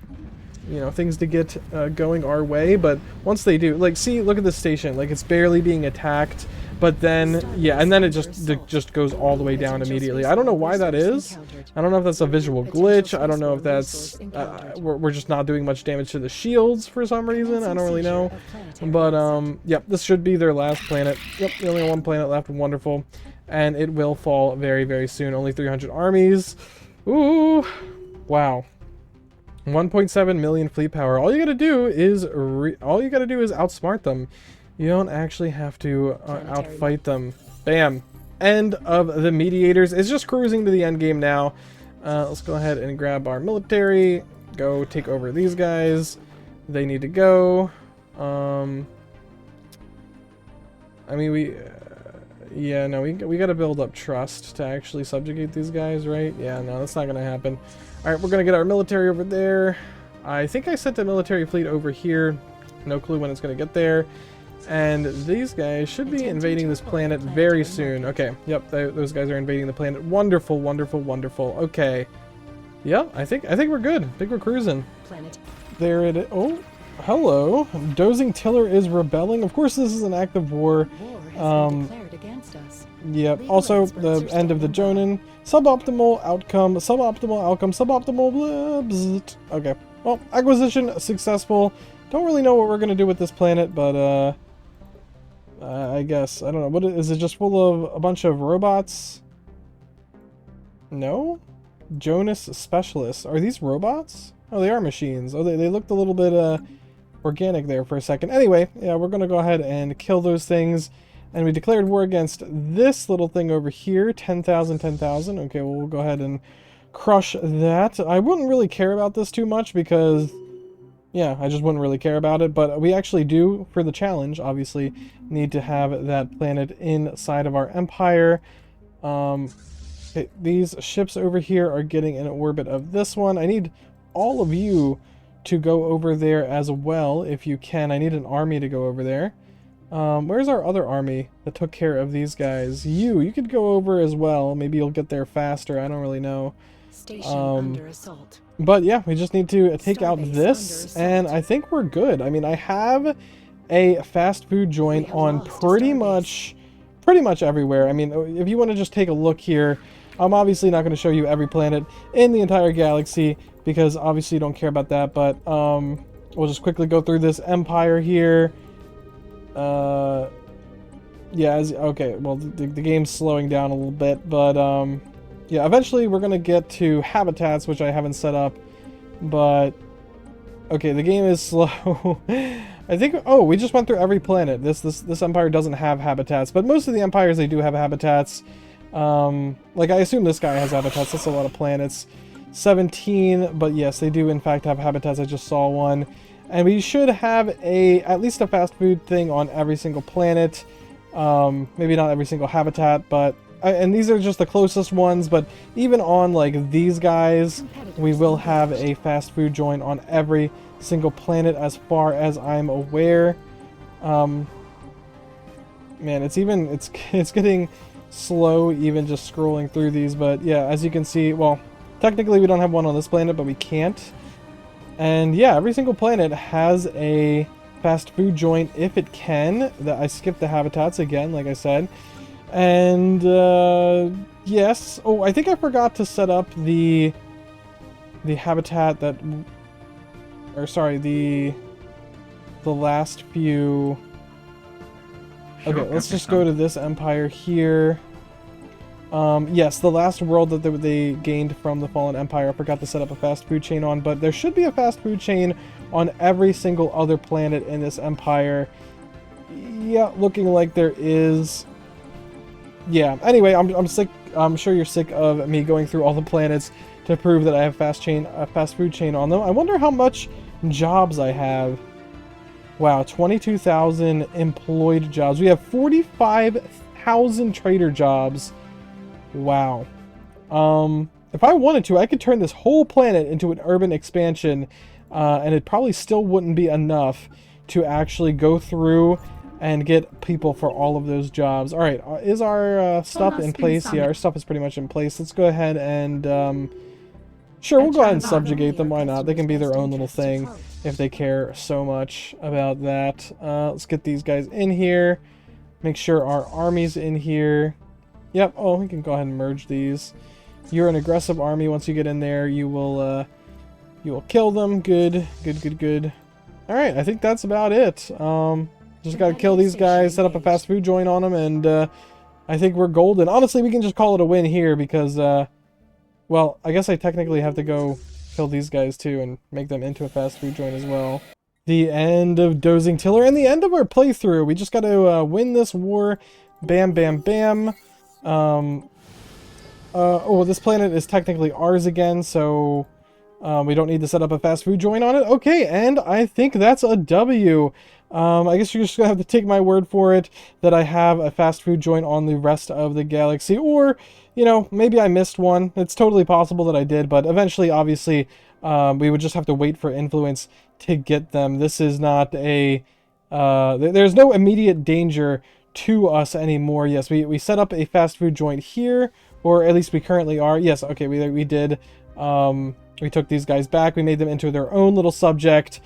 you know, things to get going our way, but once they do, like, see, look at this station. Like, it's barely being attacked. But then, yeah, and then it just goes all the way down immediately. I don't know why that is. I don't know if that's a visual glitch. I don't know if that's... we're just not doing much damage to the shields for some reason. I don't really know. But, yep, this should be their last planet. Yep, the only one planet left. Wonderful. And it will fall very, very soon. Only 300 armies. Ooh. Wow. 1.7 million fleet power. All you gotta do is outsmart them. You don't actually have to outfight them. Bam. End of the mediators. It's just cruising to the end game now. Let's go ahead and grab our military. Go take over these guys. They need to go. I mean, we gotta build up trust to actually subjugate these guys, right? Yeah, no, that's not gonna happen. Alright, we're gonna get our military over there. I think I sent a military fleet over here. No clue when it's gonna get there. And these guys should be invading this planet very soon. Okay, yep, those guys are invading the planet. Wonderful, wonderful, wonderful. Okay. Yeah, I think we're good. I think we're cruising. There it is. Oh, hello. Dozing Tiller is rebelling. Of course, this is an act of war. War has been declared against us. Yep. Legal Also, experts the are end still of the involved. Jonin. Suboptimal outcome. Suboptimal outcome. Suboptimal. Blah, bzzt. Okay. Well, acquisition successful. Don't really know what we're gonna do with this planet, but I guess I don't know. What is it? Just full of a bunch of robots? No. Jonas specialists. Are these robots? Oh, they are machines. Oh, they looked a little bit organic there for a second. Anyway, yeah, we're gonna go ahead and kill those things. And we declared war against this little thing over here. 10,000, 10,000. Okay, well, we'll go ahead and crush that. I wouldn't really care about this too much because, yeah, I just wouldn't really care about it. But we actually do, for the challenge, obviously, need to have that planet inside of our empire. Okay, these ships over here are getting in orbit of this one. I need all of you to go over there as well, if you can. I need an army to go over there. Where's our other army that took care of these guys? You could go over as well. Maybe you'll get there faster. I don't really know. Station under assault. But yeah, we just need to take out Starbase this, under and assault. I think we're good. I mean, I have a fast food joint have on lost pretty Starbase. much everywhere. I mean, if you want to just take a look here, I'm obviously not going to show you every planet in the entire galaxy because obviously you don't care about that. But we'll just quickly go through this empire here. Yeah, okay, well, the game's slowing down a little bit, but, yeah, eventually we're gonna get to habitats, which I haven't set up, but, okay, the game is slow. I think, oh, we just went through every planet. This empire doesn't have habitats, but most of the empires, they do have habitats. Like, I assume this guy has habitats. That's a lot of planets. 17, but yes, they do, in fact, have habitats. I just saw one. And we should have at least a fast food thing on every single planet. Maybe not every single habitat, but... and these are just the closest ones, but even on, like, these guys, we will have a fast food joint on every single planet as far as I'm aware. Man, it's getting slow even just scrolling through these, but yeah, as you can see, well, technically we don't have one on this planet, but we can't. And yeah, every single planet has a fast food joint if it can. I skipped the habitats again, like I said. And yes. Oh, I think I forgot to set up the habitat that, or sorry, the last few. Okay, let's just go to this empire here. Yes, the last world that they gained from the Fallen Empire, I forgot to set up a fast food chain on, but there should be a fast food chain on every single other planet in this empire. Yeah, looking like there is. Yeah, anyway, I'm sick. I'm sure you're sick of me going through all the planets to prove that I have a fast food chain on them. I wonder how much jobs I have. Wow, 22,000 employed jobs. We have 45,000 trader jobs. Wow. If I wanted to, I could turn this whole planet into an urban expansion, and it probably still wouldn't be enough to actually go through and get people for all of those jobs. Alright, is our stuff in place? Yeah, our stuff is pretty much in place. Let's go ahead and, sure, we'll go ahead and subjugate them. Why not? They can be their own little thing if they care so much about that. Let's get these guys in here. Make sure our army's in here. Yep. Oh, we can go ahead and merge these. You're an aggressive army. Once you get in there, you will kill them. Good. All right. I think that's about it. Just gotta kill these guys, set up a fast food joint on them, and I think we're golden. Honestly, we can just call it a win here because, well, I guess I technically have to go kill these guys too and make them into a fast food joint as well. The end of Dozing Tiller and the end of our playthrough. We just gotta win this war. Bam, bam, bam. Oh, this planet is technically ours again, so we don't need to set up a fast food joint on it. Okay, and I think that's a W. I guess you're just gonna have to take my word for it that I have a fast food joint on the rest of the galaxy, or, you know, maybe I missed one. It's totally possible that I did, but eventually, obviously, we would just have to wait for influence to get them. This is not a, there's no immediate danger to us anymore. Yes, we set up a fast food joint here, or at least we currently are. Yes, okay, we did. We took these guys back. We made them into their own little subject.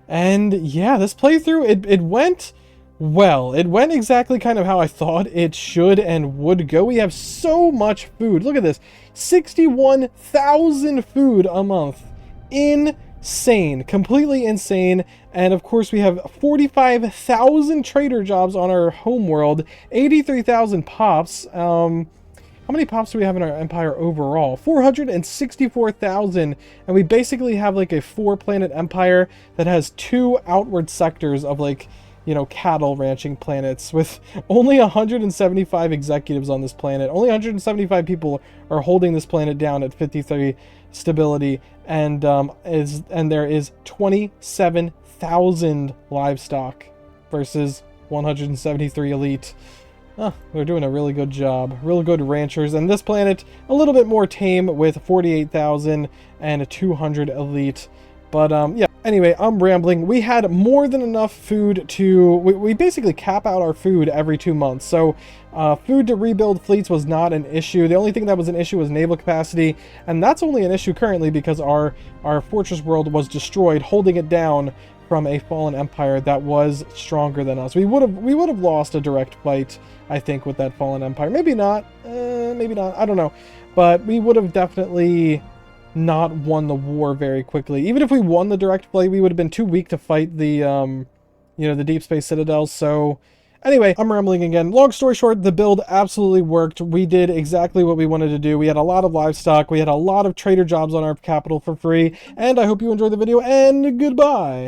And yeah, this playthrough, it went well. It went exactly kind of how I thought it should and would go. We have so much food. Look at this. 61,000 food a month. Insane. Completely insane. And of course we have 45,000 trader jobs on our homeworld. 83,000 pops. How many pops do we have in our empire overall? 464,000, and we basically have like a 4-planet empire that has 2 outward sectors of like, you know, cattle ranching planets with only 175 executives on this planet. Only 175 people are holding this planet down at 53 stability, and there is 27,000 livestock versus 173 elite. They're doing a really good job. Real good ranchers. And this planet, a little bit more tame with 48,000 and 200 elite. But, yeah. Anyway, I'm rambling. We had more than enough food to... We basically cap out our food every 2 months. So, food to rebuild fleets was not an issue. The only thing that was an issue was naval capacity. And that's only an issue currently because our fortress world was destroyed, holding it down from a fallen empire that was stronger than us. We would have lost a direct fight, I think, with that fallen empire. Maybe not. Maybe not. I don't know. But we would have definitely not won the war very quickly. Even if we won the direct fight, we would have been too weak to fight the, you know, the deep space citadels. So anyway, I'm rambling again. Long story short, the build absolutely worked. We did exactly what we wanted to do. We had a lot of livestock. We had a lot of trader jobs on our capital for free. And I hope you enjoyed the video, and goodbye.